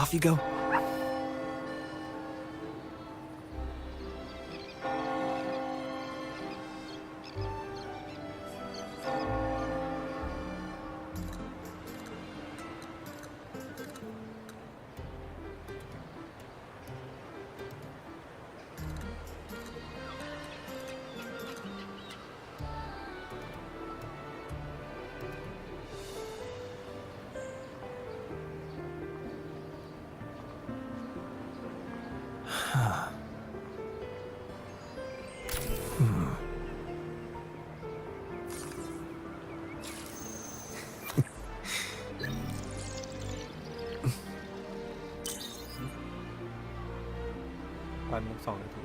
Off you go. Hmm. วันมุก2 นาที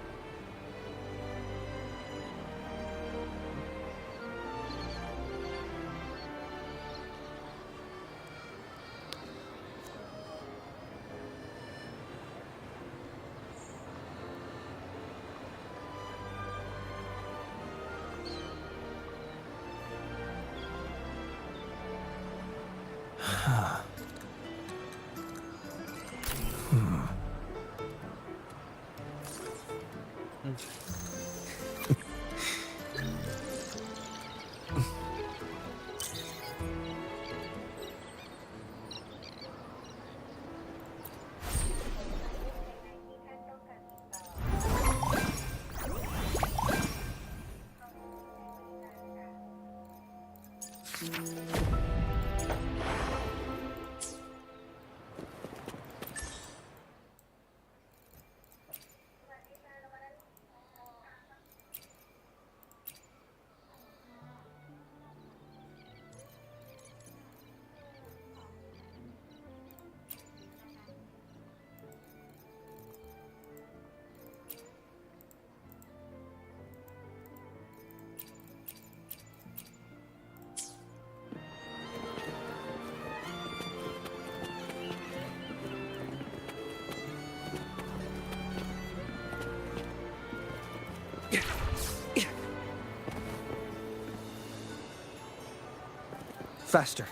Faster.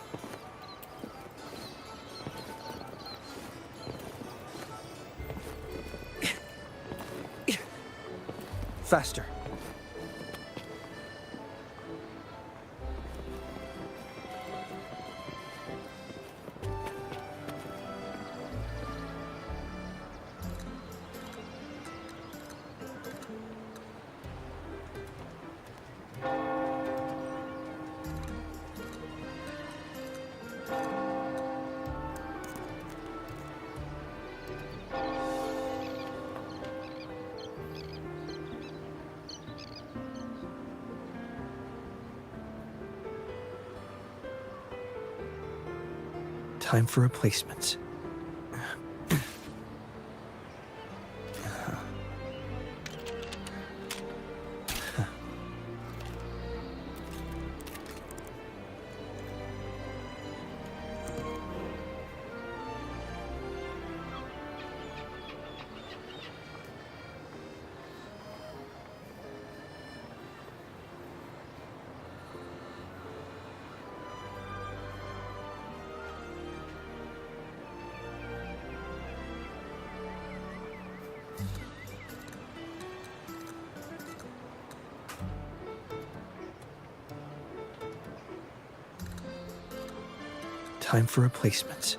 Faster. Time for replacements. Time for replacements.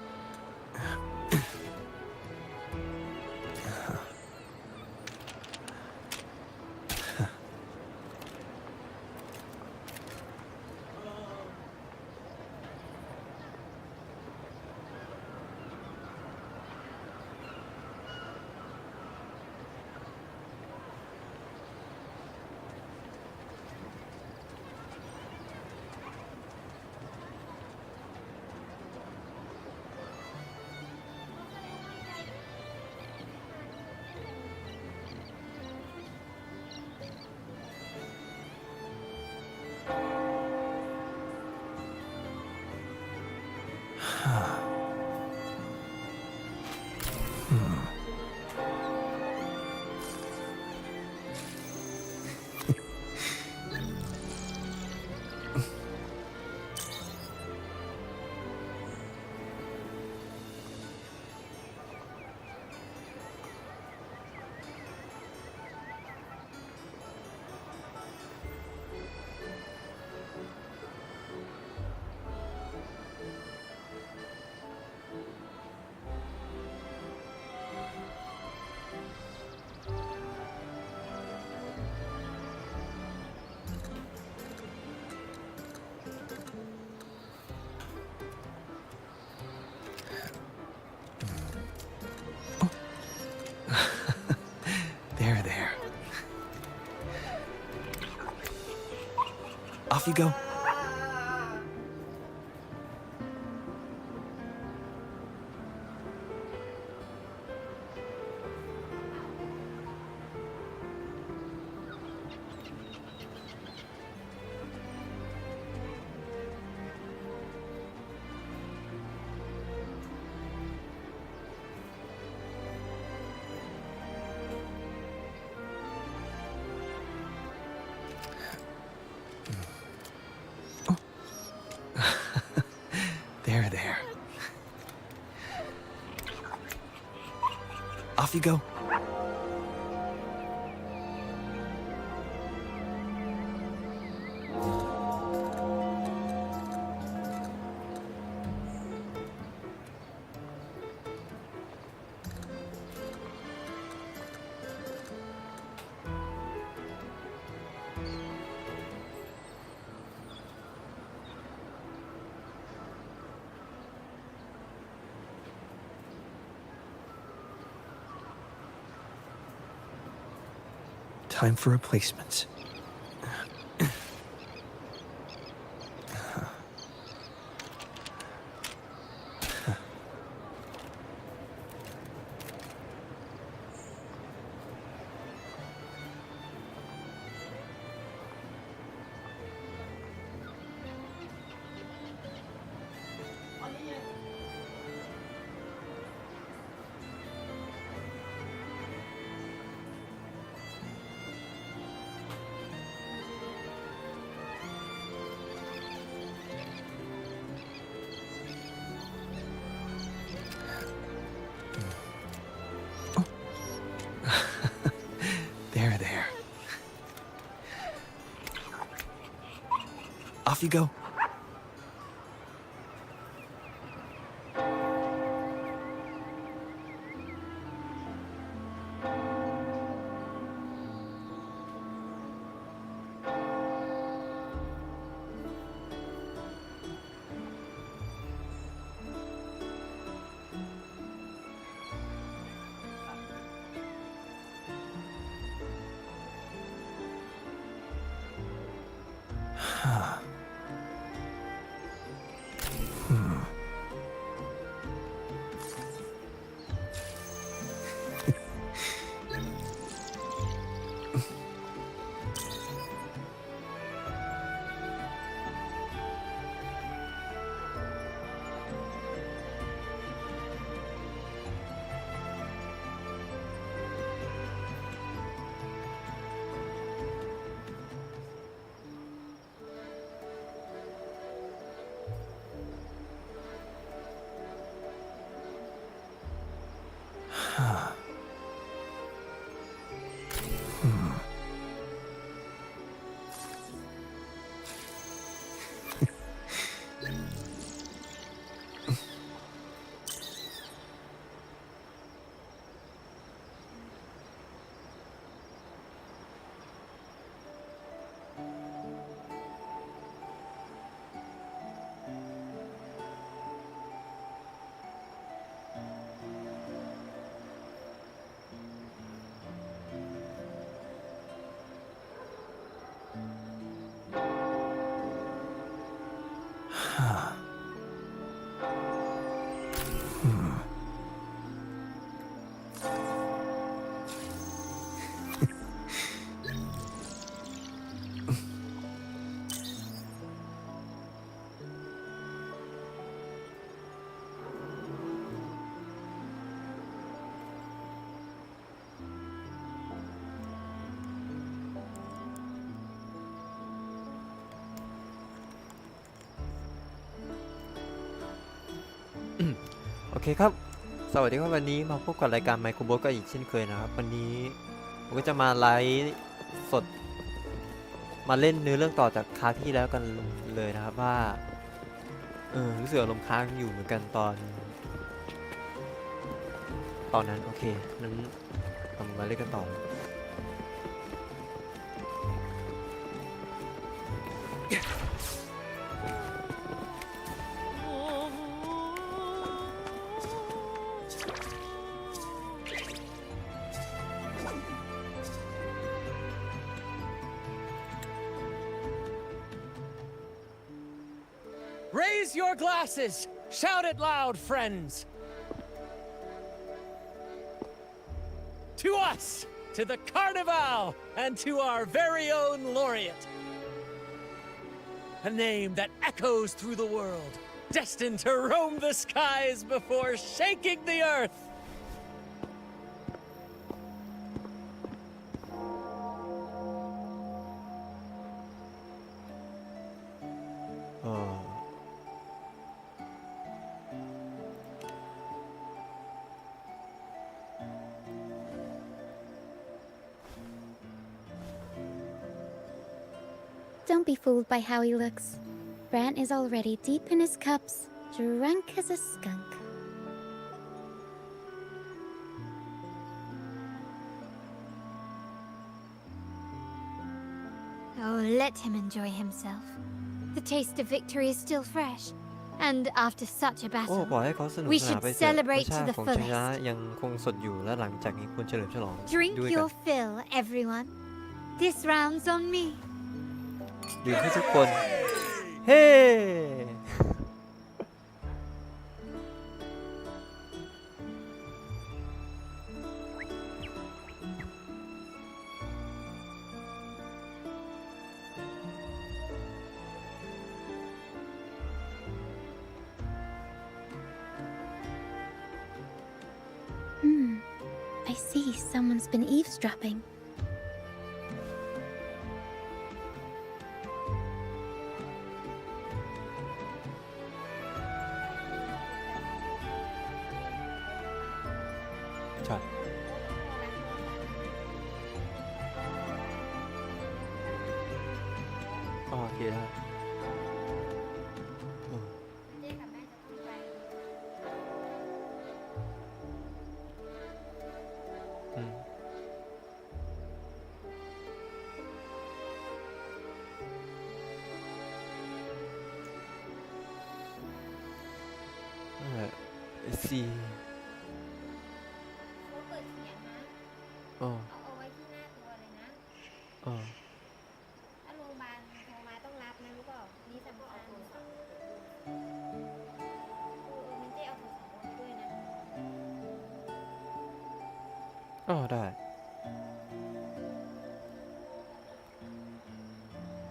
Off you go. There. Off you go. Time for replacements. There. Off you go.โอเคครับสวัสดีครับวันนี้มาพบกับรายการไมโครโบสก็อีกเช่นเคยนะครับวันนี้ผมก็จะมาไลฟ์สดมาเล่นเนื้อเรื่องต่อจากคราวที่แล้วกันเลยนะครับว่ารู้สึกอารมณ์ค้างอยู่เหมือนกันตอนนั้นโอเคนั้นเรามาเล่นกันต่อ Raise your glasses! Shout it loud, friends! To us! To the Carnival! And to our very own laureate! A name that echoes through the world, destined to roam the skies before shaking the earth! เออ Don't be fooled by how he looks. Brant is already deep in his cups, drunk as a skunk. Oh, let him enjoy himself. The taste of victory is still fresh. And after such a โอ้ battle, ปล่อยให้เขาสนุก we สนาน should ไปเถอะร celebrate สชา to ติ the ของชัยชนะ fullest. ยังคงสดอยู่และหลังจากนี้ควรเฉลิมฉลอง Drink ด้วยกั your น fill, everyone. This round's on me. ดื่มให้ทุกคน เฮ้ I see someone's been eavesdropping. Trời. Ok đó. Ừ. Ừ. I see. เขาเปิดเสียงนะ Ờ. เอาไว้ที่หน้าตัวเลยนะ Ờ. ถ้าโรงพยาบาลโทรมาต้องรับนะรู้เปล่านี่สำคัญมินเต้เอาโทรศัพท์มาด้วยนะ Ờ,ได้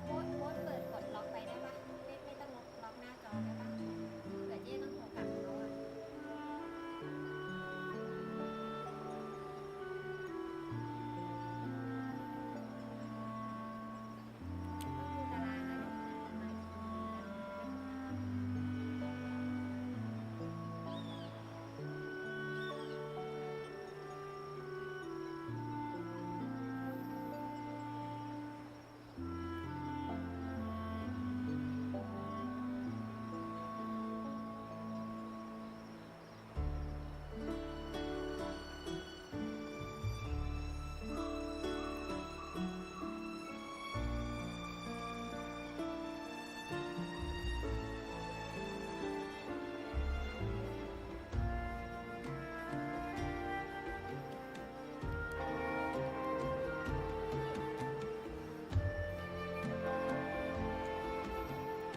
โค้ดเปิดกดล็อกไปได้ปะไม่ต้องล็อกหน้าจอได้ปะเดี๋ยวเจ๊ต้องโทรกลับเขาอะต้องดูตารางนะเดี๋ยวมันมาอีกที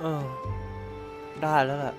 เออ ได้แล้วแหละ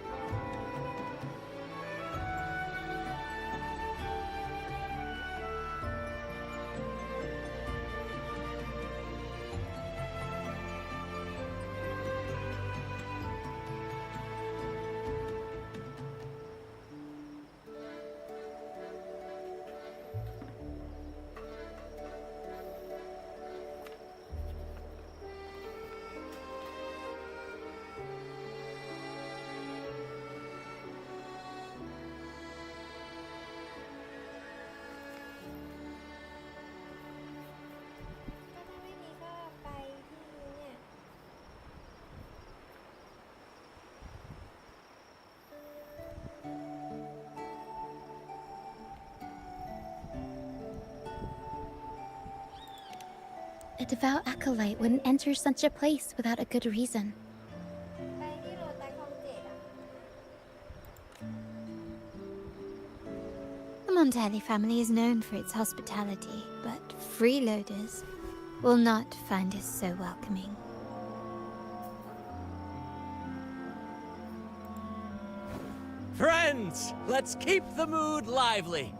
ก็ถ้าไม่มีก็ไปที่เนี่ย A devout acolyte wouldn't enter such a place without a good reason. ไปที่โรตัสคลองเจ็ดอะ The Montelli family is known for its hospitality, but freeloaders will not find us so welcoming. Friends, let's keep the mood lively.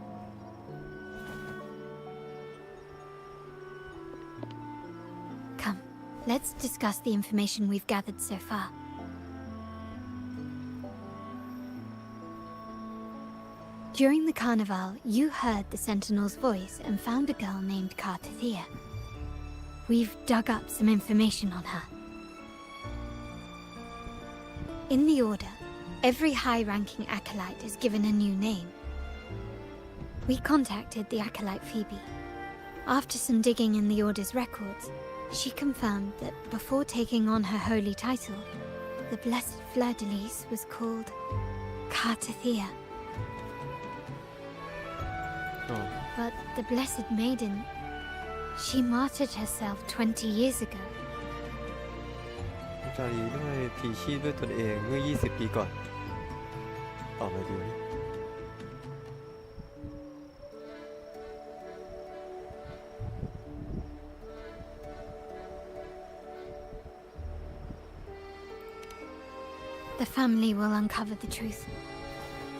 Come, let's discuss the information we've gathered so far. During the carnival, you heard the Sentinel's voice and found a girl named Kartathea. We've dug up some information on her. In the Order, every high-ranking acolyte is given a new name. We contacted the acolyte Phoebe. After some digging in the Order's records, she confirmed that before taking on her holy title, the Blessed Fleur-de-Lis was called Kartathea. อ๋อ But the Blessed Maiden, she martyred herself 20 years ago. จารีด้วยผีชีพด้วยตนเองเมื่อ 20 ปีก่อนต่อไปดีไหม The family will uncover the truth.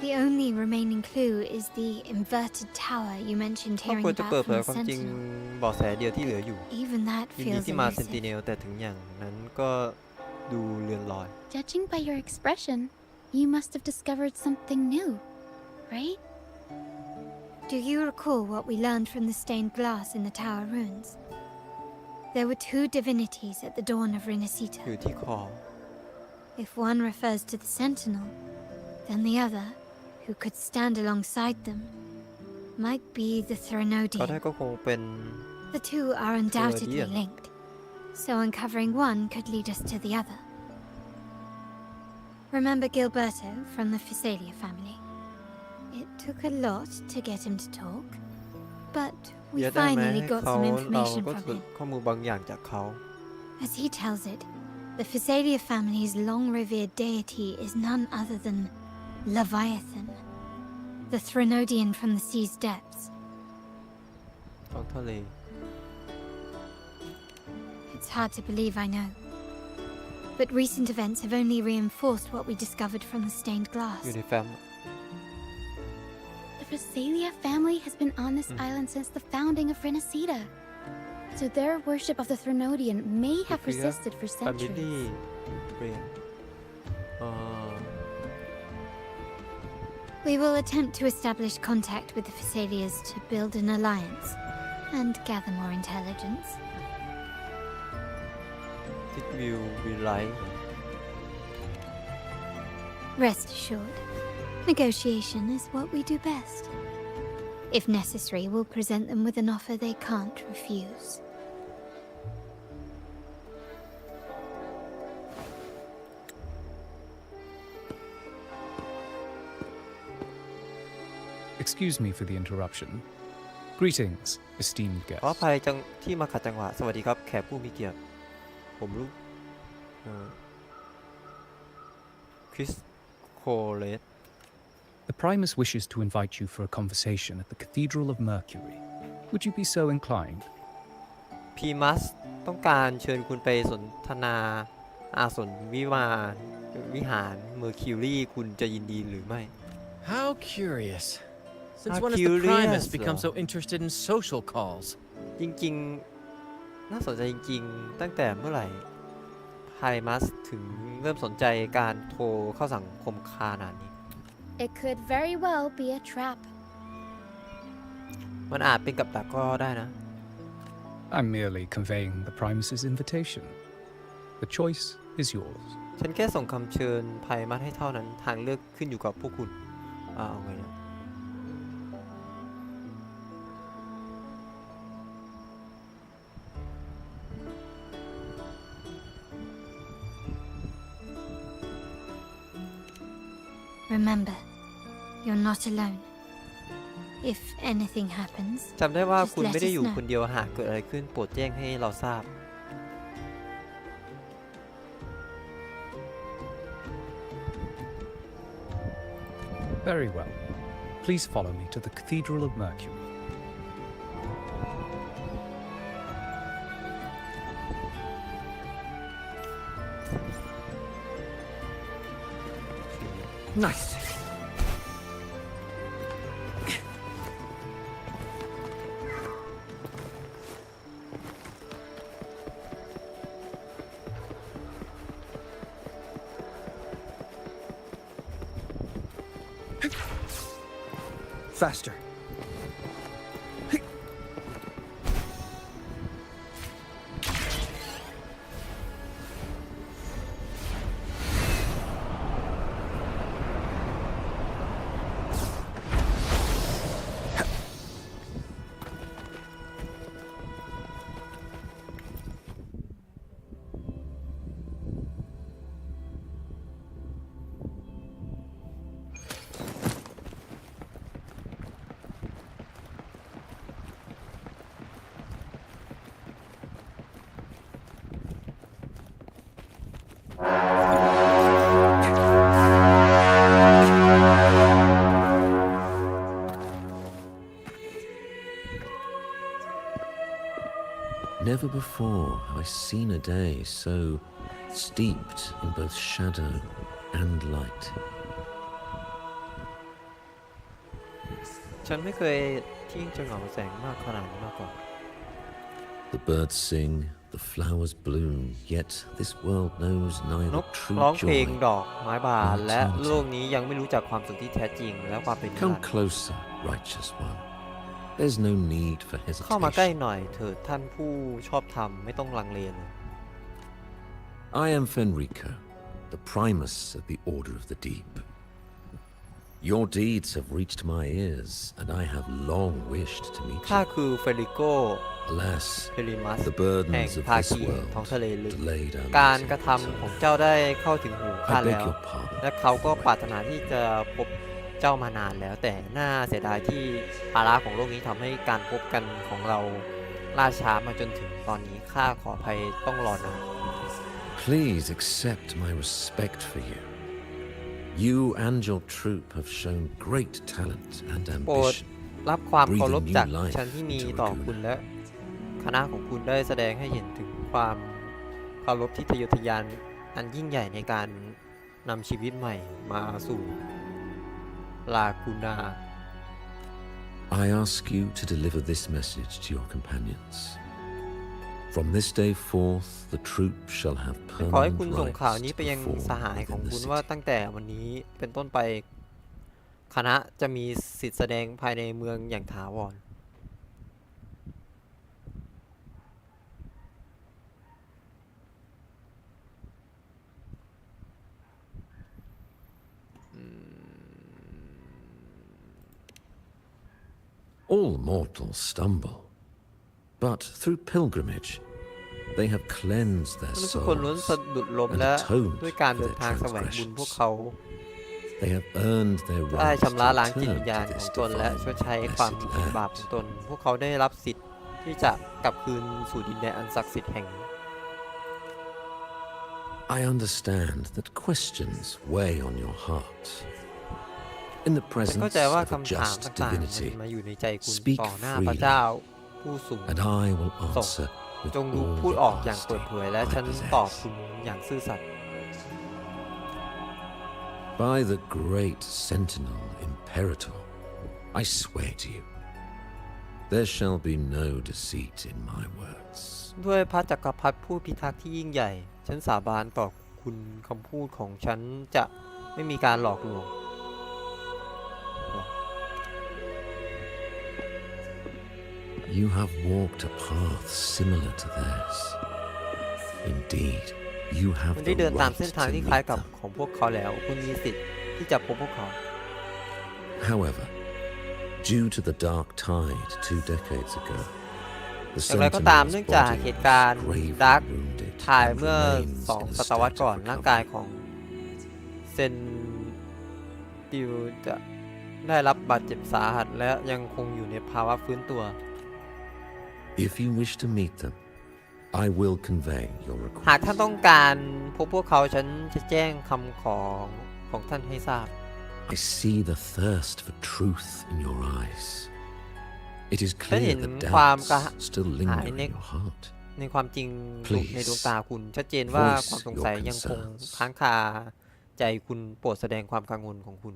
The only remaining clue is the inverted tower you mentioned ครอบ hearing ครัวจะ about เปิด from เผย the ความจริง Sentinel. เบาะแสเดียวที่เหลืออยู่ Even that ยินดี feels ที่มาเซนติเน elusive. ลแต่ถึงอย่างนั้นก็ดูเลือนลอย Judging by your expression, you must have discovered something new, right? Do you recall what we learned from the stained glass in the tower ruins? There were two divinities at the dawn of อยู่ Renacita. ที่คอ If one refers to the Sentinel, then the other, who could stand alongside them, might be the ก็ได้ Threnodian. ก็คงเป็น The two are undoubtedly Threnodian. linked, so uncovering one could lead us to the other. Remember Gilberto from the Phasalia family? It took a lot to get him to talk, but เย we อะได้ไหม finally ให้ got เขา some เรา information ก็ from สืบ him. ข้อมูลบางอย่างจากเขา As he tells it, the Phasalia family's long-revered deity is none other than Leviathan, the Threnodian from the sea's depths. ท้องทะเล It's hard to believe, I know. But recent events have only reinforced what we discovered from the stained อยู่ glass. ในแฟม The Phasalia family has been on this island since the founding of Renacita. So their worship of the Threnodian may have Sophia, persisted for แฟมิลี่ centuries. เบรน We will attempt to establish contact with the Phasalias to build an alliance and gather more intelligence. ทิดวิววีไลท์ Rest assured, negotiation is what we do best. If necessary, we'll present them with an offer they can't refuse. Excuse me for the interruption. Greetings, esteemed ขออ guests. ภัยจังที่มาขัดจังหวะ สวัสดีครับแขกผู้มีเกียรติ ผมลูกคริสโคเลส The Primus wishes to invite you for a conversation at the Cathedral of Mercury. Would you be so inclined? พีมัสต้องการเชิญคุณไปสนทนาอาสนวิหารเมอร์คิวรีคุณจะยินดีหรือไม่ How curious. Since How when has the Primus curious, become so though. interested in social calls? จริงๆ น่าสนใจจริงๆ ตั้งแต่เมื่อไหร่ไพมัสถึงเริ่มสนใจการโทรเข้าสังคมขนาดนี้ It could very well be a trap. มันอาจเป็นกับดักก็ได้นะ I'm merely conveying the Primus's invitation. The choice is yours. ฉันแค่ส่งคำเชิญไพมัสให้เท่านั้นทางเลือกขึ้นอยู่กับพวกคุณเอาไงนะ Remember, you're not alone. If anything happens, จำได้ว่า just คุณ let ไม่ได้ us อยู่ know. คนเดียวหากเกิดอะไรขึ้นโปรดแจ้งให้เราทราบ Very well. Please follow me to the Cathedral of Mercury. Nice. Faster. Never before have I seen a day so steeped in both shadow and light. ฉันไม่เคยที่จะเหงาแสงมากขนาดนี้มาก่อน The birds sing, the flowers bloom, yet this world knows น neither ก true ร้องเพลง joy. ดอกไม้บานและโลกนี้ยังไม่รู้จักความสุขที่แท้จริงและความเป็นนิรั Come นดร์ closer, righteous one. There's no need for เข้ามาใกล้ hesitation. หน่อยเถิดท่านผู้ชอบธรรมไม่ต้องลังเลเลย I am Fenrico, the primus of the Order of the Deep. Your deeds have reached my ears, and I have long wished to meet ข้า you. คือเฟริโก Alas, เฟริมัส the แห่ง burdens of ภา this คีแห่ง world ท้องทะเลลึก delayed our การ meeting. กระทำของเจ้าได้เข้าถึงหูข้า I แล้ beg ว your pardon. และเขาก็ปรารถนาที่จะพบเจ้ามานานแล้ว แต่น่าเสียดายที่ภาระของโลกนี้ทำให้การพบกันของเราล่าช้ามาจนถึงตอนนี้ข้าขออภัยต้องรอนาน Please accept my respect for you. You and your troop have shown great talent and โปรด ambition. รับความเคารพ Breathing new จาก life ฉันที่มี into ต่อ Raguna คุณและคณะของคุณได้แสดงให้เห็นถึงความเคารพที่ทะเยอทะยานอันยิ่งใหญ่ในการนำชีวิตใหม่มาสู่ลากูนา I ask you to deliver this message to your companions. From this day forth, the troop shall have ขอให้ permanent คุณส่งข่าว rights นี้ to ไปยัง perform สหายของ within the คุณว่า city. ตั้งแต่วันนี้เป็นต้นไปคณะจะมีสิทธิแสดงภายในเมืองอย่างถาวร All mortals stumble, but through pilgrimage, they have cleansed their มนุษย์ทุกคนล้วน souls สะดุดล้ม and และ atoned ด้วยการ for เดิน their ทางแสวงบุญพวก transgressions. เขา They have earned their ได้ rights ชำระ to ล้างจิต return วิญญาณ to ขอ this งตนและ divine ชดใช้ความ blessed ผิดบาป land. ของตน พวกเขาได้รับสิทธิ์ที่จะกลับคืนสู่ดินแดนอันศักดิ์สิทธิ์แห่งนี้ I understand that questions weigh on your heart. In the ฉันเข้า presence ใจว่า of a คำถาม just ต่างๆมัน divinity, มาอยู่ในใจคุณ speak ต่อหน้า freely พระเจ้าผู้สูง and I will answer with จงดู all พูด the ออกอย่างเปิด honesty เผยและ I ฉันตอบคุณ possess. อย่างซื่อสัตย์ By the great sentinel imperator, I swear to you, there shall be no deceit in my words. ด้วยพระจักรพรรดิผู้พิทักษ์ที่ยิ่งใหญ่ ฉันสาบานต่อคุณคำพูดของฉันจะไม่มีการหลอกลวง You have walked a path similar to theirs. Indeed, you คุ have ณ the ได้เดินตาม right เส้นทาง to ที่คล้าย meet กับ them. ของพวกเขาแล้ว คุณมีสิทธิ์ที่จะพบพวกเขา However, due to the dark tide 2 decades ago, the อย่างไรก็ตาม sentinel's เนื่องจาก body เหตุการณ์ gravely ดาร์ก wounded ทาย and เมื่อ remains 2 in a ศตวรรษ state ก่อ of นร่างกาย recovery. ของเซนติวจะได้รับบาดเจ็บสาหัส และยังคงอยู่ในภาวะฟื้นตัว If you wish to meet them, I will convey your หากท่าน request. ต้องการพบพวกเขาฉันจะแจ้งคำของท่านให้ทราบ I see the thirst for truth in your eyes. It is ฉัน clear เห็น that ความกระ doubts still หาย linger ใน in your heart. ในความจริง Please ในดวงตาคุณชัดเจนว่า voice ความสงสัย your ยังคง concerns. ค้างคาใจคุณโปรดแสดงความกังวลของคุณ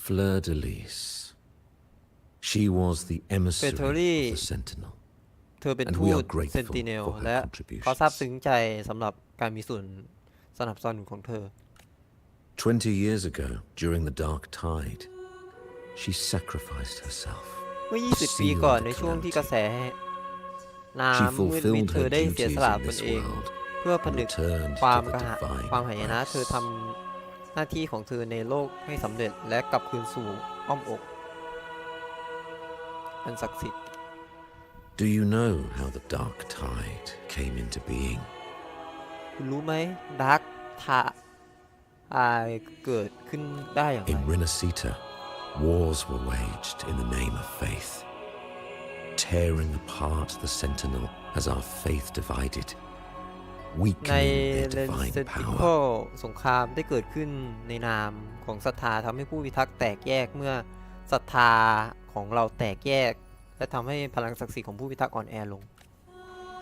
Fleur de Lis. She was the emissary Fleur-de-Lis of the Sentinel. เธอเป็น And ทู we ต are grateful เซนติเนล for her และ contributions. เขาซาบซึ้งใจสำหรับการมีส่วนสนับสนุนของเธอ 20 years ago, during the dark tide, she sacrificed herself. เมื่อ to 20 ปี seal ก่อน the ในช่วงที่กระ calamity. แสน้ She ำมืดมิด fulfilled เธอ her ได้เสีย duties สละ in ตน this เอง world เพื่อผ and นึก returned ความ to ก the ระหาย divine ความหายนะ เธอ grace. ทำหน้าที่ของเธอในโลกให้สำเร็จและกลับคืนสู่อ้อมอกอันศักดิ์สิทธิ์ Do you know how the dark tide came into being? คุณรู้ไหมดาร์กทายเกิดขึ้นได้อย่างไร In Rinascita, wars were waged in the name of faith, tearing apart the Sentinel as our faith divided, ใน weakening their เลน divine เซนติโค power. สงครามได้เกิดขึ้นในนามของศรัทธาทำให้ผู้พิทักษ์แตกแยกเมื่อศรัทธาของเราแตกแยก และทำให้พลังศักดิ์สิทธิ์ของผู้พิทักษ์อ่อนแอลง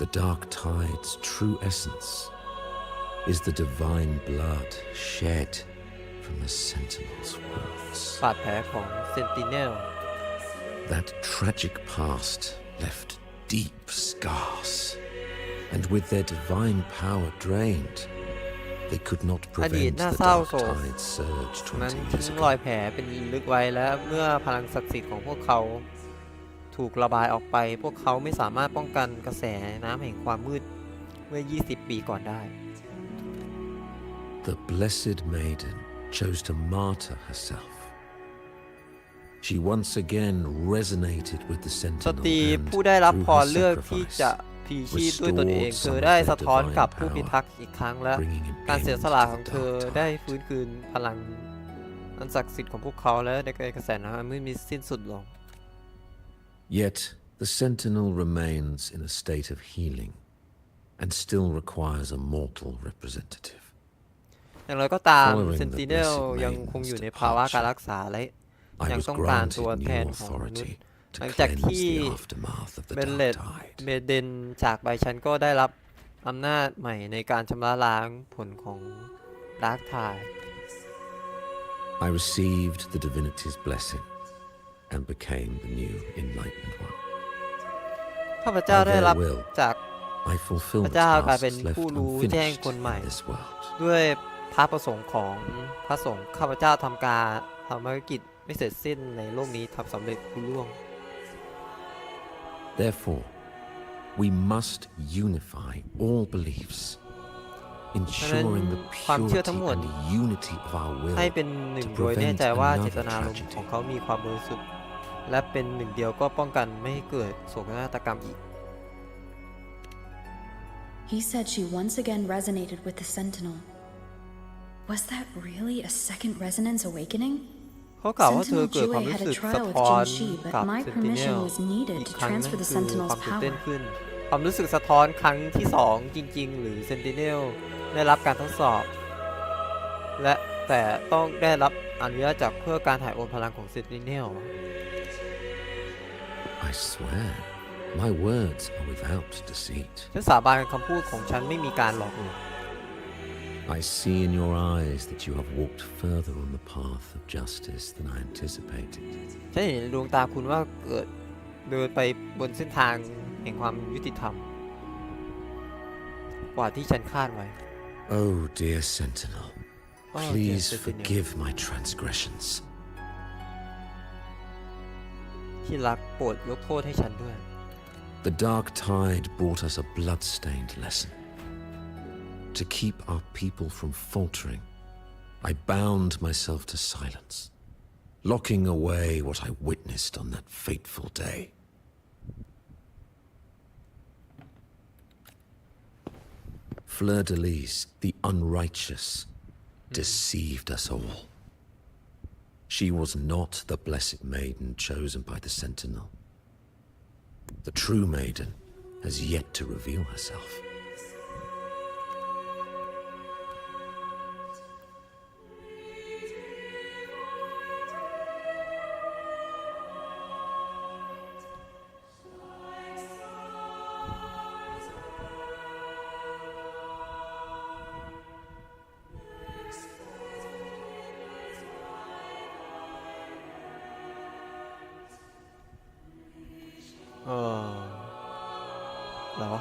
The dark tide's true essence is the divine blood shed from the Sentinel's wounds. บาดแผลของเซนติเนล That tragic past left deep scars, and with their divine power drained, they could not อดีต prevent น่า the เศร้า dark โศก tide's surge นั้น 20 ทิ้ years งรอย ago. แผลเป็นลึกไว้และเมื่อพลังศักดิ์สิทธิ์ของพวกเขาถูกระบายออกไป พวกเขาไม่สามารถป้องกันกระแสน้ำแห่งความมืดเมื่อ 20 ปีก่อนได้ The blessed maiden chose to martyr herself. She once again resonated with the ส Sentinel ตรี and ผู้ได้รับ through พ her รเลือกที่ sacrifice, จะพลีชีพด้วยตนเอง restored เธอ some of ได้ their สะท้อน divine กับผู้พิ power, ทักษ์อีกครั้งและ bringing an การ end เสีย to สละ the ของเธอ dark ได้ tide. ฟื้นคืนพลังอันศักดิ์สิทธิ์ของพวกเขาและในกระแสน้ำไม่มีสิ้นสุดลง Yet the Sentinel remains in a state of healing and still requires a mortal representative. อย่างไรก็ตาม Following เซนติเน the ล blessed ยังคง maiden's อยู่ในภาวะการ departure, รักษาและ I ยัง was ต้องการ granted ตัวแทน new ของมนุษ authority ย์ to หลังจาก cleanse ที่ the aftermath of the เบนเล dark ต tide. เบเดนจากไปฉันก็ได้รับอำนาจใหม่ในการชำระล้างผลของดาร์กไทด์ I received the divinity's blessing and became the new enlightened one. ข้าพเจ้าได้รับจาก I fulfill พระ the เจ้ากลายเป็น tasks left ผู้รู้แจ้ง unfinished คนใหม่ in this world. ด้วยพระประสงค์ของพระสงฆ์ข้าพเจ้าทำภารกิจไม่เสร็จสิ้นในโลกนี้ทำสำเร็จลุล่วง Therefore, we must unify all beliefs, ensuring the ความเชื่อ purity ทั้งหมด and unity of our will ให้เป็นหนึ่ง to โดยแน่ prevent ใจว่าเจ another ตนารมณ์ของ tragedy. เขามีความบริสุทธิ์และเป็นหนึ่งเดียวก็ป้องกันไม่ให้เกิดโศกนาฏกรรมอีก He said she once again resonated with the Sentinel. Was that really a second resonance awakening? เขากล่าวว่าเธอ Sentinel เกิดความ Jue รู้ had สึ a กสะ trial with ท้อน Jinshi, กับ but my เซนติเนล permission was needed อีก to ครั้งนั่น transfer the คือ Sentinel's ความตื่นเต้น power. ขึ้น ความรู้สึกสะท้อนครั้งที่ 2 จริง ๆ หรือเซนติเนลได้รับการทดสอบ และแต่ต้องได้รับอนุญาตจากเพื่อการถ่ายโอนพลังของเซนติเนล I swear, my words are without deceit. ฉันสาบานคำพูดของฉันไม่มีการหลอกลวง I see in your eyes that you have walked further on the path of justice than I anticipated. ฉันเห็นในดวงตาคุณว่าเดินไปบนเส้นทางแห่งความยุติธรรม กว่าที่ฉันคาดไว้ Oh, dear Sentinel, Oh, dear please Sentinel. forgive my transgressions. ที่รักโปรดยกโทษให้ฉันด้วย The dark tide brought us a blood-stained lesson. To keep our people from faltering, I bound myself to silence, locking away what I witnessed on that fateful day. Fleur-de-Lis, the unrighteous, deceived us all. She was not the blessed maiden chosen by the Sentinel. The true maiden has yet to reveal herself. 어... เหรอ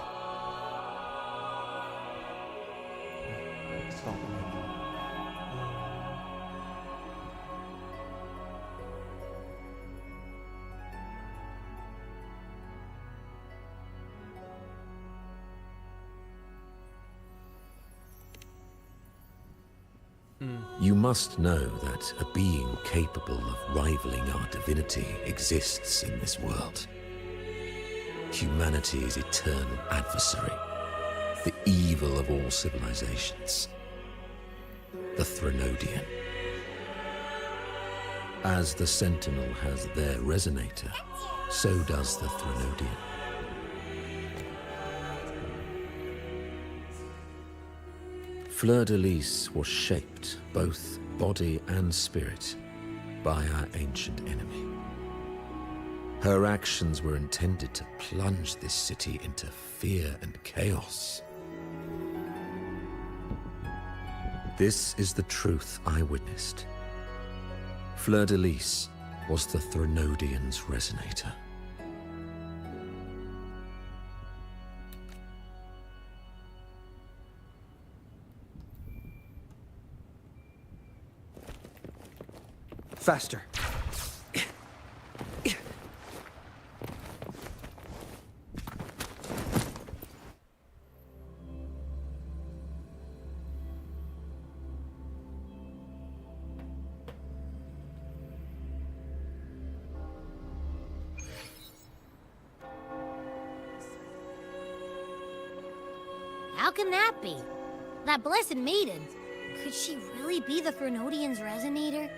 ตอบอะไรดี You must know that a being capable of rivaling our divinity exists in this world. Humanity's eternal adversary, the evil of all civilizations, the Threnodian. As the Sentinel has their resonator, so does the Threnodian. Fleur-de-Lis was shaped, both body and spirit, by our ancient enemy. Her actions were intended to plunge this city into fear and chaos. This is the truth I witnessed. Fleur-de-Lis was the Threnodian's resonator. Faster. How can that be? That blessed maiden. Could she really be the Threnodian's resonator?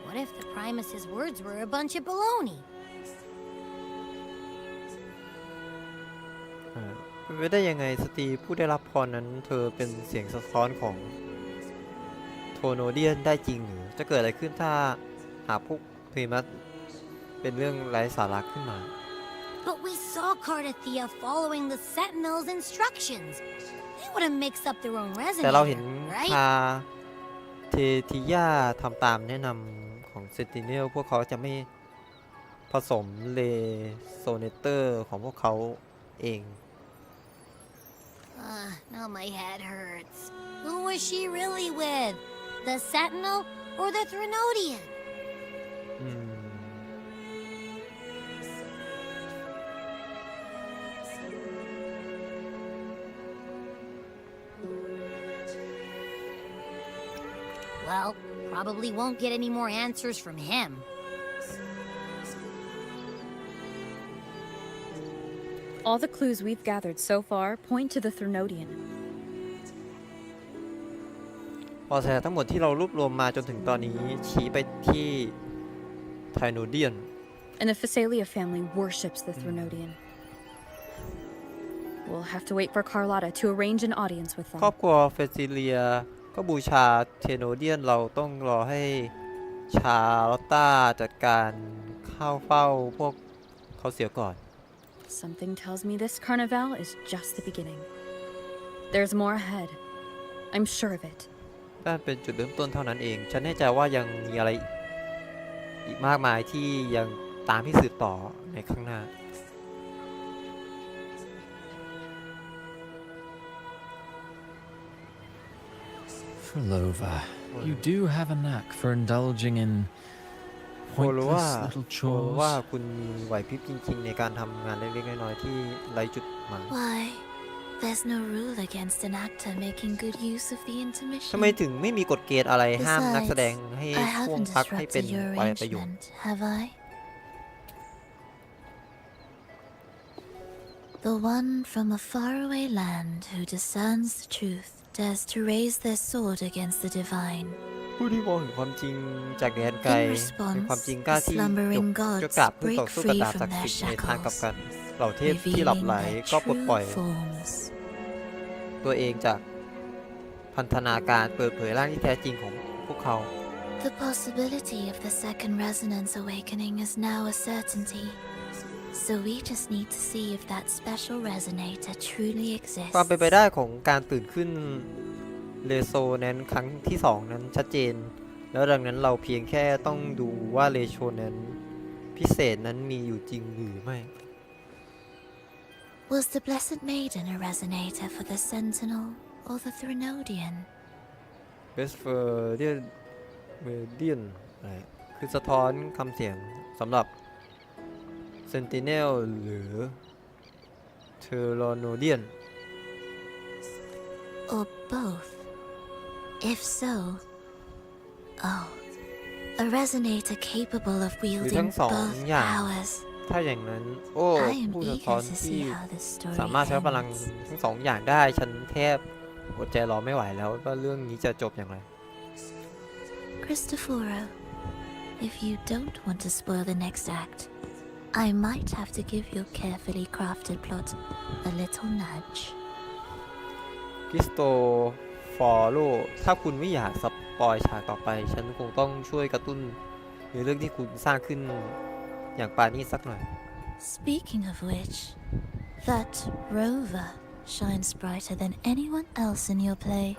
What if the Primus's words were a bunch of baloney? เป็นไปได้ยังไงสตรีผู้ได้รับพรนั้นเธอเป็นเสียงสะท้อนของโทโนเดียนได้จริงหรือจะเกิดอะไรขึ้นถ้าหากพวกพรีมัสเป็นเรื่องไร้สาระขึ้นมา But we saw Cardathea following the Sentinel's instructions. They would have mixed up their own แต่เราเห็น resonator, right? คาเททิยาทำตามแนะนำของเซนติเนลพวกเขาจะไม่ผสมเลโซเนเตอร์ของพวกเขาเอง Now my head hurts. Who was she really with? The Sentinel or the Threnodian? อืม Well, probably won't get any more answers from him. All the clues we've gathered so far point to the Threnodian. พอแสทั้งหมดที่เรารวบรวมมาจนถึงตอนนี้ชี้ไปที่ไทโนเดียน And the Phasalia family worships the Threnodian. We'll have to wait for Carlotta to arrange an audience with ครอบ them. ครัวเฟซิเลียก็บูชาเทโนเดียนเราต้องรอให้ชาลอตตาจัดการเข้าเฝ้าพวกเขาเสียก่อน Something tells me this carnival is just the beginning. There's more ahead. I'm sure of it. นั่นเป็นจุดเริ่มต้นเท่านั้นเอง ฉันแน่ใจว่ายังมีอะไรอีกมากมายที่ยังตามที่สืบต่อในข้างหน้า Flova, you do have a knack for indulging in โคโรว่า pointless little โคโรว่า chores. คุณมีไหวพริบจริงๆในการทำงานเล็กๆน้อยๆที่ไร้จุดหมาย Why? There's no rule against an actor making good use of the ทำไม intermission. ถึงไม่มีกฎเกณฑ์อะไรห้ามนักแสดง Besides, ให้ I ช่วง haven't พักให้เป็น disrupted your ประโยชน์ arrangement, have I? The one from a faraway land who discerns the truth dares to raise their sword against the divine. ผู้ที่มองเห็นความจริงจากแดนไกล In เป็นความ response, จริงกล้า the ที่ slumbering จะ gods กราบเพื่อ break ต่อสู้กับ free ดาบศั from กดิ์ their สิทธิ์ในทางกลับ shackles, กันเหล่าเทพที่หลับ revealing ไหล their ก็ปลดปล่อย true forms. ตัวเองจากพันธนาการเปิดเผยร่างที่แท้จริงของพวกเขา The possibility of the second resonance awakening is now a certainty. So we just need to see if that special resonator truly ความเป็น exists. ไปได้ของการตื่นขึ้นเลโซนั้นครั้งที่2นั้นชัดเจน แล้วดังนั้นเราเพียงแค่ต้องดูว่าเลโชนั้นพิเศษนั้นมีอยู่จริงหรือไม่ Was the Blessed Maiden a resonator for the Sentinel or the Threnodian? เบสเฟอร์เดียนเมเดียนคือสะท้อนคำเสียงสำหรับเซนติเนลหรือเทอร์โนเดียน Or both? If so, Oh, a resonator capable of หรือ wielding ทั้งสอง both อย่าง powers. ถ้าอย่างนั้น โอ้ I am ผู้สะท้อน eager to ที่ see how this story สามารถใช้พลัง ends. ทั้งสองอย่างได้ฉันแทบอดใจรอไม่ไหวแล้วว่าเรื่องนี้จะจบอย่างไร Cristoforo, if you don't want to spoil the next act, I might have to give your carefully crafted plot a little nudge. คริสโตฟอโรถ้าคุณไม่อยากสปอยฉากต่อไปฉันคงต้องช่วยกระตุ้นในเรื่องที่คุณสร้างขึ้นอย่างปาณีตสักหน่อย Speaking of which, that rover shines brighter than anyone else in your play.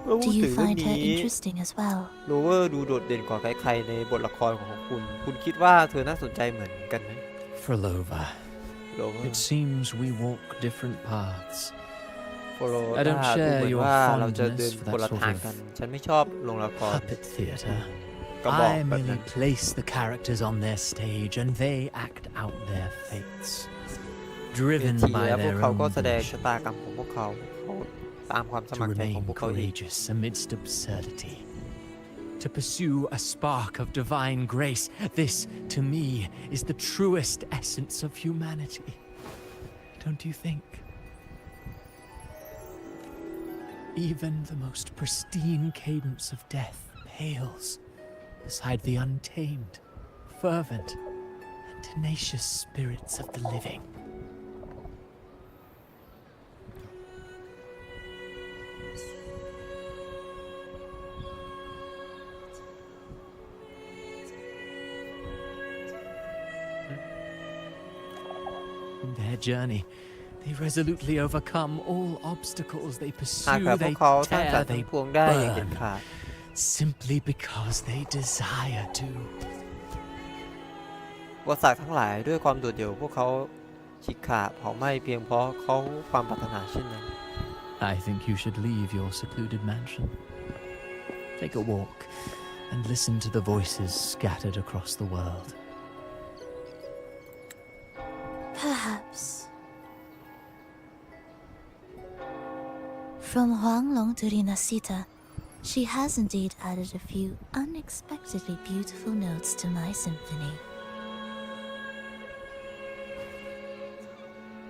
เมื่อพู Do ดถึ you งเรื่อง find her นี้ interesting as well? โรเวอร์ดูโดดเด่นกว่าใครๆในบทละครของคุณ คุณคิดว่าเธอน่าสนใจเหมือนกันไหม Frolova. โรเวอร์ It seems we walk different paths. โฟโร I ดา don't ดู share เหมือน your ว่าเราจะเดิน fondness for คน that ละ sort ทาง of กัน ฉันไม่ชอบโรงละคร puppet theatre. กระบอก I แบบ merely นั้น place the characters on their stage and they act out their fates, เป็น driven ที by แล้วพวก their เขาก็ own แสดง volition ชะตากรรมของพวกเขาตามความส to มัครใจของ remain พวกเขาเอง courageous amidst absurdity, to pursue a spark of divine grace. This, to me, is the truest essence of humanity. Don't you think? Even the most pristine cadence of death pales beside the untamed, fervent, and tenacious spirits of the living. In their journey, they resolutely overcome all obstacles they หาก pursue, แต่พว they กเขาสร้าง tear, สรรค์ทั้ they งปวงได้อย่างเด็ด burn, ขาด simply because they desire to. อุปสรรคทั้งหลายด้วยความโดดเดี่ยวพวกเขาฉีกขาดเผาไหม้เพียงเพราะเขาความปรารถนาเช่นนั้น I think you should leave your secluded mansion. Take a walk and listen to the voices scattered across the world. Perhaps. From Huanglong to Rinasita, she has indeed added a few unexpectedly beautiful notes to my symphony.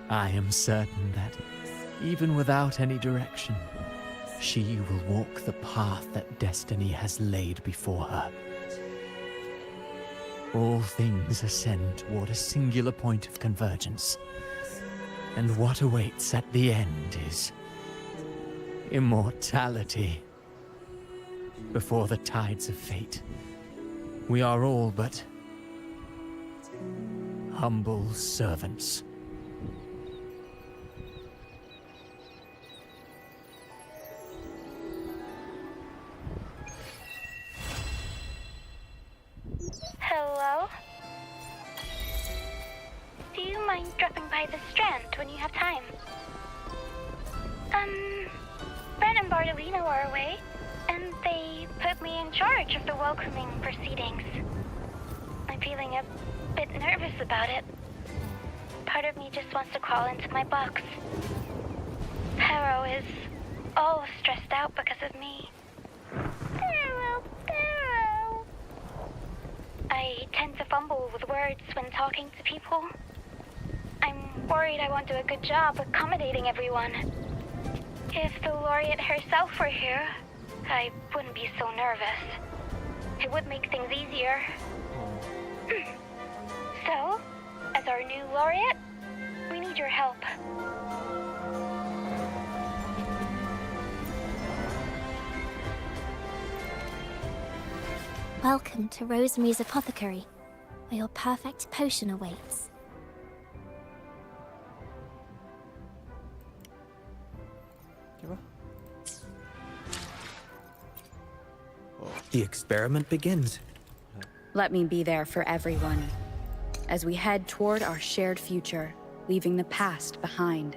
I am certain that, even without any direction, she will walk the path that destiny has laid before her. All things ascend toward a singular point of convergence, and what awaits at the end is immortality. Before the tides of fate, we are all but humble servants. Hello? Do you mind dropping by the Strand when you have time? Brett and Bartolino are away, and they put me in charge of the welcoming proceedings. I'm feeling a bit nervous about it. Part of me just wants to crawl into my box. Pero is all stressed out because of me. Pero. I tend to fumble with words when talking to people. I'm worried I won't do a good job accommodating everyone. If the laureate herself were here, I wouldn't be so nervous. It would make things easier. So, as our new laureate, we need your help. Welcome to Rosemary's Apothecary, where your perfect potion awaits. The experiment begins. Let me be there for everyone as we head toward our shared future, leaving the past behind.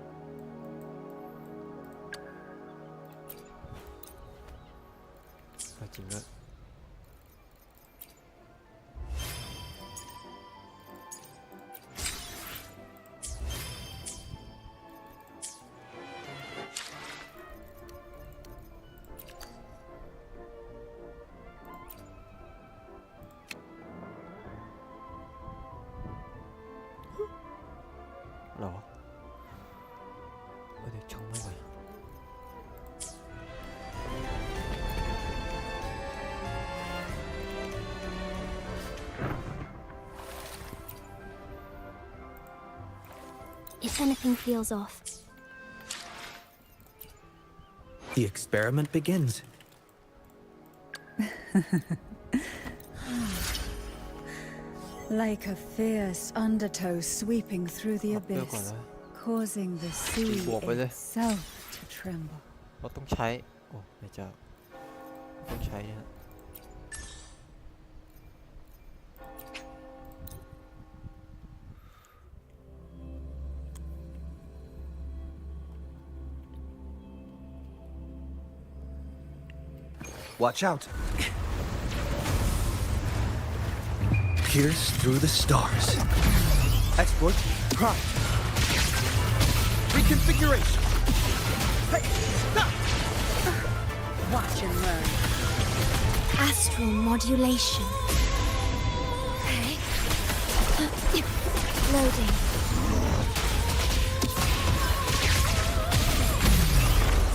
เหรอเด็กช่องไม่ไหว If anything feels off, The experiment begins. Like a fierce undertow sweeping through the เลือกก่อน abyss, นะ causing the sea Walk by there. itself to tremble. เราต้องใช้โอ้ไม่เจ้าต้องใช้เนี่ย Watch out. Pierce through the stars. Exploit. Prime. Reconfiguration. Hey, stop! Watch and learn. astral modulation. Okay. Loading.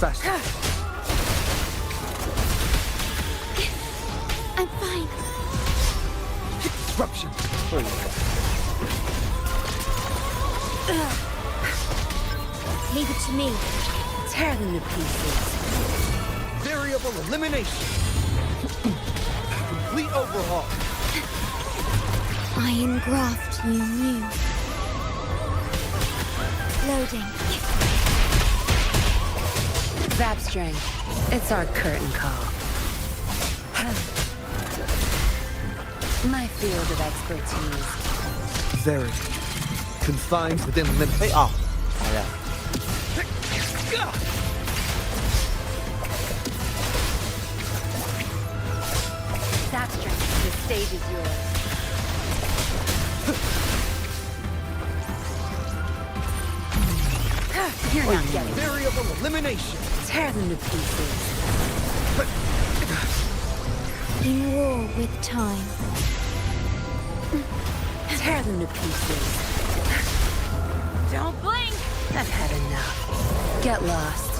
Faster. I'm fine. Disruption. Leave it to me. Tear them to pieces. Variable elimination. Complete overhaul. I engraft you new. Loading. Zap string. It's our curtain call. My field of expertise. Very. Confined within limits. เฮ้ยอ้าวตายแล้ว Zap string. The stage is yours. You're not getting it. Variable elimination. Tear them to pieces. In war with time. Tear them to pieces. Don't blink! I've had enough. Get lost.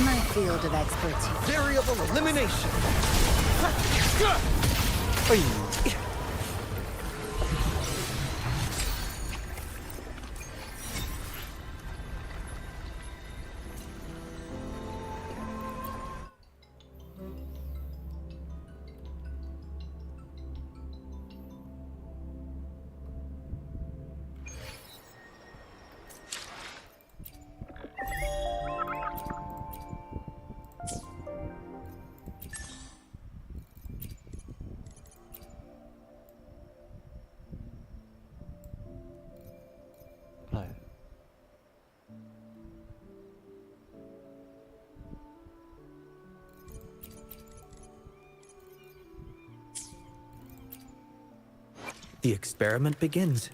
My field of expertise. Variable elimination. เฮ้ย อะไร The experiment begins.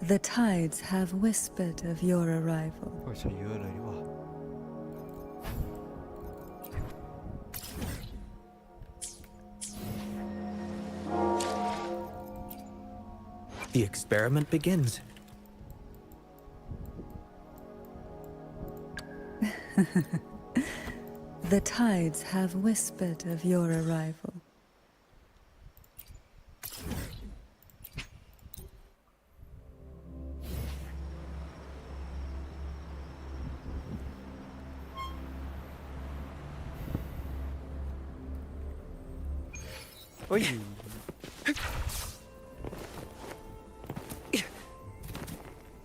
The tides have whispered of your arrival. โอ้ยใช้เยอะเลยนี่หว่า The experiment begins. The tides have whispered of your arrival.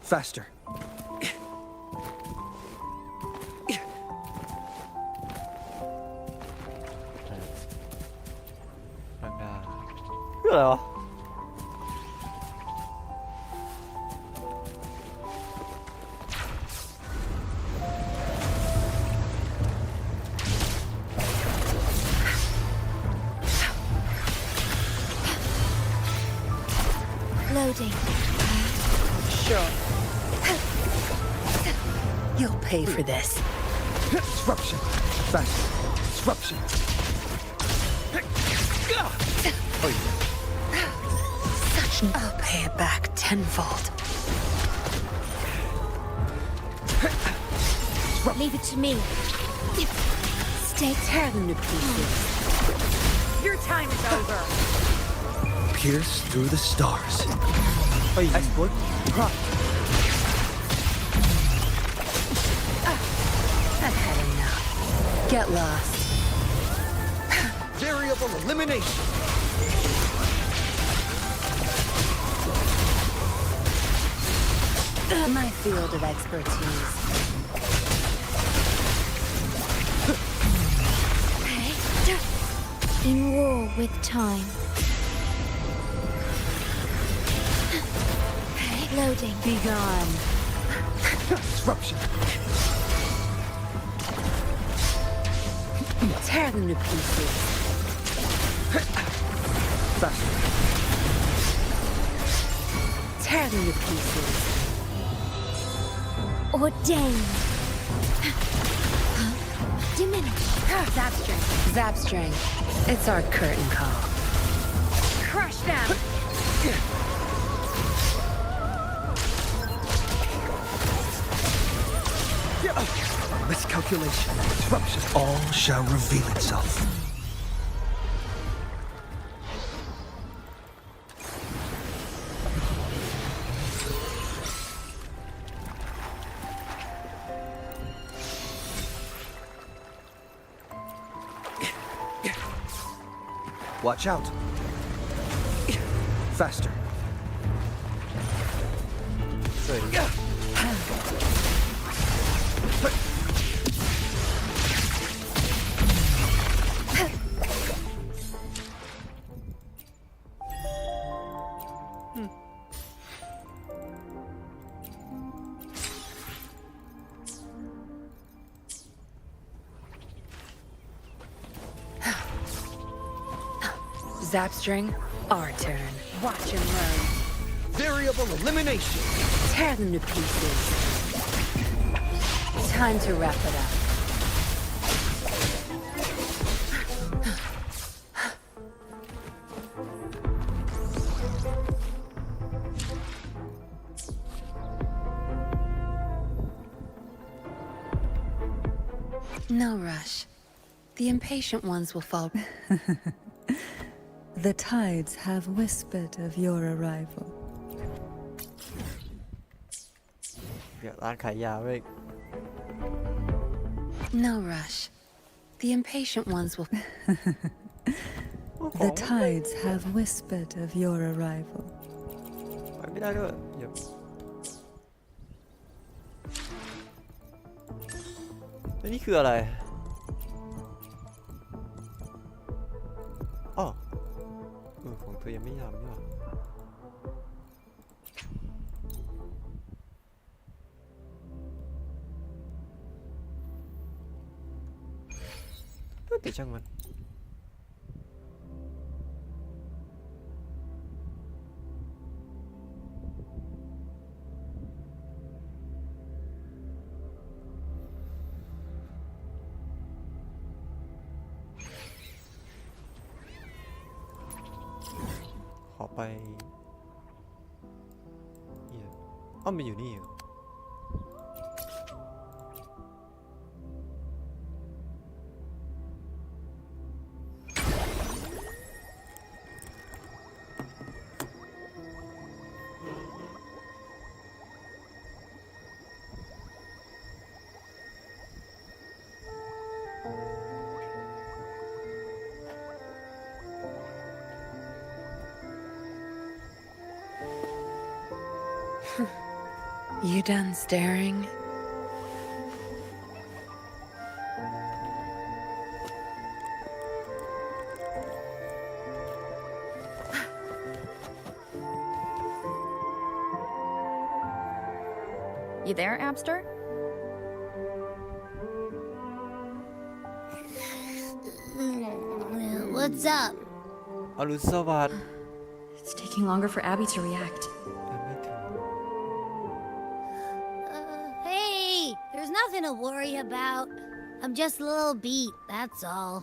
Faster. ร่างกายเรื่องอะไรวะ Loading. Sure. You'll pay for this. Disruption. Faster. Disruption. I'll pay it back tenfold. Leave it to me. Stay tear them to pieces. Your time is over. Pierce through the stars. เฮ้ย Exploit. Prop. I've had enough. Get lost. Variable elimination. My field of expertise. In war with time. Loading. Be gone. Disruption. Tear them to pieces. Faster. Tear them to pieces. Ordained. Diminish. Zap string. Zap string. It's our curtain call. Crush them. Miscalculation. Disruption. All shall reveal itself. Watch out. Faster. สวยดี Zap string. Our turn. Watch and learn. Variable elimination. Tear them to pieces. Time to wrap it up. No rush. The impatient ones will fall. The tides have whispered of your arrival. เดี๋ยวร้านขายยาเว้ย No rush. The impatient ones will. The tides have whispered of your arrival. ไปไม่ได้ด้วยเดี๋ยวแล้วนี่คืออะไรอ๋อของเธอยังไม่ทำนี่หว่าแต่ช่างมันขอไปเนี่ยอ้อมมันอยู่นี่เหรอYou done staring? You there, Abster? What's up? อรุณสวัสดิ์ It's taking longer for Abby to react. Hey, there's nothing to worry about. I'm just a little beat, that's all.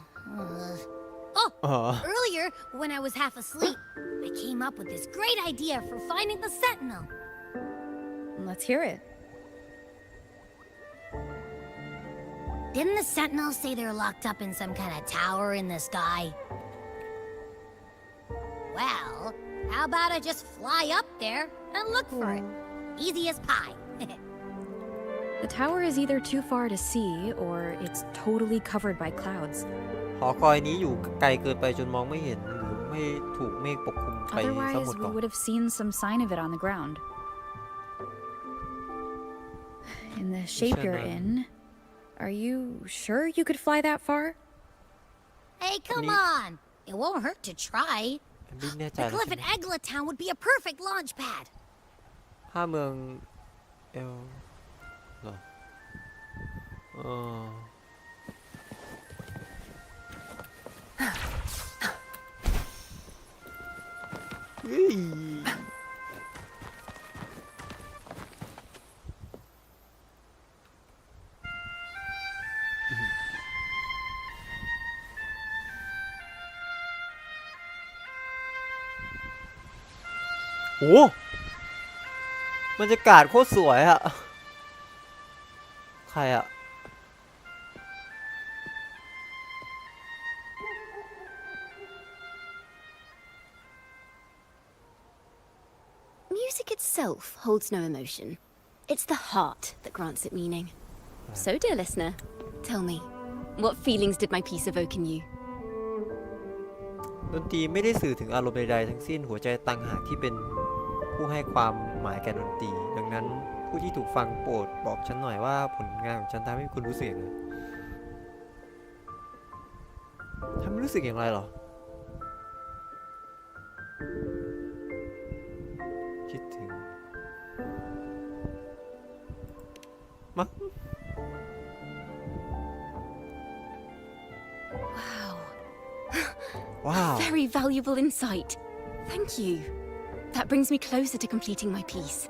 Earlier, when I was half asleep, I came up with this great idea for finding the Sentinel. Let's hear it. Didn't the Sentinel say they're locked up in some kind of tower in the sky? Well, how about I just fly up there and look for it? Easy as pie. The tower is either too far to see, or it's totally covered by clouds. หอคอยนี้อยู่ไกลเกินไปจนมองไม่เห็นหรือไม่ถูกเมฆปกคลุมไปซะหม Otherwise, ด we ก่อน would have seen some sign of it on the ground. In the shape you're in, are you sure you could fly that far? Hey, come on! It won't hurt to try. บิ๊กแน่ใจ The แล้ว cliff ใช่ at ไหม Egla Town would be a perfect launch pad. ถ้าเมืองเอลเหรอเฮ้ยโอ้บรรยากาศโคตรสวยอะใครอะ Music itself holds no emotion. It's the heart that grants it meaning. So, dear listener, tell me, what feelings did my piece evoke in you? ดนตรีไม่ได้สื่อถึงอารมณ์ใดๆทั้งสิ้นหัวใจต่างหากที่เป็นผู้ให้ความหมายแก่ดนตรีดังนั้นผู้ที่ถูกฟังโปรดบอกฉันหน่อยว่าผลงานของฉันทำให้คุณรู้สึกอย่างไรทำให้รู้สึกอย่างไรหรอคิดถึงมั้ง Wow. Very valuable insight. Thank you. That brings me closer to completing my piece.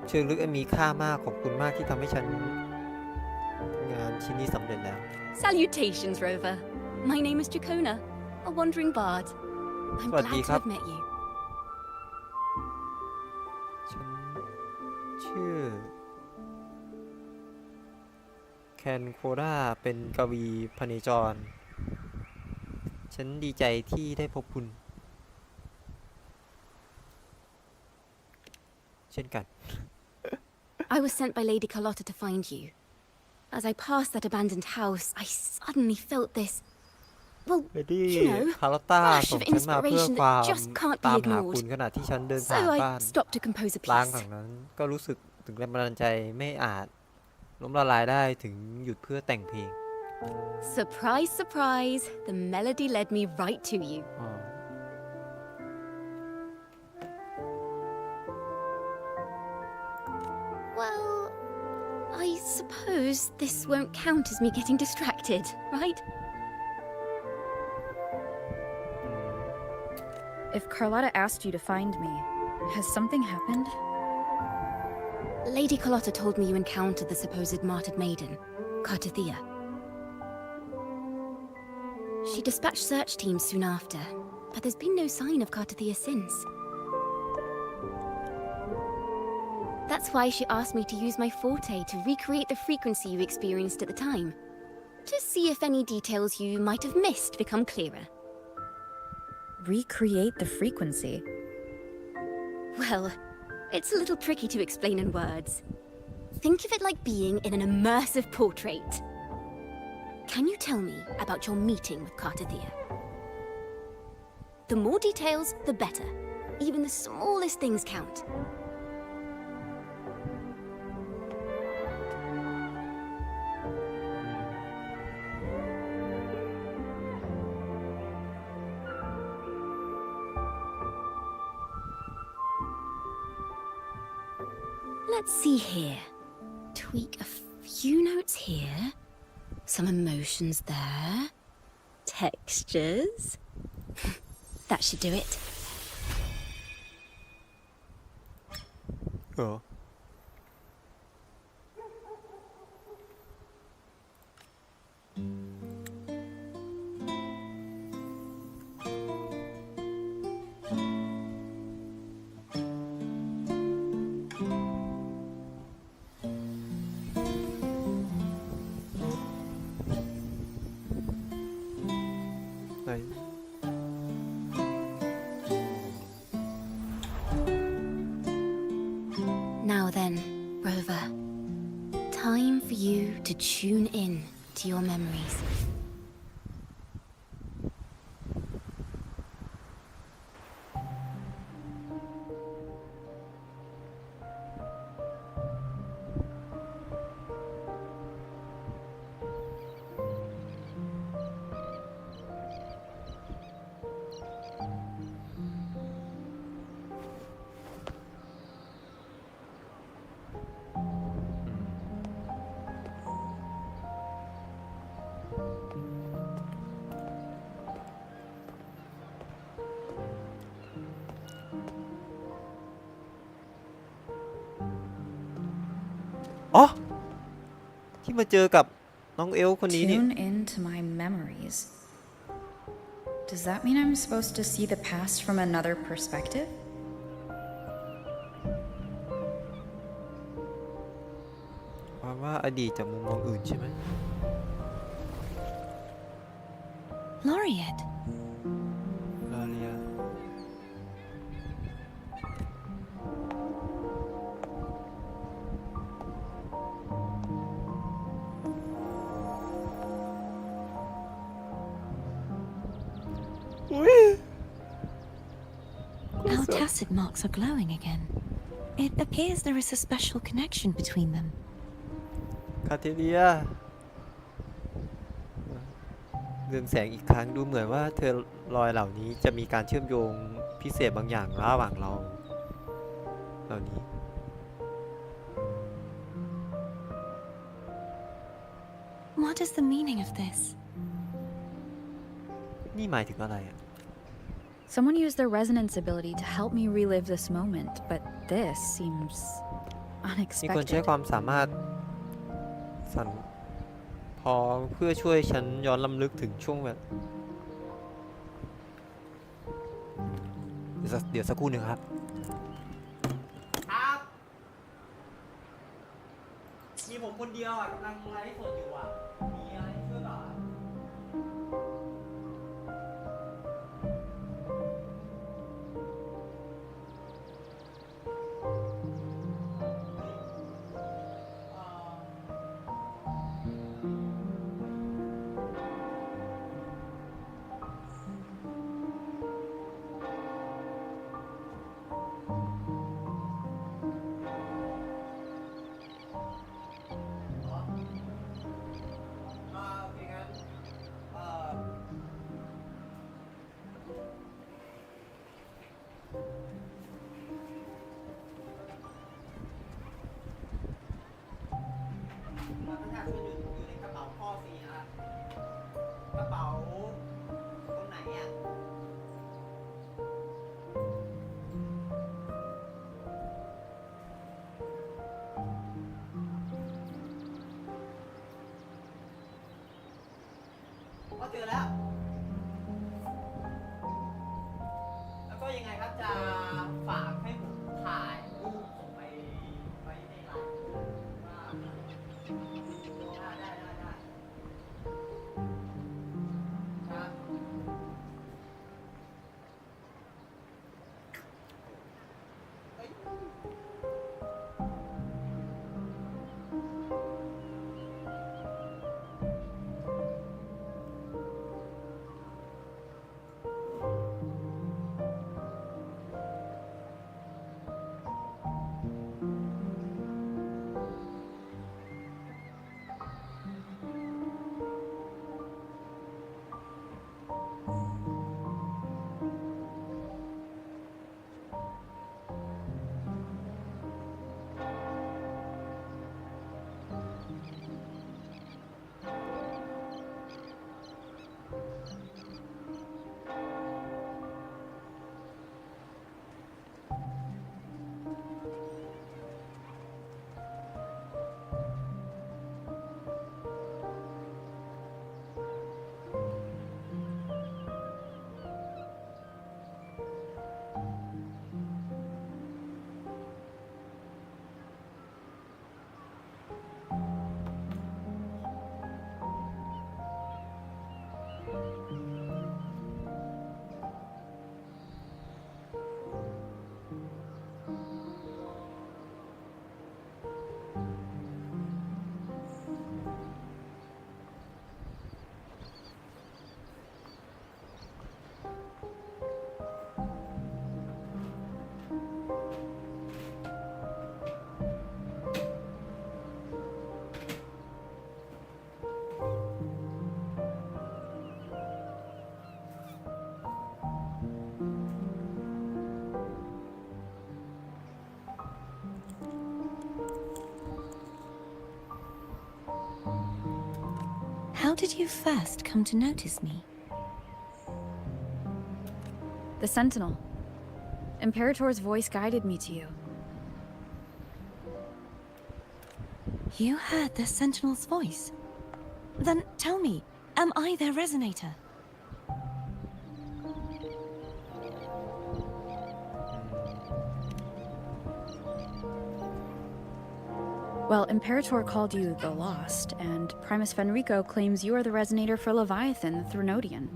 เชิงลึกอันมีค่ามากขอบคุณมากที่ทำให้ฉันงานชิ้นนี้สำเร็จแล้ว Salutations, Rover. My name is Dracona, a wandering bard. I'm glad to have met you. ฉันชื่อแคนโคด้าเป็นกวีพเนจรฉันดีใจที่ได้พบคุณเช่นกัน I was sent by Lady Carlotta to find you. As I passed that abandoned house, I suddenly felt this, well, you know, flash of inspiration that just can't be ignored. So I stopped to compose a piece. ล้างฝั่งนั้นก็รู้สึกถึงแรงบันดาลใจไม่อาจล้มละลายได้ถึงหยุดเพื่อแต่งเพลงSurprise, surprise, the melody led me right to you. Well, I suppose this won't count as me getting distracted, right? If Carlotta asked you to find me, has something happened? Lady Carlotta told me you encountered the supposed martyred maiden, Cartathea. She dispatched search teams soon after, but there's been no sign of Cartathea since. That's why she asked me to use my forte to recreate the frequency you experienced at the time, to see if any details you might have missed become clearer. Recreate the frequency? Well, it's a little tricky to explain in words. Think of it like being in an immersive portrait. Can you tell me about your meeting with Cartathea? The more details, the better. Even the smallest things count. Let's see here. Tweak a few notes here. Some emotions there. Textures. That should do it. Oh. to your memories.อ๋อที่มาเจอกับน้องเอลคนนี้นี่ Tune into my memories. Does that mean I'm supposed to see the past from another perspective?ว่าอดีตจากมุมมองอื่นใช่ไหม Laureate. ลาเลีย Our tacit marks are glowing again. It appears there is a special connection between them. คาเทเลียเรืองแสงอีกครั้งดูเหมือนว่าเธอรอยเหล่านี้จะมีการเชื่อมโยงพิเศษบางอย่างระหว่างเราเหล่านี้ What is the meaning of this? นี่หมายถึงอะไรอ่ะ Someone used their resonance ability to help me relive this moment, but this seems มีคนใช้ unexpected. ความสามารถสั่นพอเพื่อช่วยฉันย้อนลำลึกถึงช่วงแบบเดี๋ยวสักครู่หนึ่งครับ ครับ มีผมคนเดียวอ่ะกำลังไลฟ์สดอยู่อ่ะ มีอะไรให้ช่วยต่อ อยู่ในกระเป๋าพ่อสิฮะกระเป๋าคนไหนอ่ะพ่อเจอแล้ว แล้วก็ยังไงครับจะฝากให้ผมถ่ายรูปส่งไปไว้ในไลน์ว่าได้ครับ โ How did you first come to notice me? The Sentinel. Imperator's voice guided me to you. You heard the Sentinel's voice? Then tell me, am I their resonator? Well, Imperator called you the Lost, and Primus Fenrico claims you are the resonator for Leviathan, the Threnodian.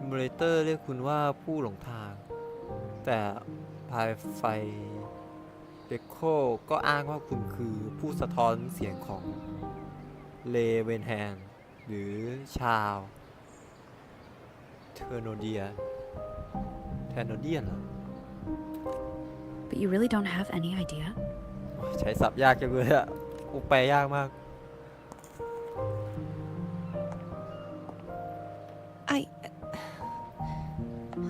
Simulator เรียกคุณว่าผู้หลงทาง แต่ภายไฟเบโคก็อ้างว่าคุณคือผู้สะท้อนเสียงของเลเวนแฮนหรือชาวเทอร์โนเดียนเหรอ But you really don't have any idea? ใช้ศัพท์ยากจังเลยอะแปลยากมาก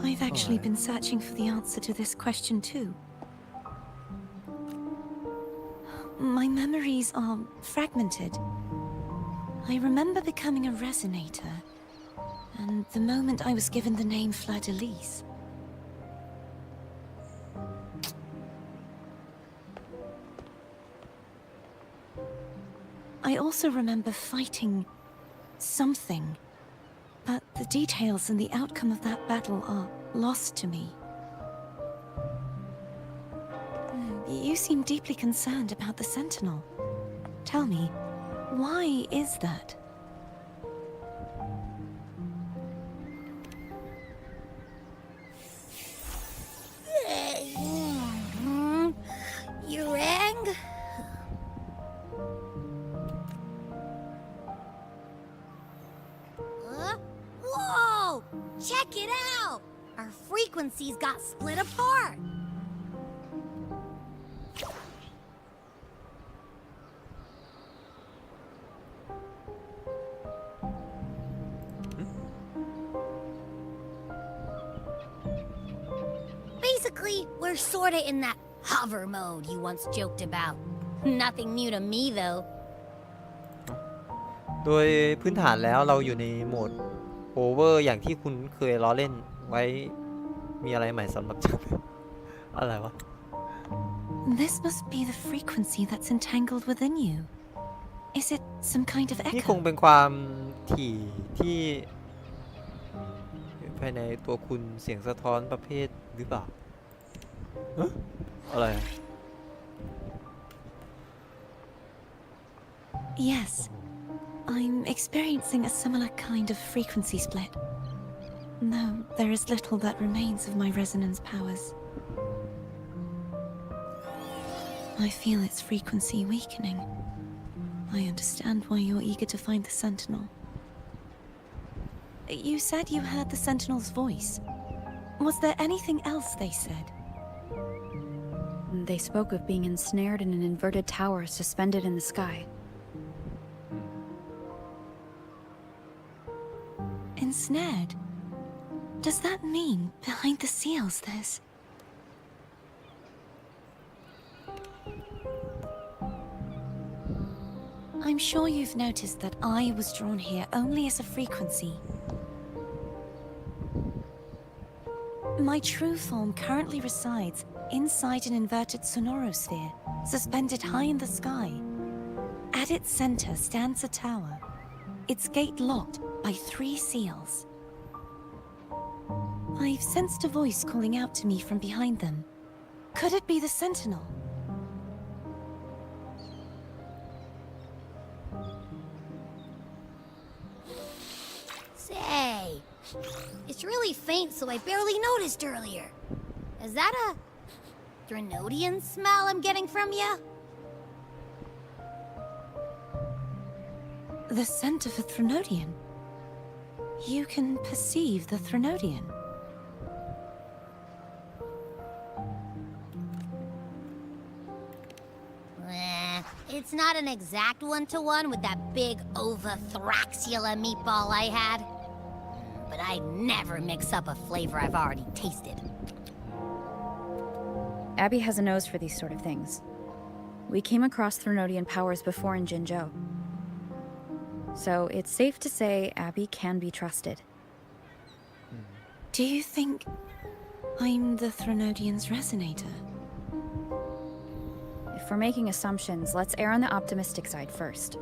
I've actually been searching for the answer to this question too. My memories are fragmented. I remember becoming a resonator, and the moment I was given the name Fleur-de-Lis. I also remember fighting something, but the details and the outcome of that battle are lost to me. You seem deeply concerned about the Sentinel. Tell me, why is that? You rang? Whoa! Check it out! Our frequencies got split apart! Basically, we're sorta in that hover mode you once joked about. Nothing new to me, though. โดยพื้นฐานแล้วเราอยู่ในโหมดโอเวอร์อย่างที่คุณเคยล้อเล่นไว้มีอะไรใหม่สำหรับฉัน อะไรวะ This must be the frequency that's entangled within you. Is it some kind of นี่คง echo? เป็นความถี่ที่ภายในตัวคุณเสียงสะท้อนประเภทหรือเปล่าฮะอะไร Yes. I'm experiencing a similar kind of frequency split. Though there is little that remains of my resonance powers. I feel its frequency weakening. I understand why you're eager to find the Sentinel. You said you heard the Sentinel's voice. Was there anything else they said? They spoke of being ensnared in an inverted tower suspended in the sky. Ensnared? Does that mean behind the seals there's... I'm sure you've noticed that I was drawn here only as a frequency. My true form currently resides inside an inverted sonorosphere, suspended high in the sky. At its center stands a tower, its gate locked by 3 seals. I've sensed a voice calling out to me from behind them. Could it be the Sentinel? Say, it's really faint, so I barely noticed earlier. Is that a Threnodian smell I'm getting from you? The scent of a Threnodian? You can perceive the Threnodian? It's not an exact one-to-one with that big ovothraxula meatball I had. but I never mix up a flavor I've already tasted. Abby has a nose for these sort of things. We came across Threnodian powers before in Jinzhou. So it's safe to say Abby can be trusted. Do you think I'm the Threnodian's resonator? If we're making assumptions, let's err on the optimistic side first.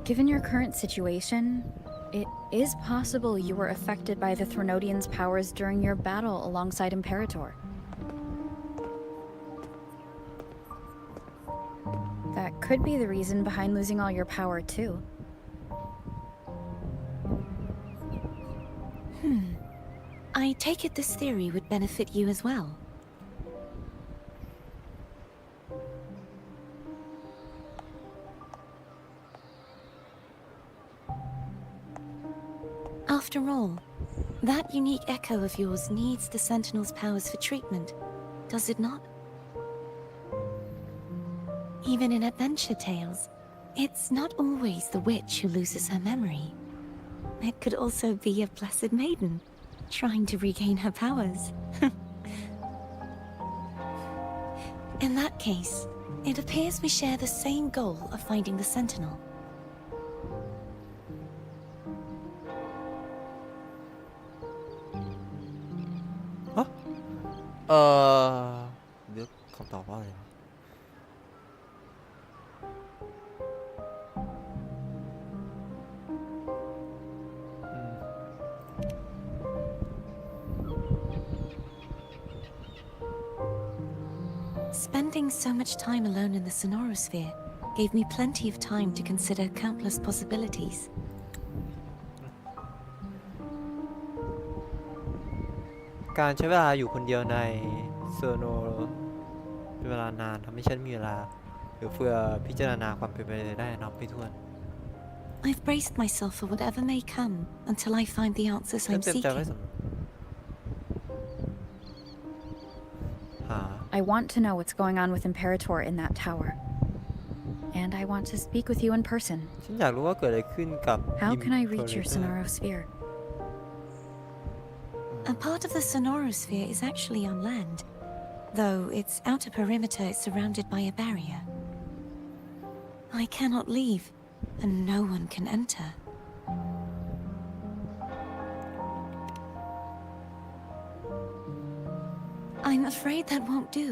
Given your current situation, it is possible you were affected by the Threnodian's powers during your battle alongside Imperator. That could be the reason behind losing all your power, too. I take it this theory would benefit you as well. After all, that unique echo of yours needs the Sentinel's powers for treatment, does it not? Even in adventure tales, it's not always the witch who loses her memory. It could also be a blessed maiden, trying to regain her powers. In that case, it appears we share the same goal of finding the Sentinel. เลือกคำตอบว่าอะไรนะ Spending so much time alone in the Sonorosphere gave me plenty of time to consider countless possibilities. การใช้เวลาอยู่คนเดียวในเซอร์โนเป็นเวลานานทำให้ฉันมีเวลาเหลือเฟือพิจารณาความเป็นไปได้นับไม่ถ้วน I've braced myself for whatever may come until I find the answers I'm seeking. I want to know what's going on with Imperator in that tower. And I want to speak with you in person. ฉันอยากรู้ว่าเกิดอะไรขึ้นกับ How can I reach your Sonorosphere? A part of the Sonorosphere is actually on land, though its outer perimeter is surrounded by a barrier. I cannot leave, and no one can enter. I'm afraid that won't do.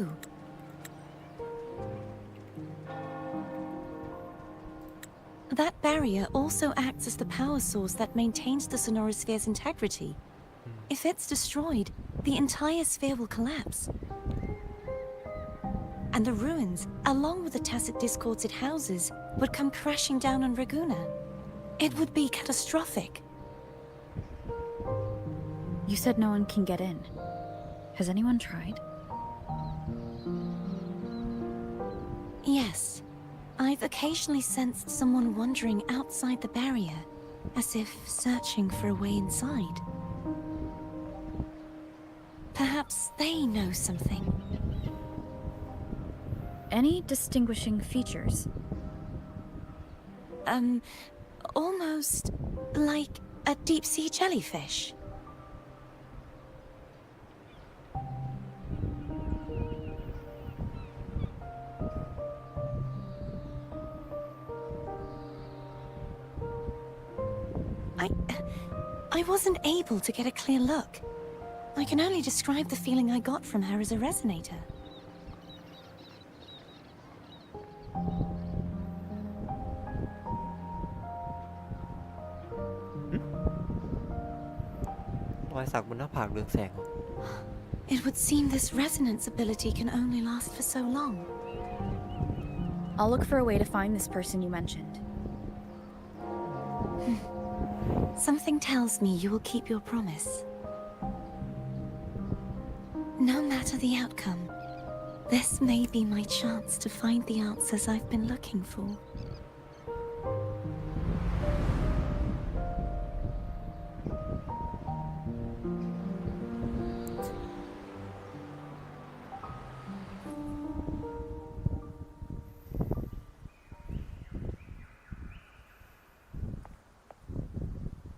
That barrier also acts as the power source that maintains the Sonorosphere's integrity. If it's destroyed, the entire sphere will collapse. And the ruins, along with the tacit discords it houses, would come crashing down on Raguna. It would be catastrophic. You said no one can get in. Has anyone tried? Yes. I've occasionally sensed someone wandering outside the barrier, as if searching for a way inside. Perhaps they know something. Any distinguishing features? Almost like a deep-sea jellyfish. I wasn't able to get a clear look. I can only describe the feeling I got from her as a resonator. รอยสักบนหน้าผากเรืองแสง It would seem this resonance ability can only last for so long. I'll look for a way to find this person you mentioned. Something tells me you will keep your promise. No matter the outcome, this may be my chance to find the answers I've been looking for.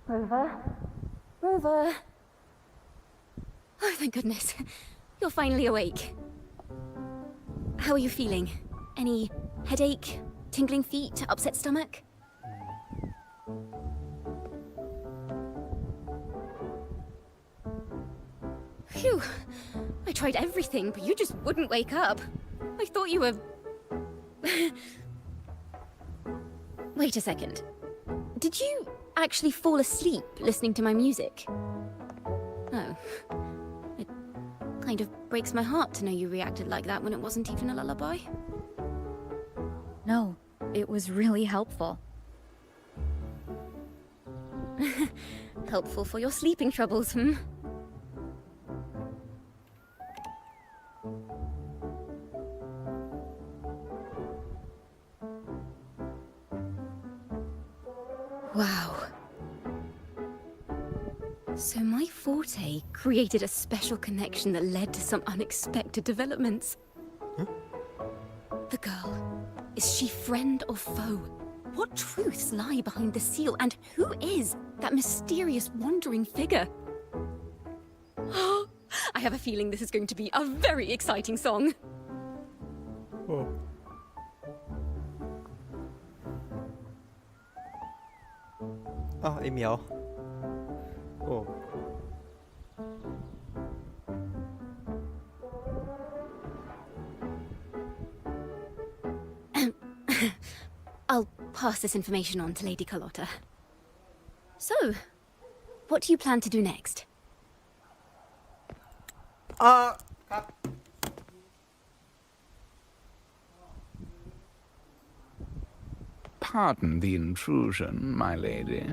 Rover? Rover? Oh, thank goodness. You're finally awake. How are you feeling? Any headache, tingling feet, upset stomach? Phew. I tried everything, but you just wouldn't wake up. I thought you were... Wait a second. Did you actually fall asleep listening to my music? Oh. It kind of breaks my heart to know you reacted like that when it wasn't even a lullaby. No, it was really helpful. Helpful for your sleeping troubles, hmm? Wow. So my forte created a special connection that led to some unexpected developments. Huh? The girl, is she friend or foe? What truths lie behind the seal, and who is that mysterious wandering figure? I have a feeling this is going to be a very exciting song. Oh. Oh, ไอ้เหมียว โอ้ I'll pass this information on to Lady Carlotta. So, what do you plan to do next? ครับ Pardon the intrusion, my lady.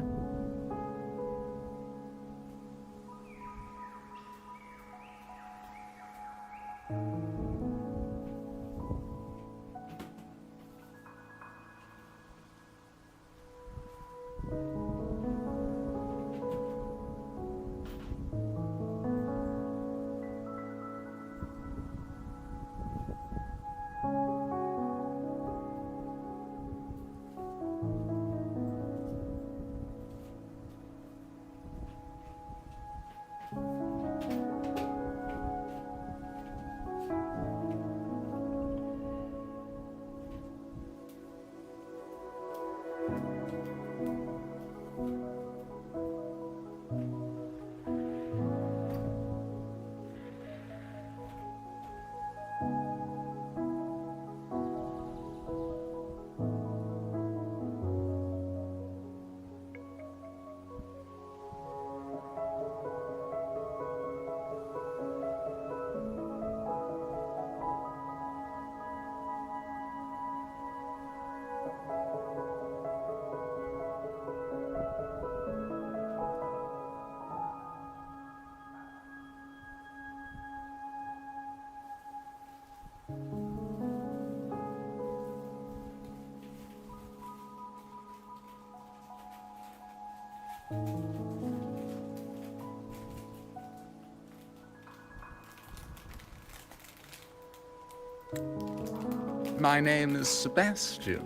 My name is Sebastian.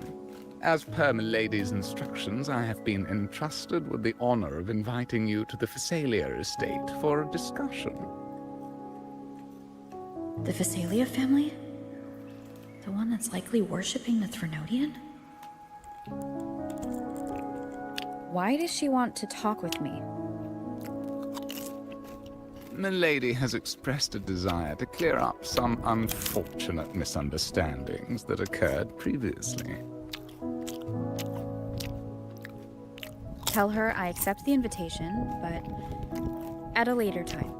As per my lady's instructions, I have been entrusted with the honor of inviting you to the Phasalia estate for a discussion. The Phasalia family? The one that's likely worshipping the Threnodian? Why does she want to talk with me? Milady has expressed a desire to clear up some unfortunate misunderstandings that occurred previously. Tell her I accept the invitation, but at a later time.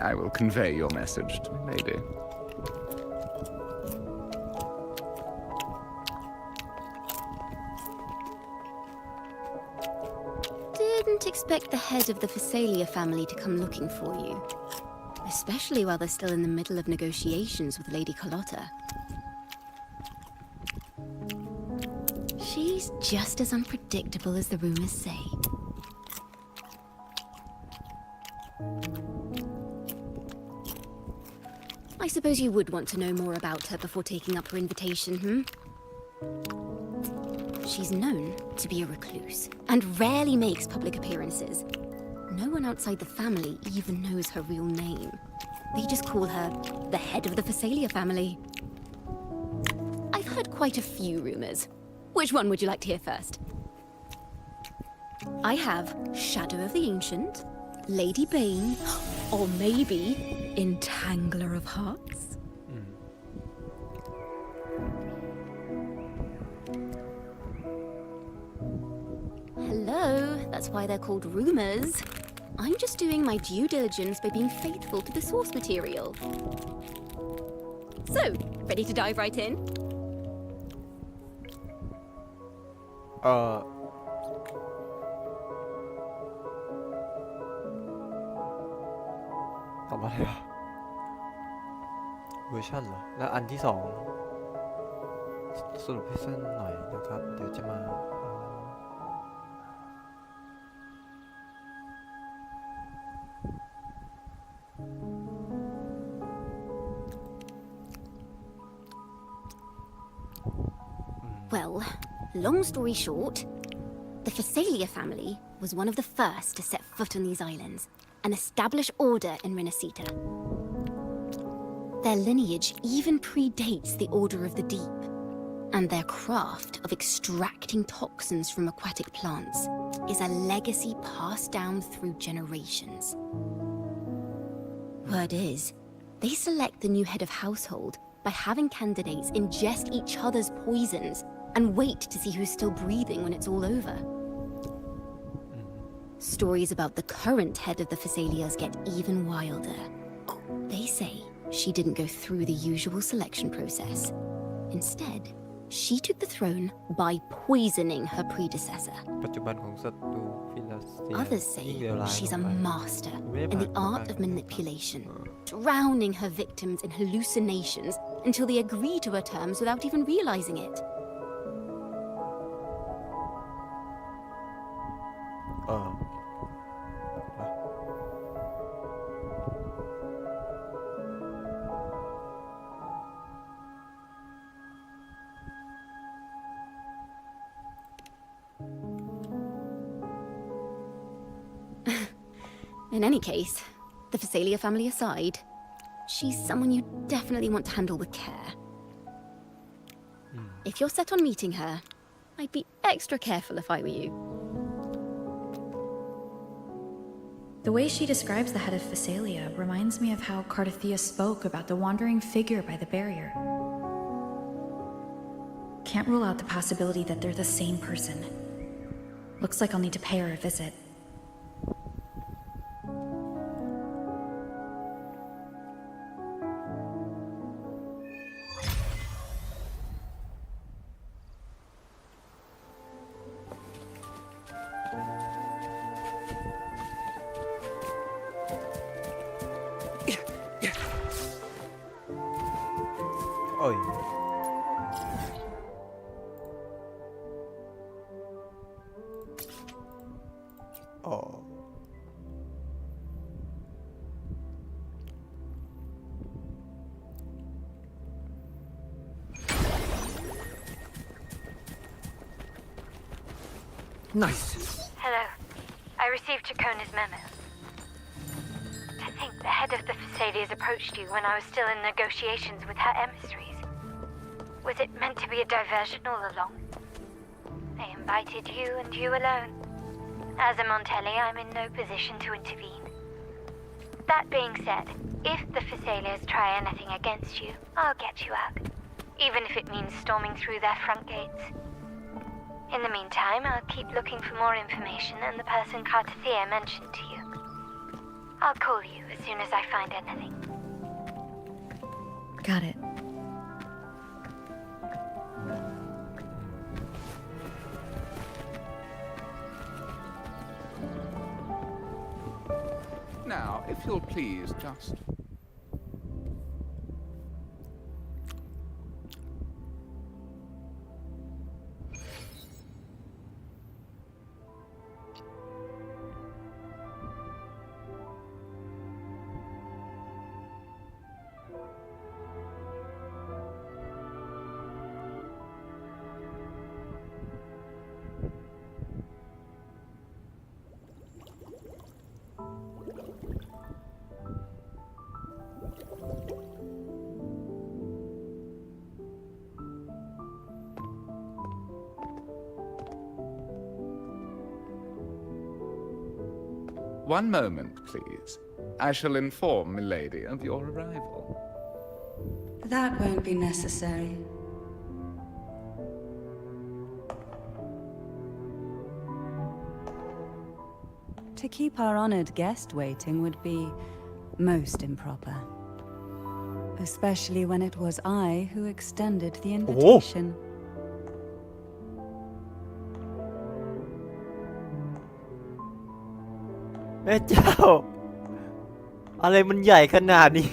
I will convey your message to Milady. Didn't expect the head of the Phasalia family to come looking for you. Especially while they're still in the middle of negotiations with Lady Carlotta. She's just as unpredictable as the rumors say. I suppose you would want to know more about her before taking up her invitation, She's known to be a recluse, and rarely makes public appearances. No one outside the family even knows her real name. They just call her the head of the Phasalia family. I've heard quite a few rumors. Which one would you like to hear first? I have Shadow of the Ancient, Lady Bane, or maybe Entangler of Hearts. Hello, that's why they're called rumors. I'm just doing my due diligence by being faithful to the source material. So, ready to dive right in? ตอบอะไรอ่ะเวอร์ชันเหรอ แล้วอันที่สองสรุปให้สั้นหน่อยนะครับ เดี๋ยวจะมาWell, long story short, the Phasalia family was one of the first to set foot on these islands and establish order in Renacita. Their lineage even predates the Order of the Deep, and their craft of extracting toxins from aquatic plants is a legacy passed down through generations. Word is, they select the new head of household by having candidates ingest each other's poisons and wait to see who's still breathing when it's all over. Stories about the current head of the Phasalias get even wilder. They say she didn't go through the usual selection process. Instead, she took the throne by poisoning her predecessor. ปัจจุบันของศัตรูฟิลิสเตีย Others say ยิ่งเลวร้าย she's ล a งไป master ไม่ได้ in ผ่าน the การ art of manipulation, drowning her victims in hallucinations until they agree to her terms without even realizing it. เออ In any case, the Phasalia family aside, she's someone you definitely want to handle with care. If you're set on meeting her, I'd be extra careful if I were you. The way she describes the head of Phasalia reminds me of how Cardothea spoke about the wandering figure by the barrier. Can't rule out the possibility that they're the same person. Looks like I'll need to pay her a visit. Ôi. Ồ. Nice. Hello. I received Chacona's memo. To think the head of the Phasalias approached you when I was still in negotiations with her emissaries. Was it meant to be a diversion all along? They invited you and you alone. As a Montelli, I'm in no position to intervene. That being said, if the Phasalias try anything against you, I'll get you out. Even if it means storming through their front gates. In the meantime, I'll keep looking for more information and the person Cardothea mentioned to you. I'll call you as soon as I find anything. Got it. Now, if you'll please just... One moment, please. I shall inform Milady of your arrival. That won't be necessary. To keep our honored guest waiting would be most improper. Especially when it was I who extended the invitation. แม่เจ้า อะไรมันใหญ่ขนาดนี้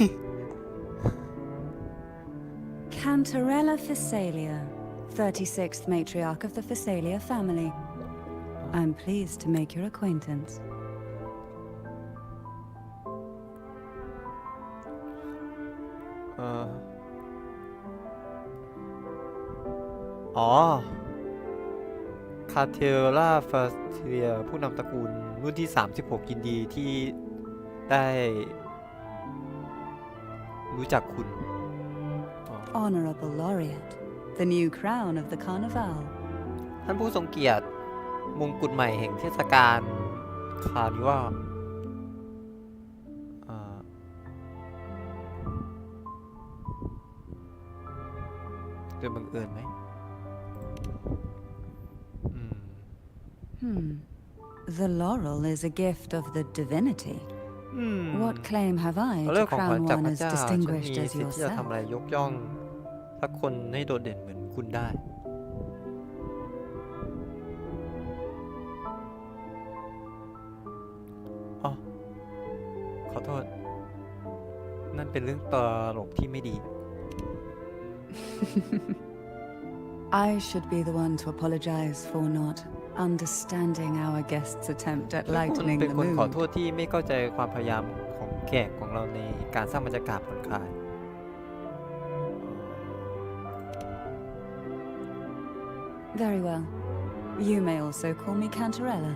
Cantarella Phasalia, 36th matriarch of the Phasalia family. I'm pleased to make your acquaintance. อ๋อ คาเทล่าฟาเทียผู้นำตระกูลรุ่นที่ 36 ยินดีที่ได้รู้จักคุณ Honorable Laureate, the new crown of the Carnival. ท่านผู้ทรงเกียรติมงกุฎใหม่แห่งเทศกาลคาร์นิวัลโดยบังเอิญไหมThe laurel is a gift of the divinity. What claim have I to crown one as distinguished as ที่จะทำ yourself? อะไรยกย่องสักคนให้โดดเด่นเหมือนคุณได้อ๋อขอโทษนั่นเป็นเรื่องตลกที่ไม่ดี I should be the one to apologize for not understanding our guest's attempt at คุณ lightening เป็น the คนขอโท mood. ษที่ไม่เข้าใจความพยายามของแขกของเราในการสร้างบรรยากาศผ่อนคลาย Very well. You may also call me Cantarella.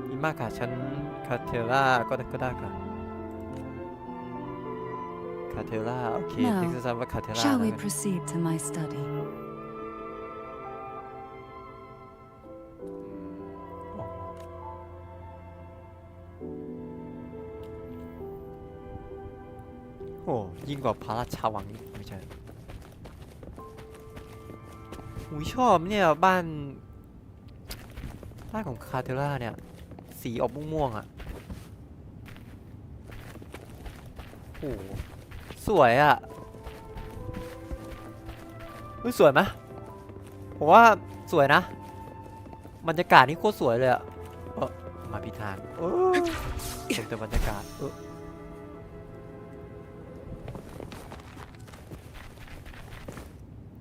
ดีมากค่ะฉันคาเทล่าก็ได้ค่ะคาเทล่าโอเค Now, เรียกสั้นๆว่าคาเทล่า shall แล้ว we กัน proceed to my study? โอ้ยิ่งกว่าพระราชวังนี่ไม่ใช่หูยชอบเนี่ยบ้านของคาเทล่าเนี่ยสีออกม่วงๆอ่ะโอ้สวยอ่ะสวยไหมผมว่าสวยนะบรรยากาศนี่โคตรสวยเลยอ่ะมาพิธานชมแต่บรรยากาศ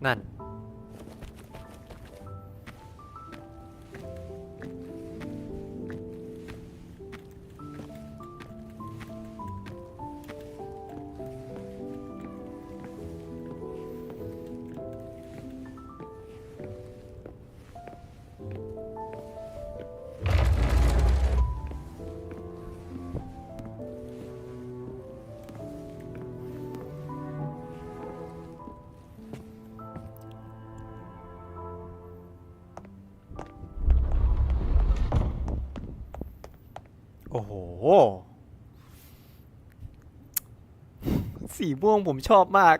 นั่นโอ้โหสีม่วงผมชอบมาก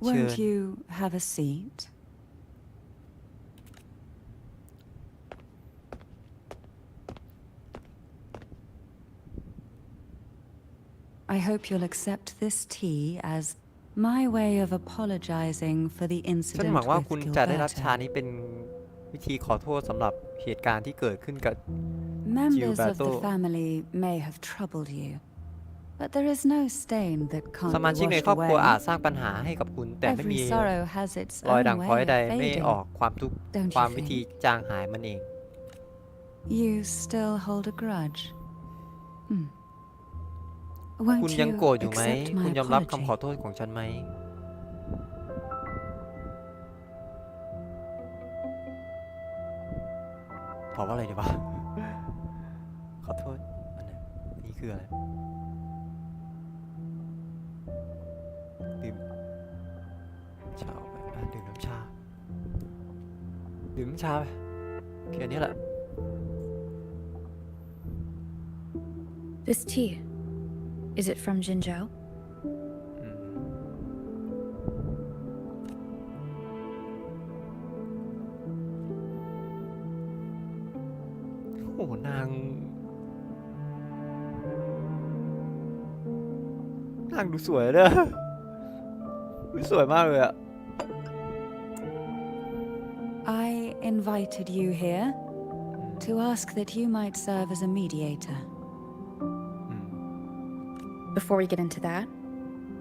Won't you have a seat? I hope you'll accept this tea as my way of apologizing for the ฉัน incident หวังว่า with คุณจะได้รับชา Gilberto. นี้เป็นวิธีขอโทษสำหรับเหตุการณ์ที่เกิดขึ้นกับ Members of the Gilberto. family may have troubled you, but there is no stain that ส can't มา be ชิกใน washed ครอบครัวอาจ away. สร้างปัญหาให้กับคุณแต่ไม่ Every มี sorrow has its รอย own ด่างพร้อย way ใด of ไม่ออก fading. ความทุกข์ Don't you ความวิธี think? จางหายมันเอง You still hold a grudge. คุณ Won't ยังโกรธ you อยู่ไหม accept คุ my ณยอมรับคำ apology? ขอโทษของฉันไหมบอกว่าอะไรดีวะ ขอโทษอันนี้นี่คืออะไรลืม ชาไปดื่มน้ำชาไปแค่นี้แหละ This tea, is it from Jinzhou? โอ้นางดูสวยเลยสวยมากเลยอะ I invited you here to ask that you might serve as a mediator. Before we get into that,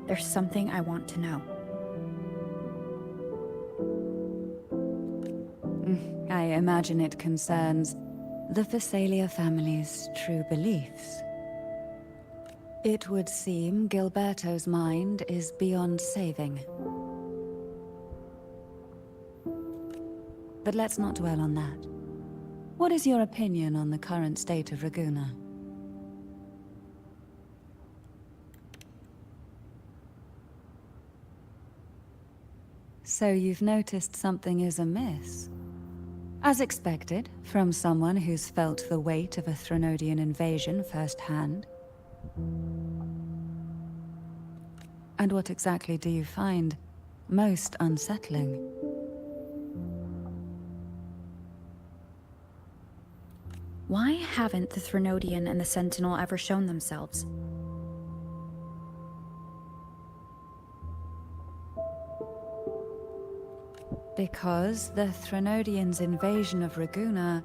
there's something I want to know. I imagine it concerns the Phasalia family's true beliefs. It would seem Gilberto's mind is beyond saving. But let's not dwell on that. What is your opinion on the current state of Raguna? So you've noticed something is amiss? As expected, from someone who's felt the weight of a Threnodian invasion firsthand. And what exactly do you find most unsettling? Why haven't the Threnodian and the Sentinel ever shown themselves? Because the Threnodians' invasion of Raguna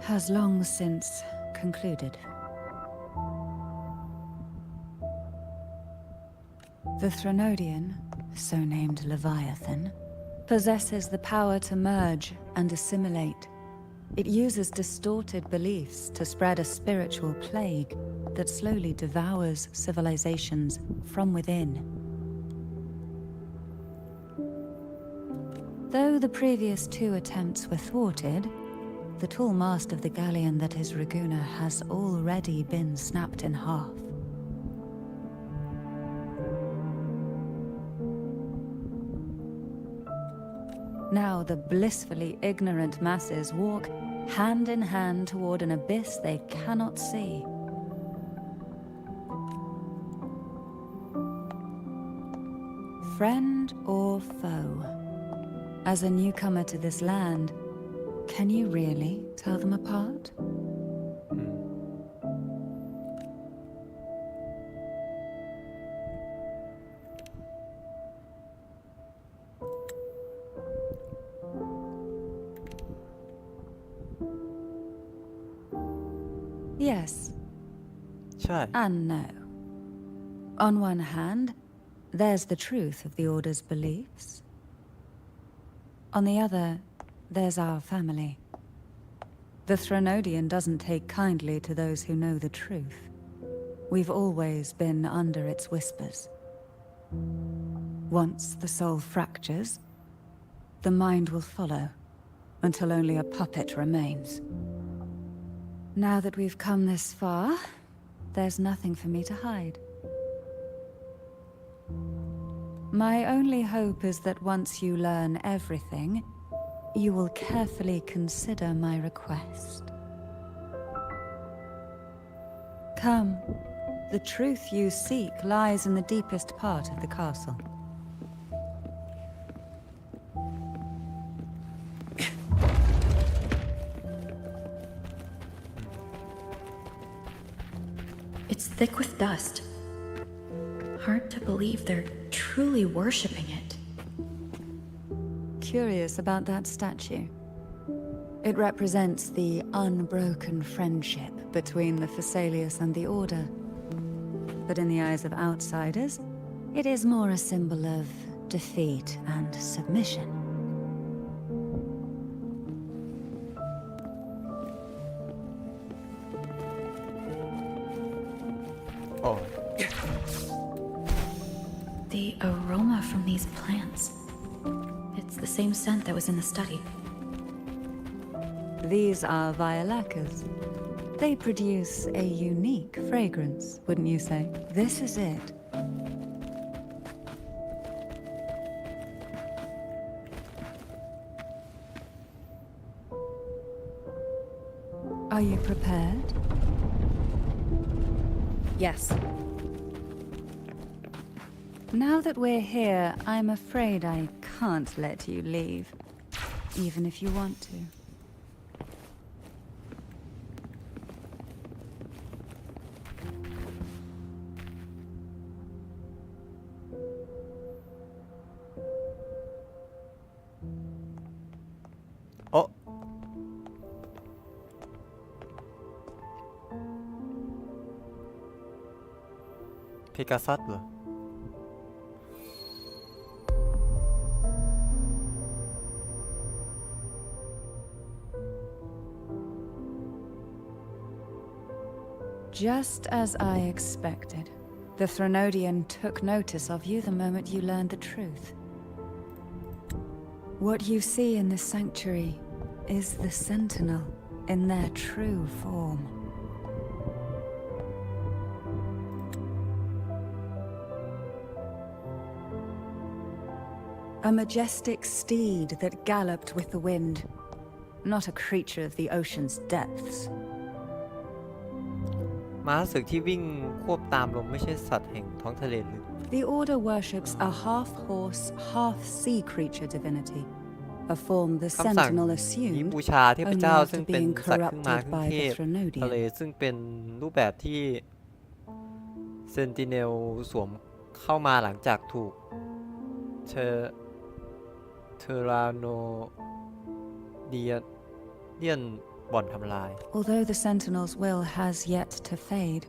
has long since concluded. The Threnodian, so named Leviathan, possesses the power to merge and assimilate. It uses distorted beliefs to spread a spiritual plague that slowly devours civilizations from within. Though the previous two attempts were thwarted, the tall mast of the galleon that is Raguna has already been snapped in half. Now the blissfully ignorant masses walk hand in hand toward an abyss they cannot see. Friend or foe? As a newcomer to this land, can you really tell them apart? Yes. ใช่ And no. On one hand, there's the truth of the Order's beliefs. On the other, there's our family. The Threnodian doesn't take kindly to those who know the truth. We've always been under its whispers. Once the soul fractures, the mind will follow, until only a puppet remains. Now that we've come this far, there's nothing for me to hide. My only hope is that once you learn everything, you will carefully consider my request. Come, the truth you seek lies in the deepest part of the castle. It's thick with dust. Hard to believe they're truly worshipping it. Curious about that statue. It represents the unbroken friendship between the Phasaelius and the Order. But in the eyes of outsiders, it is more a symbol of defeat and submission. Oh. The aroma from these plants. It's the same scent that was in the study. These are violacas. They produce a unique fragrance, wouldn't you say? This is it. Are you prepared? Yes. Now that we're here, I'm afraid I can't let you leave, even if you want to. Oh. Pegasus เหรอ Just as I expected. The Threnodian took notice of you the moment you learned the truth. What you see in the sanctuary is the Sentinel in their true form. A majestic steed that galloped with the wind, not a creature of the ocean's depths. ม้าศึกที่วิ่งควบตามลมไม่ใช่สัตว์แห่งท้องทะเลลึก The Order worships a half-horse, half-sea creature divinity, a form the คำสั่ง Sentinel นี้ assumed บูชาเทพ only เจ้า after ซึ่งเป็น being สัตว์ครึ่งม้า corrupted ครึ่ง by เท the พทะเล Threnodian. ซึ่งเป็นรูปแบบที่เซนติเนลสวมเข้ามาหลังจากถูกเทราโนเดียนบ่อนทำลาย Although the Sentinel's will has yet to fade,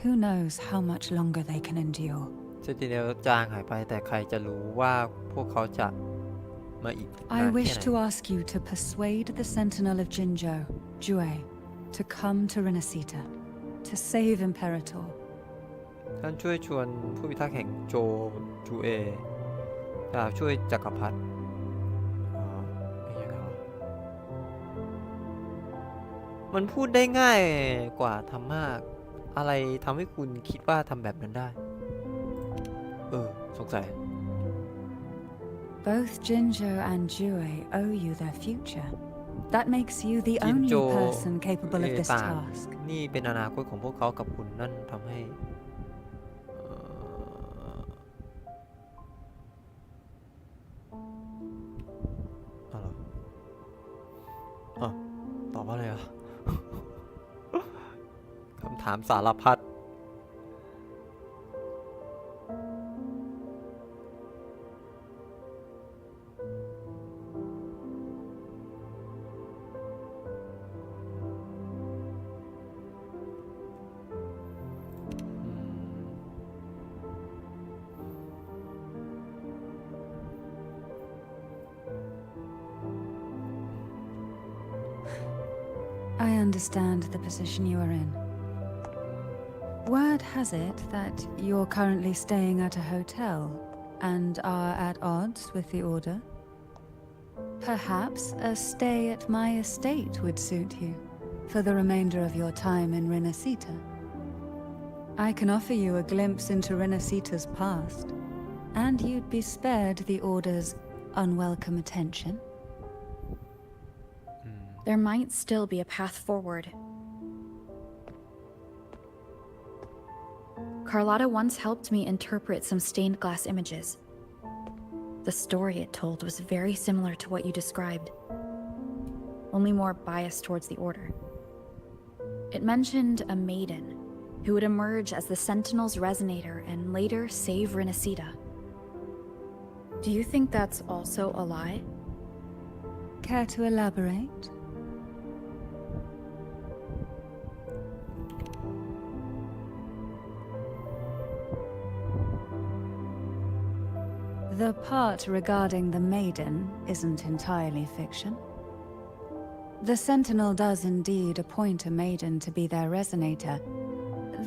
who knows how much longer they can endure. เซนติเนลจางหายไปแต่ใครจะรู้ว่าพวกเขาจะมาอีกนาน I แค่ wish ไหน to ask you to persuade the Sentinel of Jinzhou, Jue, to come to Renacita, to save Imperator. ท่านช่วยชวนผู้พิทักษ์แห่งจูเอจะช่วยจักรพรรดิยังไงวะมันพูดได้ง่ายกว่าทำมากอะไรทำให้คุณคิดว่าทำแบบนั้นได้สงสัย Both Jinzhou and Jue owe you their future. That makes you the จิน only โจ person capable of this ต่าง task. นี่เป็นอนาคตของพวกเขากับคุณนั่นทำให้ตอบว่าอะไรอ่ะ คำถามสารพัดI understand the position you are in. Word has it that you're currently staying at a hotel and are at odds with the Order. Perhaps a stay at my estate would suit you for the remainder of your time in Renacita. I can offer you a glimpse into Renacita's past, and you'd be spared the Order's unwelcome attention. There might still be a path forward. Carlotta once helped me interpret some stained glass images. The story it told was very similar to what you described, only more biased towards the Order. It mentioned a maiden who would emerge as the Sentinel's resonator and later save Renacita. Do you think that's also a lie? Care to elaborate? The part regarding the maiden isn't entirely fiction. The Sentinel does indeed appoint a maiden to be their resonator,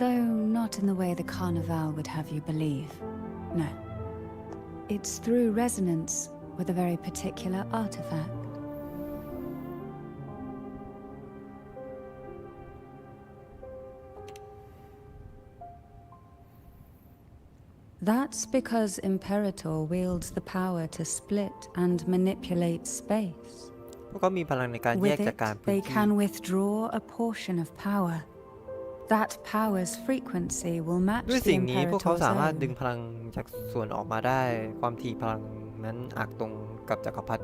though not in the way the Carnival would have you believe. No. It's through resonance with a very particular artifact. That's because Imperator wields the power to split and manipulate space. พวกเขามีพลังในการแยก With จาก it, การพื้น they ที่ can withdraw a portion of power. That power's frequency will match ด้วย the สิ่งนี้พวกเขา Imperator's สามารถดึง own. พลังจากส่วนออกมาได้ ความถี่พลังนั้นอาจตรงกับจักรพรรดิ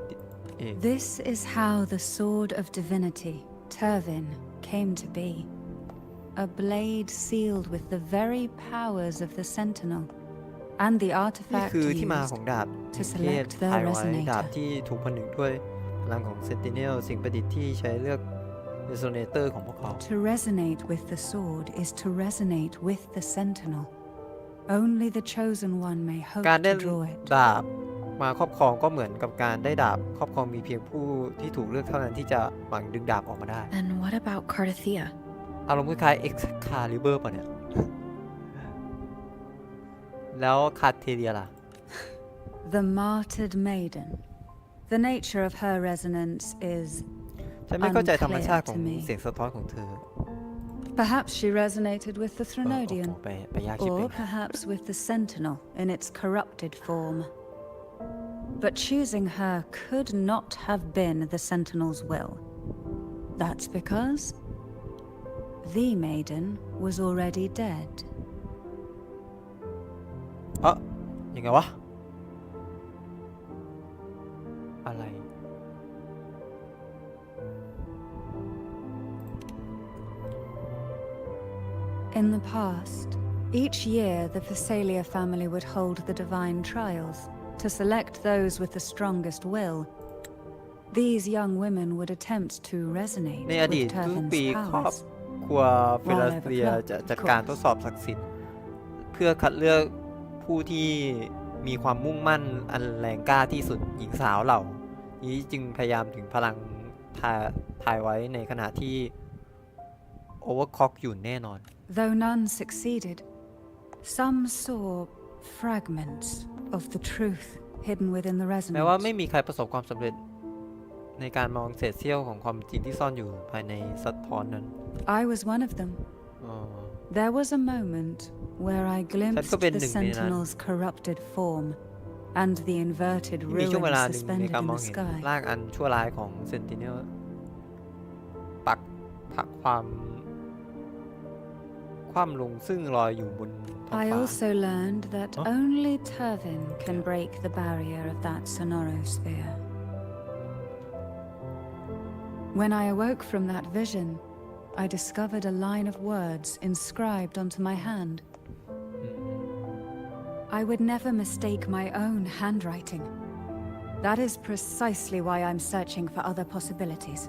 เอง This is how the Sword of Divinity, Turvin, came to be. A blade sealed with the very powers of the Sentinel, and the นี่ artifact คือที่มา used ของดาบ to แห่งเทพ select their ถ่ายไว้ดาบ resonator. ที่ถูกผนึกด้วยพลังของเซนติเนลสิ่งประดิษฐ์ที่ใช้เลือกเรโซเนเตอร์ของพวกเขา To resonate with the sword is to resonate with the Sentinel. Only the chosen one may hope การได้ to draw it. ดาบมาครอบครองก็เหมือนกับการได้ดาบครอบครองมีเพียงผู้ที่ถูกเลือกเท่านั้นที่จะหวังดึงดาบออกมาได้ And what about Cardathea? อารมณ์คล้ายๆ Excalibur ป่ะเนี่ย แล้วคาเทเรียล่ะ The martyred maiden. The nature of her resonance is ฉันไม่เข้าใจธรรมชาติ unclear ของ to me. เสียงสะท้อนของเธอ Perhaps she resonated with the โอ้ Threnodian, ไปยากชิบ or เลย perhaps with the Sentinel in its corrupted form. But choosing her could not have been the Sentinel's will. That's because the maiden was already dead. ยังไงวะ อะไร In the past, each year the Phasalia family would hold the divine trials to select those with the strongest will. These young women would attempt to resonate ในอดีต with ทุกปี Turvin's ครอบ powers. ครัวเฟลัสเลียจะจัดการทดสอบศักดิ์สิทธิ์เพื่อคัดเลือกผู้ที่มีความมุ่งมั่นอันแรงกล้าที่สุดหญิงสาวเหล่านี้จึงพยายามถึงพลังถ่ายไว้ในขณะที่โอเวอร์คล็อกอยู่แน่นอน Though none succeeded, some saw fragments of the truth hidden within the แม้ว่า resonance. ไม่มีใครประสบความสำเร็จในการมองเศษเสี้ยวของความจริงที่ซ่อนอยู่ภายในสะท้อนนั้น I was one of them. อ๋อ There was a moment where I glimpsedก็เป็น the หนึ่งในนั้น Sentinel's corrupted form and the inverted มีช่วงเว ruins ลาหนึ่งใน suspended การ in มอง the เห็น sky. ร่างอันชั่วร้ายของเซนติเนลปักผักความลงซึ่งลอยอยู่บนท้อง I ฟ้า also learned that only Turvin can break the barrier of that sonorosphere. When I awoke from that vision, I discovered a line of words inscribed onto my hand. I would never mistake my own handwriting. That is precisely why I'm searching for other possibilities.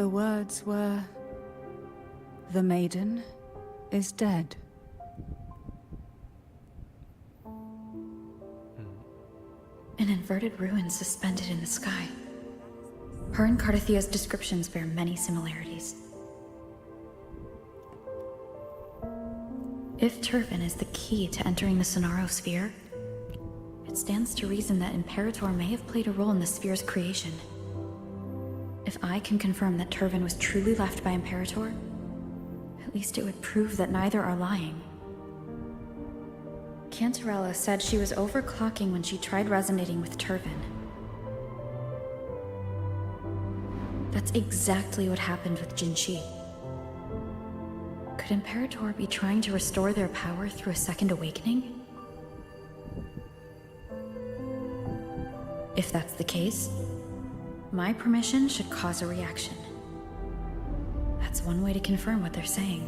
The words were, "The maiden is dead." An inverted ruin suspended in the sky. Her and Cardathea's descriptions bear many similarities. If Turvin is the key to entering the Sonarosphere, it stands to reason that Imperator may have played a role in the sphere's creation. If I can confirm that Turvin was truly left by Imperator, at least it would prove that neither are lying. Cantarella said she was overclocking when she tried resonating with Turvin. That's exactly what happened with Jinshi. Could Imperator be trying to restore their power through a second awakening? If that's the case, my permission should cause a reaction. That's one way to confirm what they're saying.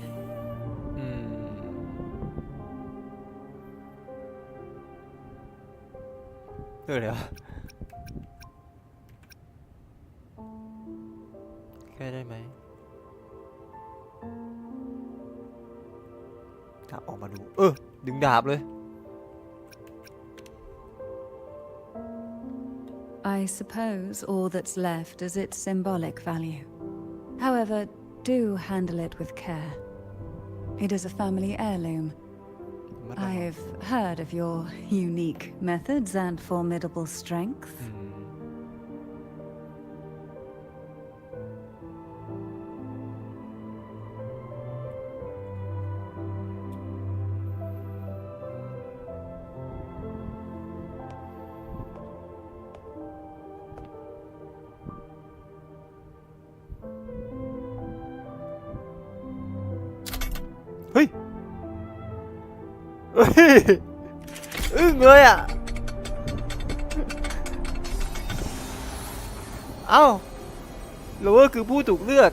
เดี๋ยวแค่ได้ไหมดาบออกมาดูดึงดาบเลย I suppose all that's left is its symbolic value. However, do handle it with care. It is a family heirloom. I've heard of your unique methods and formidable strength. เฮ้ยอึ้งเลยอ่ะเอ้าหรือว่าคือผู้ถูกเลือก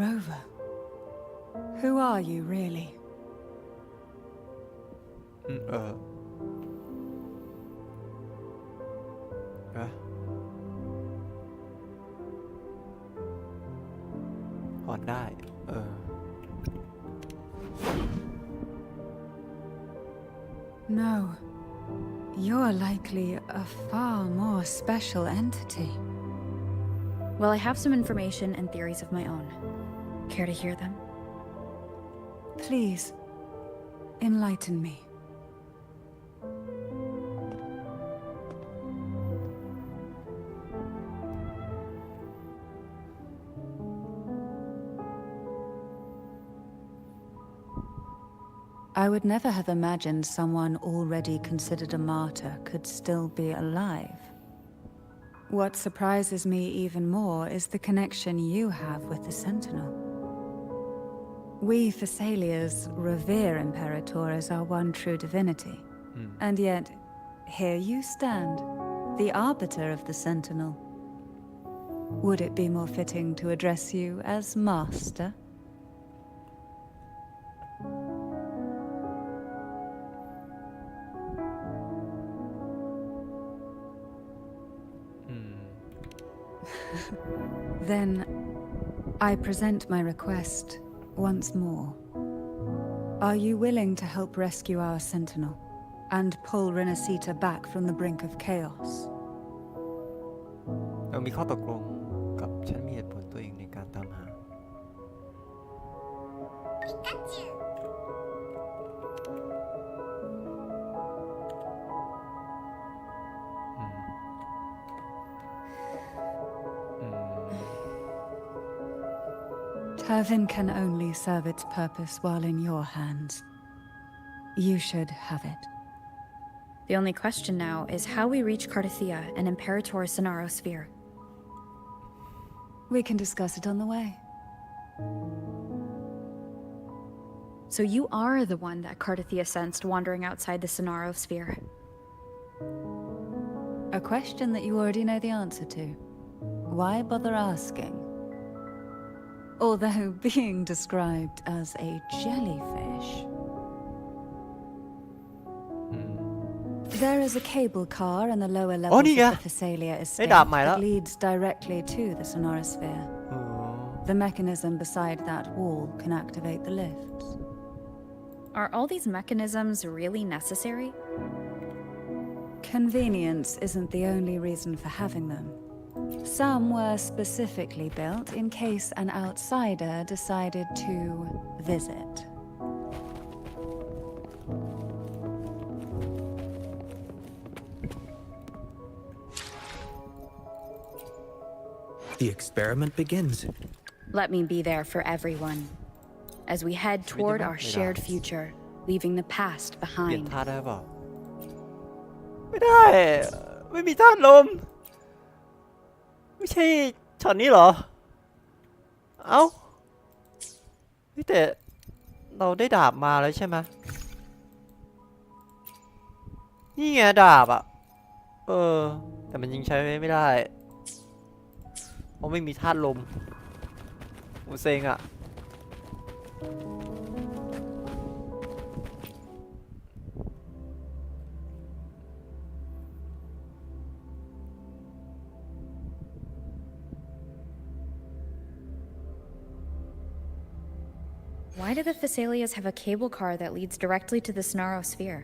Rover, who are you really? อ่อนได้No, you're likely a far more special entity. Well, I have some information and theories of my own. Care to hear them? Please, enlighten me. I would never have imagined someone already considered a martyr could still be alive. What surprises me even more is the connection you have with the Sentinel. We Thessalians revere Imperator as our one true divinity. And yet, here you stand, the arbiter of the Sentinel. Would it be more fitting to address you as Master? Then, I present my request once more. Are you willing to help rescue our Sentinel and pull Renacita back from the brink of chaos? เรามีข้อตกลงกับฉันมีเหตุผลตัวเองในการตามหา Turvin can only serve its purpose while in your hands. You should have it. The only question now is how we reach Cardathia and Imperator Sonaro Sphere. We can discuss it on the way. So you are the one that Cardathia sensed wandering outside the Sonaro Sphere. A question that you already know the answer to. Why bother asking? Although being described as a jellyfish. There is a cable car in the lower levels of the Thessalia estate that leads directly to the Sonorosphere. The mechanism beside that wall can activate the lifts. Are all these mechanisms really necessary? Convenience isn't the only reason for having them. Some were specifically built in case an outsider decided to visit. The experiment begins. Let me be there for everyone as we head toward our shared future, leaving the past เปลี่ยน behind. ท่าได้เปล่าไม่ได้ไม่มีท่าลมไม่ใช่ช็อตนี้เหรอเอ้าแต่เราได้ดาบมาแล้วใช่ไหมนี่ไงดาบอ่ะแต่มันยิงใช้ไม่ได้เพราะไม่มีธาตุลมโอ้เซ็งอ่ะWhy do the Thessalias have a cable car that leads directly to the Sonaro Sphere?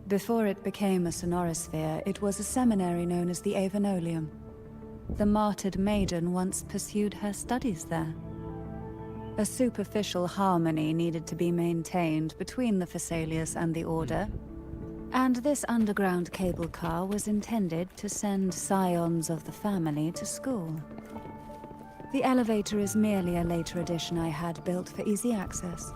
Before it became a Sonorosphere, it was a seminary known as the Avenolium. The martyred maiden once pursued her studies there. A superficial harmony needed to be maintained between the Thessalias and the Order, and this underground cable car was intended to send scions of the family to school. The elevator is merely a later addition I had built for easy access.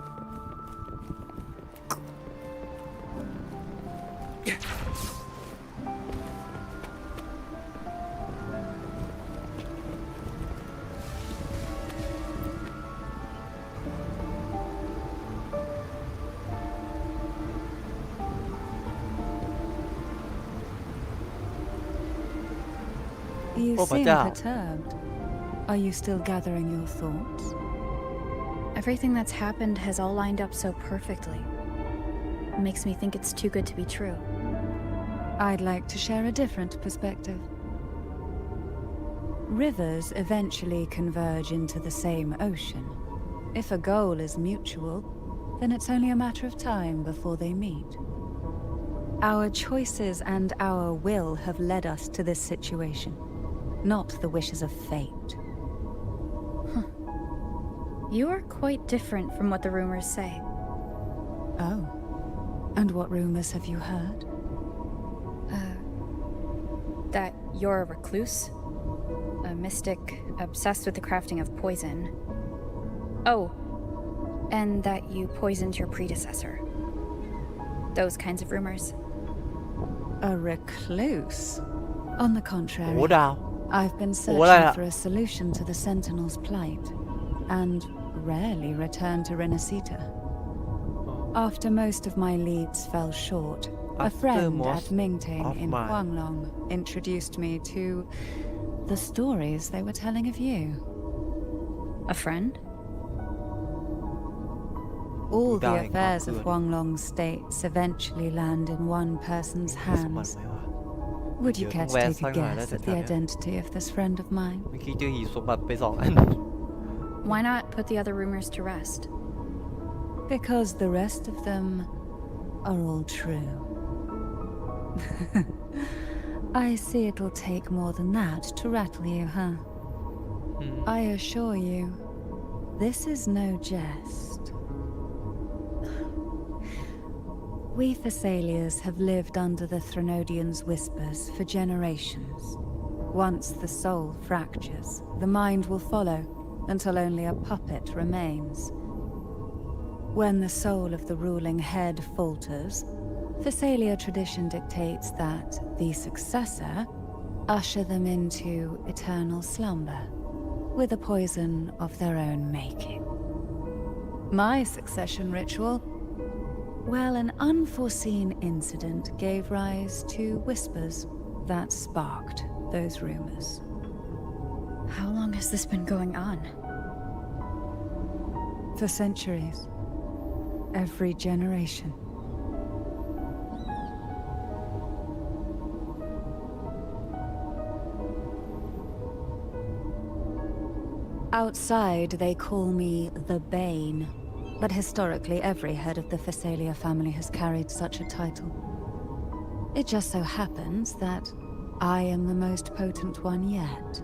You Oh, seem Pachao. perturbed. Are you still gathering your thoughts? Everything that's happened has all lined up so perfectly. It makes me think it's too good to be true. I'd like to share a different perspective. Rivers eventually converge into the same ocean. If a goal is mutual, then it's only a matter of time before they meet. Our choices and our will have led us to this situation, not the wishes of fate. You are quite different from what the rumors say. Oh. And what rumors have you heard? That you're a recluse, a mystic obsessed with the crafting of poison. Oh, and that you poisoned your predecessor. Those kinds of rumors. A recluse? On the contrary, โอ้ดาว I've been โอ้อะไร searching อะ for a solution to the Sentinel's plight, and rarely return to Renacita. After most of my leads fell short, a After friend most at Mingting of in mine. Huanglong introduced me to the stories they were telling of you. A friend? All the Dying affairs of good. Huanglong states eventually land in one person's สมบัติ hands. ไหมวะ Would you เดี๋ยว care ต้อง to แวะ take สั a กหน่อยแล้ว guess แต่ at แถ the วเนี้ย identity of this friend of mine? เมื่อกี้เจอหีบสมบัติไป2 อัน Why not put the other rumors to rest? Because the rest of them are all true. I see it'll take more than that to rattle you, huh? I assure you, this is no jest. We Thessalians have lived under the Threnodians' whispers for generations. Once the soul fractures, the mind will follow until only a puppet remains. When the soul of the ruling head falters, Thessalia tradition dictates that the successor usher them into eternal slumber, with a poison of their own making. My succession ritual? Well, an unforeseen incident gave rise to whispers that sparked those rumors. How long has this been going on? For centuries. Every generation. Outside, they call me the Bane, but historically every head of the Thessalia family has carried such a title. It just so happens that I am the most potent one yet.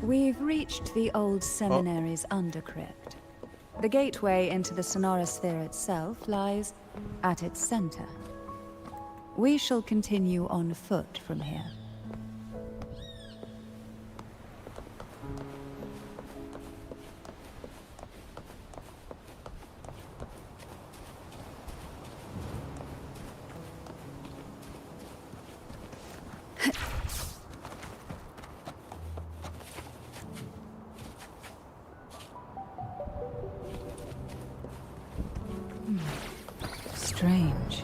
We've reached the old seminary's undercrypt. The gateway into the sonorosphere itself lies at its center. We shall continue on foot from here. Strange.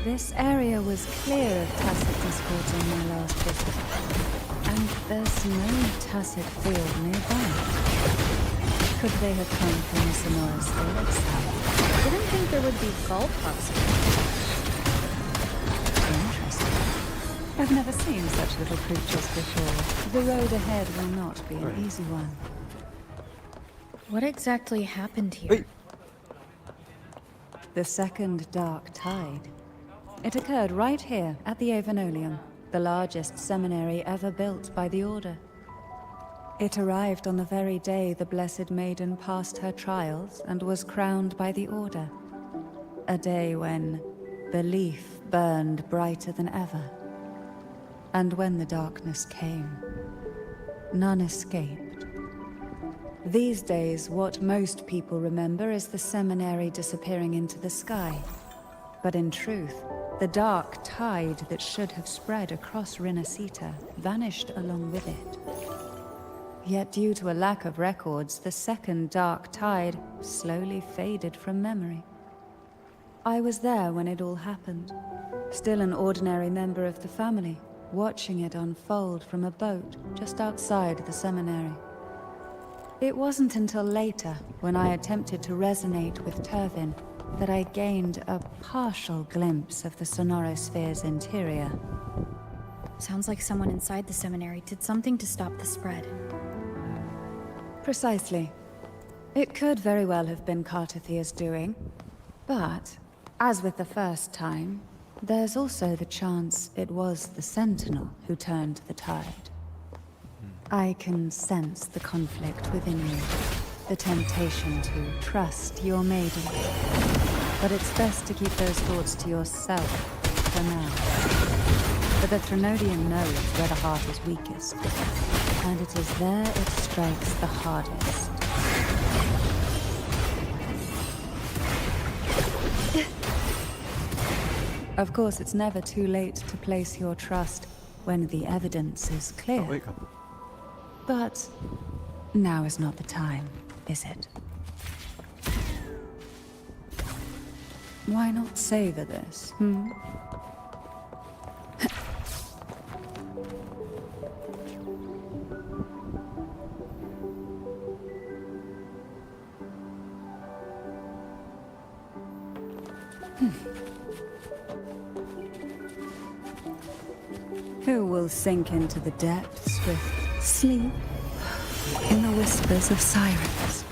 This area was clear of Tacit discord on my last visit, and there's no Tacit field nearby. Could they have come from the sonorosphere itself? I didn't think there would be golf clubs here. Interesting. I've never seen such little creatures before. The road ahead will not be an easy one. What exactly happened here? The second dark tide. It occurred right here at the Avenolium, the largest seminary ever built by the Order. It arrived on the very day the Blessed Maiden passed her trials and was crowned by the Order. A day when belief burned brighter than ever. And when the darkness came, none escaped. These days, what most people remember is the seminary disappearing into the sky. But in truth, the dark tide that should have spread across Rinascita vanished along with it. Yet due to a lack of records, the second dark tide slowly faded from memory. I was there when it all happened, still an ordinary member of the family, watching it unfold from a boat just outside the seminary. It wasn't until later, when I attempted to resonate with Turvin, that I gained a partial glimpse of the Sonorosphere's interior. Sounds like someone inside the seminary did something to stop the spread. Precisely. It could very well have been Cartathia's doing, but, as with the first time, there's also the chance it was the Sentinel who turned the tide. I can sense the conflict within you, the temptation to trust your maiden. But it's best to keep those thoughts to yourself for now. For the Threnodian knows where the heart is weakest, and it is there it strikes the hardest. Of course, it's never too late to place your trust when the evidence is clear. But now is not the time, is it? Why not savor this, Who will sink into the depths with sleep in the whispers of sirens?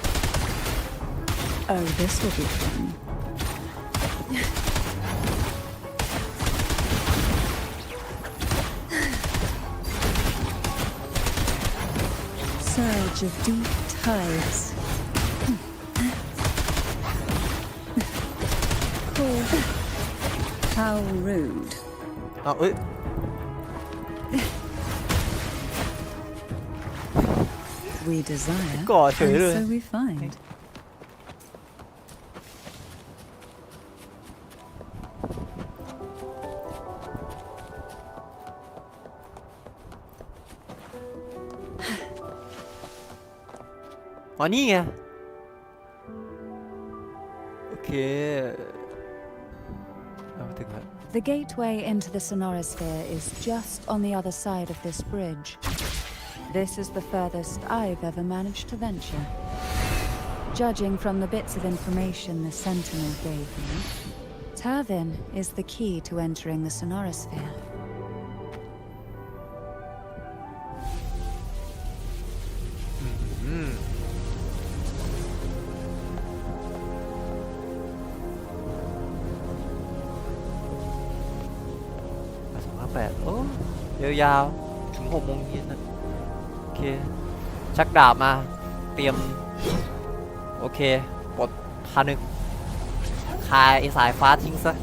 Oh, this will be fun. Surge of deep tides. Oh, how rude. We desire, and so we find. Oh, นี่ไง โอเค ถึงแล้ว The gateway into the Sonorosphere is just on the other side of this bridge. This is the furthest I've ever managed to venture. Judging from the bits of information the Sentinel gave me, Turvin is the key to entering the Sonorosphere.โอ้ยาวๆถึง6 โมงเย็นนะโอเคชักดาบมาเตรียมโอเคปลดพานึกคายไอ้สายฟ้าทิ้งซะ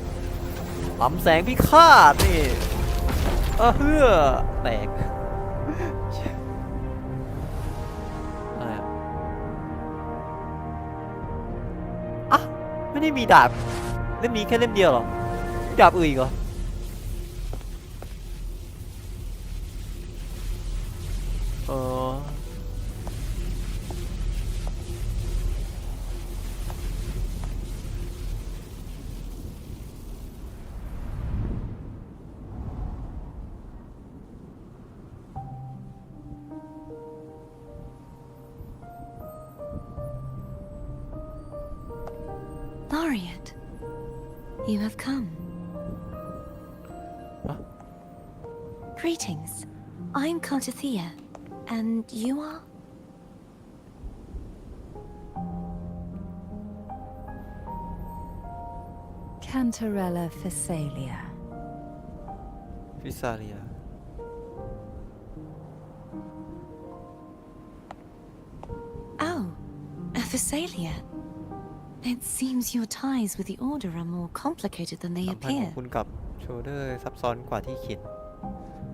ลำแสงพิฆาตนี่เฮือแตกอะไรอ่ะไม่ได้มีดาบเล่มนี้แค่เล่มเดียวหรอมีดาบอื่นอีกเหรอLaureate, you have come. What? Greetings. I'm Cartathia, and you are? Cantarella Phasalia. Phasalia. Oh, a Phasalia. It seems your ties with the Order are more complicated than they สัมพันธ์ข appear. องคุณกับโชเดอร์ซับซ้อนกว่าที่คิด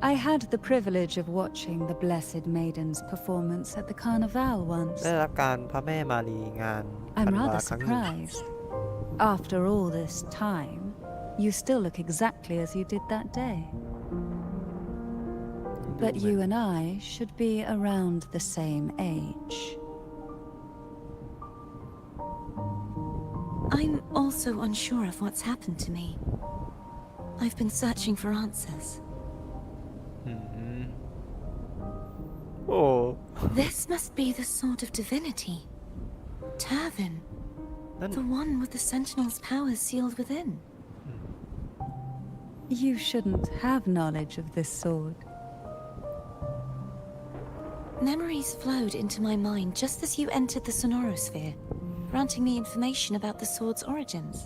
I had the privilege of watching the Blessed Maiden's performance at the Carnival once. ได้รับการพระแม่มารีงาน I'm คันวา rather ครั้งหนึ่ง surprised. After all this time, you still look exactly as you did that day. But you and I should be around the same age. I'm also unsure of what's happened to me. I've been searching for answers. Oh. This must be the sword of divinity. Turvin. The one with the Sentinel's powers sealed within. You shouldn't have knowledge of this sword. Memories flowed into my mind just as you entered the Sonorosphere, granting me information about the sword's origins.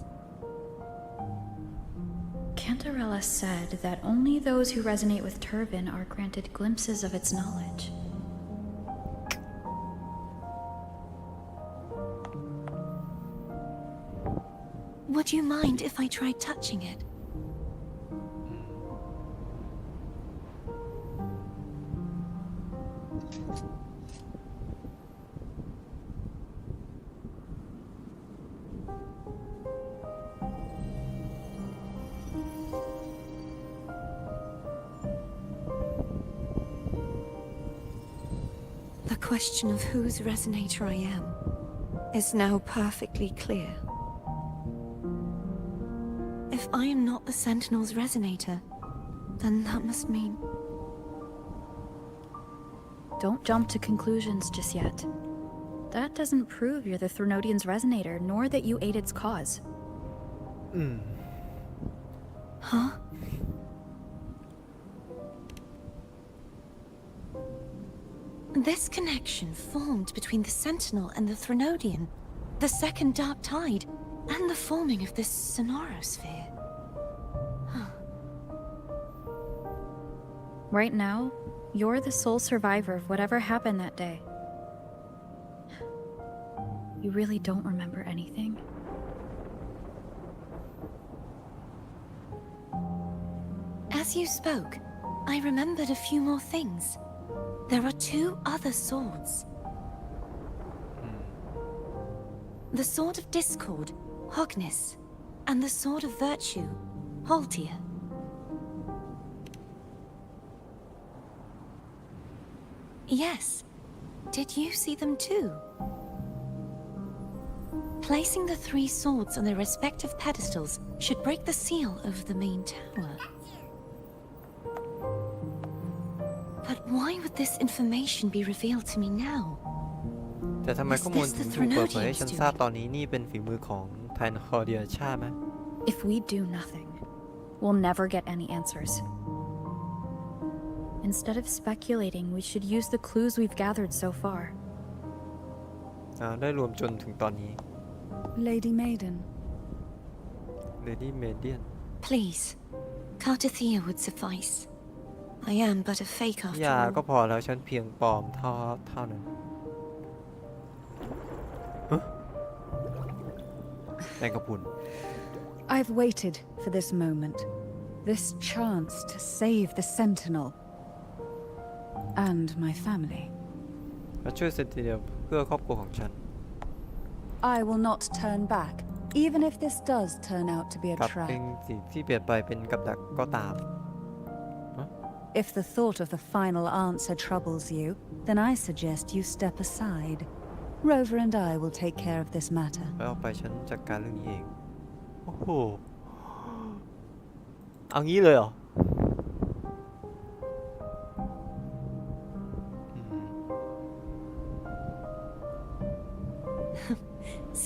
Cantarella said that only those who resonate with Turvin are granted glimpses of its knowledge. Would you mind if I tried touching it? The question of whose resonator I am is now perfectly clear. If I am not the Sentinel's resonator, then that must mean... Don't jump to conclusions just yet. That doesn't prove you're the Threnodian's resonator, nor that you aid its cause. Huh? This connection formed between the Sentinel and the Threnodian, the second Dark Tide, and the forming of this Sonorosphere. Right now, you're the sole survivor of whatever happened that day. You really don't remember anything? As you spoke, I remembered a few more things. There are two other swords. The Sword of Discord, Hognis, and the Sword of Virtue, Haltia. Yes. Did you see them too? Placing the three swords on their respective pedestals should break the seal over the main tower. But why would this information be revealed to me now? แต่ทำไมข้อมูลถึงถูกเปิดเผยให้ฉันทราบตอนนี้นี่เป็นฝีมือของไทนคอร์เดียใช่ไหม If we do nothing, we'll never get any answers. Instead of speculating, we should use the clues we've gathered so far. ได้รวมจนถึงตอนนี้ Lady Maiden. Lady Maiden. Please, Cartathea would suffice. I am but a fake after ยา all. ก็พอแล้วฉันเพียงปลอมเท่านั้นแมงกะพรุน I've waited for this moment, this chance to save the Sentinel and my family. มาช่วยเซนติเนลเพื่อครอบครัวของฉัน I will not turn back, even if this does turn out to be a กลับ trap. เป็นสิ่งที่เปลี่ยนไปเป็นกับดักก็ตาม If the thought of the final answer troubles you, then I suggest you step aside. Rover and I will take care of this matter. ไปออกไปฉันจัดการเรื่องนี้เองโอ้โหเอางี้เลยเหรอ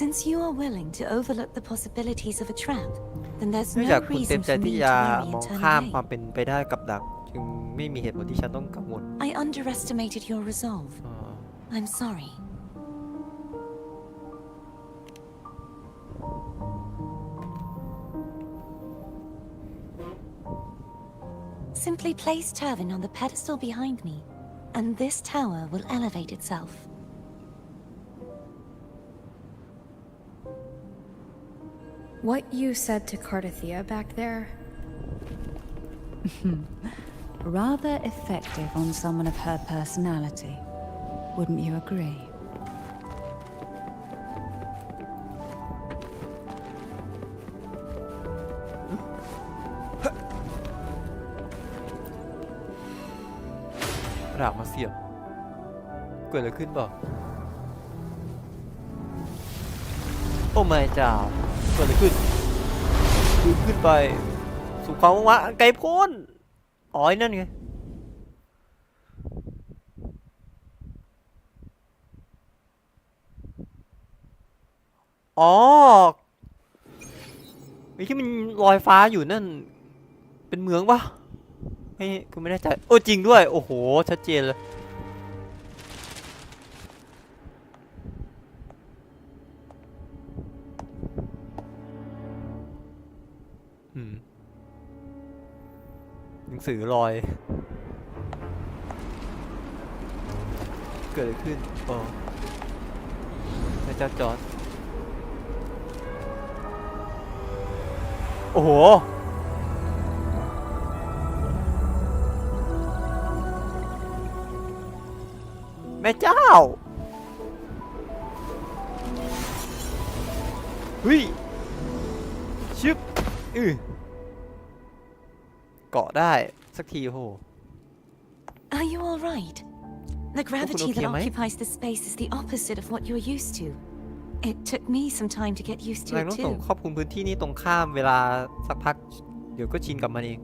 Since you are willing to overlook the possibilities of a trap, then there's เนื่องจาก no คุณเต็ reason มใจ for me ที่ to จะ worry มอง and turn ข้ามความ away. เป็นไปได้กับดักจึงไม่มีเหตุผลที่ฉันต้องกังวล I underestimated your resolve. I'm sorry. Simply place Turvin on the pedestal behind me, and this tower will elevate itself. What you said to Cartathea back there? rather effective on someone of her personality. Wouldn't you agree? ดาบมาเสียบเกิดอะไรขึ้นบ่โอ้ไม่จ้าเกิดอะไรขึ้นขึ้นไปสู่ความว่างไกลโพ้นอ๋อนั่นไงอ๋อไอ้ที่มันลอยฟ้าอยู่นั่นเป็นเมืองปะไม่คือไม่แน่ใจโอ้จริงด้วยโอ้โหชัดเจนเลยหนังสือลอยเกิดอะไรขึ้นอ๋อพระเจ้าจอร์จโอ้โหแม่เจ้าเฮ้ยชึบเกาะได้สักทีโห Are you all right? The gravity that occupies this space is the opposite of what you're used to. It took me some time to get used to it ต้อง too. ครอบคลุมพื้นที่นี้ตรงข้ามเวลาสักพักเดี๋ยวก็ชินกับมันเอง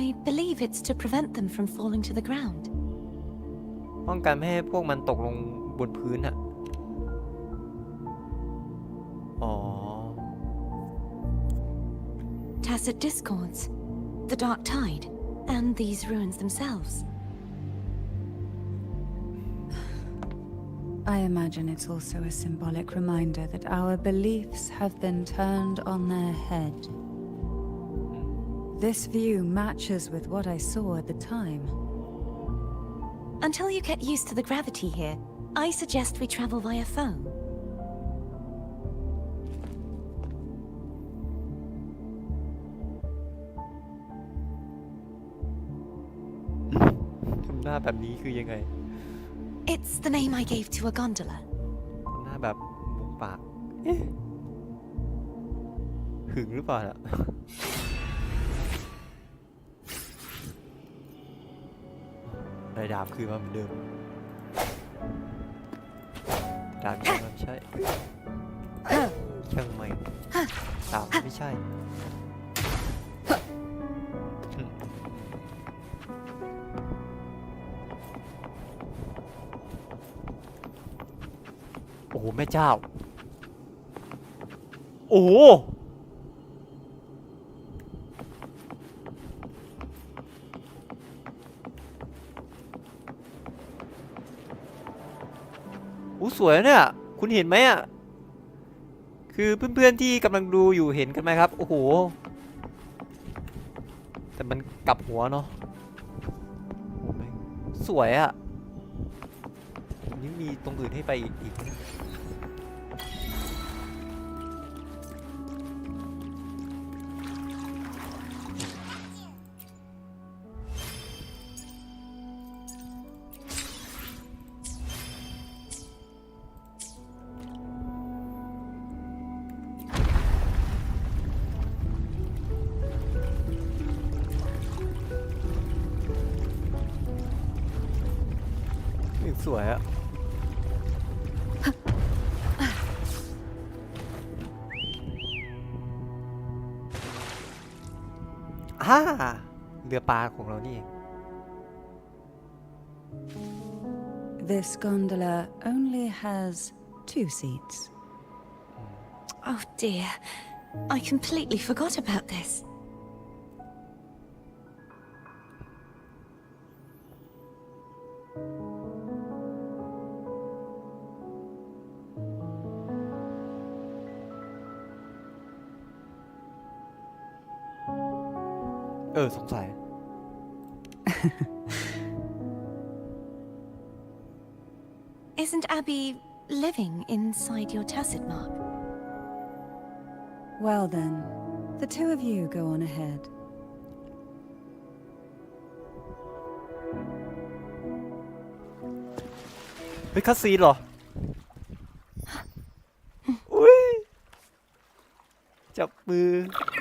I believe it's to prevent them from falling to the ground. ป้องกันไม่ให้พวกมันตกลงบนพื้นอะอ๋อ Tacit discords, the dark tide, and these ruins themselves. I imagine it's also a symbolic reminder that our beliefs have been turned on their head. This view matches with what I saw at the time. Until you get used to the gravity here, I suggest we travel via phone. ทำหน้าแบบนี้คือยังไง It's the name I gave to a gondola. ทำหน้าแบบมุมปากเอ๊ะหึงหรือเปล่าล่ะได้ดาบคืนมาเหมือนเดิมดาบมันใช่ช่างไม่ดาบไม่ใช่โอ้โหแม่เจ้าโอ้โหสวยเนี่ยคุณเห็นไหมอ่ะคือเพื่อนๆที่กำลังดูอยู่เห็นกันไหมครับโอ้โหแต่มันกลับหัวเนาะโอ้โหสวยอ่ะนี่มีตรงอื่นให้ไปอีกสวยอะเรือปลาของเรานี่เอง This gondola only has 2 seats. Oh dear, I completely forgot about this.สงสัย Isn't Abby living inside your tacit mark? Well then, the two of you go on ahead. เป็นคัสซีนเหรอ อุ้ย จับมือ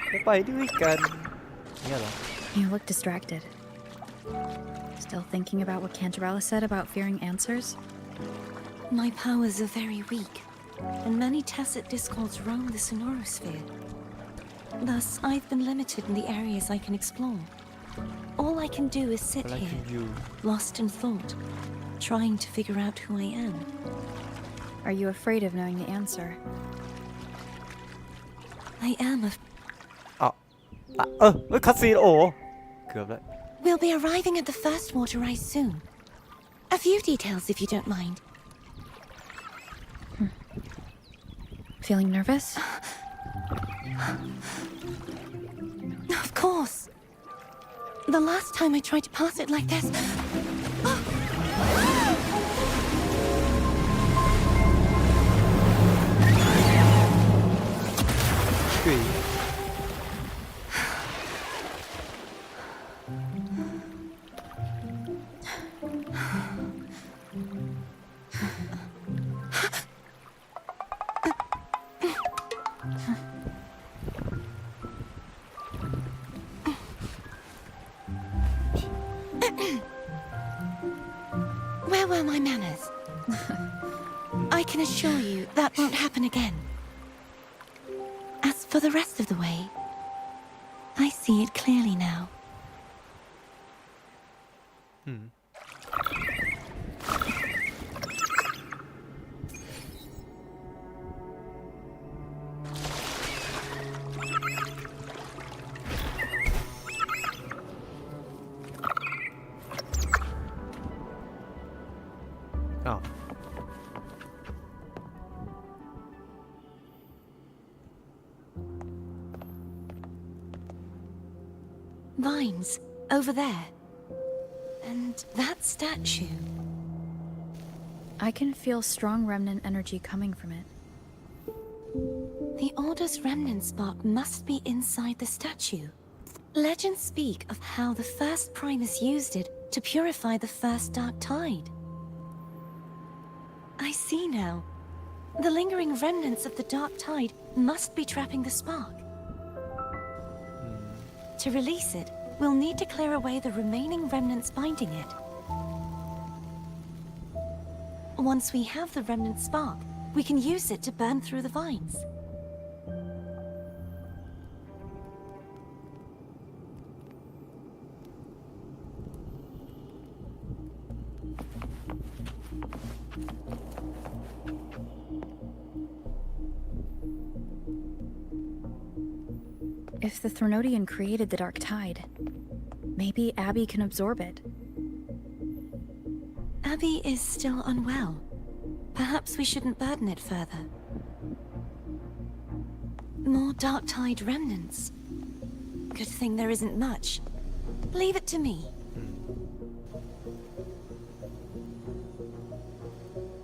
แล้วไปด้วยกันเนี่ยเหรอ You look distracted. Still thinking about what Cantarella said about fearing answers? My powers are very weak, and many tacit discords roam the sonorosphere. Thus, I've been limited in the areas I can explore. All I can do is sit here, lost in thought, trying to figure out who I am. Are you afraid of knowing the answer? I am a... คัสซีนโอ้เกือบแล้ว We'll be arriving at the first water rise soon. A few details, if you don't mind. Feeling nervous? Of course. The last time I tried to pass it like this... Where were my manners? I can assure you that won't happen again. As for the rest of the way, I see it clearly now. Vines, over there. And that statue. I can feel strong remnant energy coming from it. The Order's remnant spark must be inside the statue. Legends speak of how the first Primus used it to purify the first Dark Tide. I see now. The lingering remnants of the Dark Tide must be trapping the spark. To release it, we'll need to clear away the remaining remnants binding it. Once we have the remnant spark, we can use it to burn through the vines. If the Threnodian created the Dark Tide, maybe Abby can absorb it. Abby is still unwell. Perhaps we shouldn't burden it further. More Dark Tide remnants. Good thing there isn't much. Leave it to me.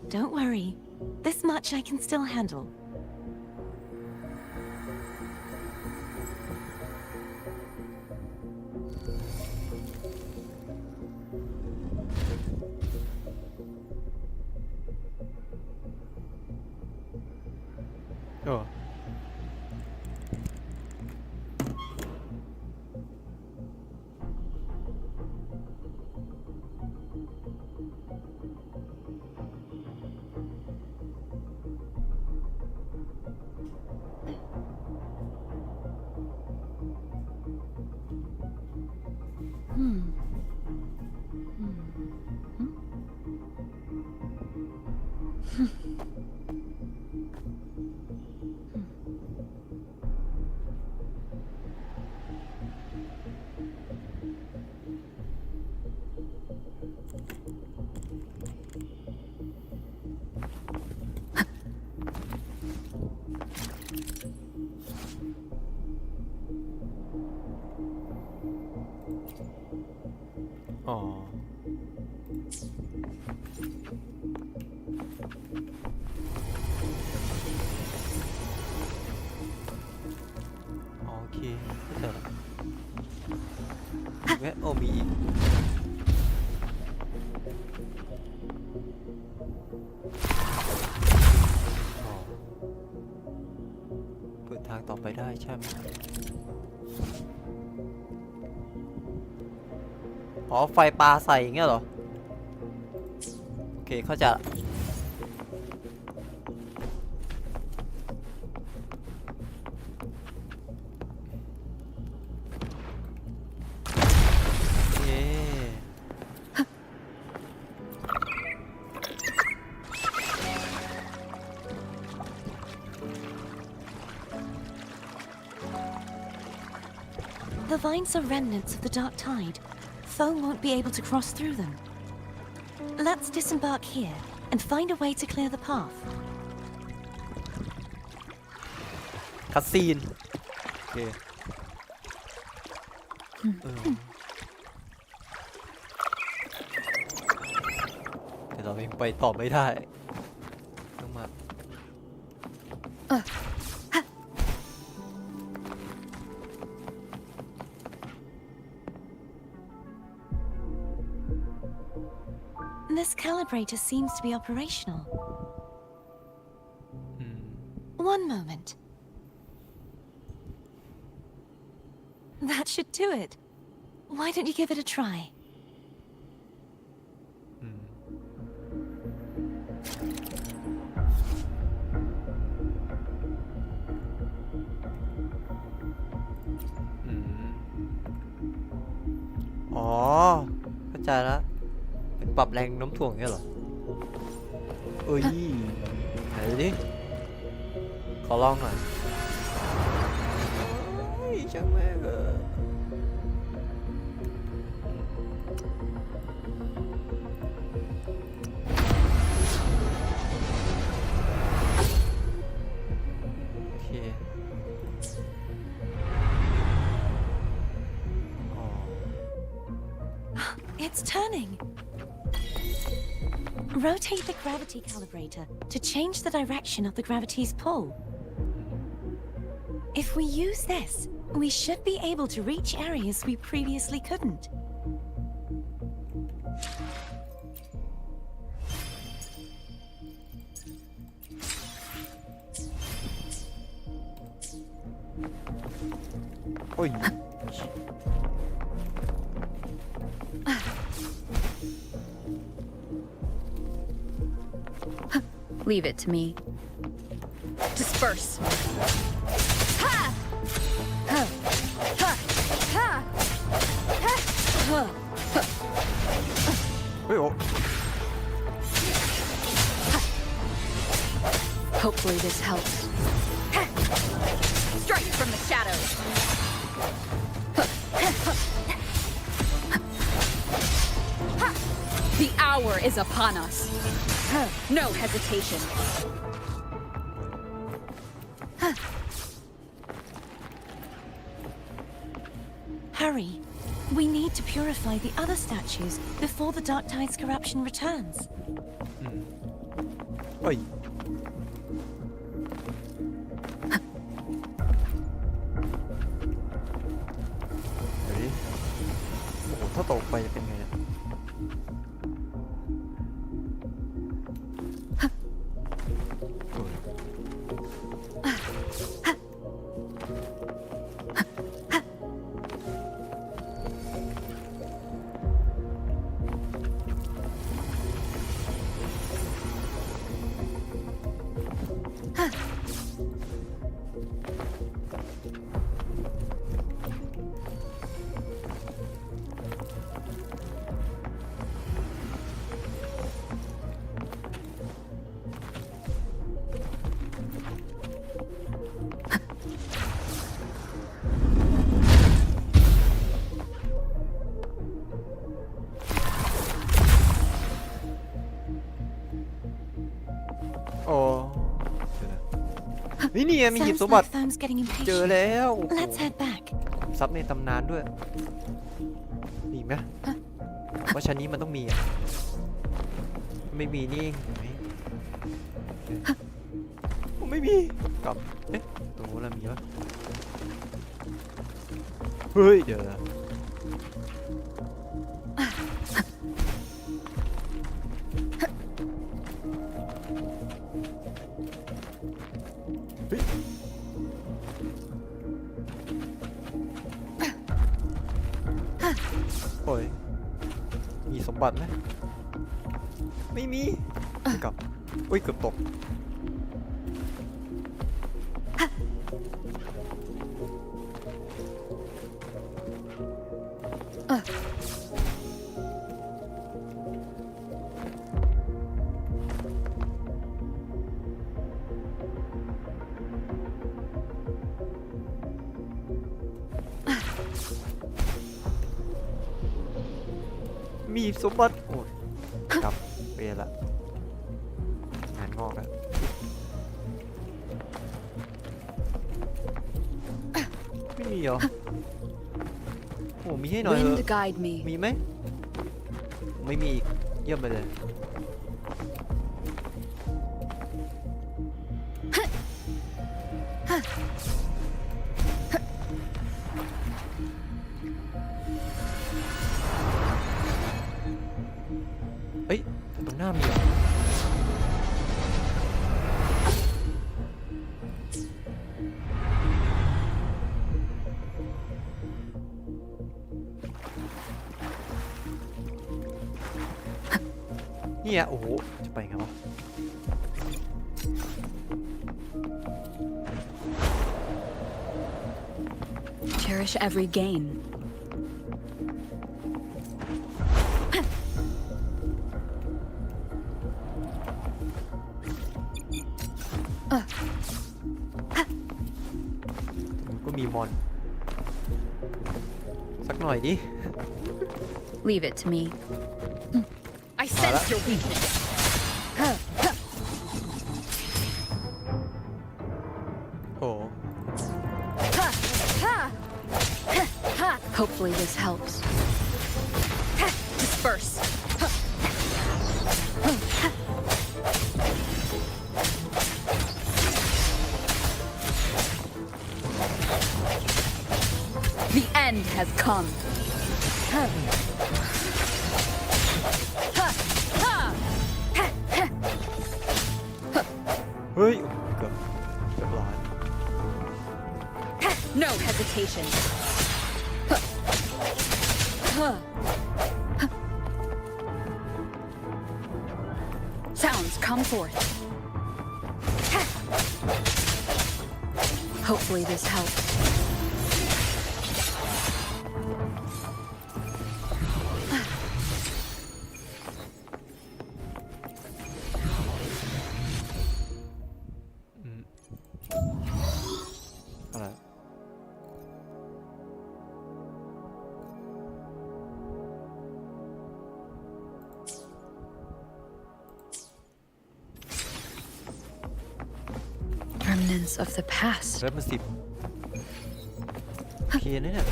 Don't worry. This much I can still handle. Oh. ไหมโอ้มีอีกเปิดทางต่อไปได้ใช่ไหมอ๋อไฟปลาใส่อย่างเงี้ยเหรอโอเคเข้าใจละThe vines are remnants of the dark tide. Foe won't be able to cross through them. Let's disembark here and find a way to clear the path. คัสซีนโอเคแต่เรายังไปต่อไม่ได้ต้องมา This calibrator seems to be operational. One moment. That should do it. Why don't you give it a try? Oh, เข้าใจแล้วเป็นปรับแรงโน้มถ่วงเนี่ยเหรอเอ้ยไหนดิขอลองหน่อยช่างแม่งโอเค It's turning. Rotate the gravity calibrator to change the direction of the gravity's pull. If we use this, we should be able to reach areas we previously couldn't. Oi. Leave it to me. Disperse. Ha! Ha! Ha! Ha! Ha! Hopefully this helps. Strike from the shadows. The hour is upon us. No hesitation. Hurry. We need to purify the other statues before the Dark Tide's corruption returns. Oi. Ready? โอ้ถ้าตกไปจะเป็นไงเนี่ยโอ้นี่ไงมีหีบสมบัติ Sounds like Thumb's getting เจอ impatient. แล้ว Let's head back. ซับในตำนานด้วยมีไหมว่าชั้นนี้มันต้องมีอ่ะไม่มีนี่เองไม่มีกลับเอ๊ะตรงนู้นมีปะเฮ้ยเดี๋ยว อ้ยมีสมบัติไหมไม่มีกับอุ้ยเกือบตกมีสมบัติโอ้ยครับเปลี่ยนละงานงอกแล้วไม่มีเหรอโอ้มีให้หน่อยเหรอมีไหมไม่มีอีกเยี่ยมไปเลยเอ้ยตรงหน้ามีเหรอเนี่ยโอ้โหจะไปไงวะCherish every gain.ก็มีมอนสักหน่อยดิ Leave it to me. I sense your weakness. Oh. Hopefully this helps. Disperse. The end has come. Ui, good. Good line. No hesitation. Sounds come forth. Hopefully this helps. Alright. Remnants of the past. เริ่มมา10โอเคนะเนี่ย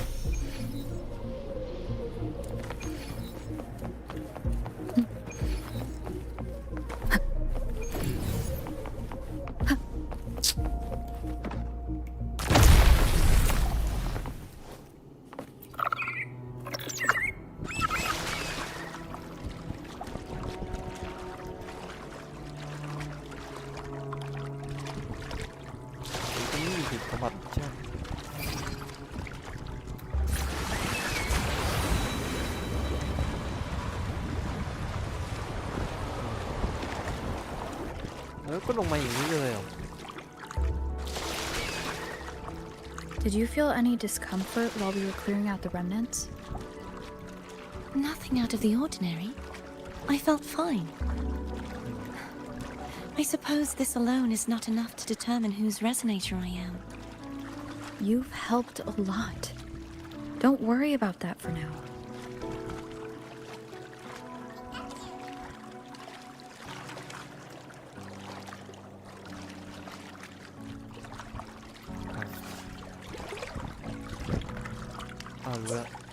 สมบัติใช่แล้วก็ลงมาอย่างนี้เลยเหรอ Did you feel any discomfort while we were clearing out the remnants? Nothing out of the ordinary. I felt fine. I suppose this alone is not enough to determine whose resonator I am. You've helped a lot. Don't worry about that for now.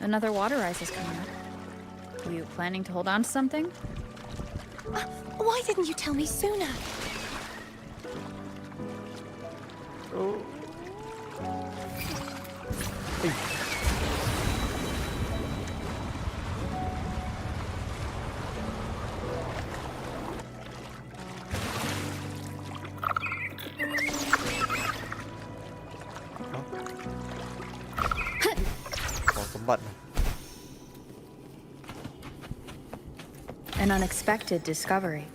Another water rise is coming up. Were you planning to hold on to something? Why didn't you tell me sooner? Oh. Có sấm bận này. An unexpected discovery.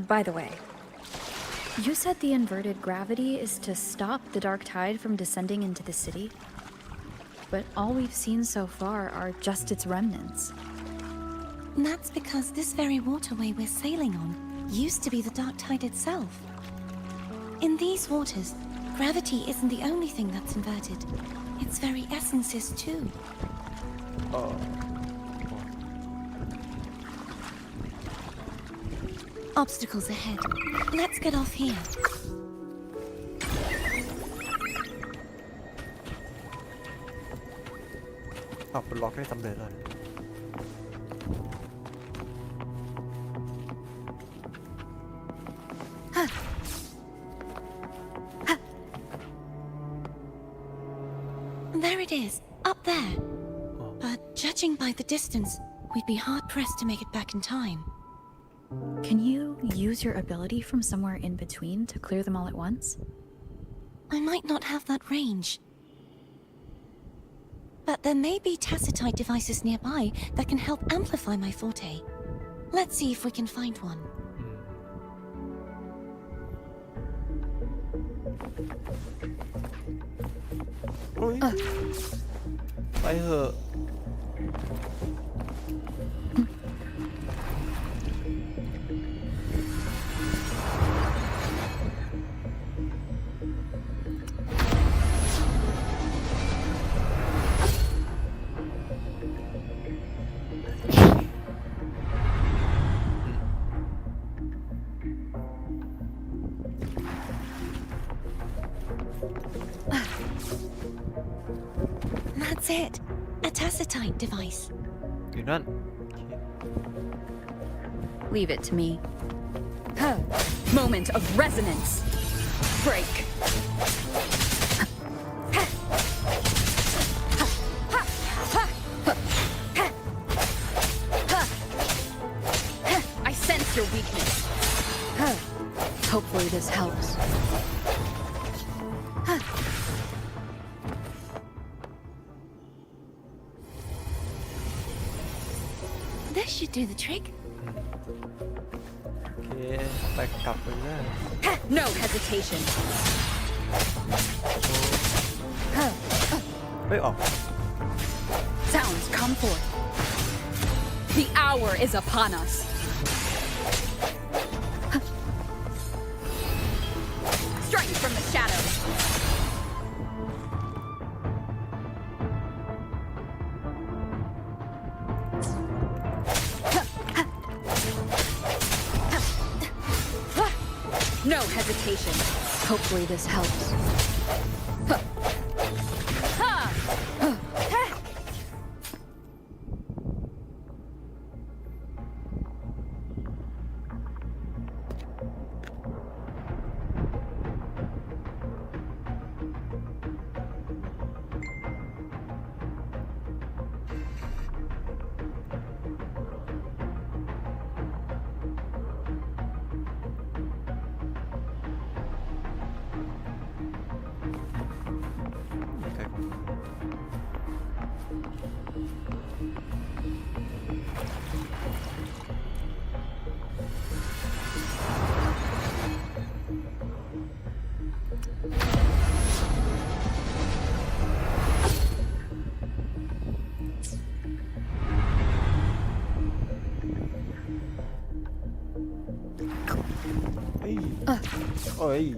By the way, you said the inverted gravity is to stop the dark tide from descending into the city, but all we've seen so far are just its remnants. That's because this very waterway we're sailing on used to be the dark tide itself. In these waters, gravity isn't the only thing that's inverted. Its very essence is too. Oh. Obstacles ahead. Let's get off here. ปลดล็อกได้สำเร็จแล้ว There it is, up there. But judging by the distance, we'd be hard-pressed to make it back in time. Can you use your ability from somewhere in between to clear them all at once? I might not have that range. But there may be tacitite devices nearby that can help amplify my forte. Let's see if we can find one. Phải hờ. That's it. A tacitite device.อยู่นั่น Leave it to me. Moment of resonance. Break. I sense your weakness. Hopefully this helps. This should do the trick. โอเคไปกลับไปเลย No hesitation. ไม่ออก Sounds come forth. The hour is upon us. Strike from the shadows. No hesitation. Hopefully this helps. Ôi.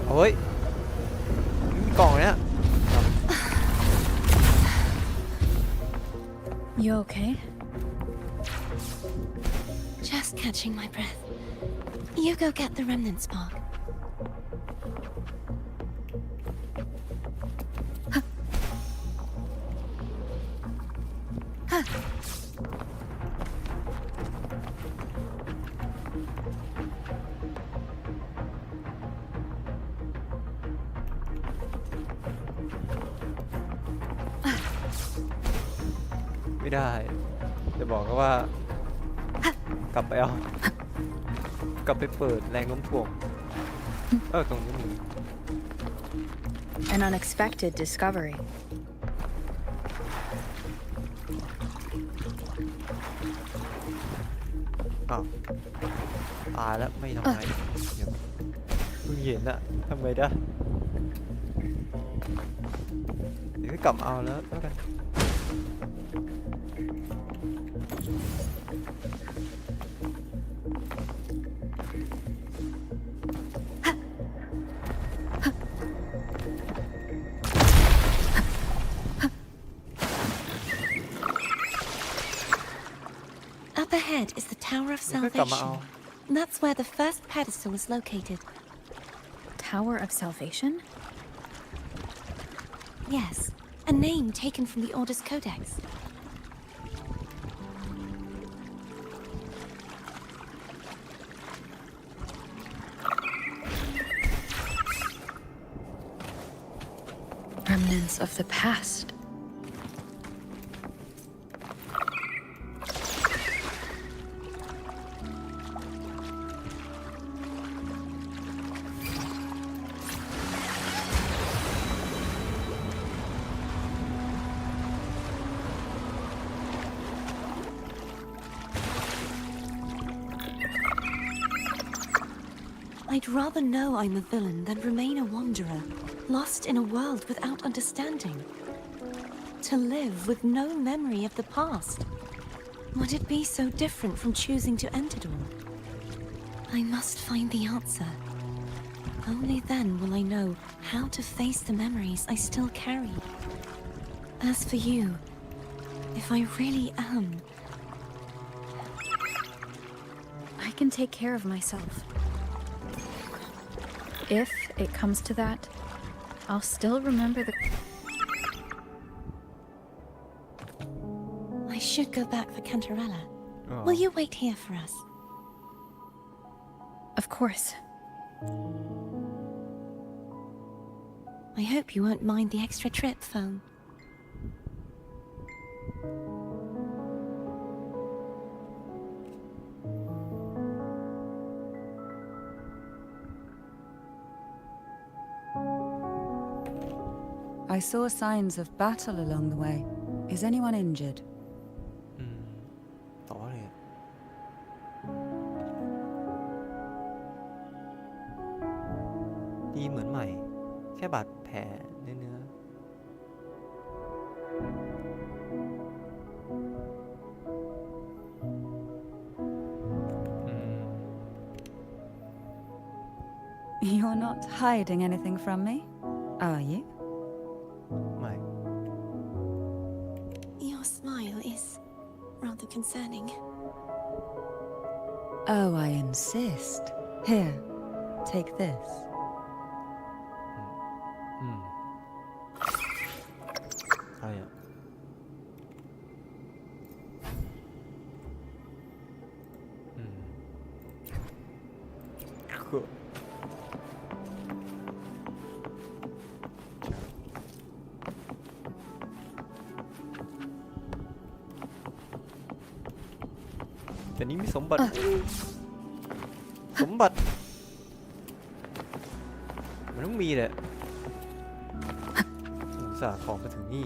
Ôi. Còn đấy ạ. You okay? Just catching my breath. You go get the remnant spark. ไม่ได้จะบอกก็ว่ากลับไปเอากลับไปเปิดแรงโน้มถ่วงตรงนี้มี An unexpected discovery. อ้าวตายแล้วไม่ทำไงเดี๋ยวเพิ่งเห็นอะทำไงได้เดี๋ยวก็กลับเอาแล้วกันUp ahead is the Tower of Salvation. That's where the first pedestal is located. Tower of Salvation? Yes, a name taken from the Order's Codex. Remnants of the past. I'd rather know I'm a villain than remain a wanderer, lost in a world without understanding. To live with no memory of the past. Would it be so different from choosing to end it all? I must find the answer. Only then will I know how to face the memories I still carry. As for you, if I really am... I can take care of myself. If it comes to that, I'll still remember the... I should go back for Cantarella. Will you wait here for us? Of course. I hope you won't mind the extra trip, Foam. I saw signs of battle along the way. Is anyone injured? ต่อเลยดีเหมือนใหม่แค่บาดแผลเนื้อ You're not hiding anything from me, are you? ไม่ Your smile is rather concerning. Oh, I insist. Here, take this. ใช่อ่ะคือแต่นี้มีสมบัติ สมบัติมันต้องมีแหละอุตส่าห์ของมาถึงนี่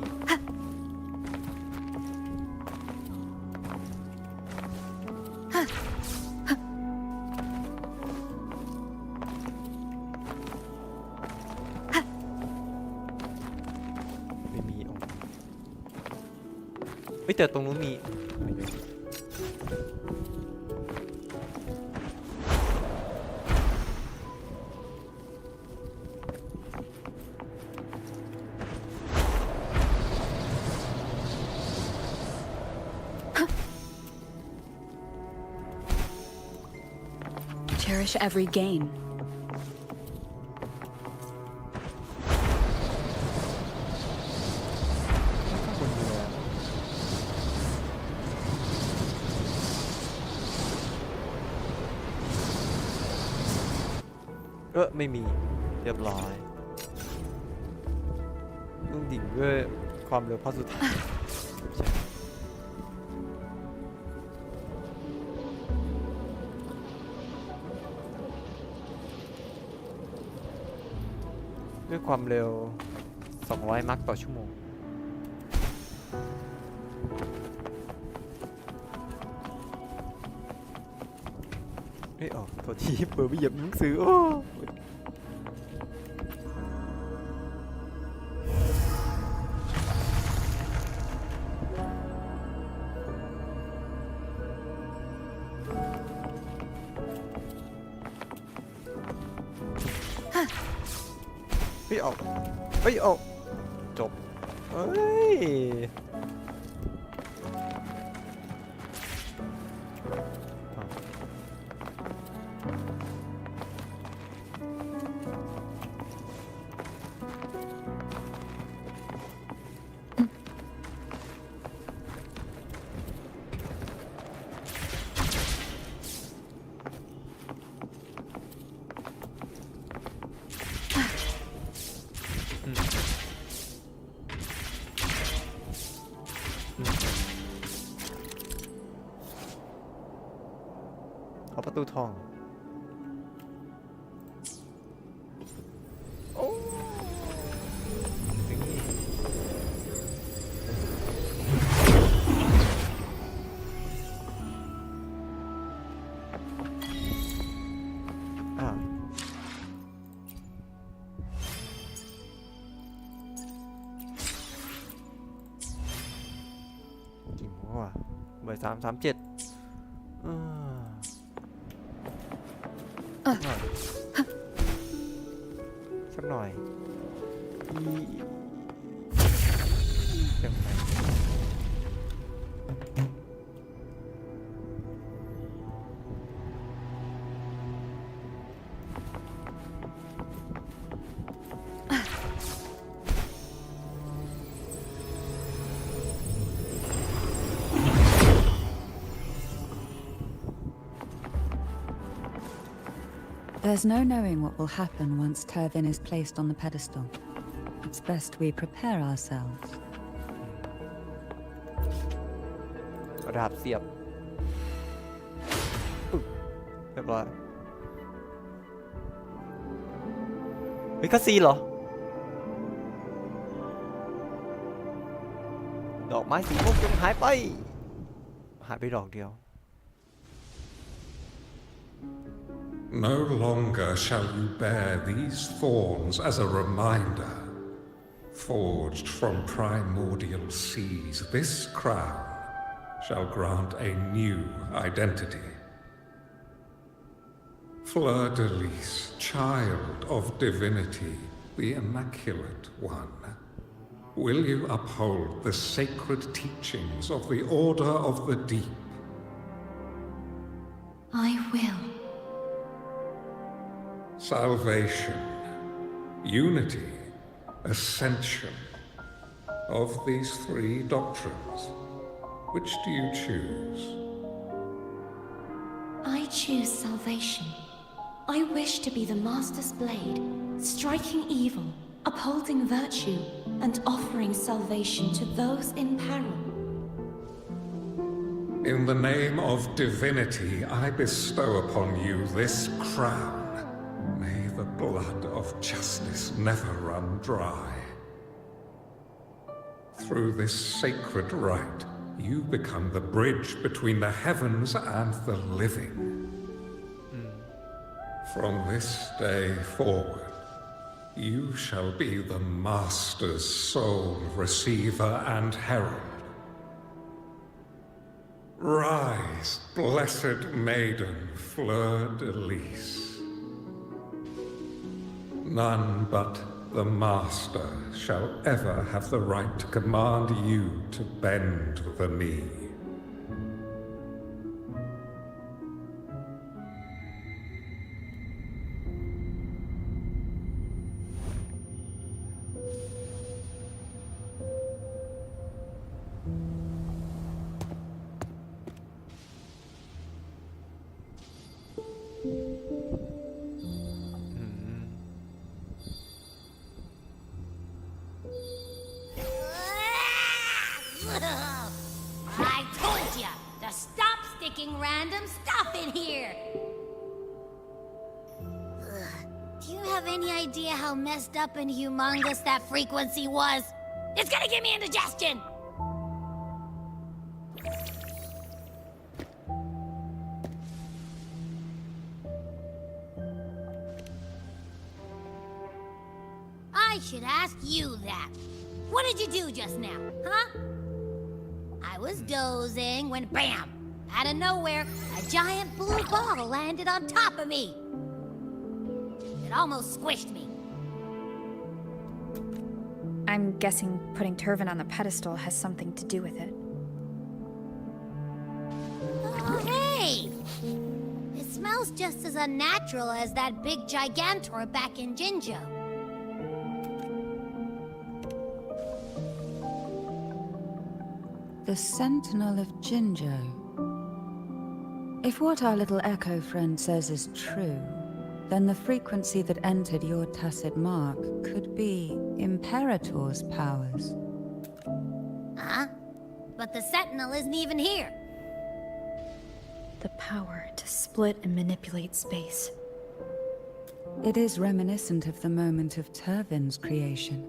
ไม่มีอ๋อเฮ้ยแต่ตรงนู้นมีCherish every gain. ไม่มีเรียบร้อยต้องดิ่งด้วยความเร็วพอสุดท้ายด้วยความเร็ว200 มัคต่อชั่วโมงเฮ้ยโทษทีเปิดไปเหยียบหนังสือโอ้เฮ้ยจบเฮ้ยเอาประตูทองโอ้กี่โมงวะบ่าย3:37สักหน่อยยังไงThere's no knowing what will happen once Turvin is placed on the pedestal. It's best we prepare ourselves. ดาบเสียบเรียบร้อยเฮ้ยคาซีเหรอดอกไม้สีม่วงจงหายไปดอกเดียว No longer shall you bear these thorns as a reminder. Forged from primordial seas, this crown shall grant a new identity. Fleur de Lis, child of divinity, the Immaculate One, will you uphold the sacred teachings of the Order of the Deep? I will. Salvation, unity, ascension. Of these three doctrines, which do you choose? I choose salvation. I wish to be the Master's blade, striking evil, upholding virtue, and offering salvation to those in peril. In the name of divinity, I bestow upon you this crown. May the blood of justice never run dry. Through this sacred rite, you become the bridge between the heavens and the living. From this day forward, you shall be the Master's sole receiver and herald. Rise, blessed maiden Fleur de Lis. None but the Master shall ever have the right to command you to bend the knee. to stop sticking random stuff in here! Ugh. Do you have any idea how messed up and humongous that frequency was? It's gonna give me indigestion! I should ask you that. What did you do just now, huh? I was dozing when BAM! Out of nowhere, a giant blue ball landed on top of me. It almost squished me. I'm guessing putting Turvin on the pedestal has something to do with it. Oh, hey! It smells just as unnatural as that big gigantor back in Jinjo. The Sentinel of Jinjo. If what our little Echo friend says is true, then the frequency that entered your tacit mark could be Imperator's powers. Huh? But the Sentinel isn't even here. The power to split and manipulate space. It is reminiscent of the moment of Turvin's creation.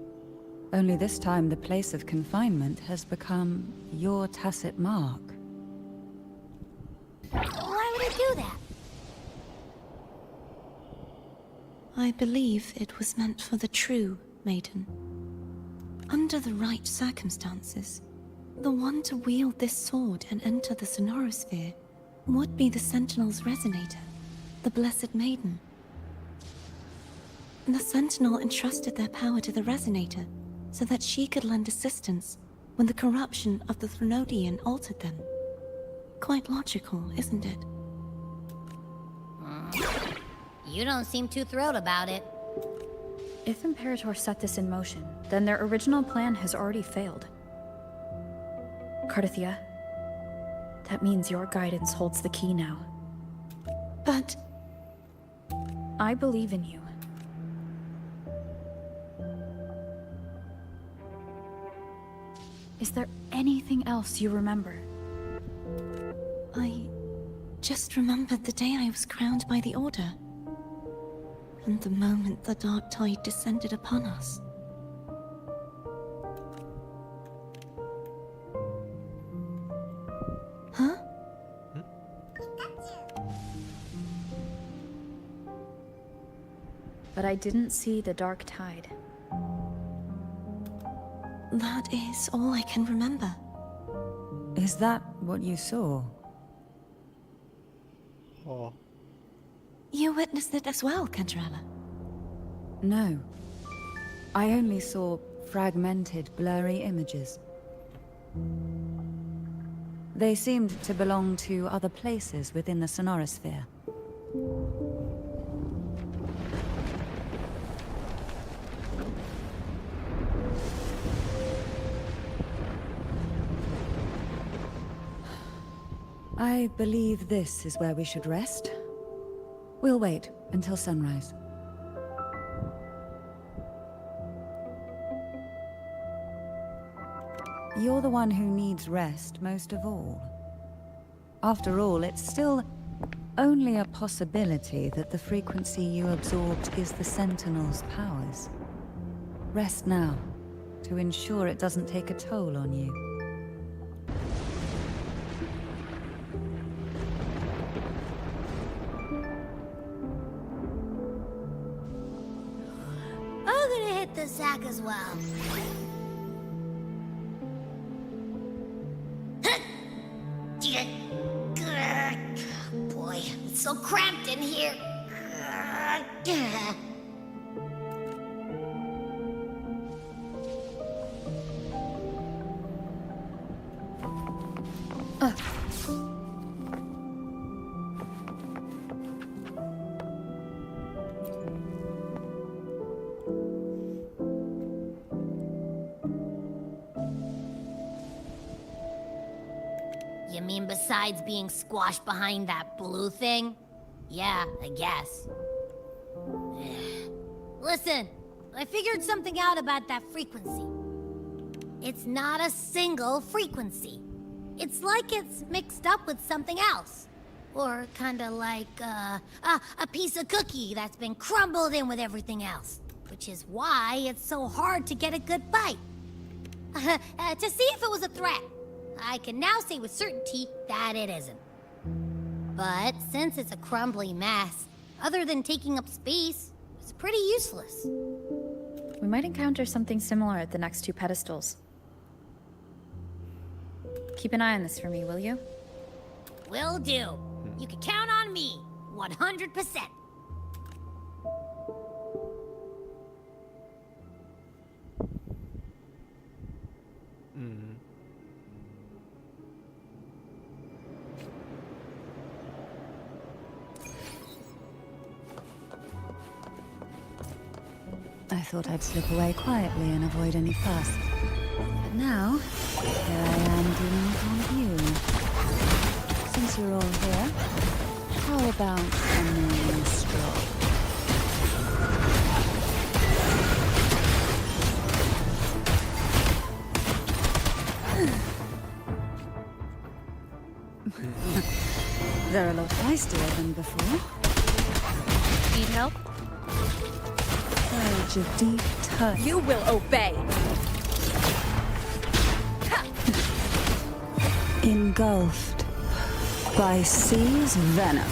Only this time the place of confinement has become your tacit mark. Why would it do that? I believe it was meant for the true maiden. Under the right circumstances, the one to wield this sword and enter the Sonorosphere would be the Sentinel's resonator, the Blessed Maiden. The Sentinel entrusted their power to the resonator so that she could lend assistance when the corruption of the Threnodian altered them. Quite logical, isn't it? You don't seem too thrilled about it. If Imperator set this in motion, then their original plan has already failed. Cardathia, that means your guidance holds the key now. But... I believe in you. Is there anything else you remember? I just remembered the day I was crowned by the Order. And the moment the dark tide descended upon us. Huh? But I didn't see the dark tide. That is all I can remember. Is that what you saw? Oh. You witnessed it as well, Cantarella? No. I only saw fragmented, blurry images. They seemed to belong to other places within the Sonorosphere. I believe this is where we should rest. We'll wait until sunrise. You're the one who needs rest most of all. After all, it's still only a possibility that the frequency you absorbed is the Sentinel's powers. Rest now, to ensure it doesn't take a toll on you. I'm gonna hit the sack as well. Boy, it's so cramped in here. You mean besides being squashed behind that blue thing? Yeah, I guess. Listen, I figured something out about that frequency. It's not a single frequency. It's like it's mixed up with something else. Or kinda like, a piece of cookie that's been crumbled in with everything else. Which is why it's so hard to get a good bite. To see if it was a threat. I can now say with certainty that it isn't. But since it's a crumbly mess, other than taking up space, it's pretty useless. We might encounter something similar at the next two pedestals. Keep an eye on this for me, will you? Will do. You can count on me, 100%. I thought I'd slip away quietly and avoid any fuss. But now, here I am dealing with you. Since you're all here, how about a morning stroll? They're a lot feistier than before. Need help? Urge of deep touch. You will obey! Engulfed by sea's venom.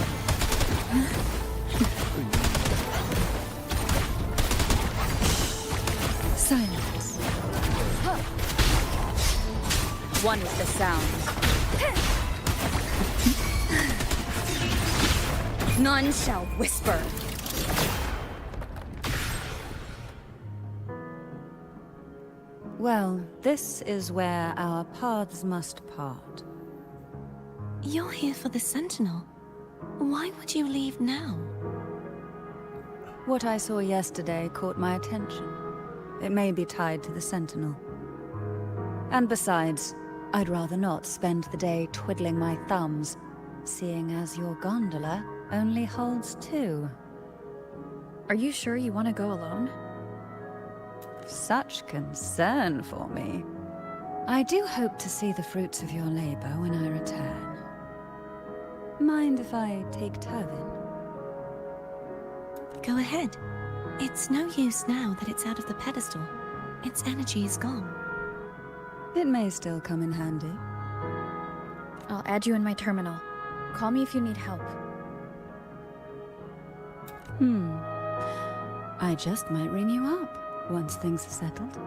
Silence. One is the sound. None shall whisper. Well, this is where our paths must part. You're here for the Sentinel. Why would you leave now? What I saw yesterday caught my attention. It may be tied to the Sentinel. And besides, I'd rather not spend the day twiddling my thumbs, seeing as your gondola only holds 2. Are you sure you want to go alone? Such concern for me. I do hope to see the fruits of your labor when I return. Mind if I take Turvin? Go ahead. It's no use now that it's out of the pedestal. Its energy is gone. It may still come in handy. I'll add you in my terminal. Call me if you need help. I just might ring you up once things are settled.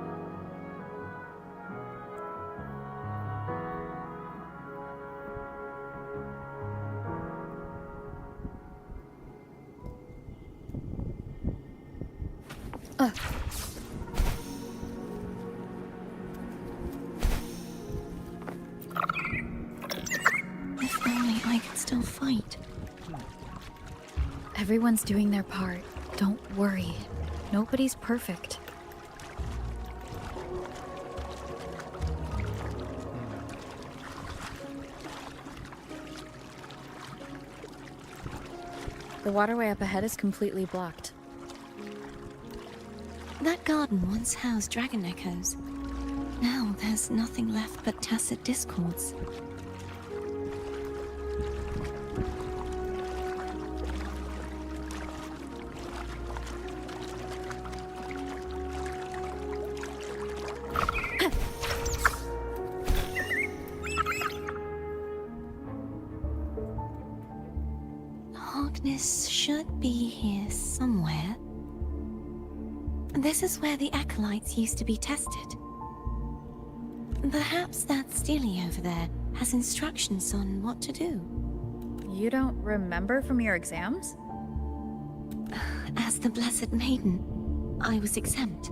If only I could still fight. Everyone's doing their part. Don't worry. Nobody's perfect. The waterway up ahead is completely blocked. That garden once housed dragon echoes. Now there's nothing left but tacit discords. Hogness should be here somewhere. This is where the acolytes used to be tested. Perhaps that Steely over there has instructions on what to do. You don't remember from your exams? As the Blessed Maiden, I was exempt.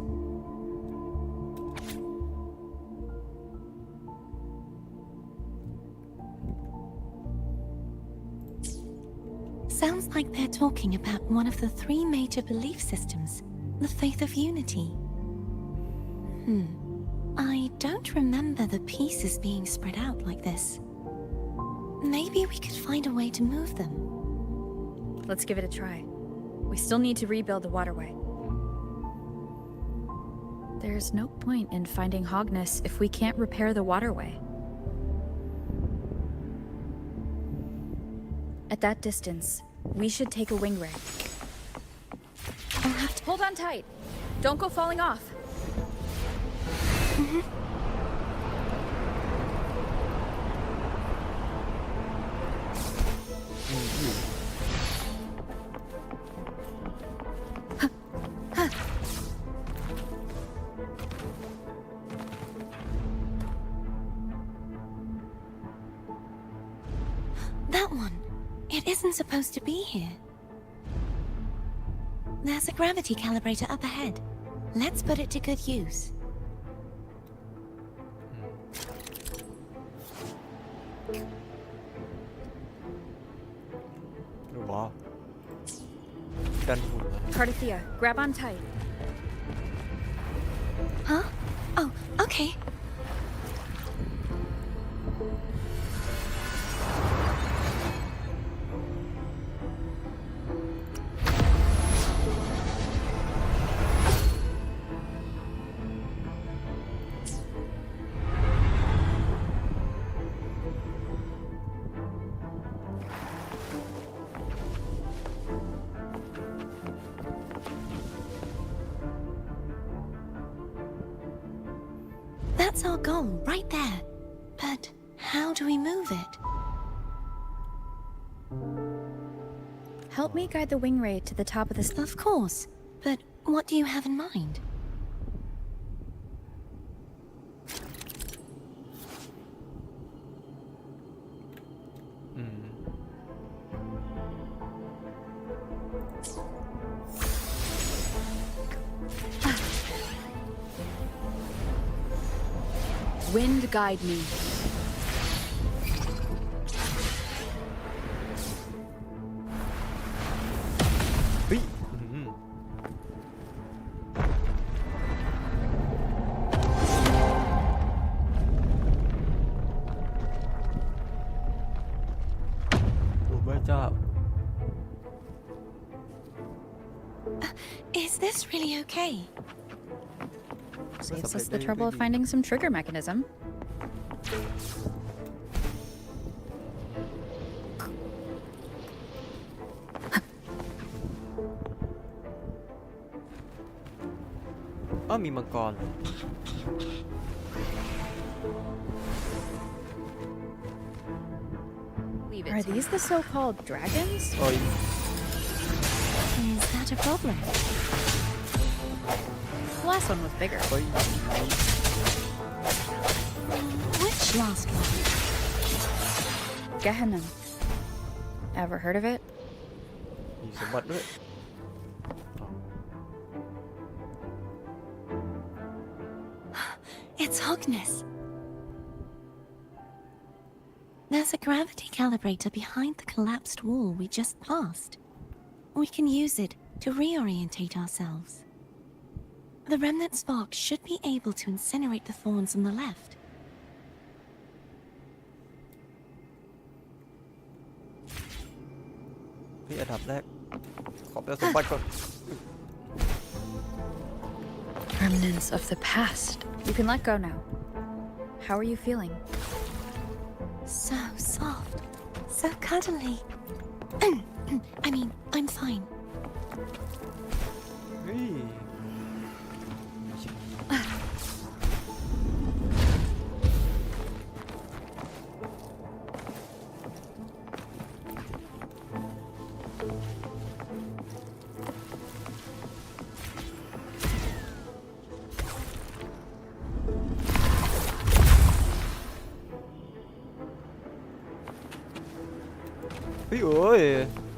Sounds like they're talking about one of the 3 major belief systems, the faith of unity. I don't remember the pieces being spread out like this. Maybe we could find a way to move them. Let's give it a try. We still need to rebuild the waterway. There's no point in finding Hogness if we can't repair the waterway. At that distance, we should take a wing ray. Hold on tight. Don't go falling off. That one. It isn't supposed to be here. There's a gravity calibrator up ahead. Let's put it to good use. ว้าวกันหุ่นนะ Cardathea, grab on tight. Huh? Oh, okay. That's our goal, right there. But how do we move it? Help me guide the wing ray to the top of this. Of course. But what do you have in mind? Wind guide me. เฮ้ยโอ้แม่เจ้า Is this really okay? Saves us the trouble of finding some trigger mechanism. Oh, มีมังกร Are these the so-called dragons? โอ้ย Is that a problem? The last one was bigger. โอ้ย Which last one? Gehenna. Ever heard of it? มีสมบัติด้วย It's Hogness. There's a gravity calibrator behind the collapsed wall we just passed. We can use it to reorientate ourselves. The remnant spark should be able to incinerate the thorns on the left. พี่อันดับแรก ขอไปเอาสมบัติก่อน Remnants of the past. You can let go now. How are you feeling? So soft. So cuddly. I mean, I'm fine. เฮ้ย เฮ้ยโอ้ย โ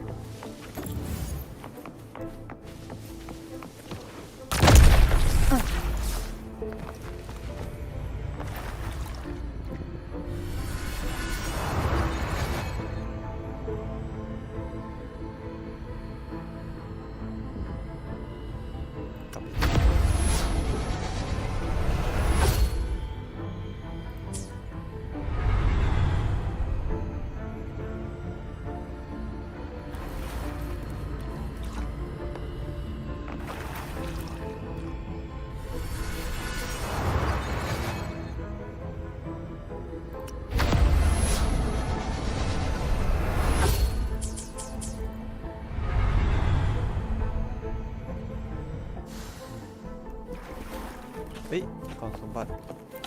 กล่องสมบัติ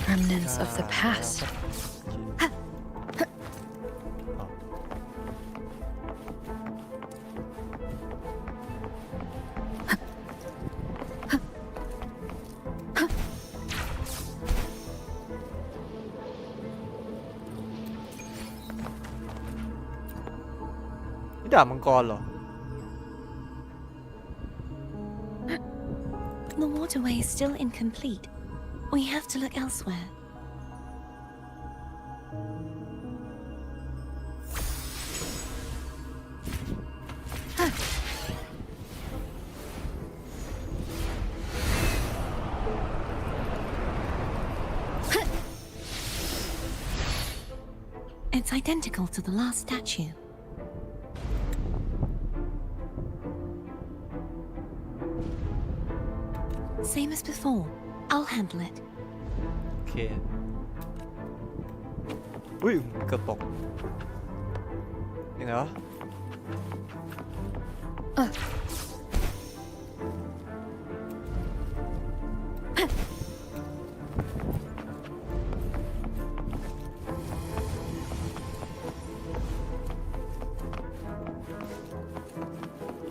Remnants of the past. นี่ดาบมังกรเหรอ The waterway is still incomplete. We have to look elsewhere. It's identical to the last statue. Same as before. I'll handle it. โอเค อุ้ยเกือบตกยังไงวะ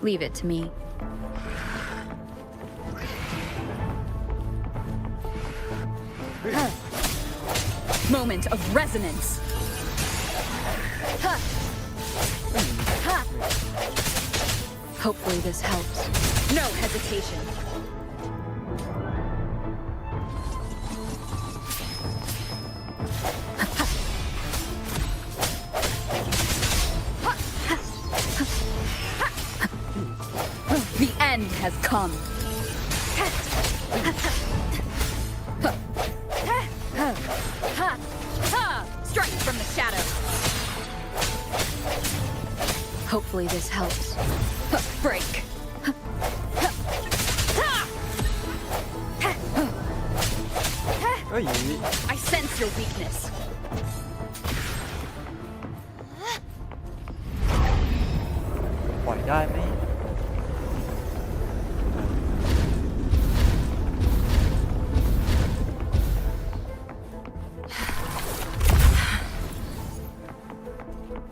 Leave it to me. Moment of resonance. Hopefully this helps. No hesitation. The end has come. Strike from the shadows. Hopefully this helps. Break. I sense your weakness.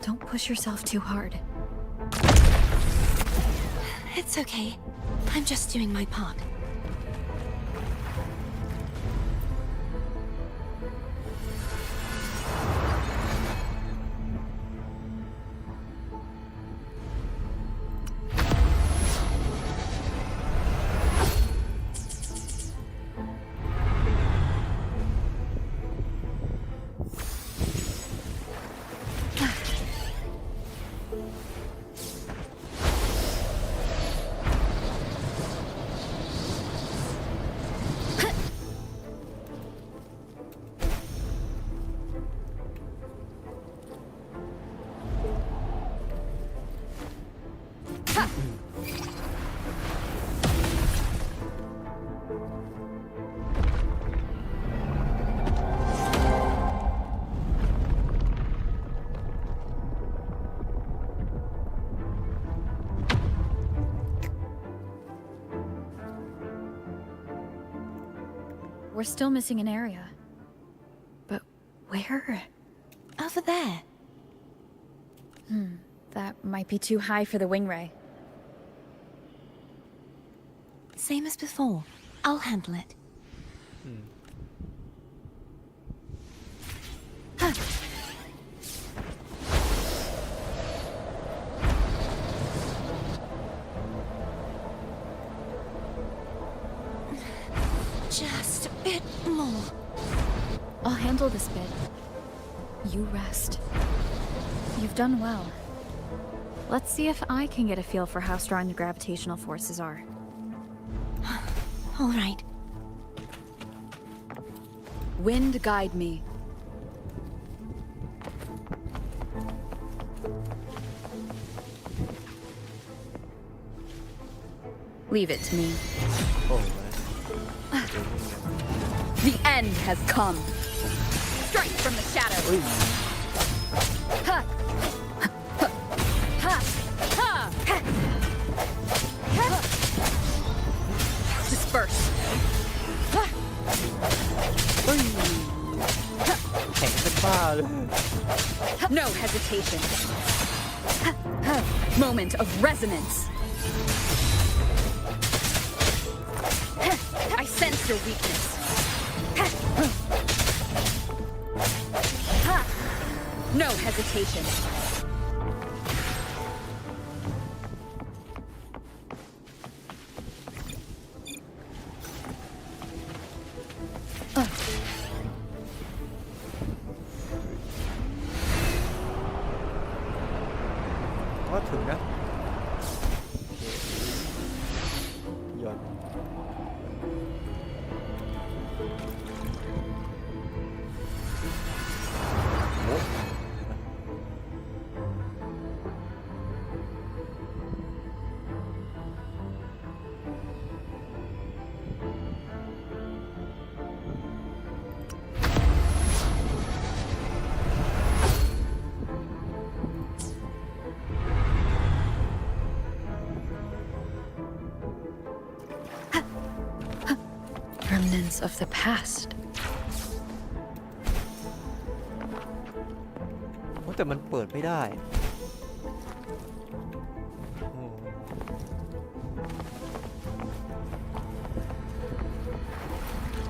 Don't push yourself too hard. It's okay. I'm just doing my part. We're still missing an area. But where? Over there. That might be too high for the wing ray. Same as before. I'll handle it. Just a bit more. I'll handle this bit. You rest. You've done well. Let's see if I can get a feel for how strong the gravitational forces are. All right. Wind guide me. Leave it to me. The end has come. Strike from the shadows. Disperse. hesitation. Moment of resonance. I sense your weakness. No hesitation. ก็ถึงนะหย่อนโอ้Remnants of the past. แต่มันเปิดไม่ได้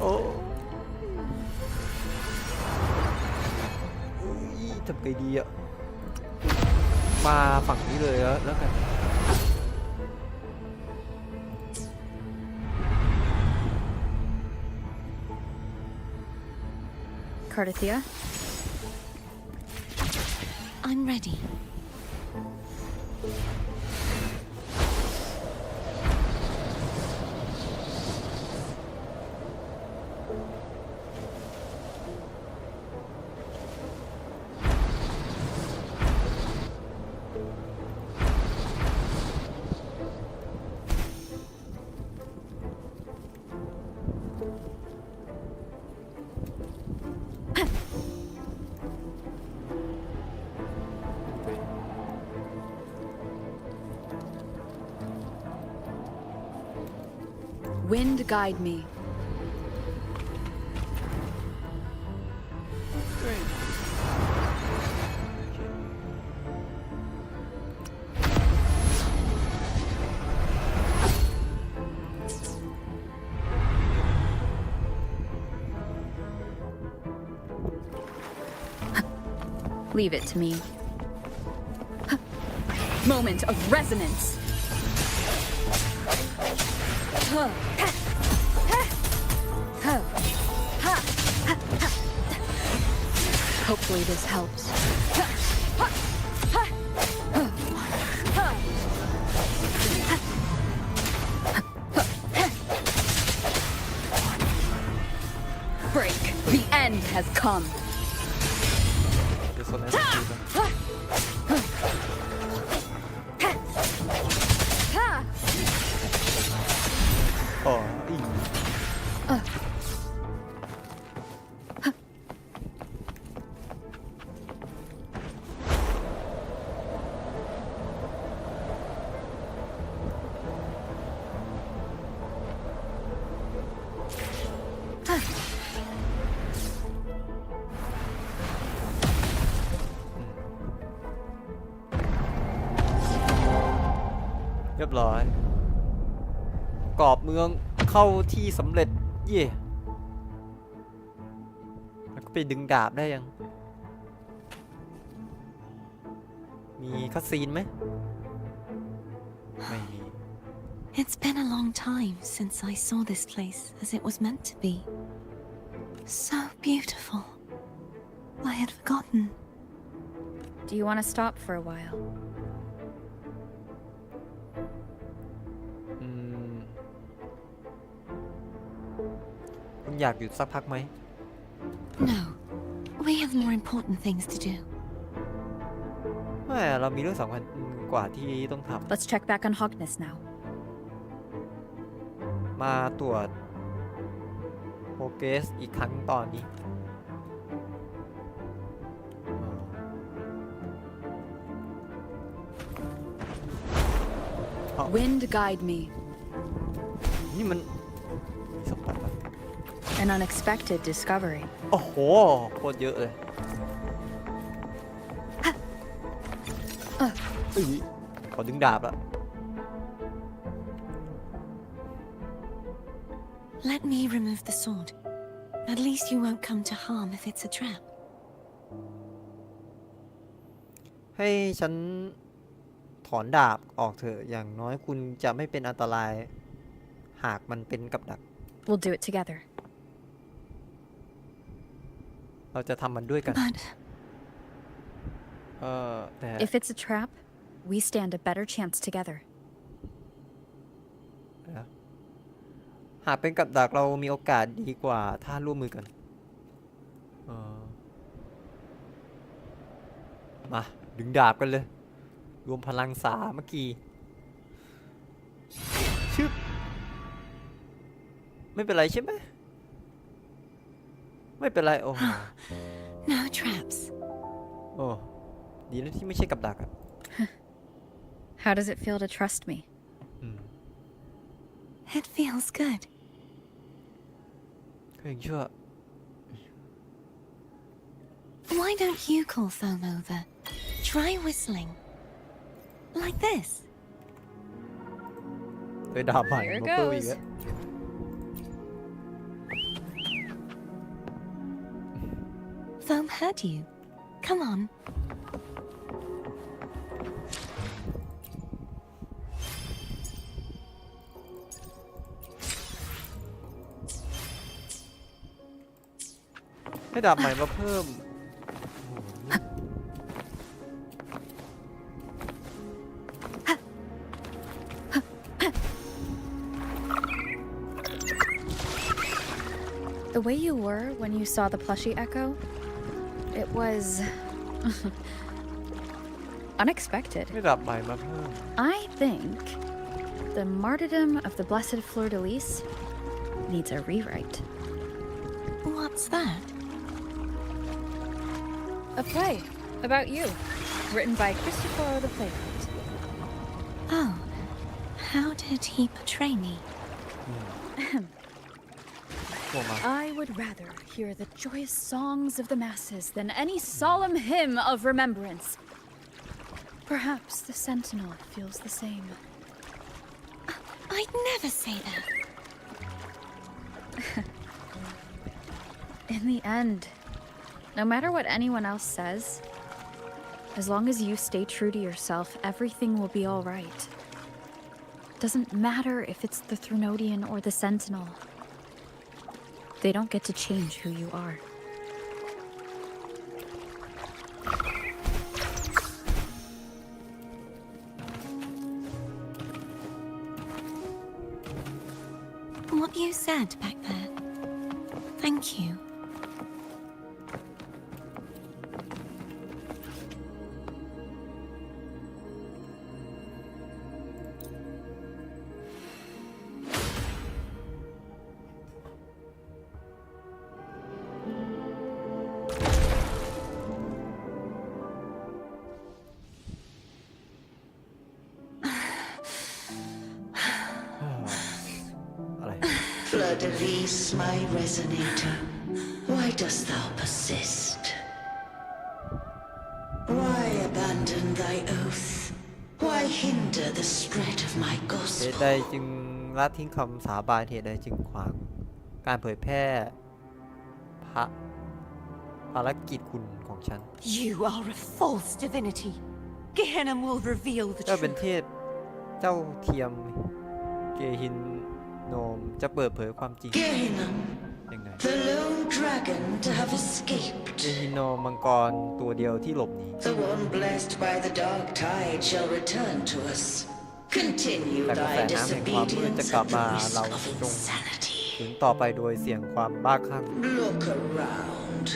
โอ้ทำไงดีอะมาฝั่งนี้เลยแล้วกัน Cardathia? I'm ready. Wind guide me. Leave it to me. Moment of resonance. Hopefully this helps. Break. The end has come.เรียบร้อยกรอบเมืองเข้าที่สำเร็จเย่แล้วก็ไปดึงดาบได้ยังมีคัสซีนไหมไม่มี It's been a long time since I saw this place as it was meant to be. So beautiful. I had forgotten. Do you want to stop for a while? คุณอยากหยุดสักพักไหม No. We have more important things to do. ไม่เรามีเรื่องสำคัญกว่าที่ต้องทำ Let's check back on Hogness now. มาตรวจโปรเกรสอีกครั้งตอนนี้ Wind guide me. นี่มันสมบัติ An unexpected discovery. โอ้โหโคตรเยอะเลย ขอดึงดาบละ Let me remove the sword. At least you won't come to harm if it's a trap. ให้ฉันถอนดาบออกเถอะอย่างน้อยคุณจะไม่เป็นอันตรายหากมันเป็นกับดัก We'll do it together. เราจะทำมันด้วยกัน But แต่ If it's a trap, we stand a better chance together. หากเป็นกับดักเรามีโอกาสดีกว่าถ้าร่วมมือกันมาดึงดาบกันเลยรวมพลังสามัคคีชึบไม่เป็นไรใช่ไหมไม่เป็นไรโอ้ no traps. โอ้ดีนะที่ไม่ใช่กับดักอะ How does it feel to trust me? It feels good. ก็ยังชั่ว Why don't you call Foam over? Try whistling. Like this. เลยดาบใหม่ Here มาเพิ่มอีก goes. แล้ว Foam heard you. Come on.ให้ดาบใหม่มาเพิ่ม The way you were when you saw the plushie Echo, it was unexpected. ให้ดาบใหม่มาเพิ่ม I think the martyrdom of the blessed fleur-de-lis needs a rewrite. What's that? A play about you, written by Christopher the playwright. Oh, how did he portray me? I would rather hear the joyous songs of the masses than any solemn hymn of remembrance. Perhaps the sentinel feels the same. I'd never say that. In the end, no matter what anyone else says, as long as you stay true to yourself, everything will be all right. Doesn't matter if it's the Threnodian or the Sentinel. They don't get to change who you are. What you said back there. Thank you. Fleur-de-lis, my resonator, why dost thou persist? Why abandon thy oath? Why hinder the spread of my เหตุ gospel? ใดจึงละทิ้งคำสาบานเหตุใดจึงขวางการเผยแพร่ภารกิจคุณของฉัน You are a false divinity. Gehenna will reveal the เจ้าเป็น truth. เทพเจ้าเทียมเกหินโนมจะเปิดเผยความจริง Gehenna, ยังไง the lone dragon to have escaped. เกหินโนมมังกรตัวเดียวที่หลบหนี The one blessed by the dark tide shall return to us. Continue แต่กระ thy แสน้ำแห่งความมืดจะ disobedience กลับ at the มา risk เรา of จง insanity. ถึงต่อไปโดยเสี่ยงความบ้าคลั่ง Look around.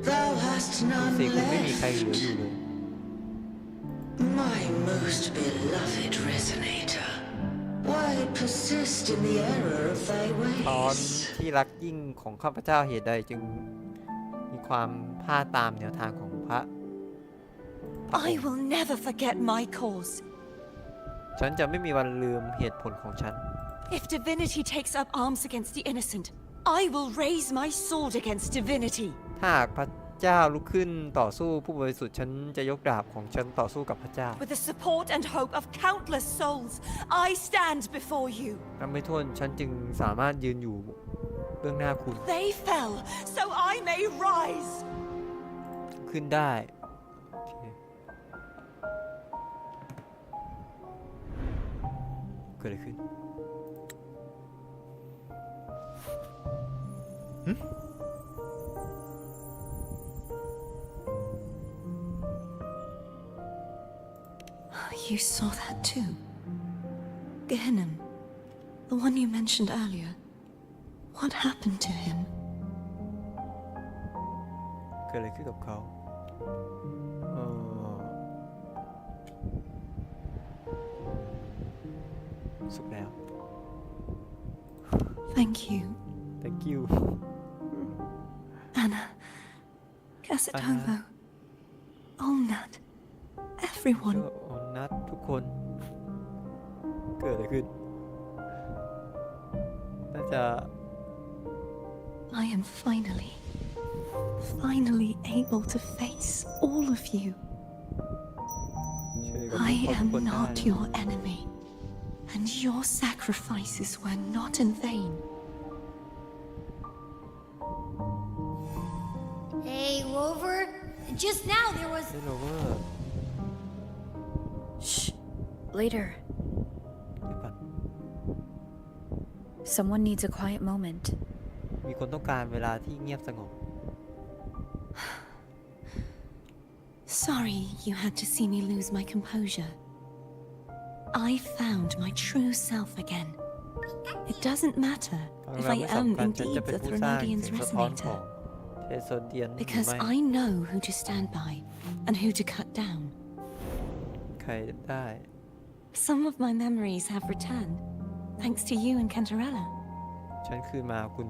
Thou hast ดู none สิคุณไม่มีใคร left. เหลืออยู่เลย My most beloved resonator, why persist in the error of thy ตอน ways? ที่รักยิ่งของข้าพเจ้าเหตุใดจึงมีความพลาดตามแนวทางของพระ I will never forget my cause. ฉันจะไม่มีวันลืมเหตุผลของฉัน If divinity takes up arms against the innocent, I will raise my sword against divinity. ถ้าหากพระ เจ้าลุกขึ้นต่อสู้ผู้บริสุทธิ์ฉันจะยกดาบของฉันต่อสู้กับพระเจ้า With the support and hope of countless souls, I stand before you. นับไม่ถ้วนฉันจึงสามารถยืนอยู่เบื้องหน้าคุณ They fell, so I may rise. ขึ้นได้เกิดอะไรขึ้นYou saw that too. Gehenna, the one you mentioned earlier. What happened to him? เกิดอะไรขึ้นกับเขาสุขแล้ว Thank you. Thank you. Anna, Casitovo, Olnat, everyone. โอนัททุกคนเกิดอะไรขึ้นน่าจะ I am finally able to face all of you. I am not your enemy, and your sacrifices were not in vain. Hey, Rover. Just now there was... Shh. Later. Someone needs a quiet moment. มีคนต้องการเวลาที่เงียบสงบ Sorry you had to see me lose my composure. I found my true self again. It doesn't matter if I am indeed the Threnodian's resonator, because I know who to stand by and who to cut down. ใครได้ Some of my memories have returned, thanks to you and Cantarella. ฉันคืนมาคุณ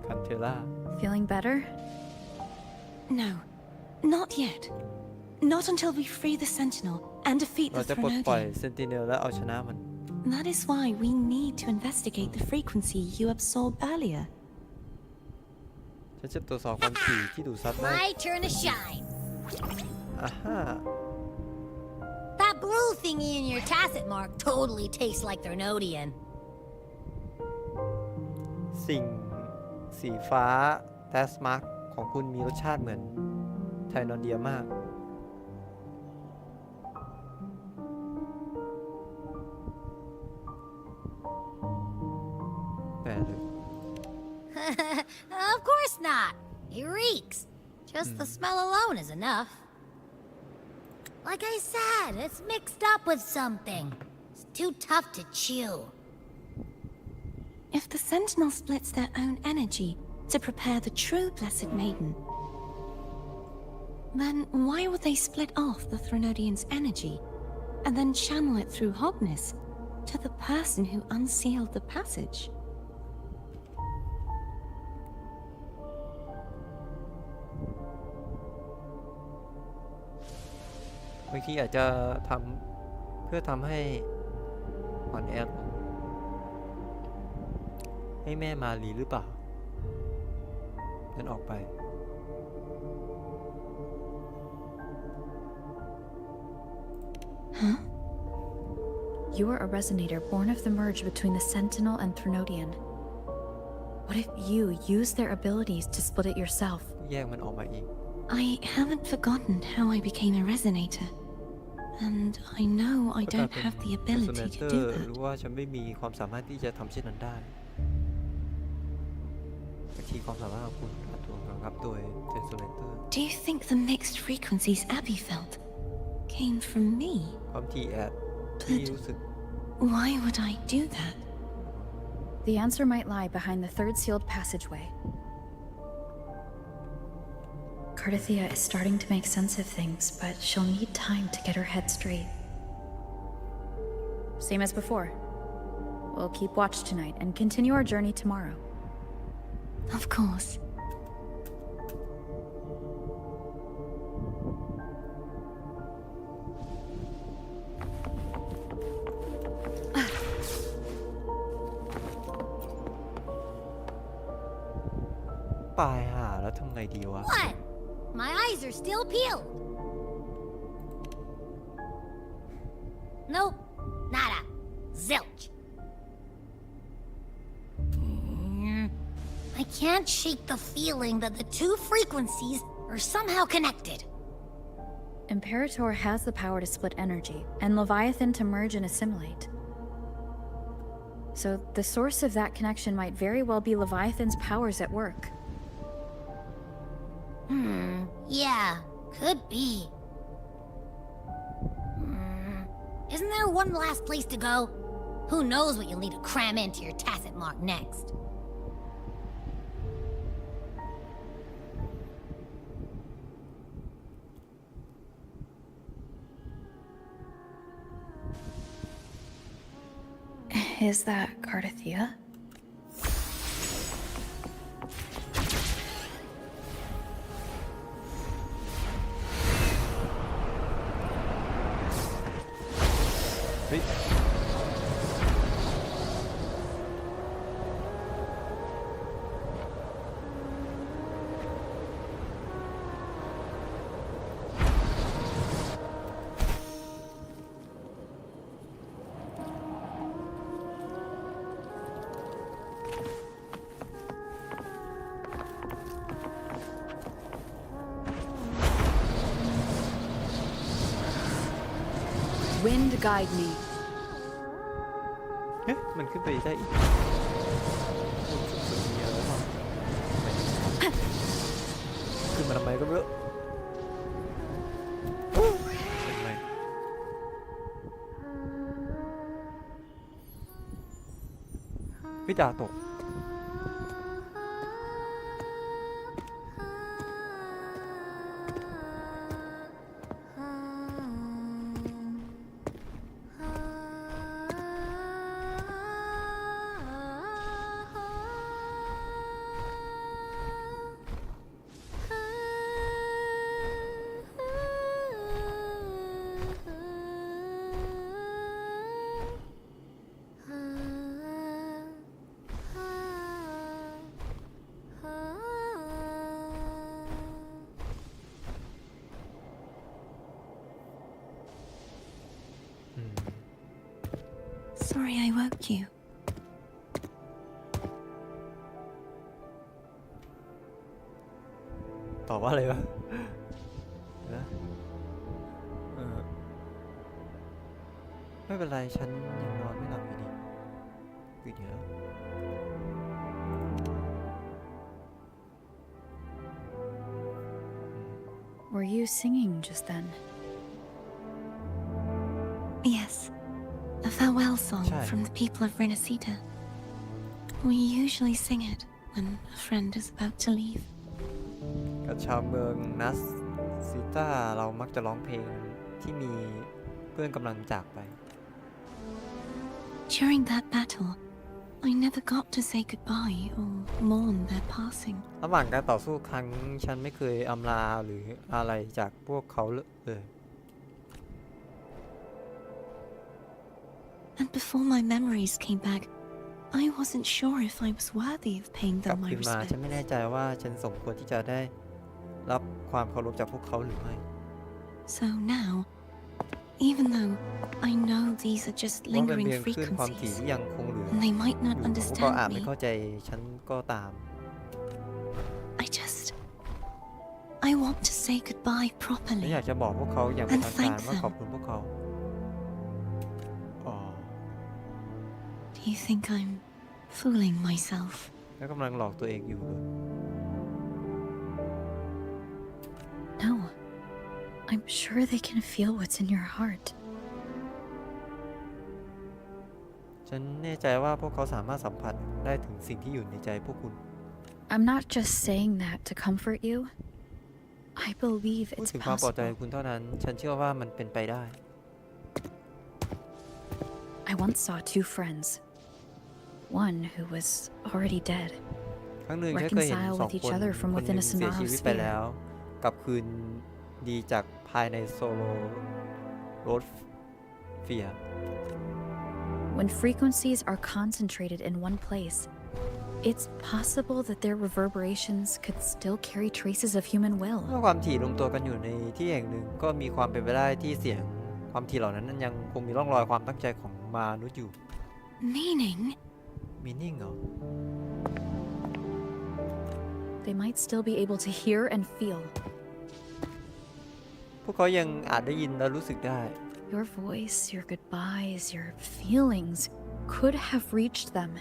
คันเทล่า Feeling better? No, not yet. Not until we free the Sentinel and defeat เรา the จะปลดปล่อย Threnodian. เซนติเนลและเอาชนะมัน That is why we need to investigate the frequency you absorbed earlier. ฉันจะตรวจสอบความถี่ที่ดูดซับได้ My turn to shine. อ่าฮะ That blue thingy in your tacit mark totally tastes like Threnodian. สิ่งสีฟ้าแทสมาร์กของคุณมีรสชาติเหมือนไทนอนเดียมากแต่เลย Of course not. It reeks. Just the smell alone is enough. Like I said, it's mixed up with something. It's too tough to chew. If the Sentinel splits their own energy to prepare the true Blessed Maiden, then why would they split off the Threnodian's energy and then channel it through Hogness to the person who unsealed the passage? บางทีอาจจะทำเพื่อทำให้อ่อนแอลงให้แม่มาลีหรือเปล่าเดินออกไป Huh? You are a resonator born of the merge between the Sentinel and Threnodian. What if you use their abilities to split it yourself? แยกมันออกมาเอง I haven't forgotten how I became a resonator, and I know I don't have the ability to do รู้ that. ว่าฉันไม่มีความสามารถที่จะทำเช่นนั้นได้บางทีความสามารถของคุณอาจถูกบังคับโดยเทนโซเลเตอร์ Do you think the mixed frequencies Abby felt came from me? ความถี่แอดที่รู้สึก Why would I do that? The answer might lie behind the third sealed passageway. Cardathia is starting to make sense of things, but she'll need time to get her head straight. Same as before. We'll keep watch tonight and continue our journey tomorrow. Of course. ตายห่าแล้วทำไงดีวะ What? My eyes are still peeled. Nope. Nada. Zilch. I can't shake the feeling that the two frequencies are somehow connected. Imperator has the power to split energy, and Leviathan to merge and assimilate. So the source of that connection might very well be Leviathan's powers at work. Yeah, could be. Isn't there one last place to go? Who knows what you'll need to cram into your tacit mark next? Is that Cardathea? Wind guide me. เอ๊ะมันขึ้นไปได้อีกขึ้นมาทำไมก็ไม่รู้เป็นไงพี่ดาตกSorry I woke you. ตอบว่าอะไรวะนะไม่เป็นไรฉันยังนอนไม่หลับอยู่ดีตื่นอยู่แล้ว Were you singing just then? Yes. A farewell song from the people of Renacita. We usually sing it when a friend is about to leave. กับชาวเมืองนัสซิต้าเรามักจะร้องเพลงที่มีเพื่อนกำลังจากไป During that battle, I never got to say goodbye or mourn their passing. ระหว่างการต่อสู้ครั้งฉันไม่เคยอำลาหรืออะไรจากพวกเขาเลย And before my memories came back, I wasn't sure if I was worthy of paying กลับ them my คืนมาฉัน respect. ไม่แน่ใจว่าฉันสมควรที่จะได้รับความเคารพจากพวกเขาหรือไม่ So now, even though I know these are just ว่าเป็น lingering เพียงคลื่นความถี่ frequencies, ที่ยังคงเหลือ and they might not พวกเขาอาจ understand ไม่ me, เข้าใจฉันก็ตาม I want to say goodbye ฉัน properly อยากจะบอกพวกเขาอย่างเป็น and ทางการ thank ว่าขอบ them. คุณพวกเขา Do you think I'm fooling myself? แล้วกำลังหลอกตัวเองอยู่เลย No. I'm sure they can feel what's in your heart. ฉันแน่ใจว่าพวกเขาสามารถสัมผัสได้ถึงสิ่งที่อยู่ในใจพวกคุณ I'm not just saying that to comfort you. I believe พูด it's ถึงความปลอดภัย possible. คุณเท่านั้น ฉันเชื่อว่ามันเป็นไปได้ I once saw two friends. One who was already dead. ครั้งหนึ่งฉันเคยเห็น Reconcile สอง with ค each น other from คนหนึ่ within ง a เสียชี Sonaro วิตไปแล้ว sphere. กลับคืนดีจากภายในโซโลโรดเฟีย When frequencies are concentrated in one place, It's possible that their reverberations could still carry traces of human will. เมื่อความถี่รวมตัวกันอยู่ในที่แห่งหนึ่งก็มีความเป็นไปได้ที่เสียงความถี่เหล่านั้นยังคงมีร่องรอยความตั้งใจของมนุษย์อยู่ Meaning เหรอ They might still be able to hear and feel. พวกเขายังอาจได้ยินและรู้สึกได้ Your voice, your goodbyes, your feelings could have reached them.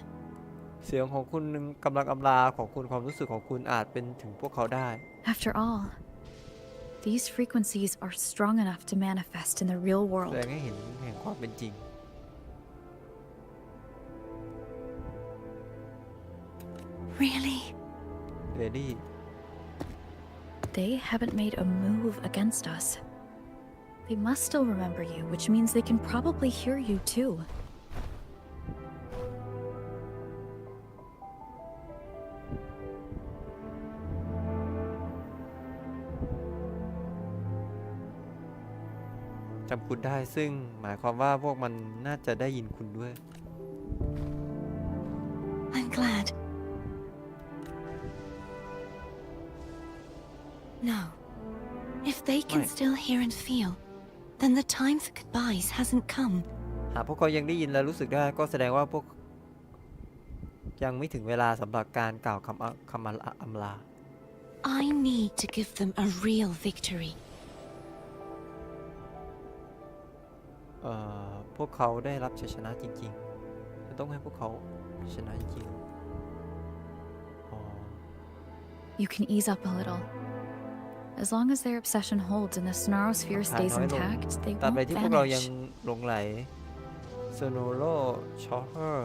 เสียงของคุณกำลังอำลาของคุณความรู้สึกของคุณอาจเป็นถึงพวกเขาได้ After all, these frequencies are strong enough to manifest in the real แส world. ดงให้เห็นแห่งความเป็นจริง Really? Really? They haven't made a move against us. They must still remember you, which means they can probably hear you too. จำคุณได้ซึ่งหมายความว่าพวกมันน่าจะได้ยินคุณด้วย I'm glad. No. If they can still hear and feel, then the time for goodbyes hasn't come. หากพวกเขายังได้ยินและรู้สึกได้ก็แสดงว่าพวกยังไม่ถึงเวลาสำหรับการกล่าวคำอำลา I need to give them a real victory. พวกเขาได้รับชัยชนะจริงๆจะต้องให้พวกเขาชนะจริงๆ You can ease up a little. As long as their obsession holds and the Sonosphere stays intact, they ตราบ won't ใดที่พวกเรายัง vanish. หลงไหล Sonoro Shocker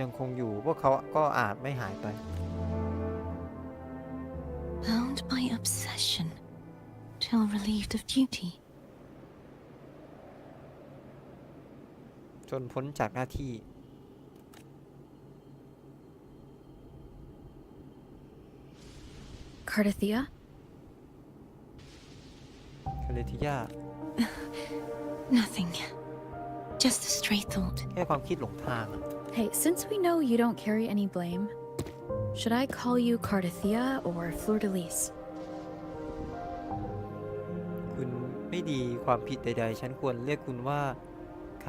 ยังคงอยู่พวกเขาก็อาจไม่หายไป Bound by obsession till relieved of duty. จนพ้นจากหน้าที่ Cardathia? คาเลธิยา Nothing. Just a stray thought. แค่ความคิดหลงทาง Hey, since we know you don't carry any blame, should I call you Cardathia or Fleur de Lis? คุณไม่ดีความผิดใดๆฉันควรเรียกคุณว่า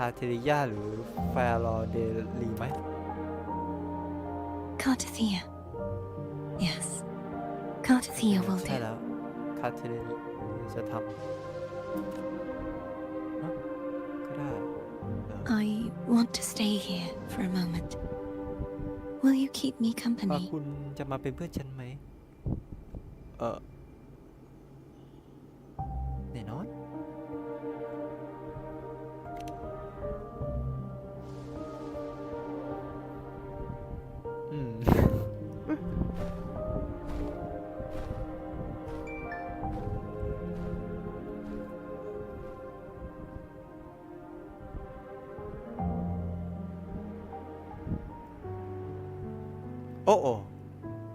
คาเทริยาหรือแฟลอเดลีไหม Cardathia. Yes. Cardathia will ใช่ do. แล้วคาเทริยาจะทำก็ได้ I want to stay here for a moment. Will you keep me ว่า company? คุณจะมาเป็นเพื่อนฉันไหมแน่นอนโอ้โอ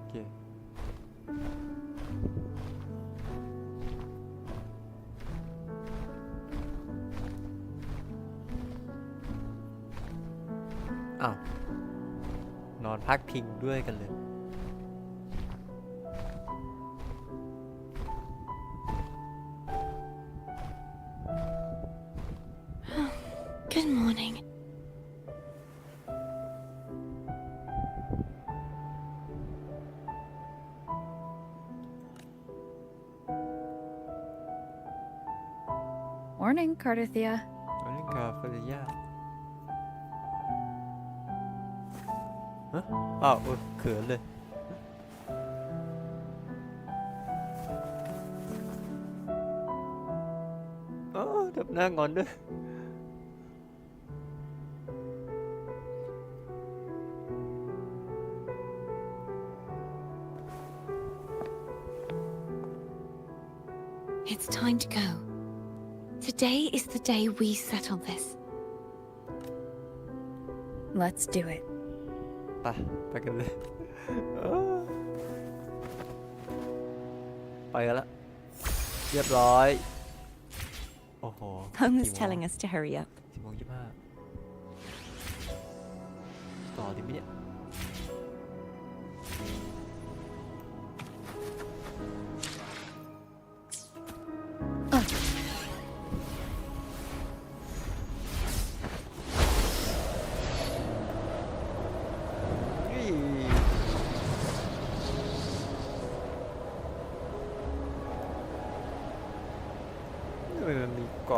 เคอ้าวนอนพักพิงด้วยกันเลย Good morning. Morning, Cardathia. มาเล่นกาเฟรย่าฮะอ้าวเขินเลยดับหน้างอนด้วย It's time to go. Today is the day we settle this. Let's do it. ไปกันเลยไปกันละเรียบร้อยโอ้โห Home is telling us to hurry up. 10:25ต่อดิเนี่ย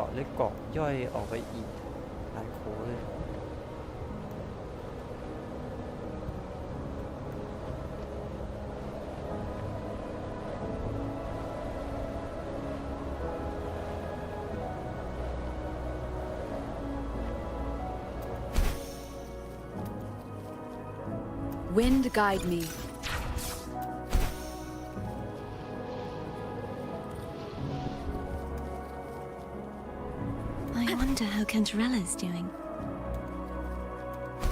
าะเล็กเกาะย่อยออกไปอีกหลายโขเลย Wind guide me. I wonder how Cantarella's doing.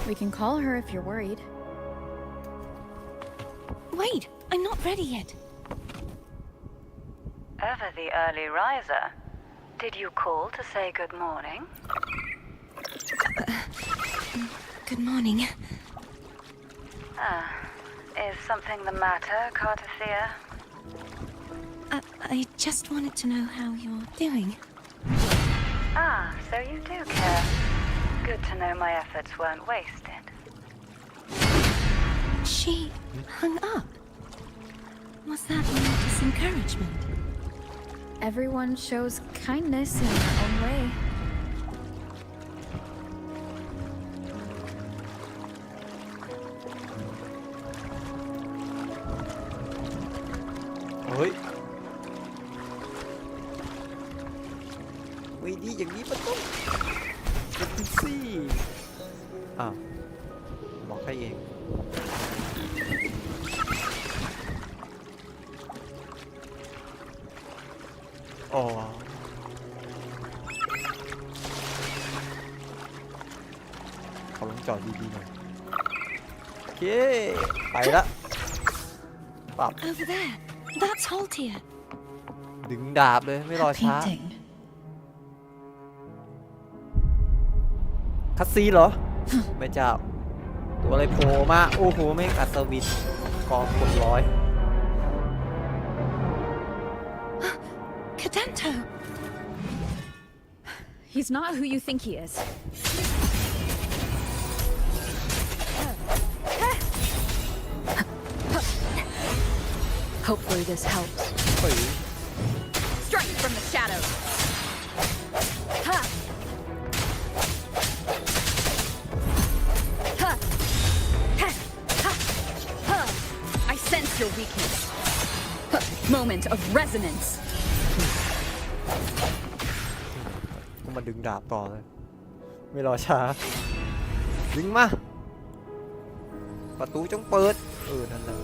We can call her if you're worried. Wait, I'm not ready yet. Ever the early riser. Did you call to say good morning? Good morning. Is something the matter, Cartathea? I just wanted to know how you're doing. So you do care. Good to know my efforts weren't wasted. She hung up. Was that meant as encouragement? Everyone shows kindness in their own way. Ôi. ไม่ดีอย่างนี้มันต้องเป็นซี่บอกให้เองอ๋อขอลองจอดดีๆหน่อยโอเคไปละปรับ Over there. That's Haltia. ดึงดาบเลยไม่รอช้าคัสซีเหรอ ไม่เจ้าตัวอะไรโผล่มาโอ้โหแม่งอัศวินกองกดร้อย Cadento. He's not who you think he is. Hopefully this helps. Strike from the shadows. Ha! Ha! Ha! Ha! Ha! I sense your weakness. Moment of resonance. มาดึงดาบต่อเลยไม่รอช้าดึงมาประตูจงเปิดนั่นแหละ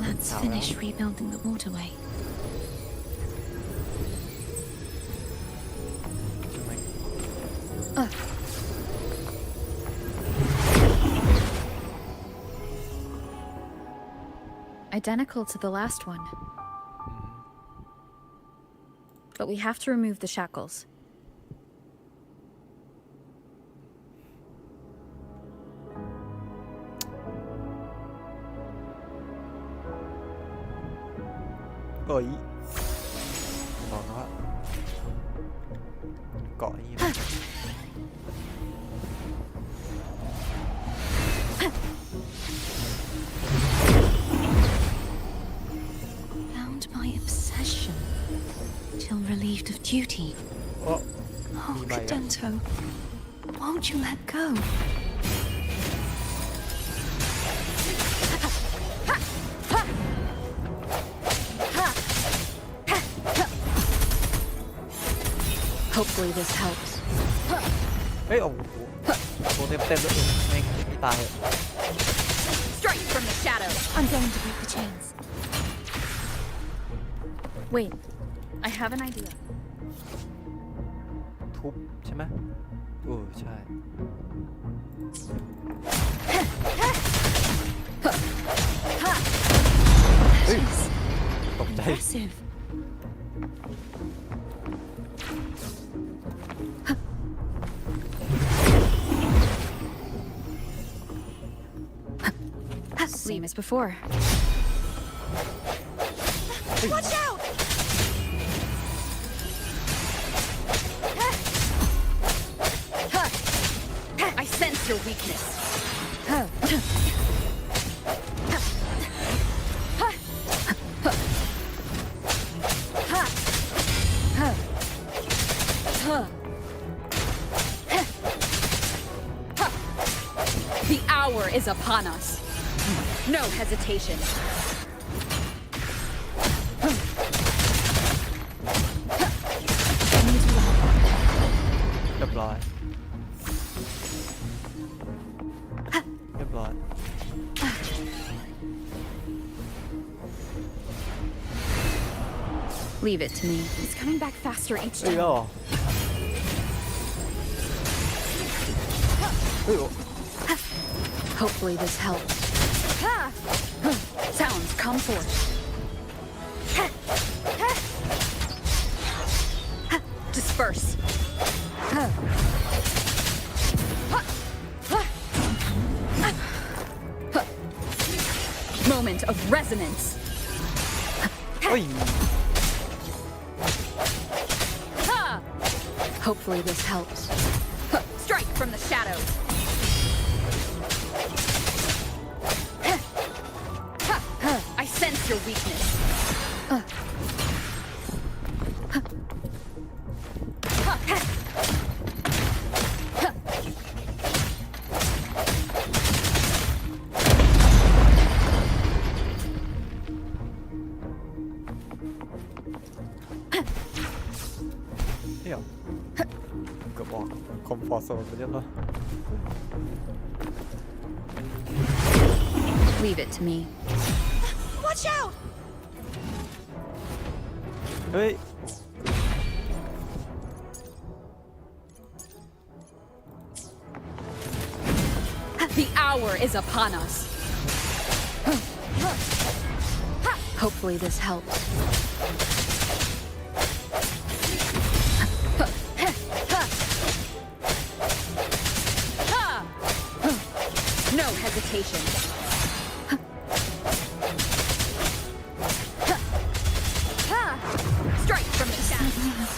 Let's finish rebuilding the waterway. Identical to the last one. But we have to remove the shackles. Ôi còn nó cọ như vậy. Bound by obsession till relieved of duty. Oh, Cadento, won't you let go? Hopefully this helps. เฮ้ยโอ้โหโดนเต็มเลยแม่งไม่ตาย Strike from the shadows. I'm going to break the chains. Wait, I have an idea. ทุบใช่ไหมใช่ตกใจ Impressive. Same as before. Watch out! I sense your weakness. hour is upon us. No hesitation. เรียบร้อยเรียบร้อย Leave it to me. It's coming back faster each เอ้ย time. เหรอเฮ้ย Hopefully this helps. Sounds come forth. Disperse. Moment of resonance. เฮ้ย Hopefully this helps. Strike from the shadows. I sense your weakness. Hiểu. Cậu bỏ không phò sổ với nhau thôi. Leave it to me. Watch out! Hey. The hour is upon us. Hopefully this helps. No hesitation. Strike from the shadows.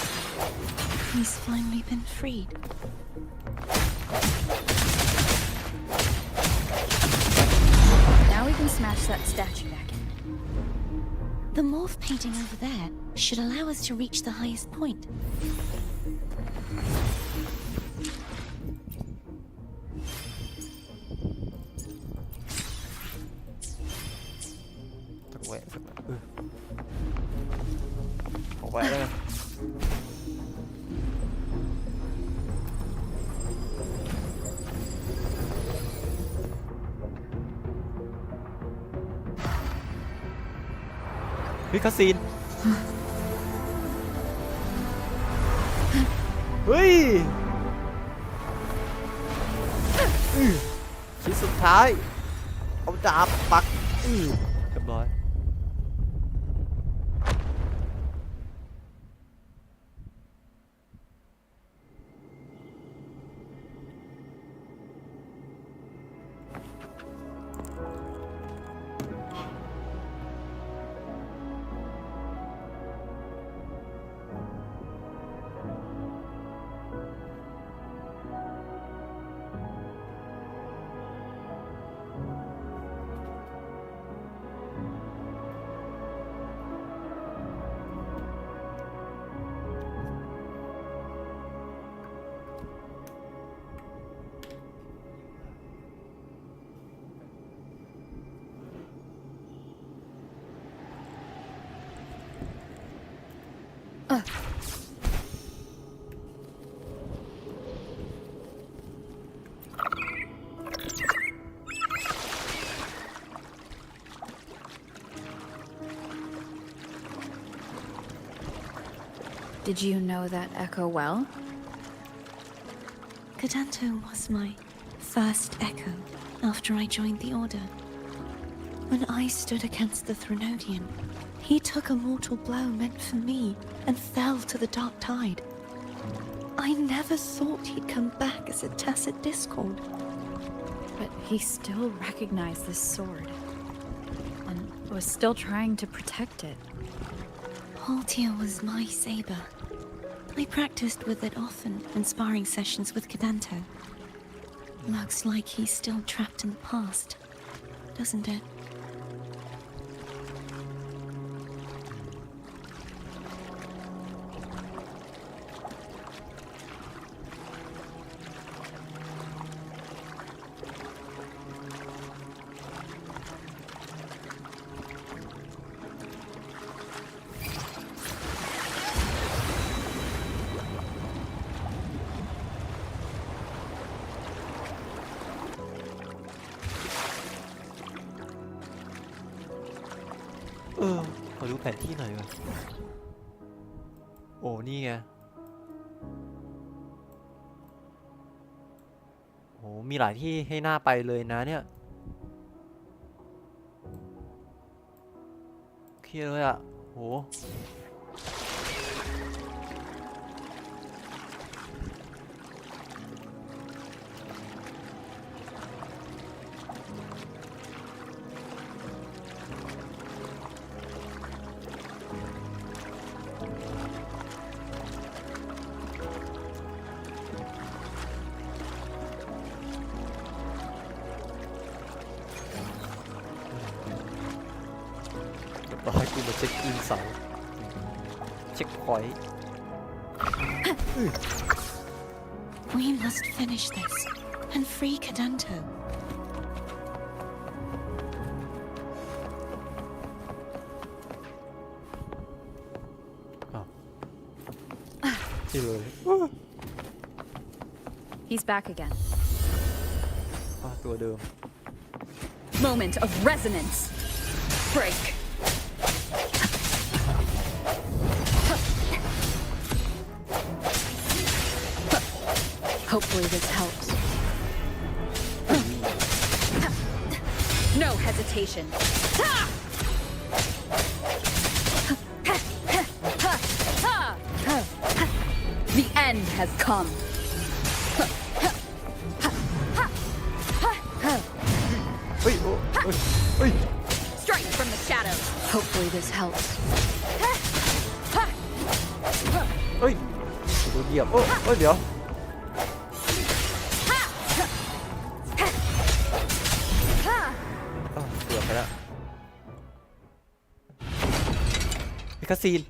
He's finally been freed. Now we can smash that statue back in. The morph painting over there should allow us to reach the highest point. Quẹt không quẹt đây. Biết cutscene. เฮ้ยชิ้นสุดท้ายเอาดาบปักเรียบร้อยDid you know that echo well? Cadanto was my first echo after I joined the Order. When I stood against the Threnodian, he took a mortal blow meant for me and fell to the Dark Tide. I never thought he'd come back as a tacit discord. But he still recognized this sword and was still trying to protect it. Haltia was my saber. I practiced with it often in sparring sessions with Cadanto. Looks like he's still trapped in the past, doesn't it? ขอดูแผนที่หน่อยก่อนโอ้นี่ไงโอ้มีหลายที่ให้หน้าไปเลยนะเนี่ยเครียดเลยอ่ะโหต่อให้กูมาเช็คอินเสาเช็คพอยต์ We must finish this and free Cadanto. ที่เลย He's back again. ตัวเดิม Moment of resonance. Break. Hopefully this helps. No hesitation. The end has come. Strike from the shadows. Hopefully this helps. เฮ้ยโดนเหยียบโอ้ยเดี๋ยวเกือบไปแล้วมีคาซีน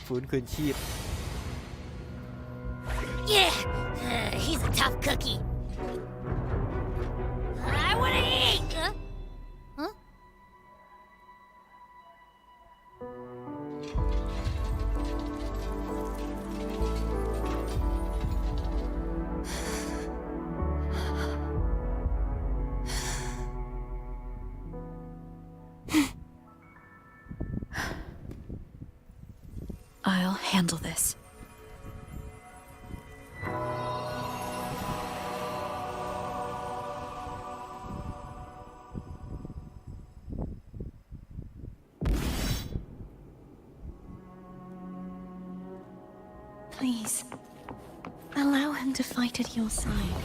ฟื้นคืนชีพ Yeah, he's a tough cookie. I wanna eat. Huh? I'll handle this. Please, allow him to fight at your side.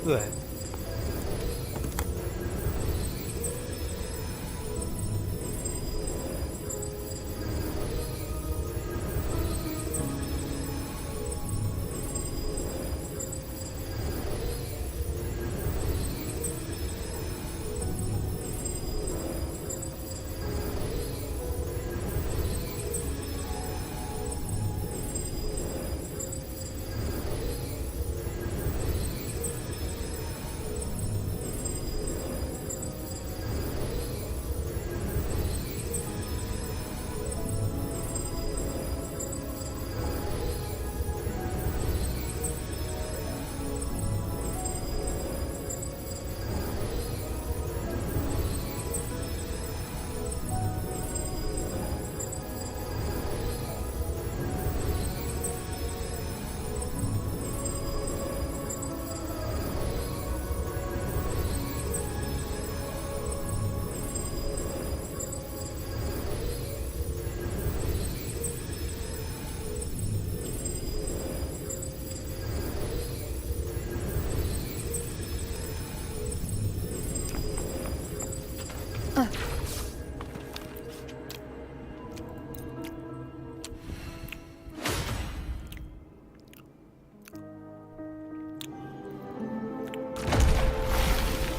Good.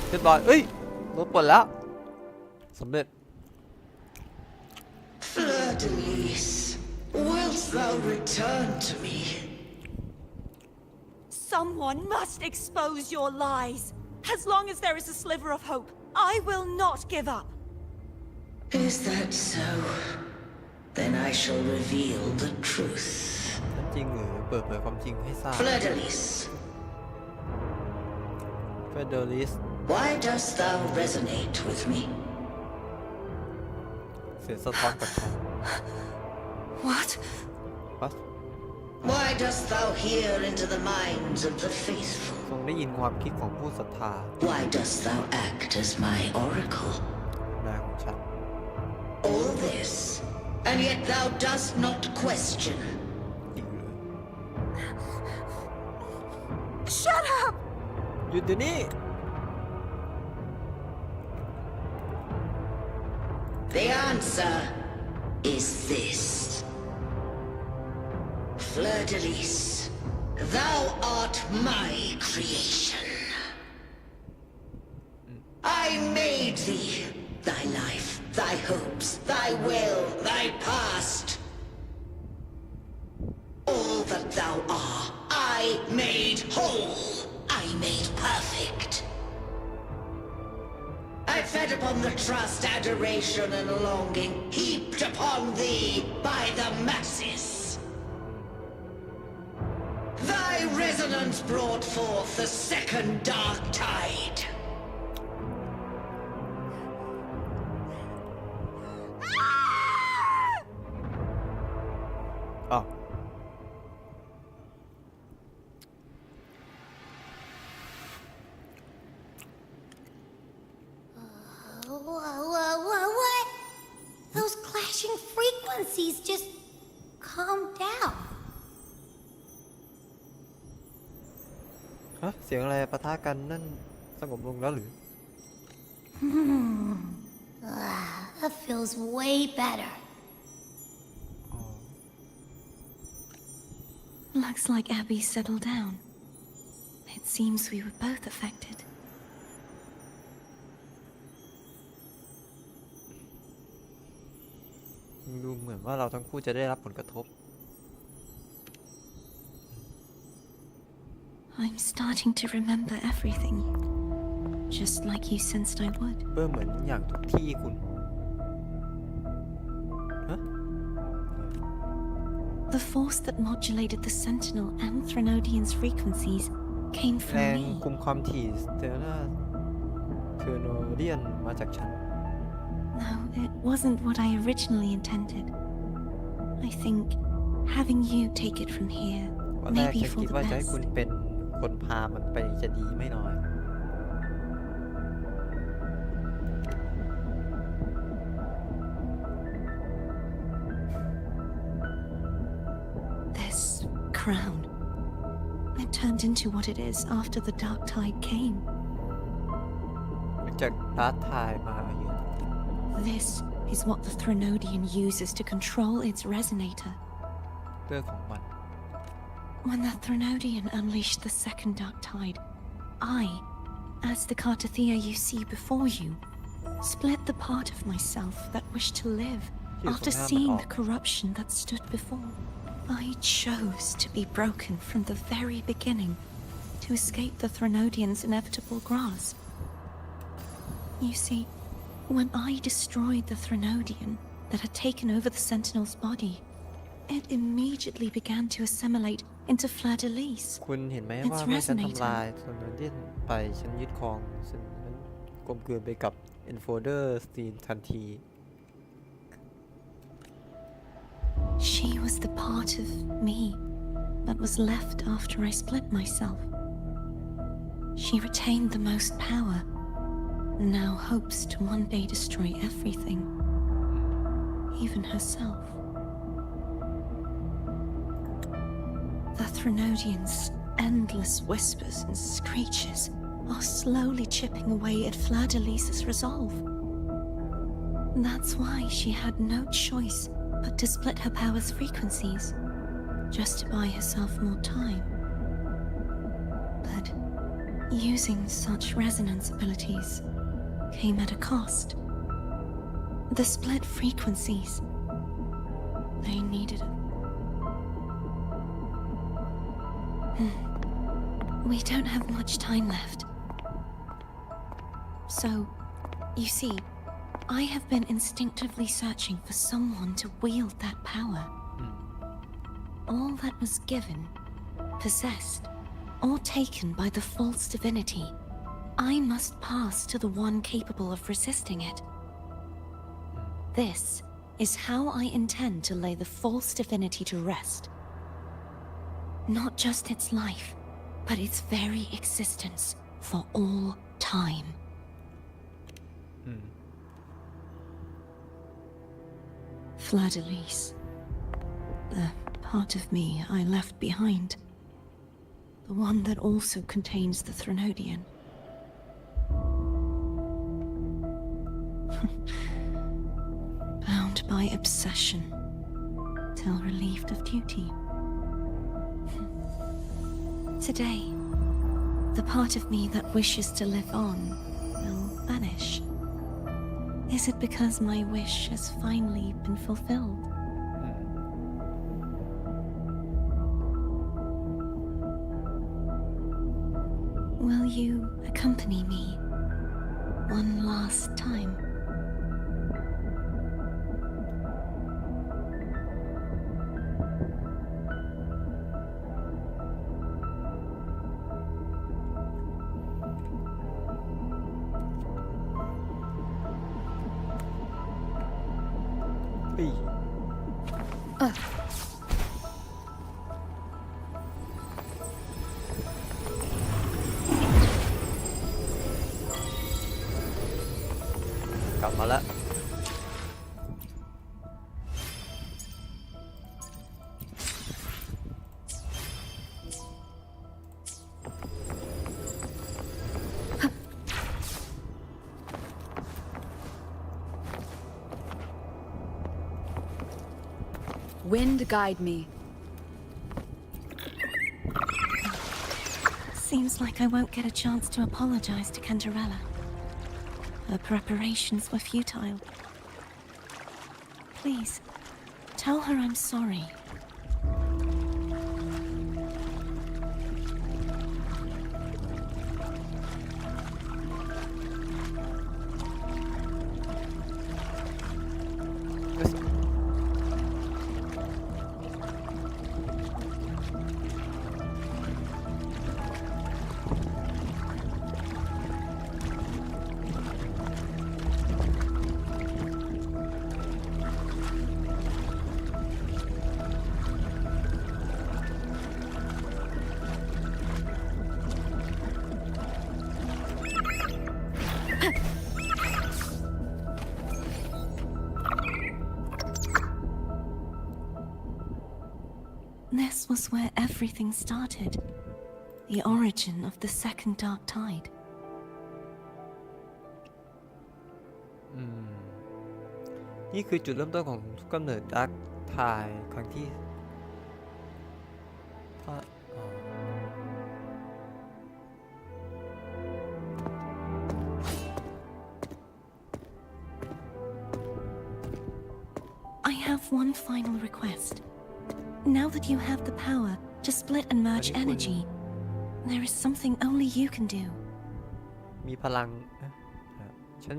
เรียบร้อยเอ้ยรถปลดแล้วสำเร็จ Fleur de lis, wilt thou return to me? Someone must expose your lies. As long as there is a sliver of hope, I will not give up. Is that so? Then I shall reveal the truth. จริงหรือเปิดเผยความจริงให้ทราบ Fleur-de-Lis. Fleur-de-Lis. Why dost thou resonate with me? เสียงสะท้อนกับฉัน What? What? Why dost thou hear into the minds of the faithful? ทรงได้ยินความคิดของผู้ศรัทธา Why dost thou act as my oracle? นายของฉัน All this, and yet thou dost not question. จริงหรือ Shut up! หยุดเดี๋ยวนี้ The answer is this. Fleur-de-Lis, thou art my creation. I made thee, thy life, thy hopes, thy will, thy past. All that thou art, I made whole. I made perfect. I fed upon the trust, adoration, and longing heaped upon thee by the masses. Thy resonance brought forth the second dark tide. Oh. What? Those clashing frequencies just calmed down. ฮะเสียงอะไรปะทะกันนั่นสงบลงแล้วหรือ That feels way better. Looks like Abby settled down. It seems we were both affected. ดูเหมือนว่าเราทั้งคู่จะได้รับผลกระทบ I'm starting to remember everything, just like you sensed I would. เปิ้ลเหมือนอย่างทุกที่คุณฮะ The force that modulated the Sentinel and Threnodian's frequencies came แรง from me. คุมความถี่เทอร์โนเดียนมาจากฉัน No, it wasn't what I originally intended. I think having you take it from here วันแร may ก be ฉัน for คิด the ว่าจะให้ best. คุณเป็นคนพามันไปจะดีไม่น้อย This crown. It turned into what it is after the dark tide came. จากดาร์ธไทม์มาเยอะ This is what the Threnodian uses to control its resonator. เรื่องของมัน When the Threnodian unleashed the second dark tide, I, as the Cartathea you see before you, split the part of myself that wished to live after seeing the corruption that stood before. I chose to be broken from the very beginning to escape the Threnodian's inevitable grasp. You see, when I destroyed the Threnodian that had taken over the Sentinel's body, it immediately began to assimilate into Fleur-de-Lis. คุณเห็นไหมว่าเมื่อฉันทำลายโซนเดียนไปฉันยึดครองซึ่งนั้นกลมกลืนไปกับ Enfolder Steam ทันที She was the part of me that was left after I split myself. She retained the most power, and now hopes to one day destroy everything, even herself. The Threnodian's endless whispers and screeches are slowly chipping away at Fleur-de-Lis's resolve. That's why she had no choice but to split her power's frequencies, just to buy herself more time. But using such resonance abilities came at a cost. The split frequencies, they needed We don't have much time left. So, you see, I have been instinctively searching for someone to wield that power. All that was given, possessed, or taken by the false divinity, I must pass to the one capable of resisting it. This is how I intend to lay the false divinity to rest. Not just its life, but its very existence for all time. Fleur-de-Lis, the part of me I left behind, the one that also contains the Threnodian. Bound by obsession, till relieved of duty. Today, the part of me that wishes to live on will vanish. Is it because my wish has finally been fulfilled? Will you accompany me one last time? Hey. กลับมาแล้ว Wind guide me. Seems like I won't get a chance to apologize to Cantarella. Her preparations were futile. Please, tell her I'm sorry. This was where everything started. The origin of the second dark tide. นี่คือจุดเริ่มต้นของทุกกำเนิดดาร์กไทด์ครั้งที่ I have one final request. Now that you have the power to split and merge energy, there is something only you can do. มีพลังฉัน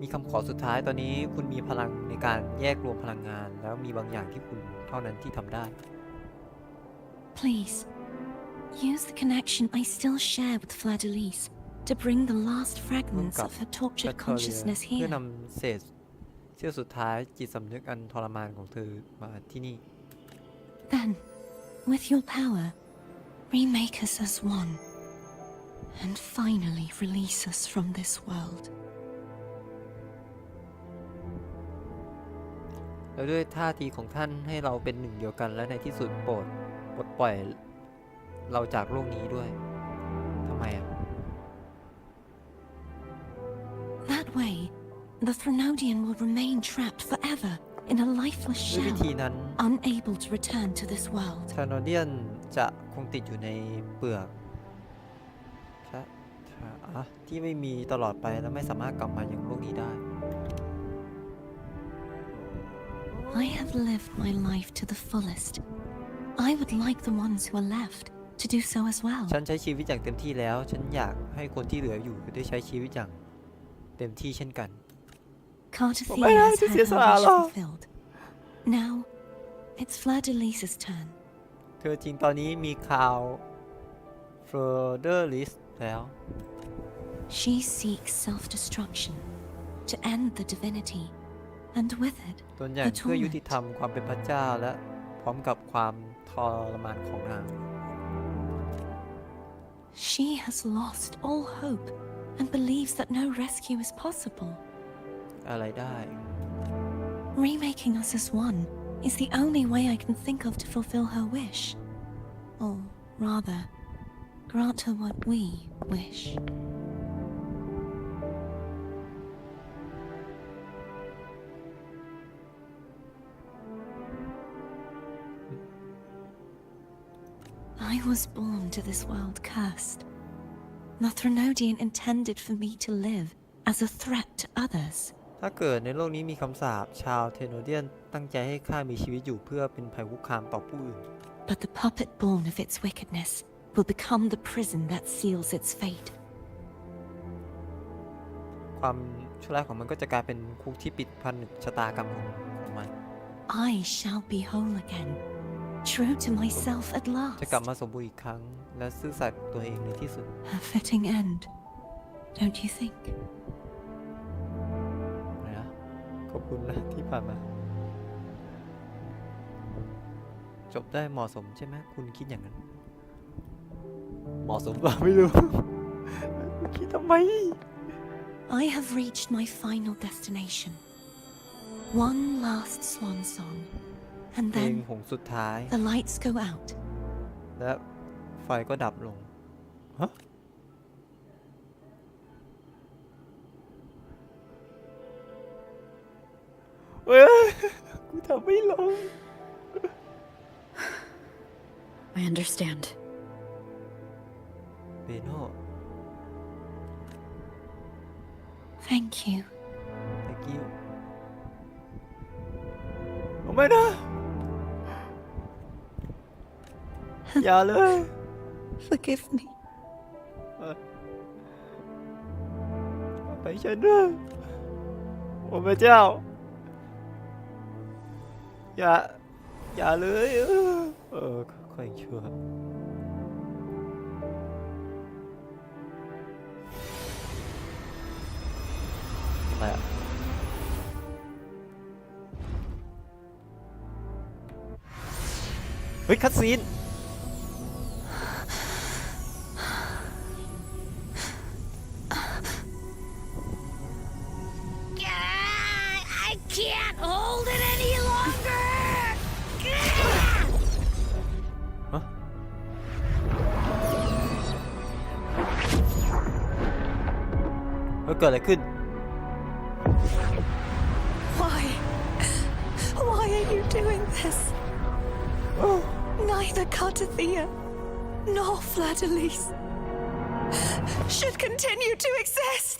มีคำขอสุดท้ายตอนนี้คุณมีพลังในการแยกรวมพลังงานแล้วมีบางอย่างที่คุณเท่านั้นที่ทำได้ Please, use the connection I still share with Fleur-de-Lis to bring the last fragments of her tortured consciousness เพื่อ here. นำเศษเสี้ยวสุดท้ายจิตสำนึกอันทรมานของเธอมาที่นี่ Then, with your power, remake us as one, and finally release us from this world. แล้วด้วยท่าทีของท่านให้เราเป็นหนึ่งเดียวกันและในที่สุดโปรดปลดปล่อยเราจากโลกนี้ด้วยทำไมอ่ะ That way, the Threnodian will remain trapped forever in a lifeless ด้วยวิ shell, ธีนั้น unable to return to this world. ทรานอเดียนจะคงติดอยู่ในเปลือกที่ไม่มีตลอดไปและไม่สามารถกลับมายังโลกนี้ได้ I have lived my life to the fullest. I would like the ones who are left to do so as well. ฉันใช้ชีวิตอย่างเต็มที่แล้วฉันอยากให้คนที่เหลืออยู่ได้ใช้ชีวิตอย่างเต็มที่เช่นกัน Cartathea has had her wish fulfilled. Now, it's Fleur-de-Lis's turn. เธอจริงตอนนี้มีข่าว Fleur-de-Lis แล้ว She seeks self-destruction to end the divinity, and with it, ตนอย่าง the เพื่อยุติ torment. ธรรมความเป็นพระเจ้าและพร้อมกับความทรมานของนาง She has lost all hope and believes that no rescue is possible. อะไรได้ Remaking us as one is the only way I can think of to fulfill her wish. Or rather, grant her what we wish. I was born to this world cursed. The Threnodian intended for me to live as a threat to others. ถ้าเกิดในโลกนี้มีคำสาปชาวเทโนเดียนตั้งใจให้ข้ามีชีวิตอยู่เพื่อเป็นภัยคุกคามต่อผู้อื่น But the puppet born of its wickedness will become the prison that seals its fate. ความชั่วร้ายของมันก็จะกลายเป็นคุกที่ปิดผนึกชะตากรรมของมัน I shall be whole again, true to myself at จะกลับ last. มาสมบูรณ์อีกครั้งและซื่อสัตย์ตัวเองในที่สุด A fitting end, don't you think? นะขอบคุณนะที่ผ่านมาจบได้เหมาะสมใช่ไหมคุณคิดอย่างนั้นเหมาะสมป่ะไม่รู้ คิดทำไม I have reached my final destination. One last swan song, and เพลง then หงส์สุดท้าย the lights go out. และไฟก็ดับลงฮะเฮ้ยกูทำไม่ลง I understand. เบโน่ Thank you. thank you โอ้ไม่นะ อย่าเลย Forgive me. ไปฉันด้วยโอ้พระเจ้า อย่าเลยค่อยชั่วอะไรอ่ะเฮ้ยคัตซีน I can't hold it any longer! ฮะเกิดอะไรขึ้น Why? Why are you doing this? Neither Cartathea nor Fleur-de-Lis should continue to exist.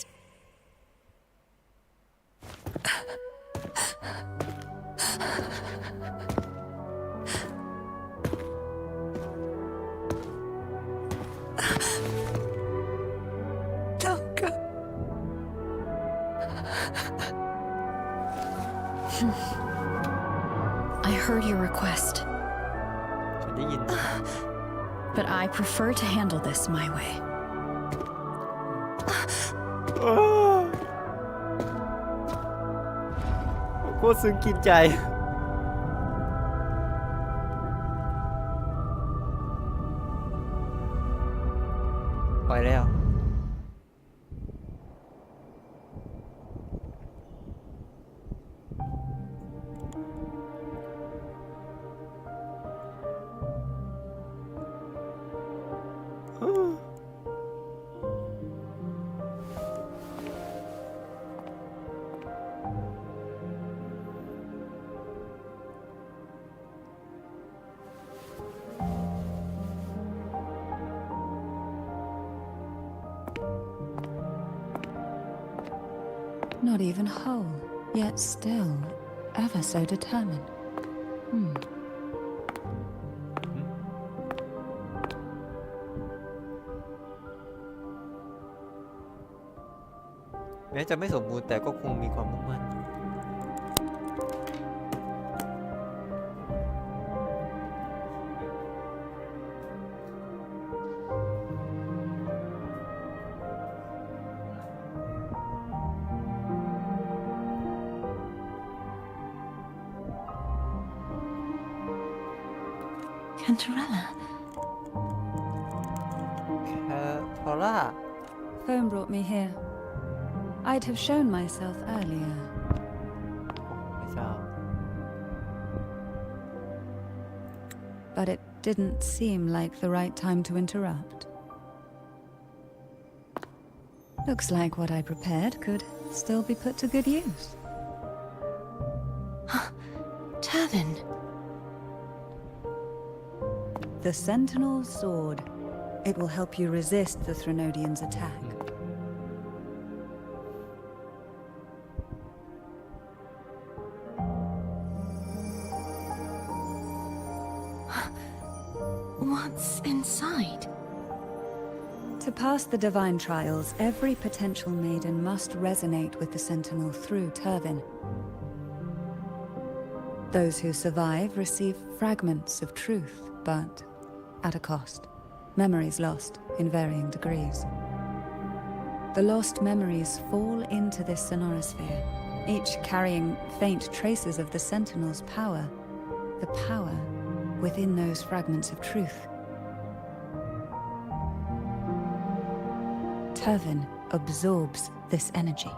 Don't go. I heard your request, ฉันได้ยิน but I prefer to handle this my way. โคตรซึ้งกินใจ ไปแล้ว Not even whole, yet still ever so determined. แม้จะไม่สมบูรณ์แต่ก็คงมีความมุ่งมั่น Cantarella. Cantarella. Phone brought me here. I'd have shown myself earlier. But it didn't seem like the right time to interrupt. Looks like what I prepared could still be put to good use. Turvin. The Sentinel's sword. It will help you resist the Threnodian's attack. What's inside? To pass the divine trials, every potential maiden must resonate with the Sentinel through Turvin. Those who survive receive fragments of truth, but at a cost. Memories lost in varying degrees. The lost memories fall into this sonorosphere, each carrying faint traces of the Sentinel's power, the power within those fragments of truth. Turvin absorbs this energy.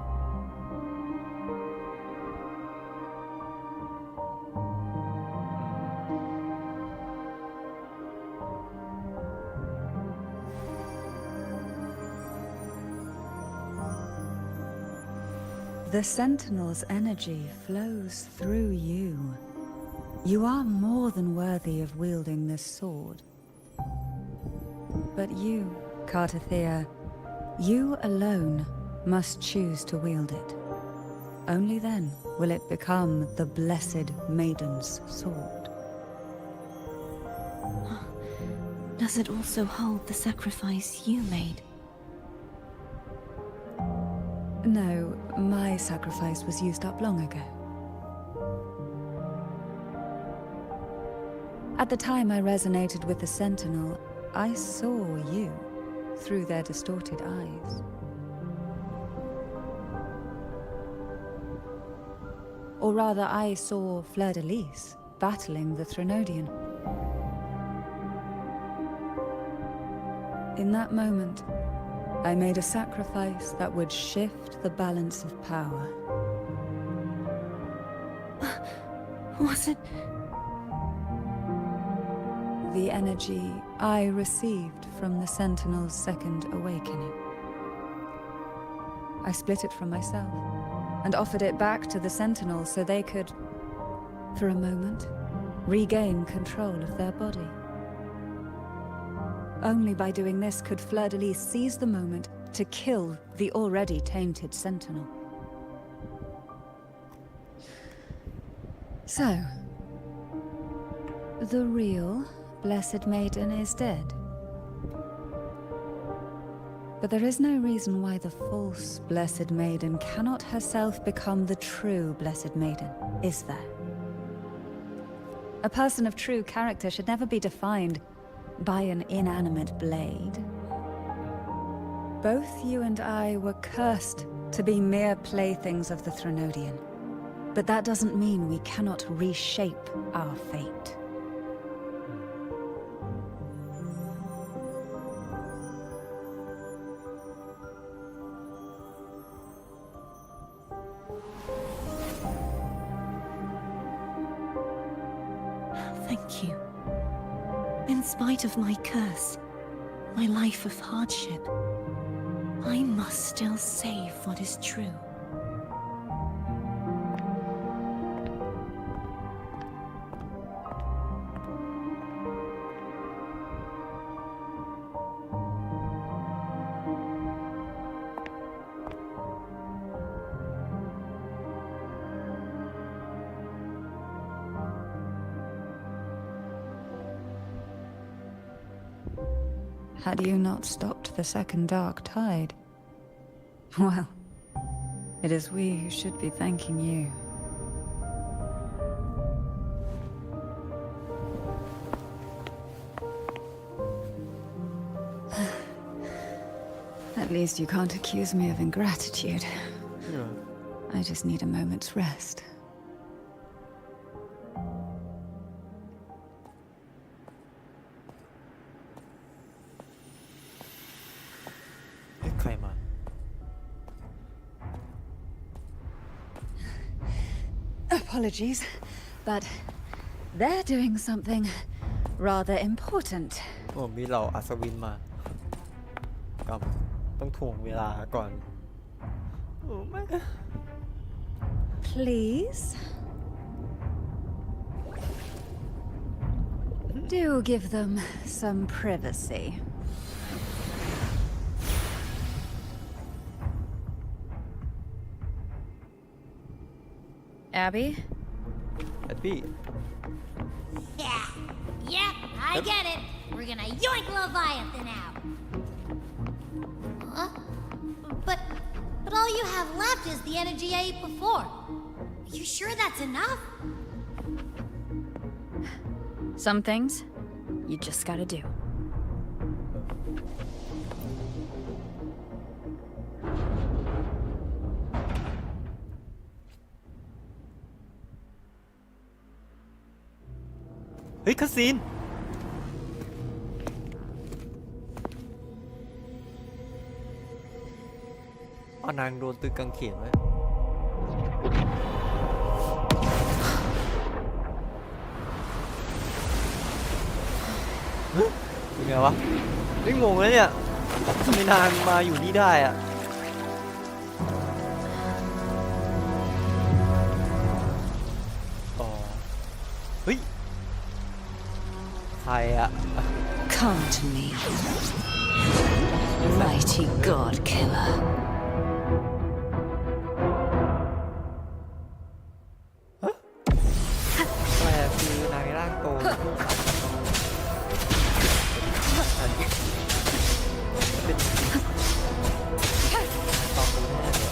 The Sentinel's energy flows through you. You are more than worthy of wielding this sword. But you, Cartathea, you alone must choose to wield it. Only then will it become the Blessed Maiden's sword. Does it also hold the sacrifice you made? No, my sacrifice was used up long ago. At the time I resonated with the Sentinel, I saw you through their distorted eyes. Or rather, I saw Fleur-de-Lis battling the Threnodian. In that moment, I made a sacrifice that would shift the balance of power. Was it? The energy I received from the Sentinel's second awakening. I split it from myself and offered it back to the Sentinel so they could, for a moment, regain control of their body. Only by doing this could Fleur-de-Lis seize the moment to kill the already tainted Sentinel. So, the real Blessed Maiden is dead. But there is no reason why the false Blessed Maiden cannot herself become the true Blessed Maiden, is there? A person of true character should never be defined by an inanimate blade. Both you and I were cursed to be mere playthings of the Threnodian. But that doesn't mean we cannot reshape our fate. Thank you. In spite of my curse, my life of hardship, I must still save what is true. Had you not stopped the second dark tide, well, It is we who should be thanking you. At least you can't accuse me of ingratitude. I just need a moment's rest. ใครมา Apologies, but they're doing something rather important. โอ้มีเหล่าอัศวินมากับต้องถ่วงเวลาก่อนโอ้ไม่ Please? Do give them some privacy. Abby? Abby? Yeah, I get it. We're gonna yoink Leviathan out. Huh? But all you have left is the energy I ate before. Are you sure that's enough? Some things you just gotta do. Hey, คัสซีนนางโดนตึกกางเขนไว้ยังไงวะไม่งงเลยเนี่ยทำไมนางมาอยู่นี่ได้อะอ๋อเฮ้ยใครอะ Come to me, mighty god killer. แต่คือนางร่างโตเป็นตองตัวแน่เลย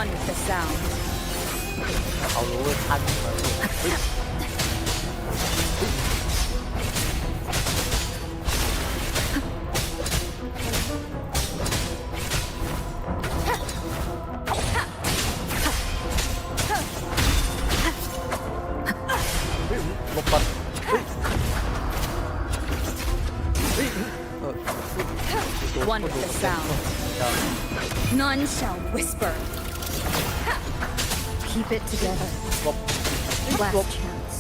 One with the sound. เขารู้ว่าทันมาเฮ้ยหลบก่อนเฮ้ย One with the sound. None shall whisper. Keep it together. หลบ Last หลบ chance.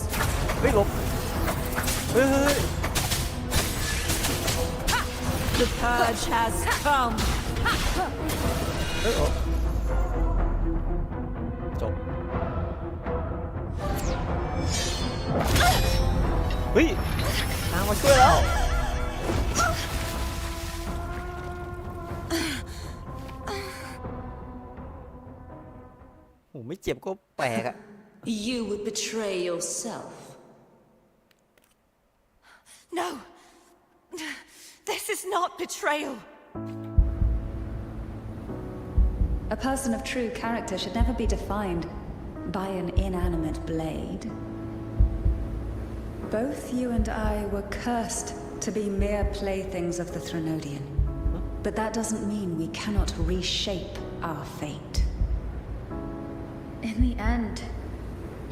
เฮ้ยหลบเฮ้ย The purge has come. เฮ้ยจบเฮ้ยนางมาช่วยแล้วโหไม่เจ็บก็แปลกอะ You would betray yourself. No, this is not betrayal. A person of true character should never be defined by an inanimate blade. Both you and I were cursed to be mere playthings of the Threnodian. But that doesn't mean we cannot reshape our fate. In the end,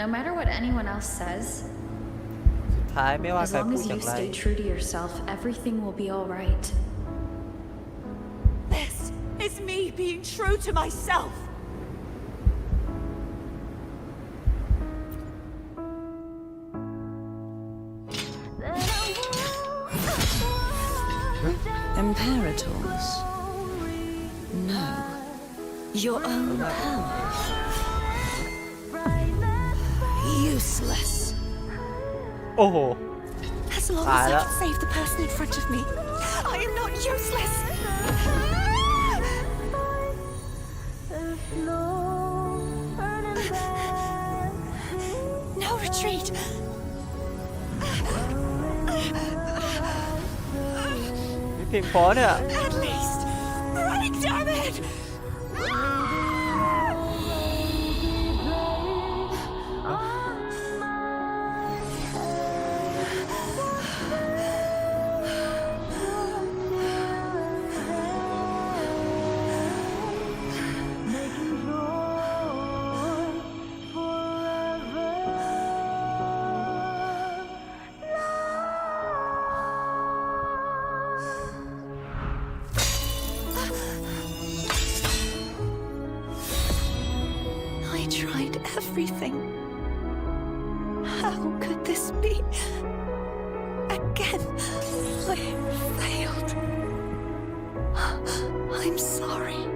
no matter what anyone else says, สุดท้ายไม่ว่า as ใคร long พูด as อย่า you งไร stay true to yourself, everything will be all right. This is me being true to myself. Imperators? No. Your own power. Useless. โอ้โห As long as I can save the person in front of me, I am not useless. No retreat. ไม่เพียงพอเนี่ย At least, running, damn it! tried everything. How could this be? Again, I failed. I'm sorry.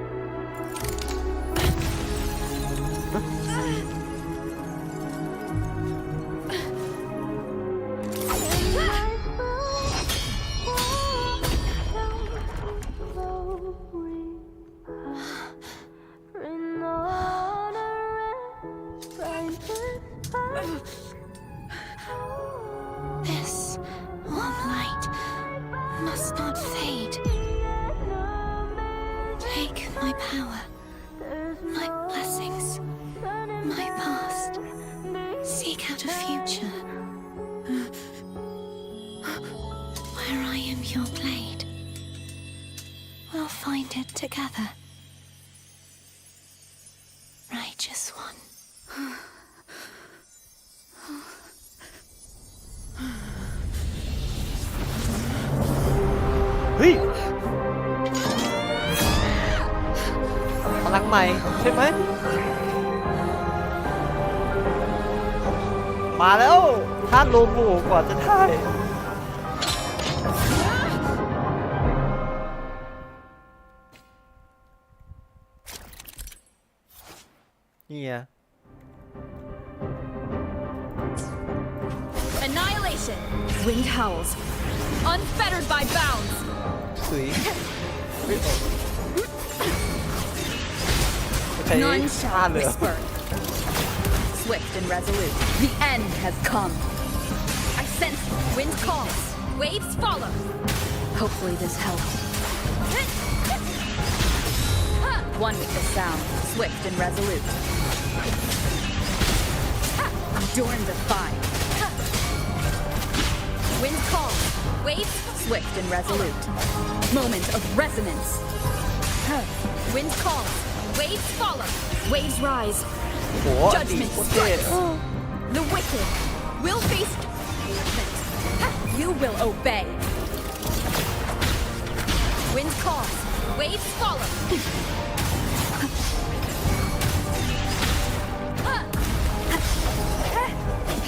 This warm light must not fade. Take my power, my blessings, my past. Seek out a future where I am your blade. We'll find it together. Righteous one. เฮ้ยพลังใหม่ใช่ไหมมาแล้วท่านโลโม่ก่อนจะได้นี่ไง Annihilation. Wind howls. Unfettered by bounds. สวย None shall whisper. Swift and resolute. The end has come. I sense wind calls. Waves follow. Hopefully this helps. One with the sound. Swift and resolute. Adorn the fire. Wind calls. Waves swift and resolute. Moment of resonance. Wind calls. Waves follow. Waves rise. Judgment strikes. The wicked will face judgment. You will obey. Wind calls. Waves follow.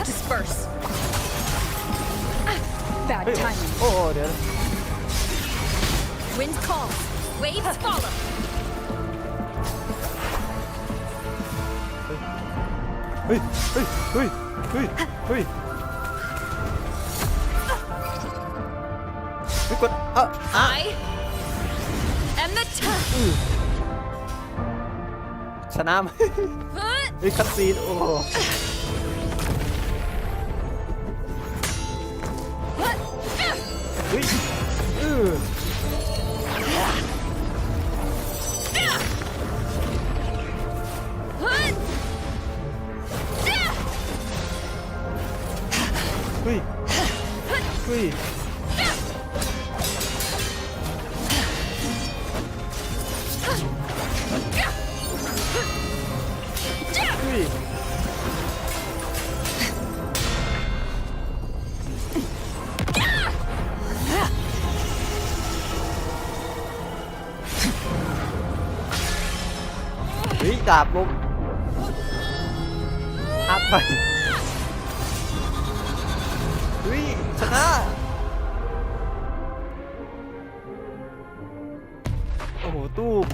Disperse. Bad timing. โอ้เดี๋ยว Wind calls. Waves follow. เฮ้ยเฮ้ยเฮ้ยเฮ้ยเฮ้ยไม่กดI am the touch. ชนะไหมเฮ้ยคัตซีนโอ้เฮ้ยเฮ้ยเฮ้ยดาบลมอัดไปเฮ้ยชนะโอ้โหตู้ม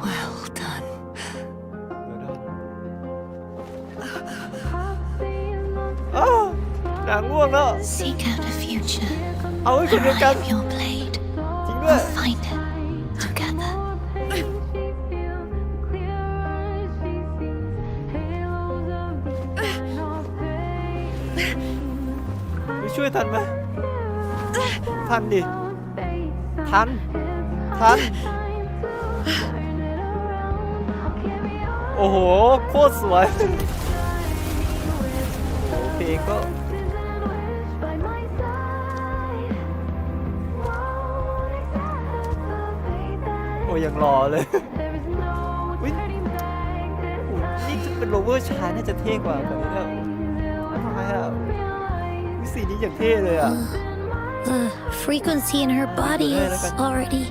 Well done. อ้าวหนังง่วงแล้ว Seek out a future เอาให้คนเดียว where กั I น am your blade. จริงด้วย We'll find it together. ไปช่วยทันไหมทันดิทันทันโอ้โหโคตรสวยเพลงก็ อ้ยังหล่อเลยอุ๊ยนี่จะเป็นโรเวอร์ชายน่าจะเท่กว่าแบบนี้แล้วทำไมอ่ะวิสีนี้อย่างเท่เลยอ่ะ The frequency in her body is already.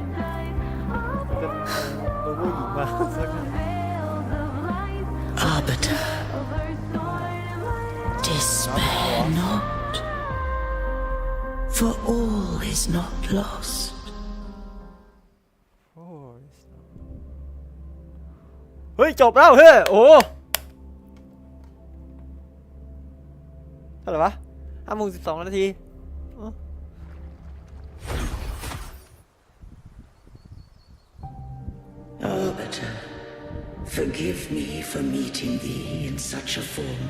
โรเวอร์หญิงมาสัก Arbiter, despair not, for all is not lost. เฮ้ยจบแล้วเฮ้ยโอ้เท่าไหร่วะ5:12 นาที Arbiter, forgive me for meeting thee in such a form.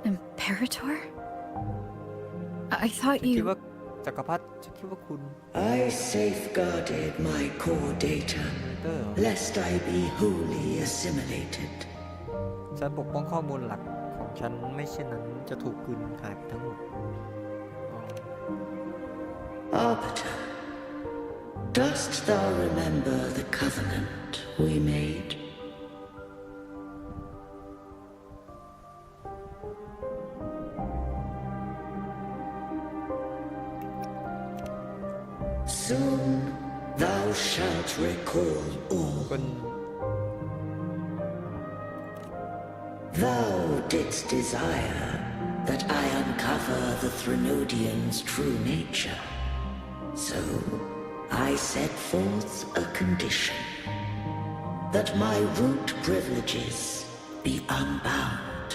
Imperator? I thought you... จักรพรรดิฉันคิดว่าคุณ I safeguarded my core data, lest I be wholly assimilated. ฉันปกป้องข้อมูลหลักของฉันไม่เช่นนั้นจะถูกกลืนหายไปทั้งหมด Arbiter, dost thou remember the covenant we made? Soon thou shalt recall all. Thou didst desire that I uncover the Threnodian's true nature. So I set forth a condition that my root privileges be unbound,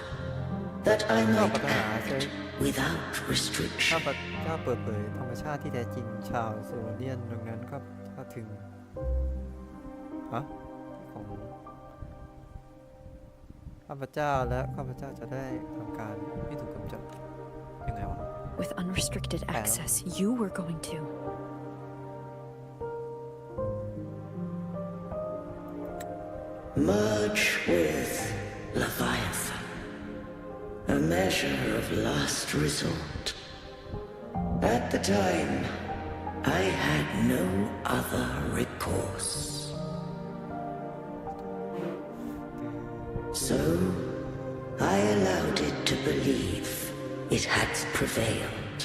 that I might act without restriction. ถ้าเปิดเผยธรรมชาติที่แท้จริงชาวโซเดียนดังนั้นก็ถึงของข้าพเจ้าและข้าพเจ้าจะได้ทำการไม่ถูกกำจัดยังไงวะ With unrestricted access, you were going to. Merge with Leviathan, a measure of last resort. At the time, I had no other recourse. So, I allowed it to believe it had prevailed.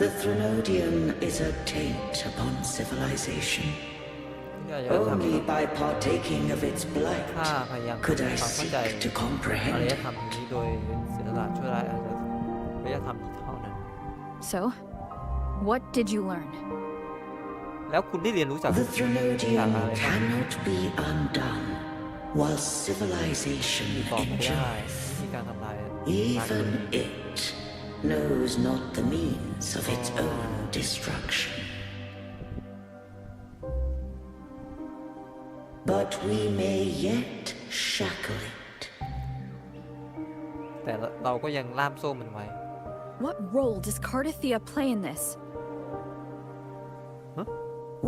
The Threnodian is a taint upon civilization. Only by partaking of its blight could I seek to comprehend it. So, what did you learn? The Threnodian cannot be undone while civilization endureth. Even it knows not the means of its own destruction. But we may yet shackle it. แต่เราก็ยังล่ามโซ่มันไว้ What role does Cardathia play in this?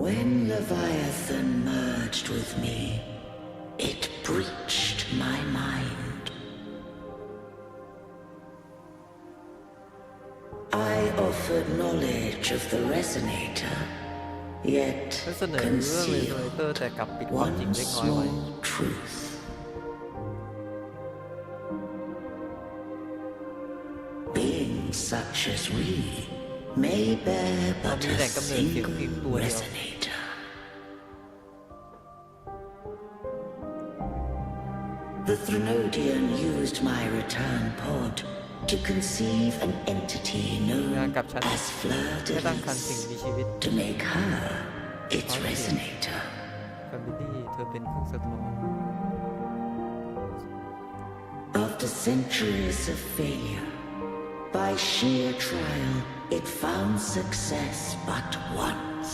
When Leviathan merged with me, it breached my mind. I offered knowledge of the resonator, yet concealed one small truth. Beings such as we may bear but a single resonator. The Threnodian used my return pod to conceive an entity known as Fleur de Lis, to make her its resonator. After centuries of failure, by sheer trial, it found success but once.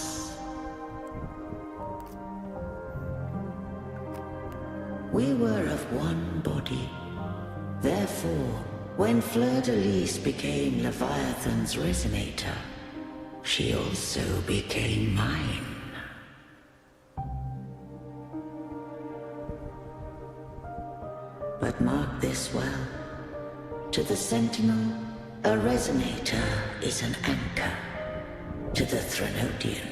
We were of one body. Therefore, when Fleur de Lis became Leviathan's resonator, she also became mine. But mark this well. To the Sentinel, a resonator is an anchor. To the Threnodian,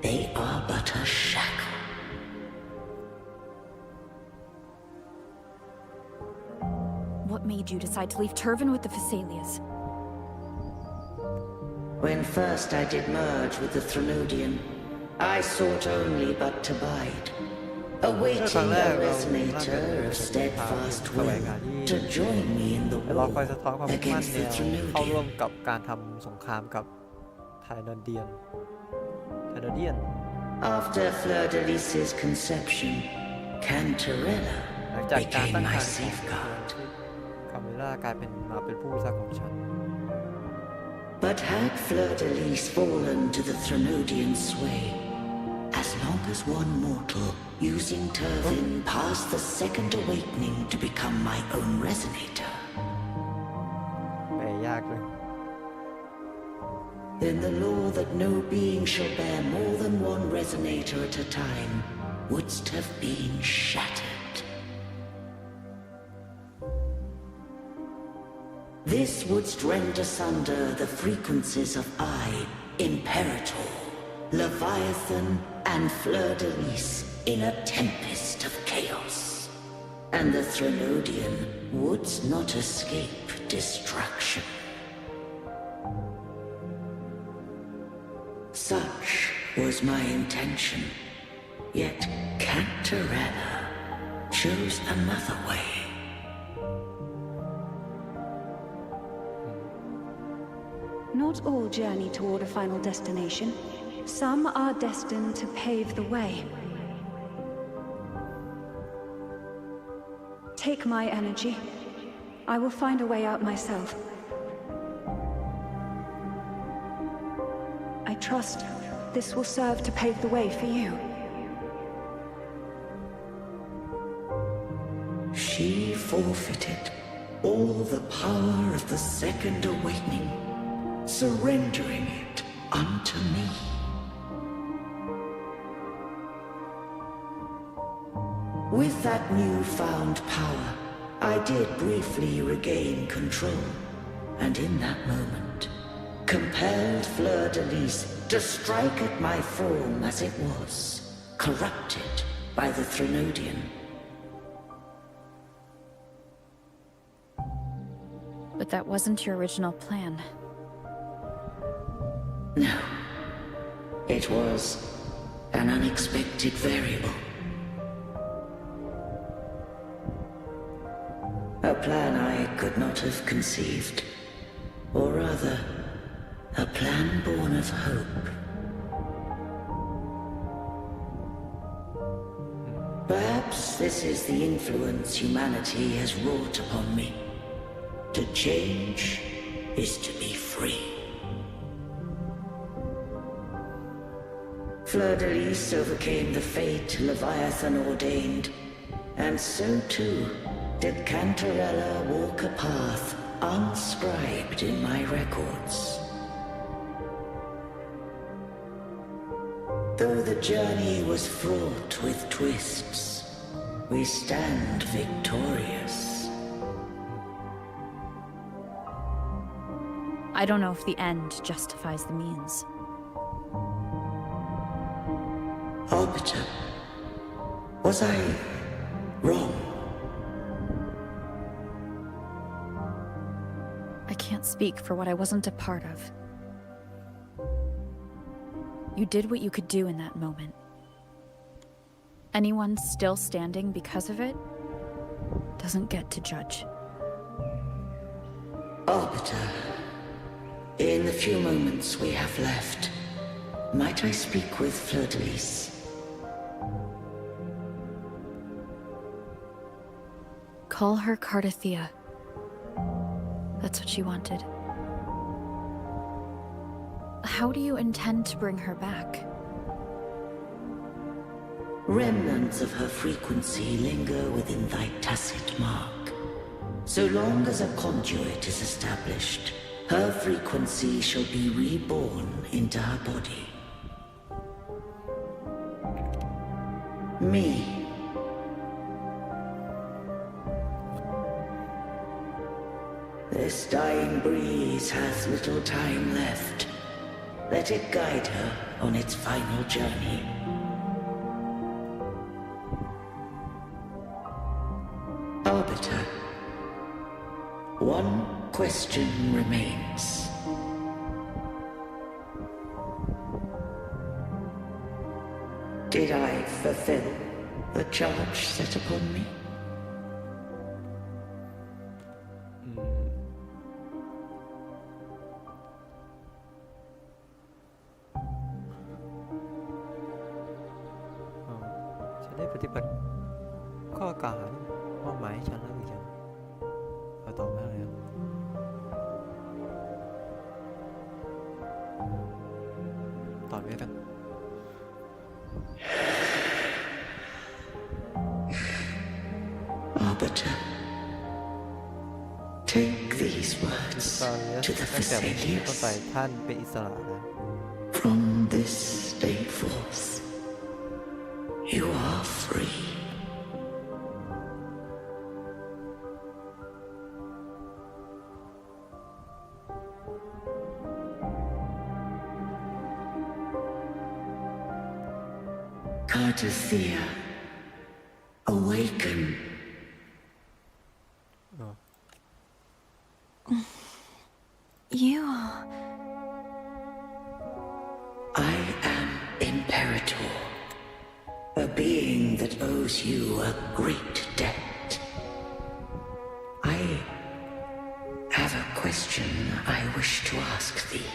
they are but a shackle. What made you decide to leave Turvin with the Phasaelias? When first I did merge with the Threnodian, I sought only but to bide, awaiting a resonator of steadfast will to join me in the เรา war คอยสะท้อนความมุ่งมั่น against แน the วเข้าร่วม Threnodian. กับการทำสงครามกับไทนอเดียน After Fleur-de-Lis's conception, Cantarella หลังจากการ became ตั้ง my ครรภ์ safeguard. คาเมล่ากลายเป็นมาเป็นผู้พิทักษ์ของฉัน But had Fleur-de-Lis fallen to the Threnodian sway, as long as one mortal using Turvin passed the second awakening to become my own resonator, แปลยากเลย then the law that no being shall bear more than one resonator at a time wouldst have been shattered. This wouldst rend asunder the frequencies of I, Imperator, Leviathan, and Fleur-de-Lis in a tempest of chaos, and the Threnodian wouldst not escape destruction. Such was my intention, yet Cantarella chose another way. Not all journey toward a final destination. Some are destined to pave the way. Take my energy. I will find a way out myself. I trust this will serve to pave the way for you. She forfeited all the power of the second awakening, surrendering it unto me. With that newfound power, I did briefly regain control, and in that moment, compelled Fleur-de-Lis to strike at my form as it was, corrupted by the Threnodian. But that wasn't your original plan. No. It was an unexpected variable. A plan I could not have conceived. Or rather, a plan born of hope. Perhaps this is the influence humanity has wrought upon me. To change is to be free. Fleur-de-Lis overcame the fate Leviathan ordained, and so too did Cantarella walk a path unscribed in my records. Though the journey was fraught with twists, we stand victorious. I don't know if the end justifies the means. Arbiter, was I wrong? I can't speak for what I wasn't a part of. You did what you could do in that moment. Anyone still standing because of it doesn't get to judge. Arbiter, in the few moments we have left, might I speak with Fleur-de-Lis? Call her Cardathea. That's what she wanted. How do you intend to bring her back? Remnants of her frequency linger within thy tacit mark. So long as a conduit is established, her frequency shall be reborn into her body. Me. This dying breeze has little time left. Let it guide her on its final journey. Arbiter, one question remains. Did I fulfill the charge set upon me?ฉันได้ปฏิบัติข้อกล่าวหามอบหมายให้ฉันแล้วหรือยังเอาตอบมาแล้วตอบไม่กัน Arbiter, take these words to the Thessalians. ท่านเป็นอิสระนะ From this day forth, you are free. Cartathea, awaken. You are... I am Imperator, a being that owes you a great debt. I have a question I wish to ask thee.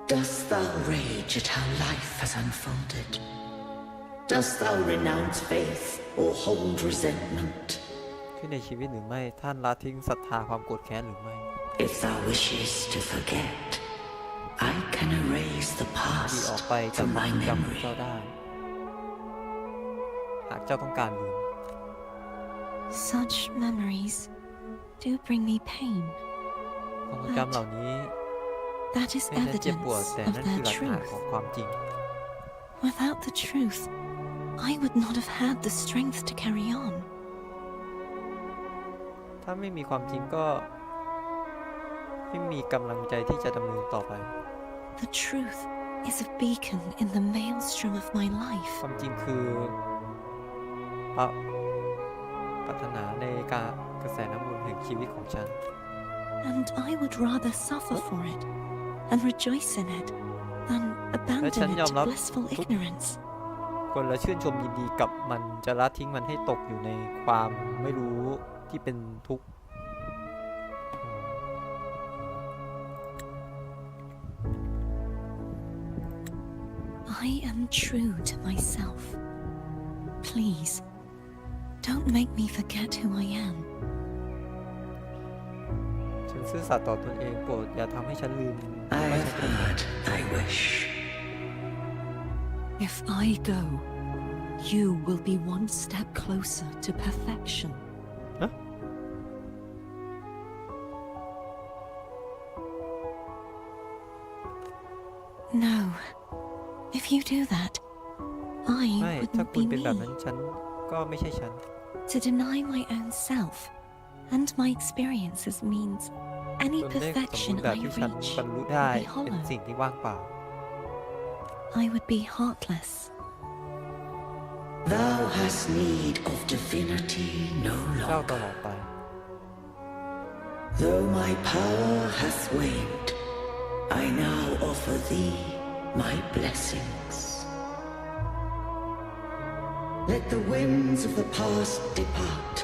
Dost thou rage at how life has unfolded? Dost thou renounce faith or hold resentment? ที่ในชีวิตหรือไม่ท่านละทิ้งศรัทธาความโกรธแค้นหรือไม่ If thou wishes to forget, I can erase the ที่ออก past ไปจาก from ความ my จำของ memory. เจ้าได้หากเจ้าต้องการลืม Such memories do bring me pain. ความทรงจำเหล่านี้ That is ไม่ได้เจ็บปวด evidence แต่ of นั่นคือ their หลักฐาน truth. ของความจริง Without the truth, I would not have had the strength to carry on. ถ้าไม่มีความจริงก็ไม่มีกำลังใจที่จะดำเนินต่อไป The truth is a beacon in the maelstrom of my life. ความจริงคือปรารถนาในกระแสน้ำวนแห่งชีวิตของฉัน And I would rather suffer for it and rejoice in it than และฉัน abandon ยอ it ม to รับ blissful ทุก ignorance. คนและชื่นชมยินดีกับมันจะละทิ้งมันให้ตกอยู่ในความไม่รู้ที่เป็นทุกข์ I am true to myself. Please, don't make me forget who I am. ฉันซื่อสัตย์ต่อตนเองโปรดอย่าทำให้ฉันลืม I have heard thy wish. If I go, you will be one step closer to perfection. Huh? No. If you do that, I ไม่ถ้า wouldn't คุณ be เป็นแบบนั้ me. นฉันก็ไม่ใช่ฉัน To deny my own self and my experiences means any จนได้สมบูร perfection ณ์แบบ I ที่ฉัน reach บรรลุได้ would be เป็น hollow. สิ่งที่ว่างเปล่า I would be heartless. Thou hast need of divinity no เจ้าต longer. ลอดไป Though my power hath waned, I now offer thee my blessings. Let the winds of the past depart.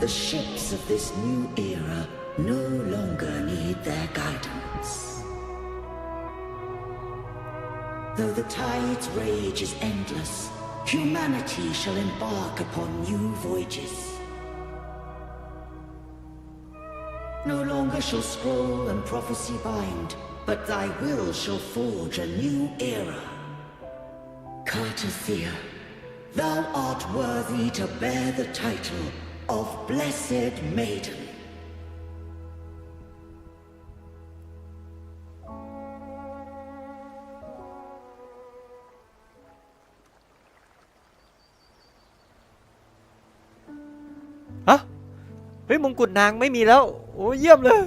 The ships of this new era no longer need their guidance. Though the tide's rage is endless, humanity shall embark upon new voyages. No longer shall scroll and prophecy bind, but thy will shall forge a new era. Cartathea, thou art worthy to bear the title of Blessed Maiden. ฮ้ยมงกุฎนางไม่มีแล้วโอ้เยี่ยมเลย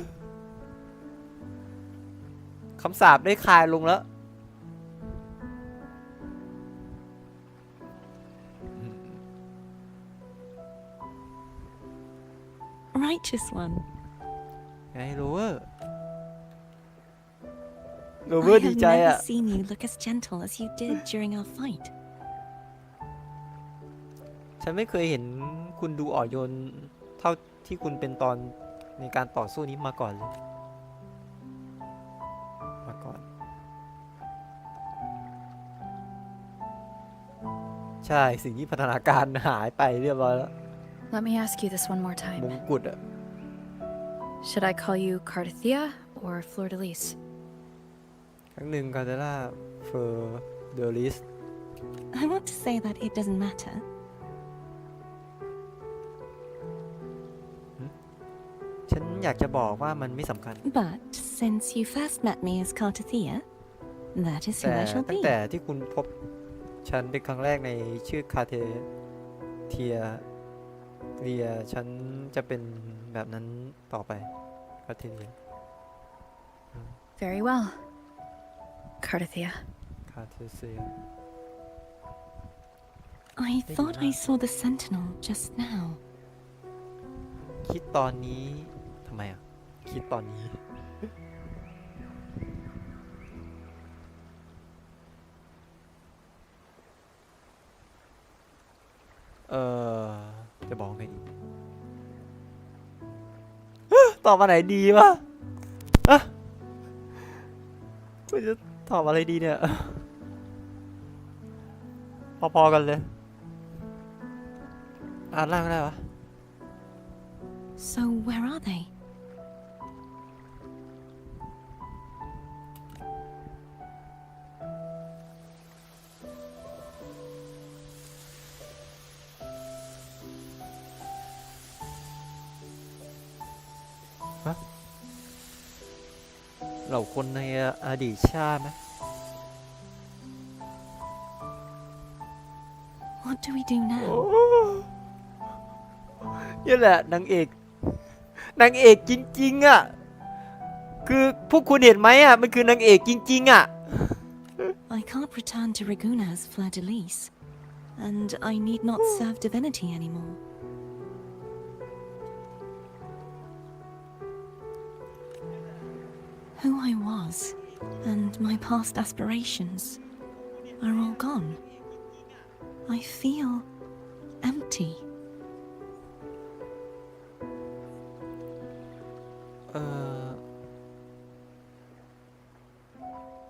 คำสาปได้คลายลงแล้ว Righteous one. ไงโรเวอร์ I ดี have ใจ never อ่ะ seen you look as gentle as you did during our fight. ฉันไม่เคยเห็นคุณดูอ่อนโยนเท่าที่คุณเป็นตอนในการต่อสู้นี้มาก่อนเลยใช่สิ่งที่พัฒนาการหายไปเรียบร้อยแล้ว Let me ask you this one more ม time. งกุฎอะ Should I call you Carthia or Fleur-de-Lis? ครั้งหนึ่งคาเดล่าเฟอร์เดลิส I want to say that it doesn't matter. ฉันอยากจะบอกว่ามันไม่สำคัญ But since you first met me as Carthia, that is who แต่ I shall ตั้ง be. แต่ที่คุณพบฉันเป็นครั้งแรกในชื่อคาเทียเรียฉันจะเป็นแบบนั้นต่อไปคาเทีย Very well. Carthia. คาเทีย I thought I saw the sentinel just now. คิดตอนนี้ทำไมอ่ะคิดตอนนี้ จะบอกไงดีตอบมาไหนดีวะกูจะตอบอะไรดีเนี่ยพอๆกันเลยอ่านล่างก็ได้วะ So where are they? Huh? เราคนในอดีตชาติไหม What do we do now? นี่แหละนางเอกจริงๆอ่ะคือพวกคุณเห็นไหมอ่ะมันคือนางเอกจริงๆอ่ะ I can't return to Reguna as Fleur-de-Lis, and I need not serve divinity anymore. Who I was, and my past aspirations, are all gone. I feel empty.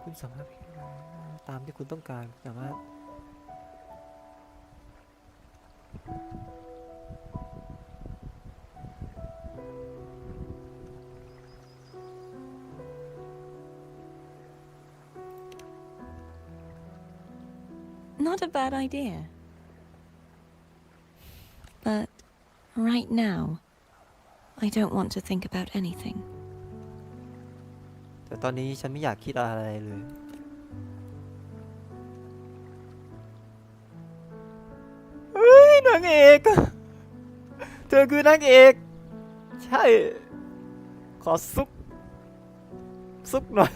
คุณสามารถตามที่คุณต้องการสามารถ Not a bad idea. But right now, I don't want to think about anything. แต่ตอนนี้ฉันไม่อยากคิดอะไรเลยเฮ้ยนางเอกเธอคือนางเอกใช่ขอซุกหน่อย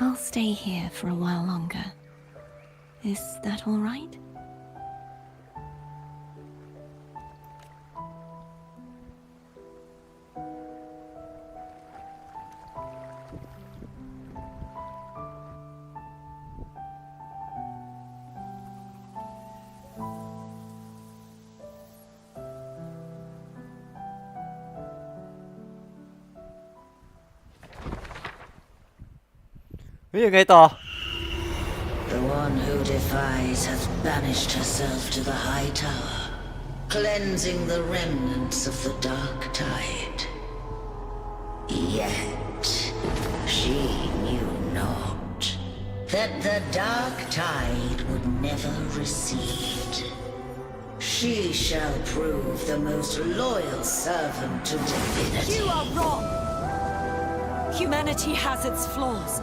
I'll stay here for a while longer. Is that all right? The one who defies hath banished herself to the high tower, cleansing the remnants of the dark tide. Yet she knew not that the dark tide would never recede. She shall prove the most loyal servant to divinity. You are wrong! Humanity has its flaws,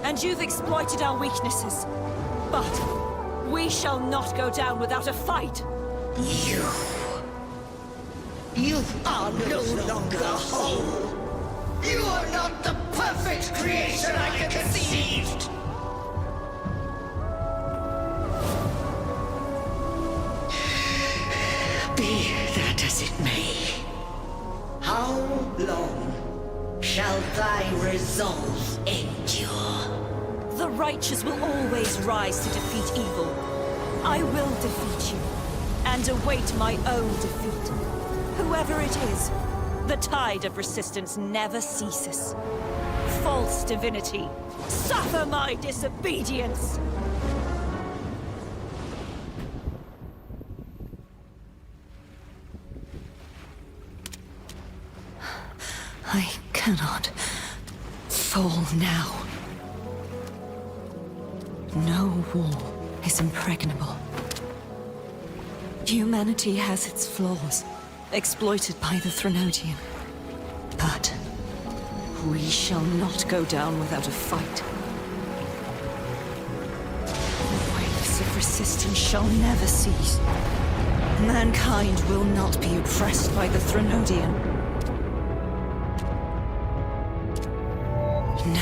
and you've exploited our weaknesses. But we shall not go down without a fight. You are no longer whole. You are not the perfect creation I conceived. Be that as it may, how long shall thy resolve endure? The righteous will always rise to defeat evil. I will defeat you, and await my own defeat. Whoever it is, the tide of resistance never ceases. False divinity, suffer my disobedience! I cannot fall now. No wall is impregnable. Humanity has its flaws, exploited by the Threnodian. But we shall not go down without a fight. The waves of resistance shall never cease. Mankind will not be oppressed by the Threnodian.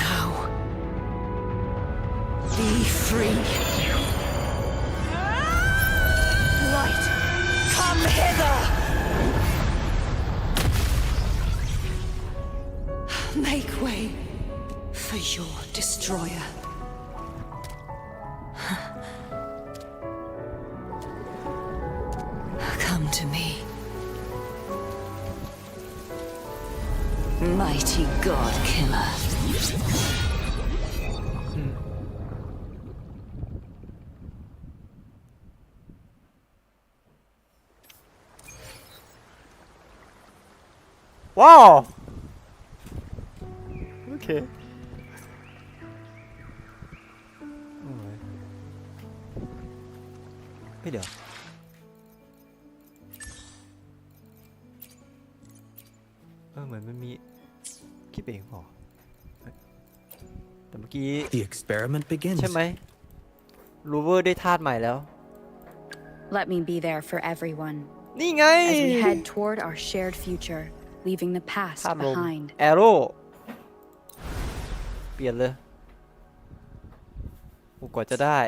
Now, be free. Light, come hither! Make way for your destroyer. Come to me. Mighty God Killer. Wow! Okay. Ê, được.เหมือนมันมีคิดเองพอแต่เมื่อกี้ The experiment begins. ใช่ไหมรูเวอร์ได้ธาตุใหม่แล้ว Let me be there for everyone นี่ไง as we head toward our shared future, leaving the past ธาตุลม behind. แอโร่เปลี่ยนเลยกว่าจะได้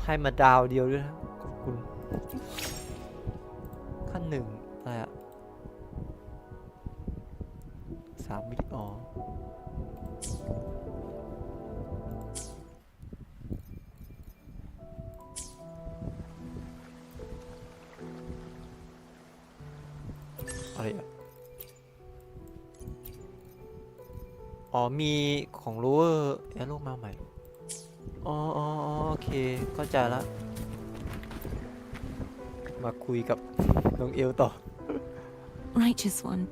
ให้มาดาวเดียวด้วยนะขอบคุณขั้นหนึ่งอะไรอะ3 มิลลิอ๋ออะไรอะอ๋อมีของรู้แอโร่มาใหม่อ๋อโอเคเข้าใจแล้วมาคุยกับน้องเอลต่อ Righteous One,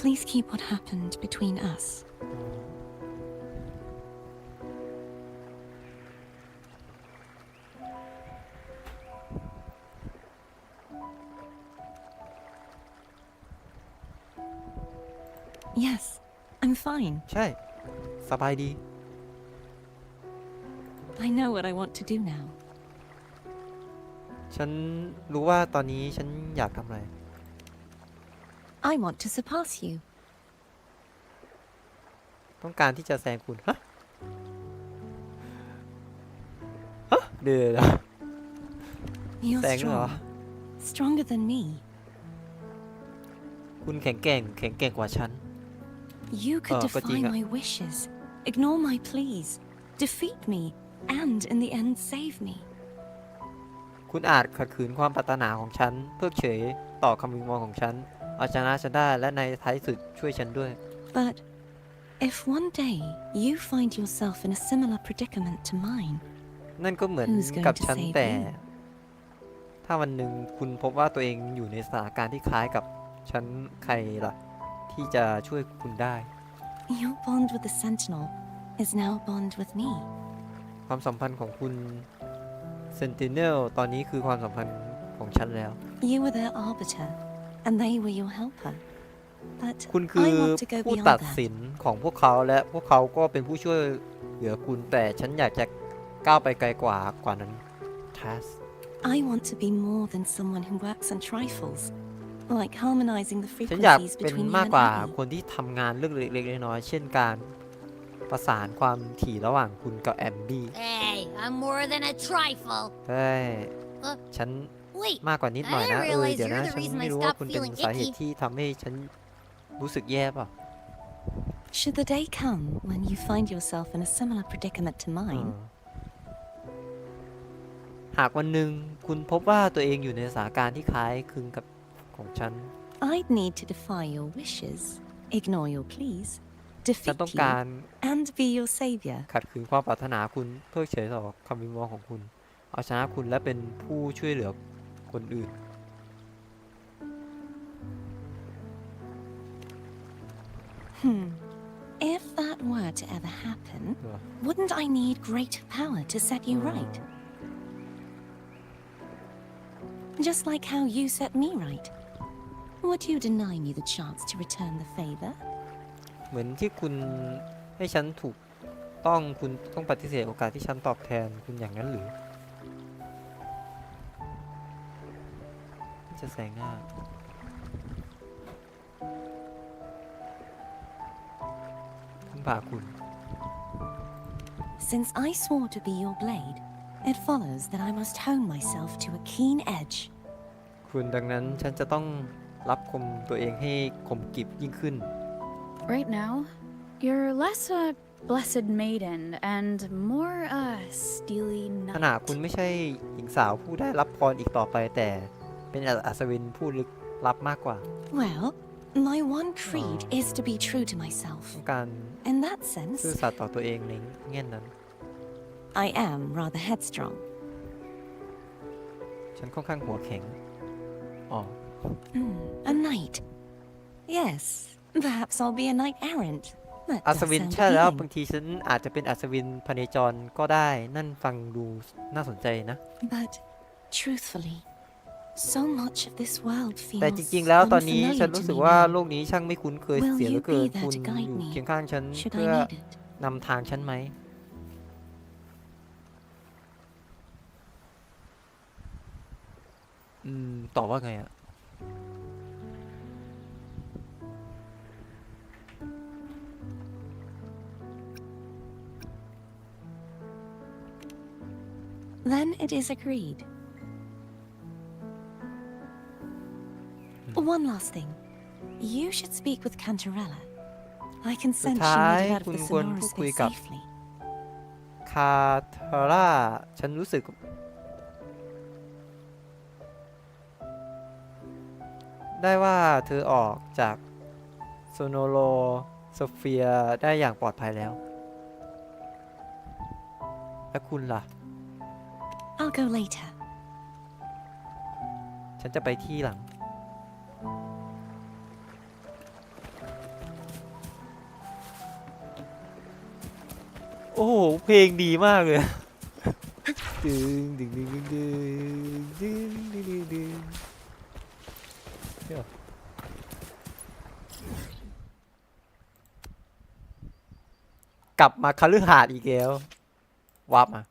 please keep what happened between us. Yes, I'm fine. ใช่สบายดี I know what I want to do now. ฉันรู้ว่าตอนนี้ฉันอยากทำอะไร I want to surpass you. ต้องการที่จะแซงคุณฮะเดี๋ยว You're แซงเหรอ strong, stronger than me. คุณแข็งแกร่งกว่าฉัน You could ก็จริง defy อะ my wishes, ignore my pleas, defeat me, and in the end save me. คุณอาจขัดขืนความปรารถนาของฉันเพิกเฉยต่อคำวิงวอนของฉันเอาชนะฉันได้และในท้ายสุดช่วยฉันด้วย But if one day you find yourself in a similar predicament to mine, นั่นก็เหมือน Who's going กับ to ฉัน save แต่ you? ถ้าวันหนึ่งคุณพบว่าตัวเองอยู่ในสถานการณ์ที่คล้ายกับฉันใครล่ะที่จะช่วยคุณได้ your bond with the Sentinel is now a bond with me. ความสัมพันธ์ของคุณ Sentinel ตอนนี้คือความสัมพันธ์ของฉันแล้ว You were their arbiter, and they were your helper. But คุณคือ I want to go ผู้ beyond ตัด that. สินของพวกเขาและพวกเขาก็เป็นผู้ช่วยเหลือคุณแต่ฉันอยากจะ ก้าวไปไกลกว่านั้น task I want to be more than someone who works on trifles, like harmonizing the ฉันอยาก frequencies เป็น between มาก you กว่า and Abby. คนที่ทำงานเรื่องเล็กๆน้อยๆเช่นการประสานความถี่ระหว่างคุณกับแอมบี้ Hey, I'm more than a trifle. เฮ้ยฉัน Wait, มากกว่านิดหน่อยนะ I realize เดี๋ยวนะ you're the ฉัน reason ไม่ I รู้ว่า stopped คุณเป็น feeling สาเหตุ icky. ที่ทำให้ฉันรู้สึกแย่เปล่ะ Should the day come when you find yourself in a similar predicament to mine, หากวันหนึ่งคุณพบว่าตัวเองอยู่ในสถานการณ์ที่คล้ายคลึงกับของฉัน I'd need to defy your wishes, ignore your pleas, ฉัน defeat ต้อง you, การ and be your savior. ขัดขืนความปรารถนาคุณเพิกเฉยต่อคำวิงวอนของคุณเอาชนะคุณและเป็นผู้ช่วยเหลือคนอื่น If that were to ever happen, wouldn't I need greater power to set you right? Just like how you set me right. Would you deny me the chance to return the favor? เหมือนที่คุณให้ฉันถูกต้องคุณต้องปฏิเสธโอกาสที่ฉันตอบแทนคุณอย่างนั้นหรือจะแสงหน้าพึ่งพาคุณ Since I swore to be your blade, it follows that I must hone myself to a keen edge. คุณดังนั้นฉันจะต้องรับคมตัวเองให้คมกริบยิ่งขึ้น Right now, you're less a blessed maiden and more a steely ขณะ knight. คุณไม่ใช่หญิงสาวผู้ได้รับพรอีกต่อไปแต่เป็นอัศวินผู้ลึกลับมากกว่า Well, my one creed is to be true to myself. การ In that sense, ซื่อสัตย์ต่อตัวเองในแง่นั้น I am rather headstrong. ฉันค่อนข้างหัวแข็งอ๋อ A knight. Yes, perhaps I'll be a knight errant. That อัศ does วิน sound ใช่แล้ว appealing. บางทีฉันอาจจะเป็นอัศวินพเนจรก็ได้นั่นฟังดูน่าสนใจนะ But truthfully, so much of this world แต่ feels จริงๆแล้วตอนนี้ฉัน unfamiliar รู้ to สึก me ว่า now. โลกนี้ช่างไม่คุ้นเคย Will เสียเหลื you อเกิน be there คุณ to อ guide ยู่ me เคียงข้างฉัน should I เพื่อ need it? นำทางฉันไหมตอบว่าไงอะ Then it is agreed. One last thing. You should speak with Cantarella. I can สุด sense she ท้าย made it out of คุณ the ควร Sonora พูดคุย space กับ safely. คาทาร่าฉันรู้สึกได้ว่าเธอออกจากโซโนโลโซเฟียได้อย่างปลอดภัยแล้ว และคุณล่ะ I'll go later. ฉันจะไปที่หลัง โอ้โห เพลงดีมากเลยดึงดึงดึงดึงดึงดึงดึงดึงดึงเดี๋ยวกลับมาคฤหาสน์อีกแล้ววับมา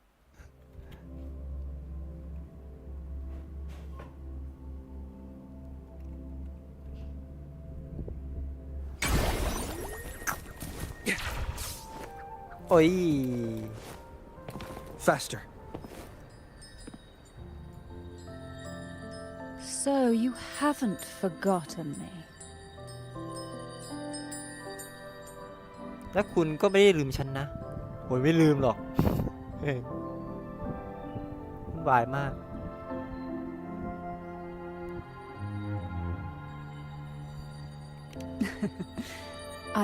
โอ้ย Faster. So you haven't forgotten me. และคุณก็ไม่ได้ลืมฉันนะโอ้ยไม่ลืมหรอกวุ่นวายมาก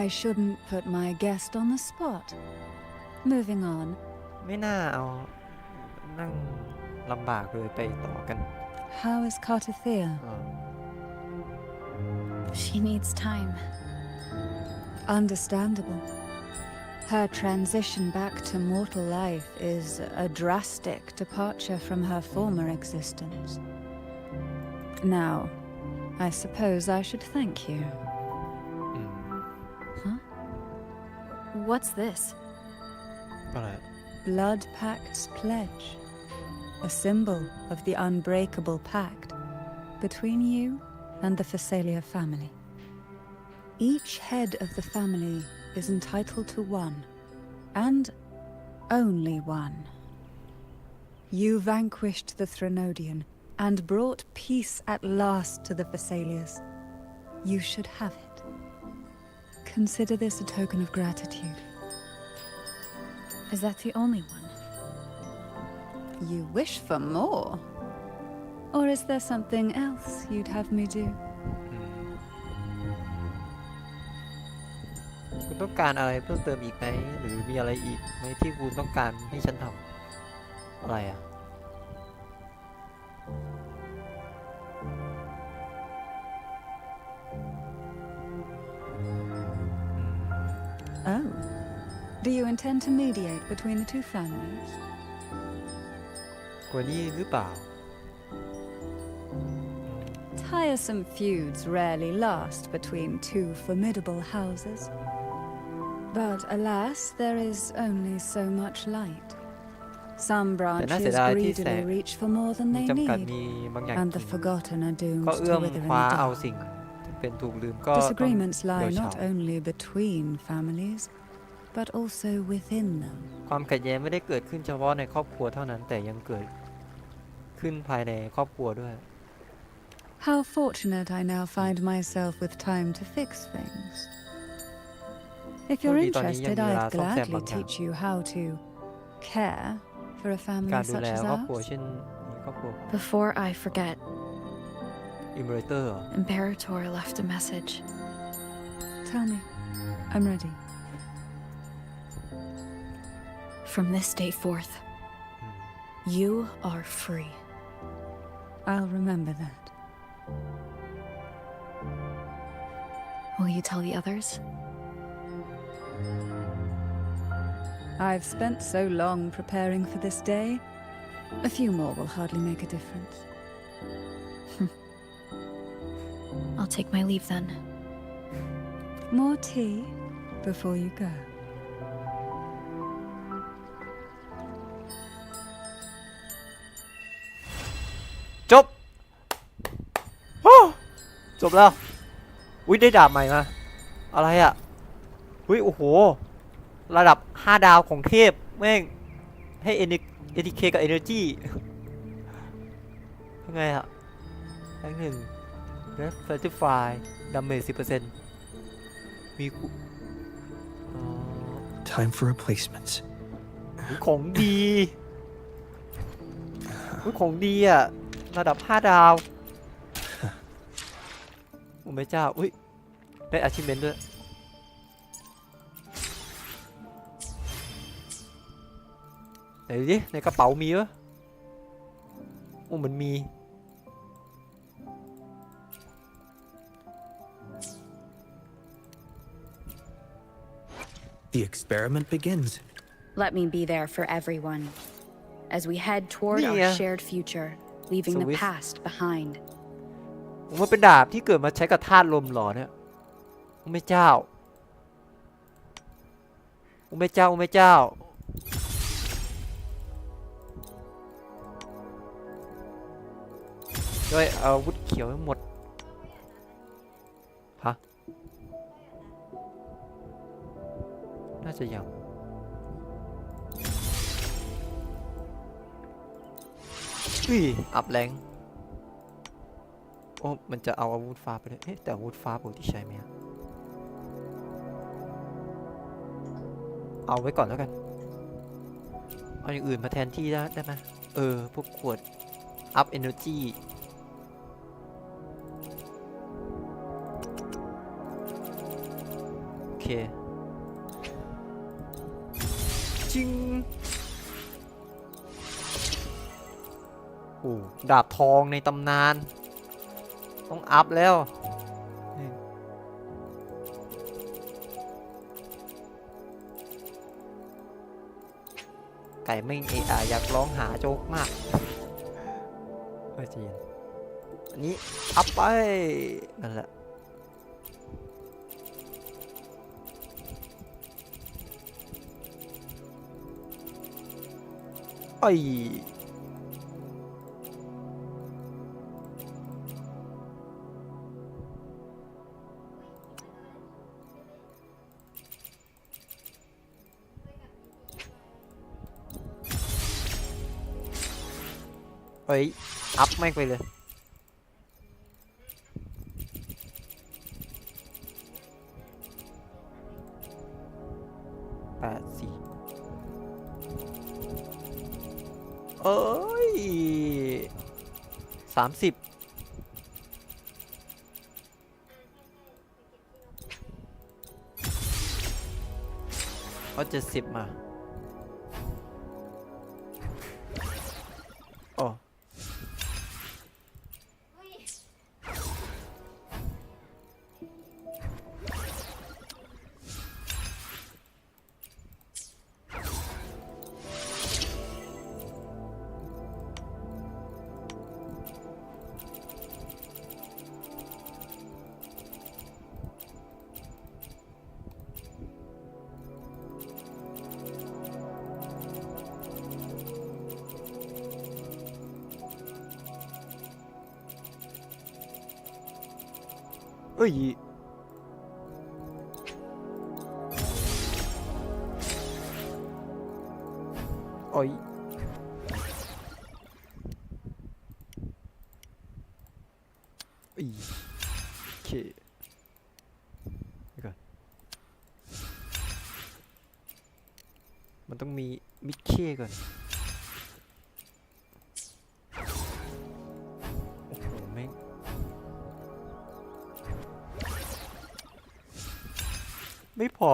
I shouldn't put my guest on the spot. Moving on. ไม่น่าเอานั่งลำบากเลยไปต่อกัน How is Cartathea? She needs time. Understandable. Her transition back to mortal life is a drastic departure from her former existence. Now, I suppose I should thank you. What's this? อะไร Blood Pact's pledge, a symbol of the unbreakable pact between you and the Phasalia family. Each head of the family is entitled to one, and only one. You vanquished the Threnodian and brought peace at last to the Phasalias. You should have it. Consider this a token of gratitude. Is that the only one? You wish for more? Or is there something else you'd have me do? คุณต้องการอะไรเพิ่มเติมอีกไหมหรือมีอะไรอีกไหมที่คุณต้องการให้ฉันทำอะไรอ่ะ Oh. Do you intend to mediate between the two families? กว่านี้หรือเปล่า Tiresome feuds rarely last between two formidable houses. But alas, there is only so much light. Some branches greedily reach for more than they need, and the forgotten are doomed to wither in the dark. Disagreements lie not only between families, but also within them. ความขัดแย้งไม่ได้เกิดขึ้นเฉพาะในครอบครัวเท่านั้นแต่ยังเกิดขึ้นภายในครอบครัวด้วย How fortunate I now find myself with time to fix things. If you're interested, I'd gladly teach you how to care for a family such as ours. Before I forget, Imperator left a message. Tell me. I'm ready. From this day forth, you are free. I'll remember that. Will you tell the others? I've spent so long preparing for this day. A few more will hardly make a difference. I'll take my leave then. More tea before you go. จบจบแล้วอุ้ยได้ดาบใหม่มาอะไรอ่ะอุ้ยโอ้โหระดับ5ดาวของเทพแม่งให้ATK กับ Energy ยังไงอ่ะแรงหนึ่ง Certify Damage 10% มีTime for replacements. ของดีของดีอ่ะระดับ5ดาวโอ้แม่เจ้าอุ้ยได้ achievement ด้วยไหนดิในกระเป๋ามีวะโอ้มันมี The experiment begins. Let me be there for everyone as we head toward our shared future, leaving the past behind. มันเป็นดาบที่เกิดมาใช้กับธาตุลมหรอเนี่ยโอ้แม่เจ้าโอ้แม่เจ้าโอ้แม่เจ้าด้วยอาวุธเขียวให้หมดฮะน่าจะยังอัพแรงโอ้มันจะเอาอาวุธฟ้าไปเลยเอ๊ะแต่อาวุธฟ้าปกติใช้ไหมเอาไว้ก่อนแล้วกันเอาอย่างอื่นมาแทนที่ได้ไหมพวกขวดอัพ energy โอเคจิงโอ้ดาบทองในตำนานต้องอัพแล้วไก่ไม่อยากร้องหาโจ๊กมากจีนอันนี้อัพไปนั่นแหละ ไอ้เฮ้ยอัพแม่งไปเลย84เอ้ย30เอา70มาโอ้เอ้ยโอ้ยอีโอเคก่อนมันต้องมีมิเคก่อนโอ้โหแม่งไม่พอ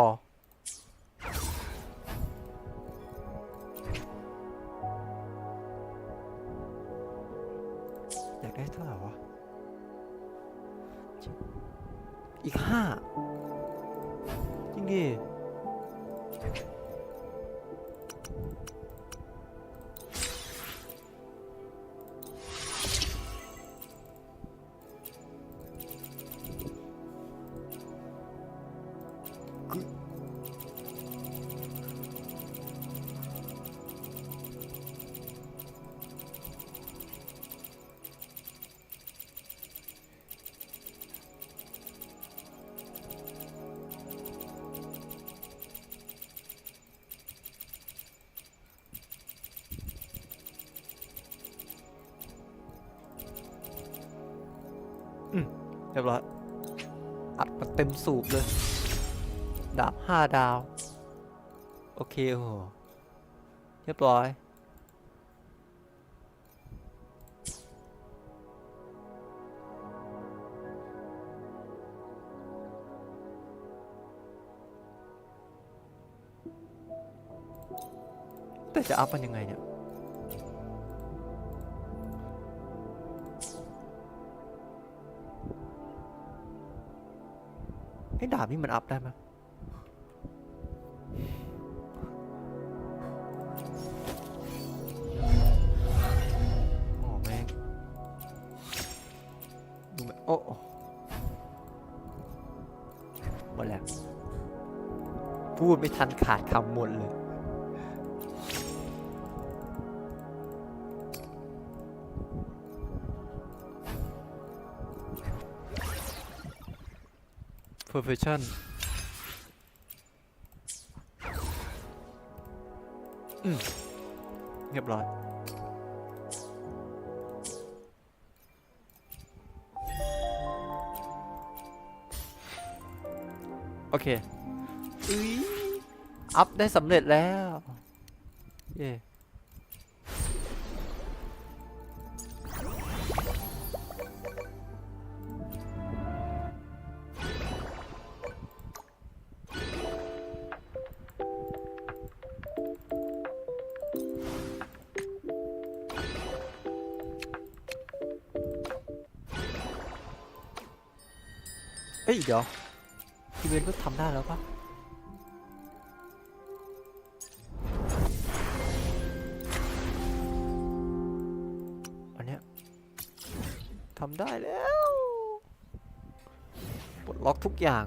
อยากได้เท่าไหร่วะอีก5จริงดิเรียบร้อยอัดมาเต็มสูบเลยดาบ5 ดาวโอเคโอ้โหเรียบร้อยแต่จะอัพมันยังไงเนี่ยไอ้ดาบนี่มันอัพได้ไหมโอ้แม่งดูไหมโอ้หมดแล้วพูดไม่ทันขาดคำหมดเลยPerfection เรียบร้อยโอเคอัพได้สำเร็จแล้วเย้เฮ้ยเดี๋ยวพี่เวนก็ทำได้แล้วปะอันเนี้ยทำได้แล้วปลดล็อกทุกอย่าง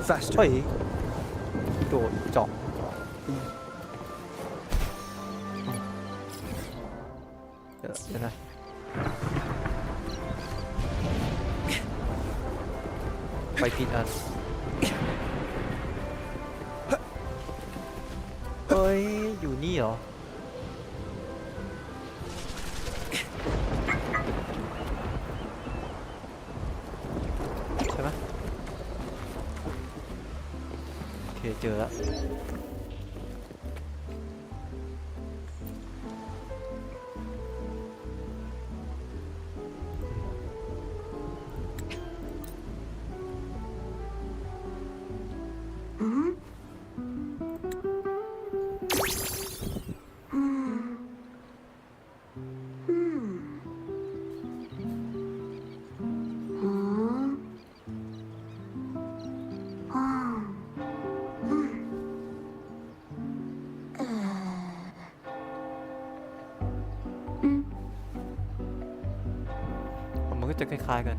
Faster. เฮ้ยโดดเจาะเดี๋ยวนะไปผิดอันเฮ้ยอยู่นี่เหรอใช่ไหมโอเคเจอแล้วมันก็จะคล้ายๆกัน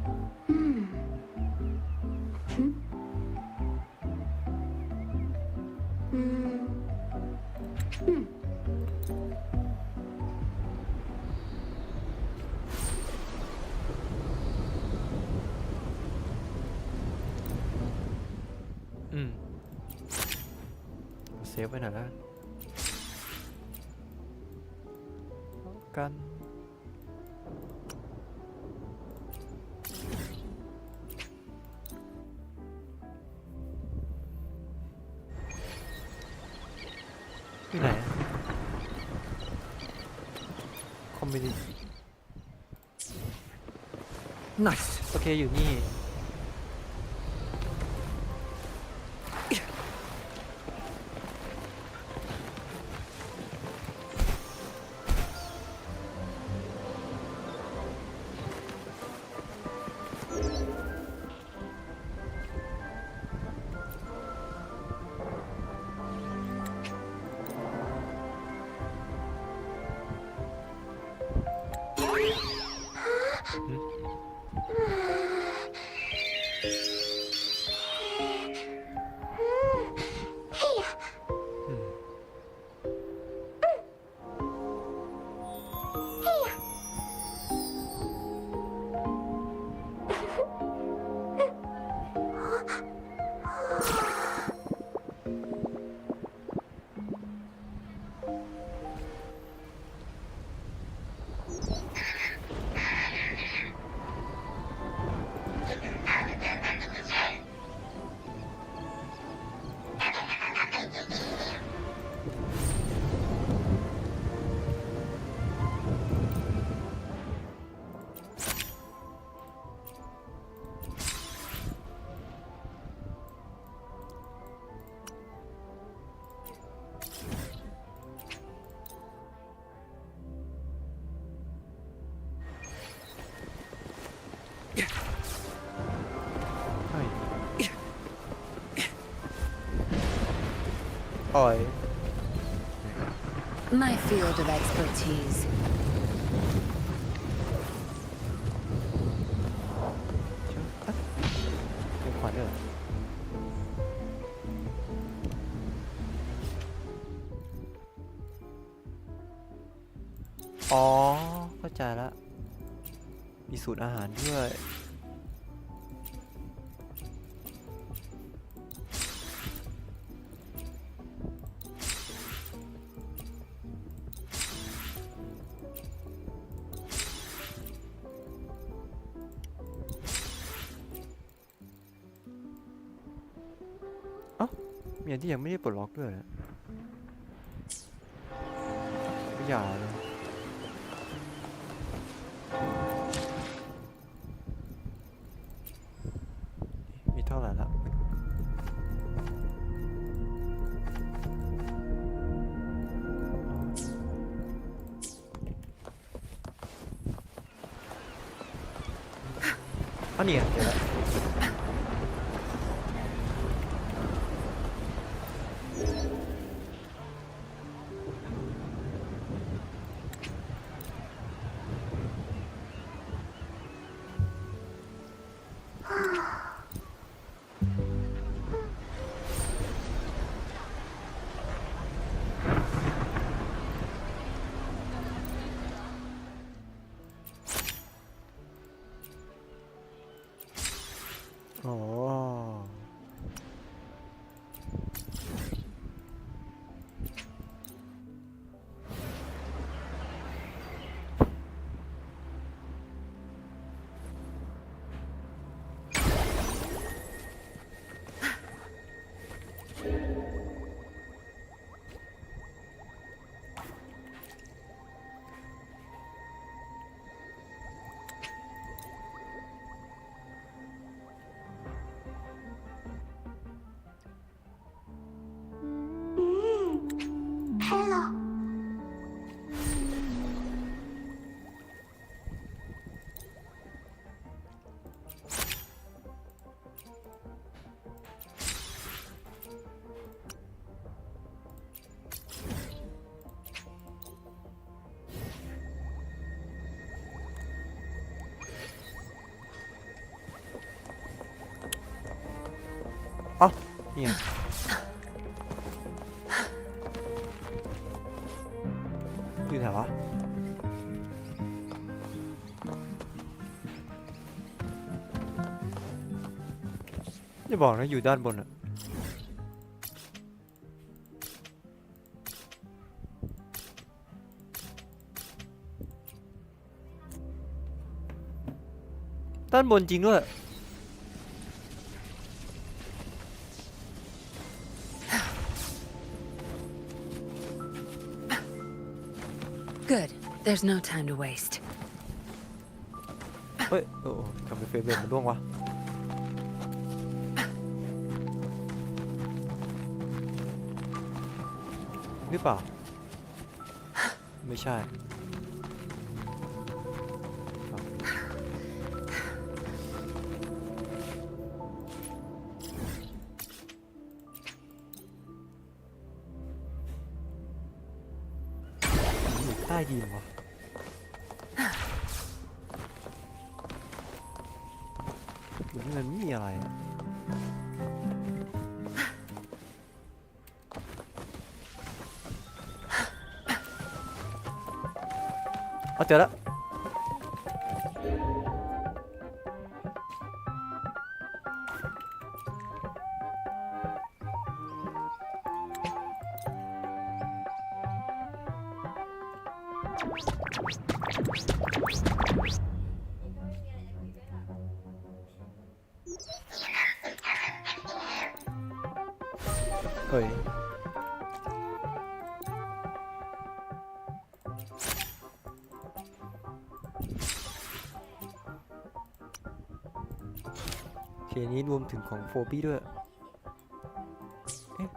เซฟไว้หน่อยแล้วกันที่ไหนคอมมิวนิตี้ Nice. โอเคอยู่นี่อ่อย My field of expertise. เป็นขวัญด้วยเหรออ๋อเข้าใจแล้วมีสูตรอาหารด้วยมีอันที่ยังไม่ได้ปลดล็อกด้วยนะไม่อยากเลยมีเท่าไหร่ละอันนี้เดี๋ยวละ เนี่ยอยู่ไหนวะอย่าบอกนะอยู่ด้านบนอะด้านบนจริงด้วย Good. There's no time to waste. เฮ้ยโอ้ทำไมเฟรมเรทมันร่วงวะหรือเปล่าไม่ใช่อยู่ใต้ดินวะมันไม่มีอะไรเอาเจอแล้วเฮ้ยเทียนี้รวมถึงของโฟบี้ด้วยเอ๊ะ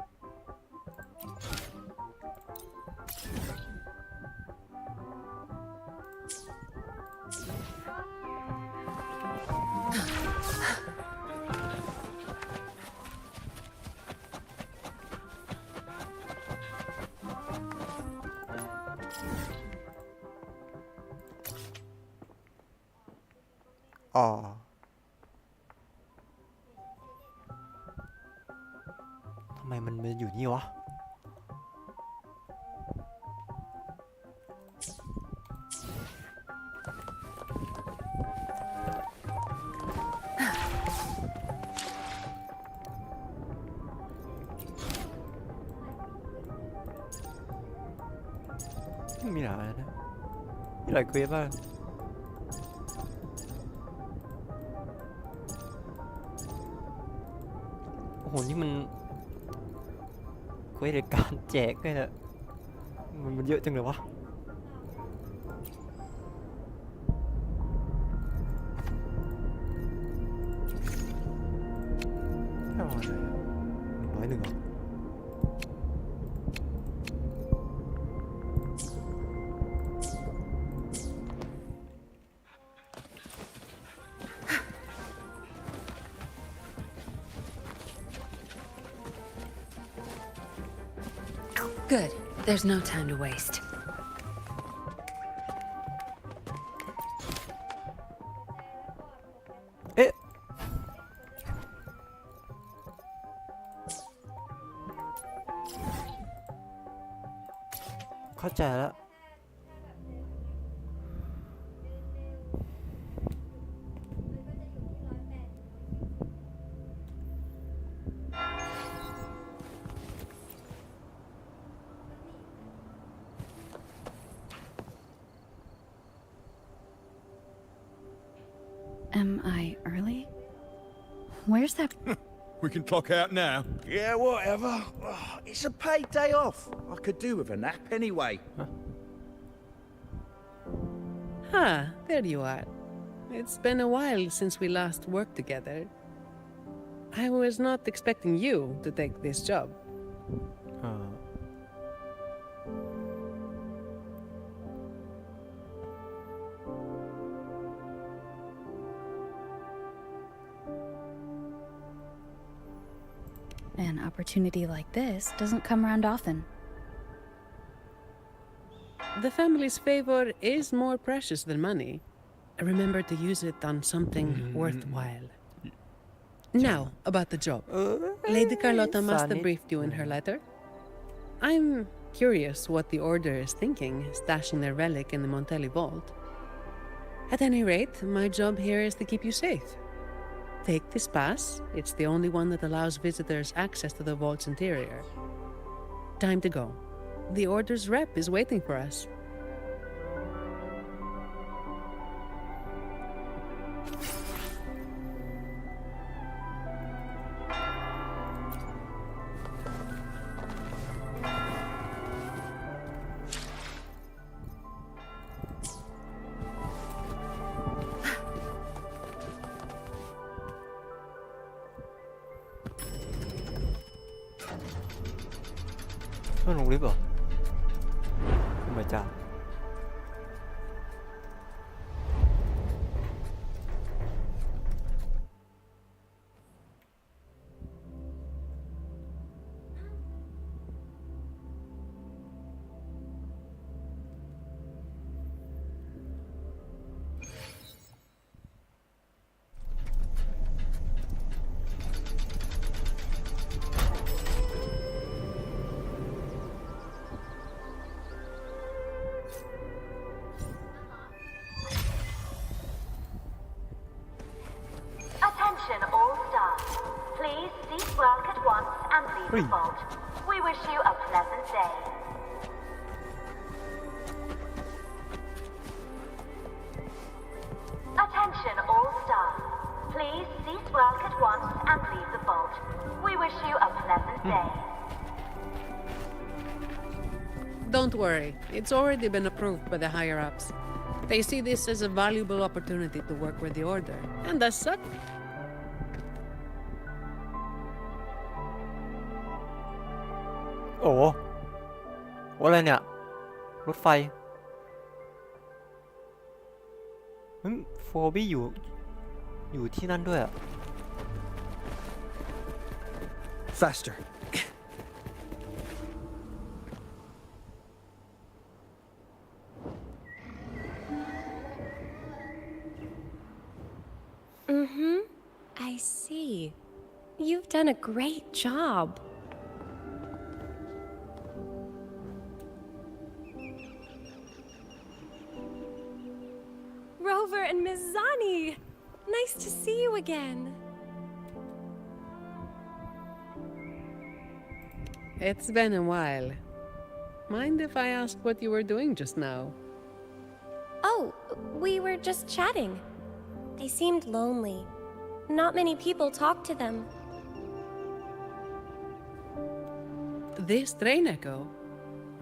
อ๋อทำไมมันอยู่นี่วะมีหลายนะมีหลายเควสบ้างโอ้โหนี่มันเควสในการแจกเลยนะมันเยอะจังเลยวะแค่วันไหน101เหรอGood. There's no time to waste. เอ๊ะเข้าใจแล้วAm I early? Where's that? We can clock out now. Yeah, whatever. It's a paid day off. I could do with a nap anyway. Ah, there you are. It's been a while since we last worked together. I was not expecting you to take this job. An opportunity like this doesn't come around often. The family's favor is more precious than money. Remember to use it on something worthwhile. Now, about the job. Lady Carlotta must have Sanit. briefed you in her letter. I'm curious what the Order is thinking, stashing their relic in the Montelli vault. At any rate, my job here is to keep you safe. Take this pass. It's the only one that allows visitors access to the vault's interior. Time to go. The Order's rep is waiting for us. Nó lùng clip rồi. Oh my god. Attention all staff. Please cease work at once and leave the vault. We wish you a pleasant day. Attention all staff. Please cease work at once and leave the vault. We wish you a pleasant day. Don't worry, it's already been approved by the higher-ups. They see this as a valuable opportunity to work with the Order, and as such... Ủa? Ủaอะไรเนี่ย รถไฟโฟบี้อยู่ที่นั่นด้วยอะ Faster. I see. You've done a great job. Rover and Miss Zani! Nice to see you again. It's been a while. Mind if I ask what you were doing just now? Oh, we were just chatting. They seemed lonely. Not many people talk to them. This train echo?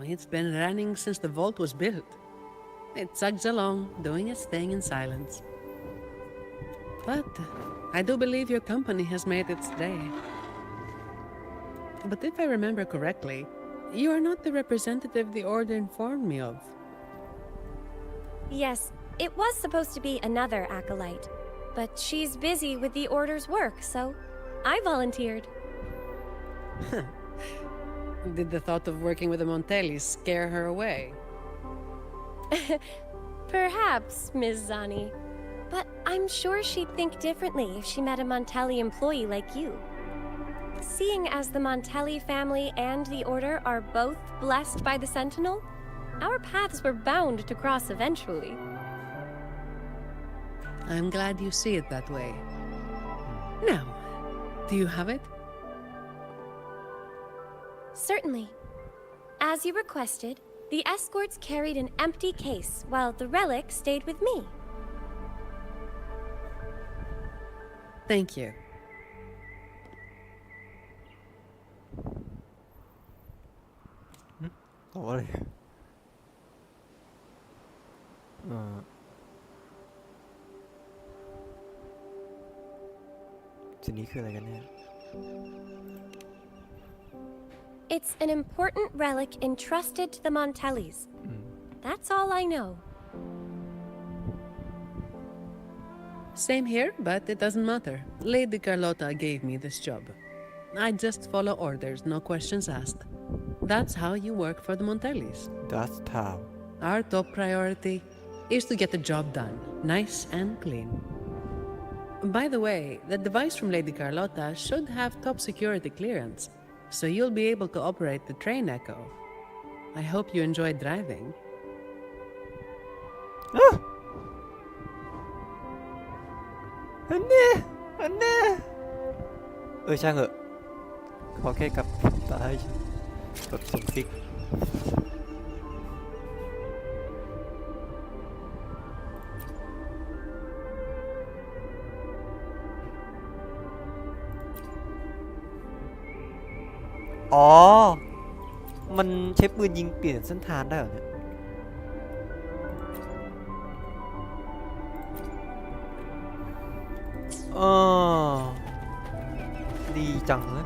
It's been running since the vault was built. It chugs along, doing its thing in silence. But I do believe your company has made its day. But if I remember correctly, you are not the representative the Order informed me of. Yes, it was supposed to be another acolyte, but she's busy with the Order's work, so I volunteered. Did the thought of working with the Montellis scare her away? Perhaps, Ms. Zani. But I'm sure she'd think differently if she met a Montelli employee like you. Seeing as the Montelli family and the Order are both blessed by the Sentinel, our paths were bound to cross eventually. I'm glad you see it that way. Now, do you have it? Certainly. As you requested, the escorts carried an empty case while the relic stayed with me. Thank you. What? สิ่งนี้คืออะไรกันเนี่ย It's an important relic entrusted to the Montellis. That's all I know. Same here, but it doesn't matter. Lady Carlotta gave me this job. I just follow orders, no questions asked. That's how you work for the Montellis. That's how. Our top priority is to get the job done, nice and clean. By the way, the device from Lady Carlotta should have top security clearance, so you'll be able to operate the train Echo. I hope you enjoyed driving. อันนี้ช่างเหอะขอแค่กลับตาให้แบบสมซิกอ๋อมันใช้ปืนยิงเปลี่ยนเส้นทางได้เหรอเนี่ยดีจังเลย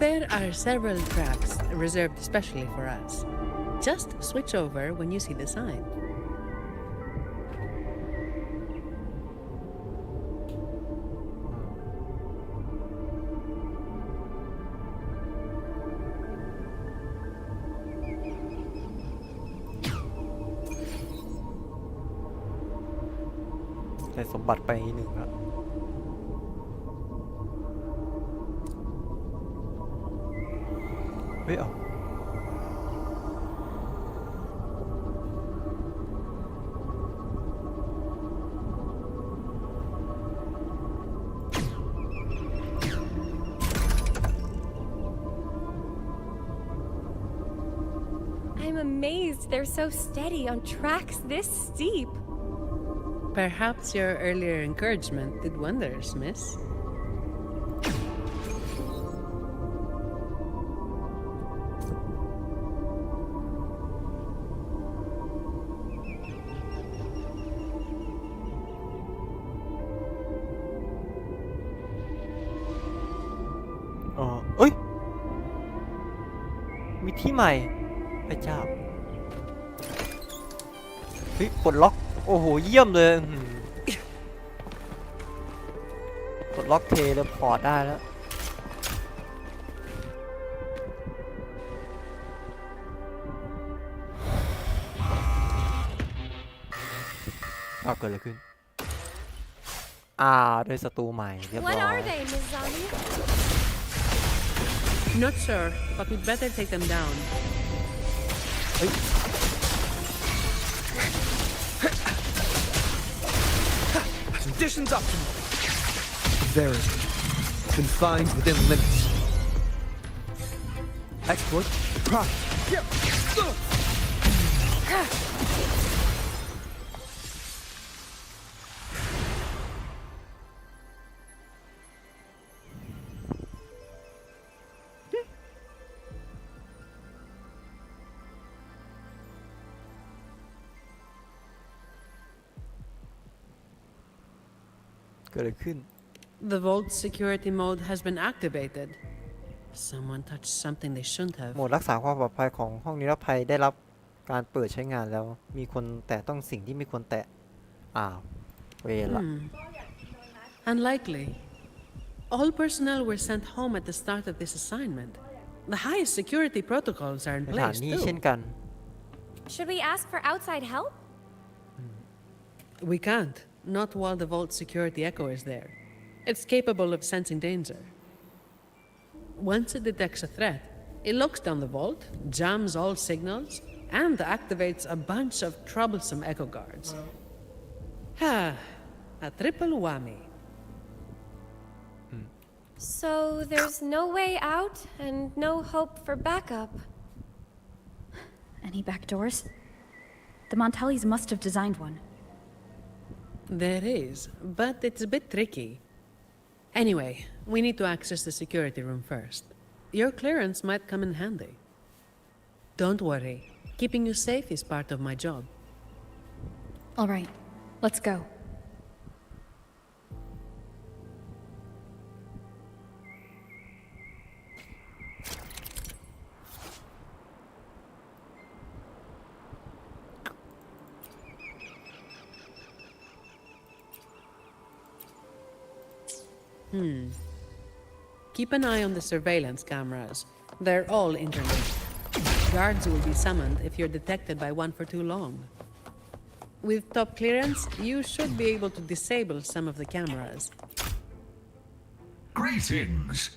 There are several tracks reserved especially for us. Just switch over when you see the sign.ได้สมบัติไปหนึ่งแล้วเฮ้ยเอาI'm amazed they're so steady on tracks this steep. Perhaps your earlier encouragement did wonders, miss. Oh, มีที่ใหม่พระเจ้าเฮ้ยปลดล็อกโอ้โหเยี่ยมเลยปลดล็อกเทเลพอร์ตได้แล้วเกิดอะไรขึ้นด้วยศัตรูใหม่เรียบร้อย What are they, Mizani? Not sure, but we'd better take them down. Conditions optimal. Very. Confined within limits. Exploit. Prime. Yep. The vault security mode has been activated. Someone touched something they shouldn't have. โหมดรักษาความปลอดภัยของห้องนิรภัยได้รับการเปิดใช้งานแล้วมีคนแตะต้องสิ่งที่ไม่ควรแตะเวรละ Unlikely. All personnel were sent home at the start of this assignment. The highest security protocols are in สถาน place นี้ too. เช่นกัน Should we ask for outside help? We can't. Not while the vault security echo is there. It's capable of sensing danger. Once it detects a threat, it looks down the vault, jams all signals, and activates a bunch of troublesome echo guards. A triple whammy. So there's no way out and no hope for backup. Any back doors? The Montellis must have designed one. There is, but it's a bit tricky. Anyway, we need to access the security room first. Your clearance might come in handy. Don't worry. Keeping you safe is part of my job. All right, let's go. Keep an eye on the surveillance cameras. They're all interlinked. Guards will be summoned if you're detected by one for too long. With top clearance, you should be able to disable some of the cameras. Greetings.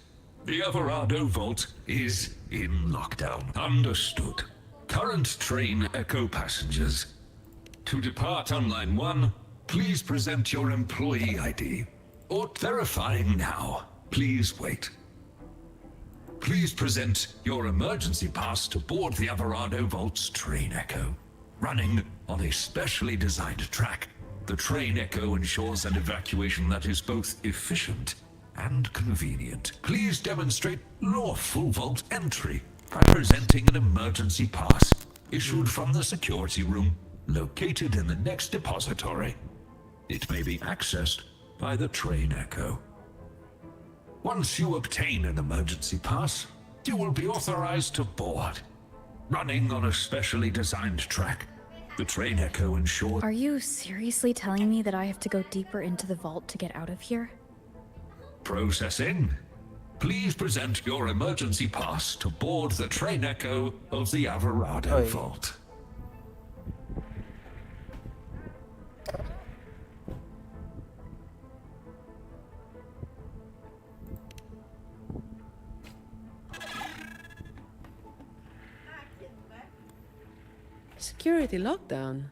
The Everardo Vault is in lockdown. Understood. Current train Echo passengers. To depart on line 1, please present your employee ID. Or verifying now. Please wait. Please present your emergency pass to board the Everardo Vault's train Echo. Running on a specially designed track, the train Echo ensures an evacuation that is both efficient and convenient. Please demonstrate lawful vault entry by presenting an emergency pass issued from the security room located in the next depository. It may be accessed by the train Echo. Once you obtain an emergency pass, you will be authorized to board. Running on a specially designed track, the train Echo ensures... Are you seriously telling me that I have to go deeper into the vault to get out of here? Processing. Please present your emergency pass to board the train Echo of the Everardo Vault. Security lockdown?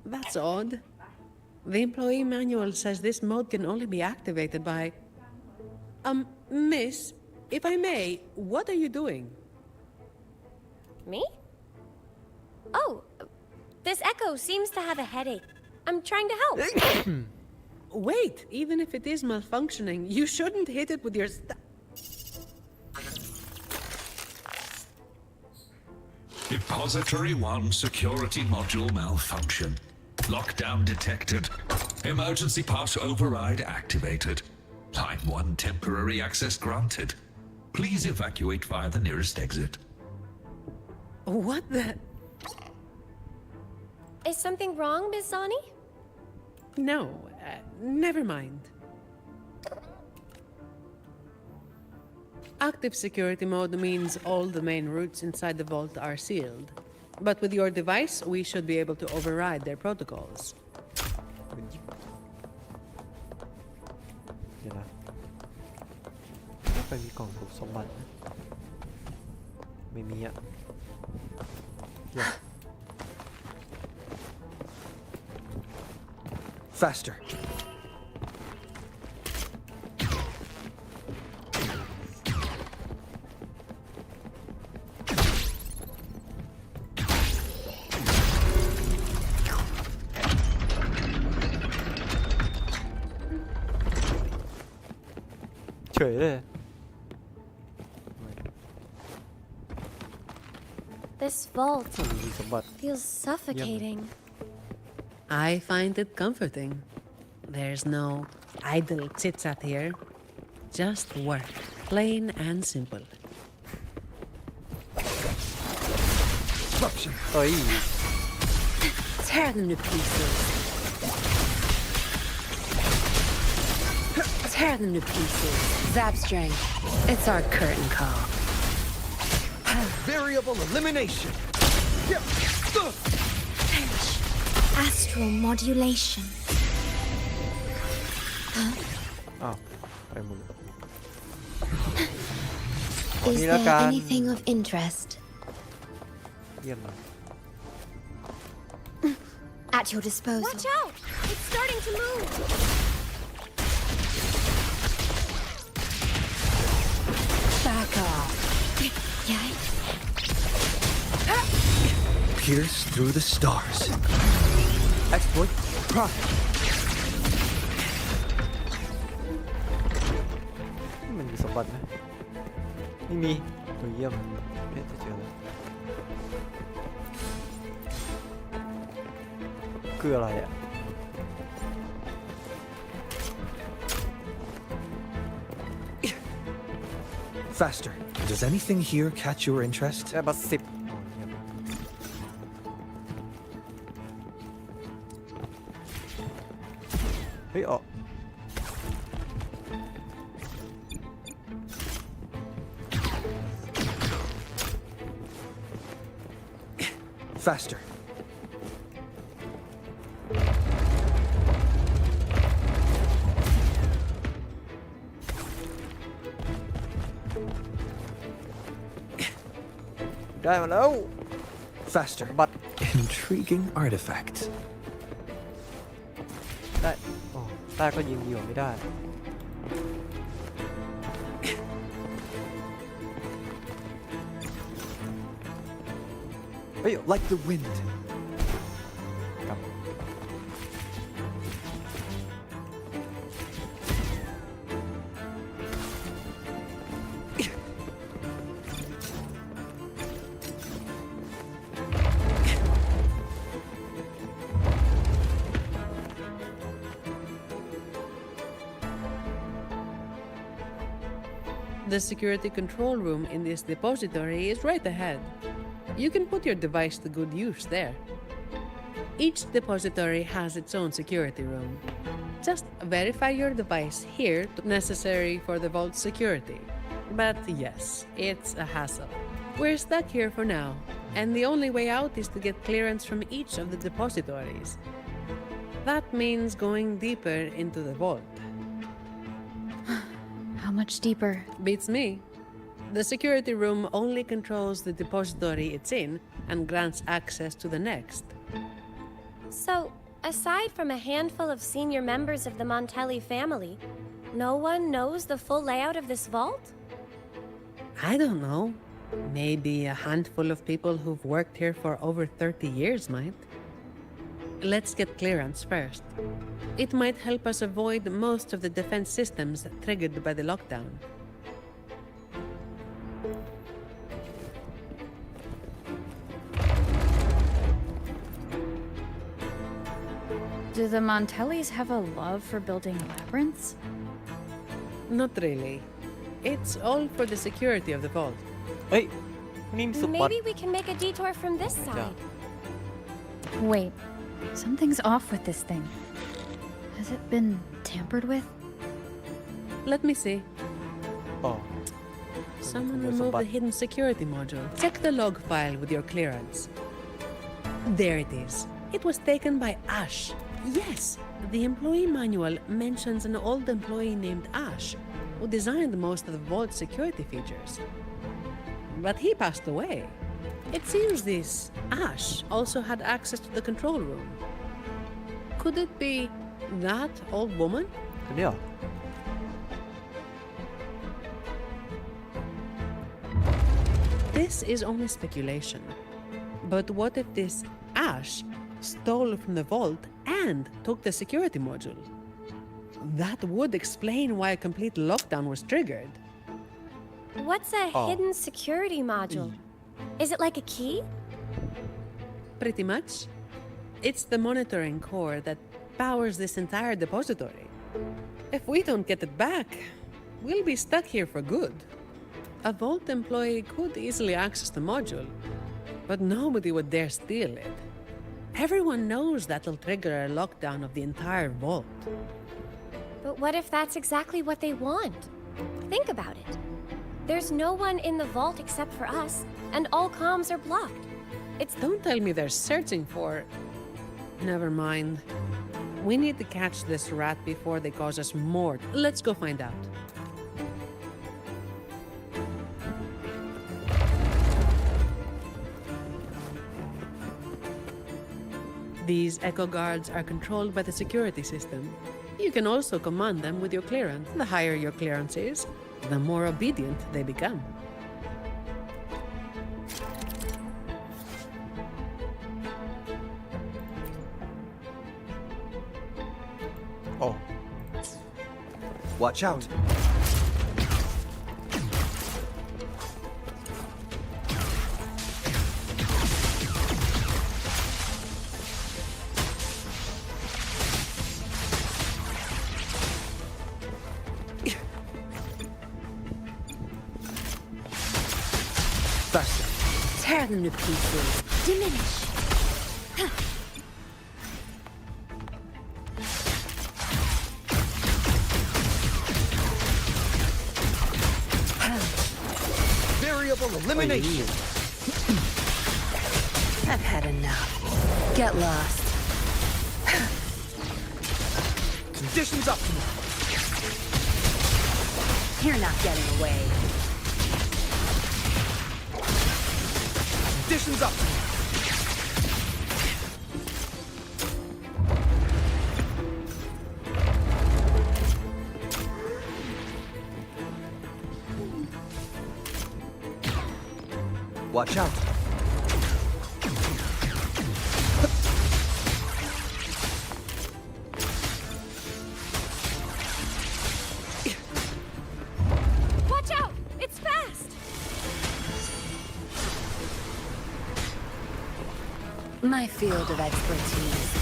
That's odd. The employee manual says this mode can only be activated by... Miss, if I may, what are you doing? Me? Oh, this Echo seems to have a headache. I'm trying to help. Wait, even if it is malfunctioning, you shouldn't hit it with your Depository 1 security module malfunction. Lockdown detected. Emergency pass override activated. Line 1 temporary access granted. Please evacuate via the nearest exit. What the... Is something wrong, Miss Zani? No, never mind. Active security mode means all the main routes inside the vault are sealed. But with your device, we should be able to override their protocols. เดี๋ยวนะไม่ไปมีกล่องสมบัตินะไม่มีอ่ะเดี๋ยว Faster. This vault feels suffocating. I find it comforting. There's no idle chit-chat here. Just work. Plain and simple. Tear them to pieces. Tear them to pieces. Zap string. It's our curtain call. Variable elimination. Astral modulation. Is there anything of interest? At your disposal. Watch out! It's starting to move! Back off. Yay. Pierce through the stars. Exploit. Profit. มันมีสมบัติไหมไม่มีเยี่ยมเอ๊ะจะเจอแล้วคืออะไรอ่ะ Faster. Does anything here catch your interest? แค่บัส10เฮ้ยออก Faster. ได้มาแล้ว Faster. Intriguing artifact. ได้อ๋อได้ก็ยิงดีกว่าไม่ได้ Like the wind. The security control room in this depository is right ahead. You can put your device to good use there. Each depository has its own security room. Just verify your device here, necessary for the vault's security. But yes, it's a hassle. We're stuck here for now, and the only way out is to get clearance from each of the depositories. That means going deeper into the vault. How much deeper? Beats me. The security room only controls the depository it's in and grants access to the next. So, aside from a handful of senior members of the Montelli family, no one knows the full layout of this vault? I don't know. Maybe a handful of people who've worked here for over 30 years might. Let's get clearance first. It might help us avoid most of the defense systems triggered by the lockdown. Do the Montellis have a love for building labyrinths? Not really. It's all for the security of the vault. Hey, maybe we can make a detour from this side. Wait, something's off with this thing. Has it been tampered with? Let me see. Oh. Someone removed the hidden security module. Check the log file with your clearance. There it is. It was taken by Ash. Yes, the employee manual mentions an old employee named Ash, who designed most of the vault's security features. But he passed away. It seems this Ash also had access to the control room. Could it be that old woman? Yeah. This is only speculation. But what if this Ash stole from the vault and took the security module? That would explain why a complete lockdown was triggered. What's a hidden security module? Is it like a key? Pretty much. It's the monitoring core that powers this entire depository. If we don't get it back, we'll be stuck here for good. A vault employee could easily access the module, but nobody would dare steal it. Everyone knows that'll trigger a lockdown of the entire vault. But what if that's exactly what they want? Think about it. There's no one in the vault except for us, and all comms are blocked. Don't tell me they're searching for... Never mind. We need to catch this rat before they cause us more. Let's go find out. These echo guards are controlled by the security system. You can also command them with your clearance. The higher your clearance is, the more obedient they become. Oh. Watch out. Faster. Tear them to pieces. Diminish. Variable elimination. I've had enough. Get lost. Conditions optimal. You're not getting away. Conditions up. Watch out. Watch out! It's fast! My field of expertise.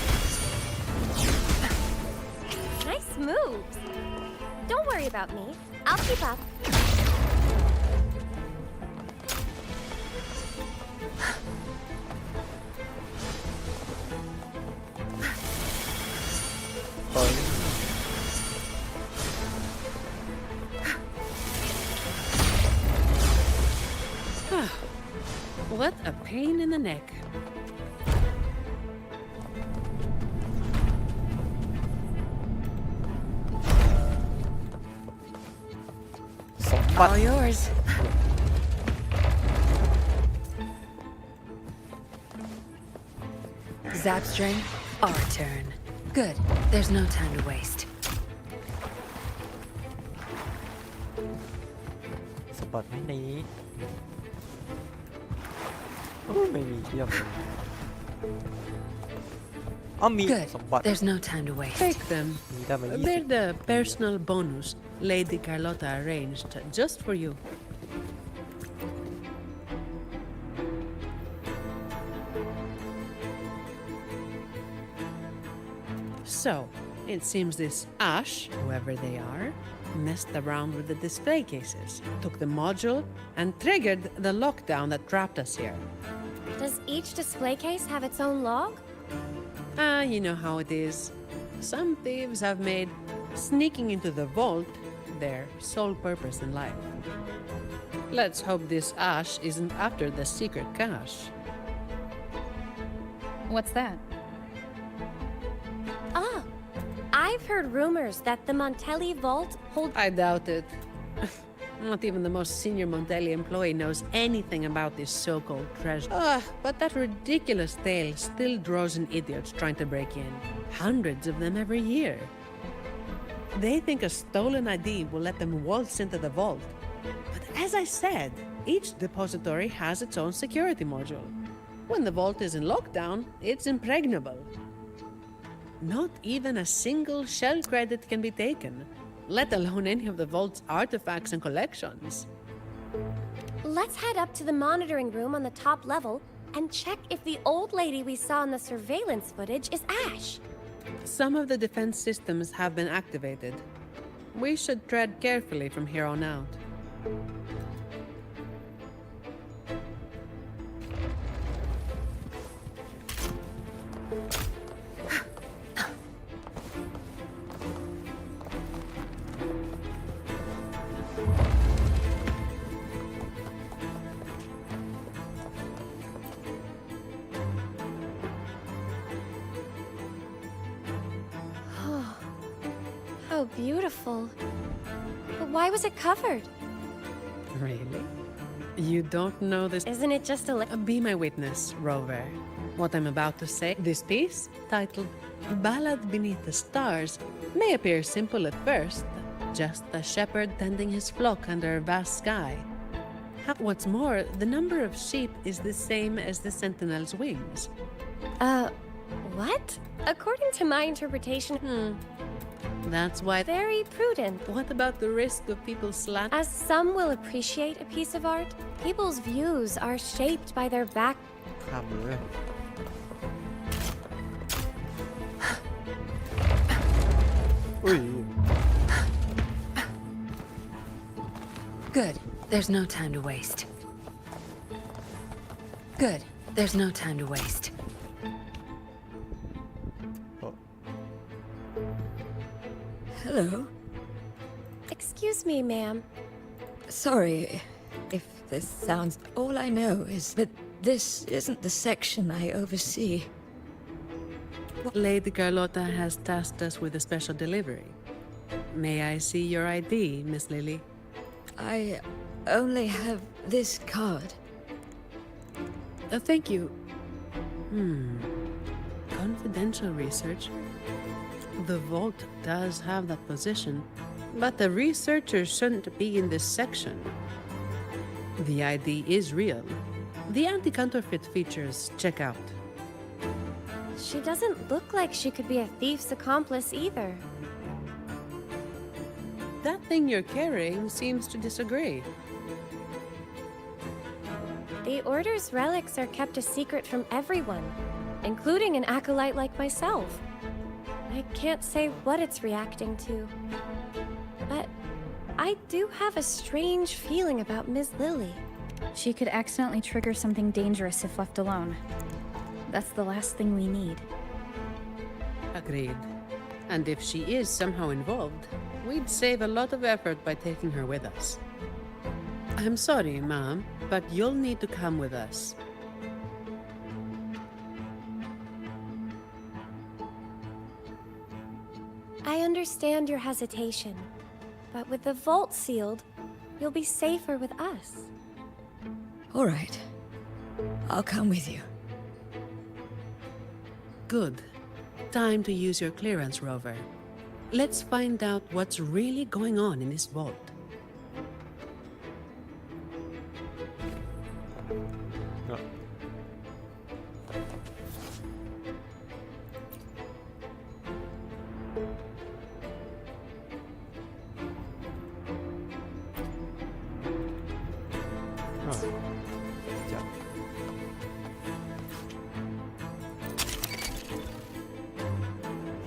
Nice moves. Don't worry about me. I'll keep up. What a pain in the neck. All yours. Zapstring, our turn. Good. There's no time to waste. สปอตไม่นี้ไม่มีเทียบเลยอ๋อมี Good. สปอต There's no time to waste. Take them. มีได้มา They're the personal bonus Lady Carlotta arranged just for you. So, it seems this Ash, whoever they are, messed around with the display cases, took the module, and triggered the lockdown that trapped us here. Does each display case have its own log? You know how it is. Some thieves have made sneaking into the vault their sole purpose in life. Let's hope this Ash isn't after the secret cache. What's that? Ah, I've heard rumors that the Montelli vault holds... I doubt it. Not even the most senior Montelli employee knows anything about this so-called treasure. But that ridiculous tale still draws in idiots trying to break in. Hundreds of them every year. They think a stolen ID will let them waltz into the vault. But as I said, each depository has its own security module. When the vault is in lockdown, it's impregnable. Not even a single shell credit can be taken, let alone any of the vault's artifacts and collections. Let's head up to the monitoring room on the top level and check if the old lady we saw in the surveillance footage is Ash. Some of the defense systems have been activated. We should tread carefully from here on out. How beautiful. But why was it covered? Really? You don't know this? Isn't it just a... Be my witness, Rover. What I'm about to say, this piece, titled Ballad Beneath the Stars, may appear simple at first, just a shepherd tending his flock under a vast sky. What's more, the number of sheep is the same as the sentinel's wings. What? According to my interpretation... That's why... Very prudent. What about the risk of people As some will appreciate a piece of art, people's views are shaped by their back... Good. There's no time to waste. Good. There's no time to waste. Hello. Excuse me, ma'am. Sorry if this sounds... All I know is that this isn't the section I oversee. Lady Carlotta has tasked us with a special delivery. May I see your ID, Miss Lily? I only have this card. Thank you. Confidential research. The vault does have that position, but the researchers shouldn't be in this section. The ID is real. The anti-counterfeit features check out. She doesn't look like she could be a thief's accomplice either. That thing you're carrying seems to disagree. The Order's relics are kept a secret from everyone, including an acolyte like myself. I can't say what it's reacting to, but I do have a strange feeling about Ms. Lily. She could accidentally trigger something dangerous if left alone. That's the last thing we need. Agreed. And if she is somehow involved, we'd save a lot of effort by taking her with us. I'm sorry, Mom, but you'll need to come with us. I understand your hesitation, but with the vault sealed, you'll be safer with us. All right. I'll come with you. Good. Time to use your clearance, Rover. Let's find out what's really going on in this vault.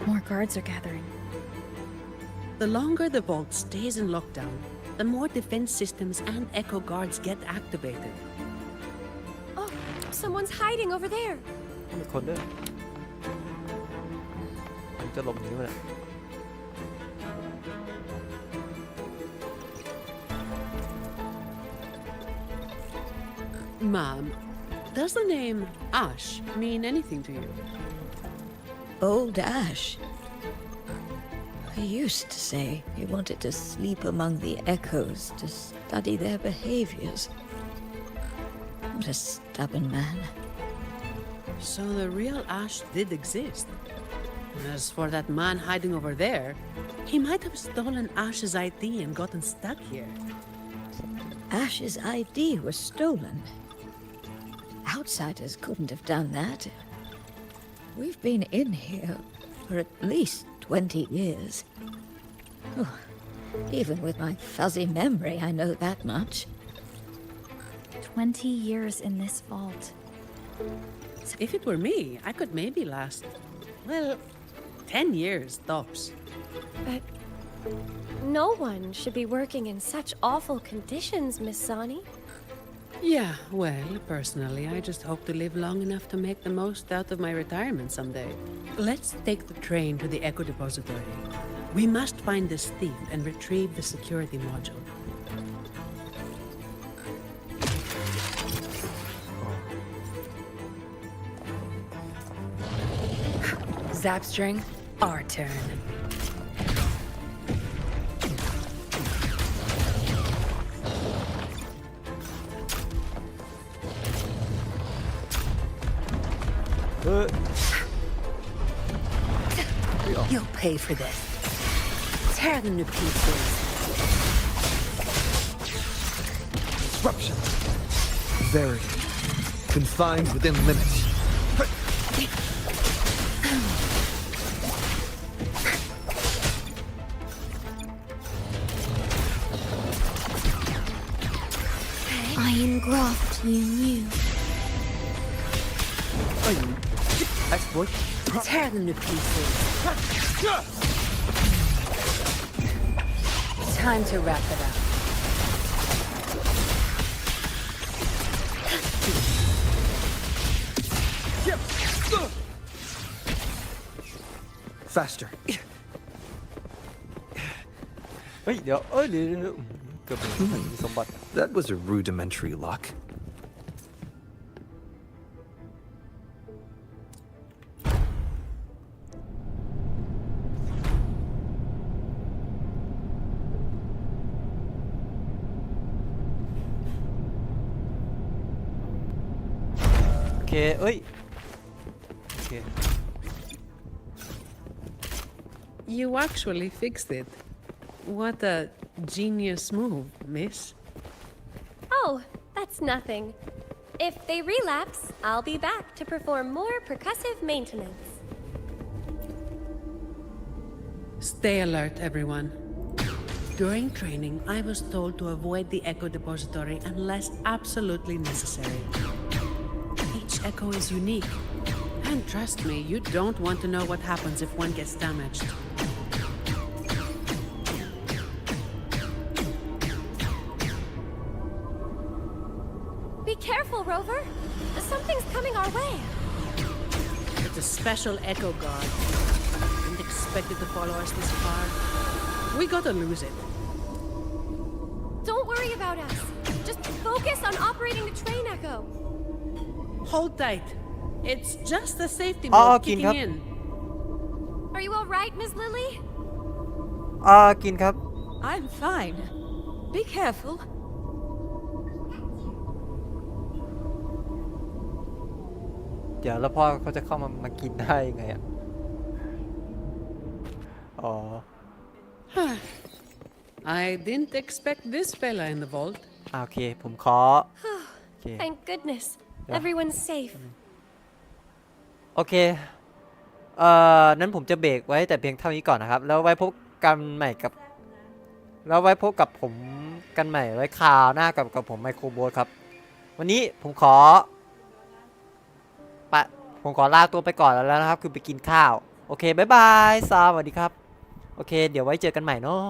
More guards are gathering. The longer the vault stays in lockdown, the more defense systems and echo guards get activated. Oh, someone's hiding over there. มีคนด้วยมันจะหลบหนีมาเนี่ย Mom, does the name Ash mean anything to you? Old Ash. He used to say he wanted to sleep among the echoes to study their behaviors. What a stubborn man. So the real Ash did exist. As for that man hiding over there, he might have stolen Ash's ID and gotten stuck here. Ash's ID was stolen. Outsiders couldn't have done that. We've been in here for at least 20 years. Oh, even with my fuzzy memory, I know that much. 20 years in this vault. If it were me, I could maybe last, well, 10 years tops. But no one should be working in such awful conditions, Miss Sani. Yeah, well, personally, I just hope to live long enough to make the most out of my retirement someday. Let's take the train to the Echo Depository. We must find this thief and retrieve the security module. Zapstring, our turn. You'll pay for this. Tear them to pieces. Disruption. Very. Confined within limits. I engraft you new. Exploit. Tear them to pieces. Time to wrap it up. Faster. เฮ้ยเดี๋ยวเกือบมีสมบัติ That was a rudimentary lock. เคเอ้ยโอเค You actually fixed it. What a genius move, miss. Oh, that's nothing. If they relapse, I'll be back to perform more percussive maintenance. Stay alert, everyone. During training, I was told to avoid the Echo Depository unless absolutely necessary. Each Echo is unique. And trust me, you don't want to know what happens if one gets damaged. Be careful, Rover. Something's coming our way. It's a special Echo Guard. Didn't expect it to follow us this far. We gotta lose it. Don't worry about us. Just focus on operating the train, Echo. Hold tight. It's just the safety Oh, mode King kicking Cup. in. Are you all right, Miss Lily? กินครับ I'm fine. Be careful. เดี๋ยวแล้วพ่อเขาจะเข้ามากินได้ยังไงอะอ๋อ I didn't expect this fella in the vault. โอเคผมขอโอเค Thank goodness. Yeah. Everyone's safe. โอเคนั้นผมจะเบรกไว้แต่เพียงเท่านี้ก่อนนะครับแล้วไว้พบกันใหม่กับผมกันใหม่ไว้คราวหน้ากับผมไมโครโบสครับวันนี้ผมขอลาตัวไปก่อนแล้วนะครับคือไปกินข้าวโอเคบ๊ายบายสวัสดีครับโอเคเดี๋ยวไว้เจอกันใหม่เนาะ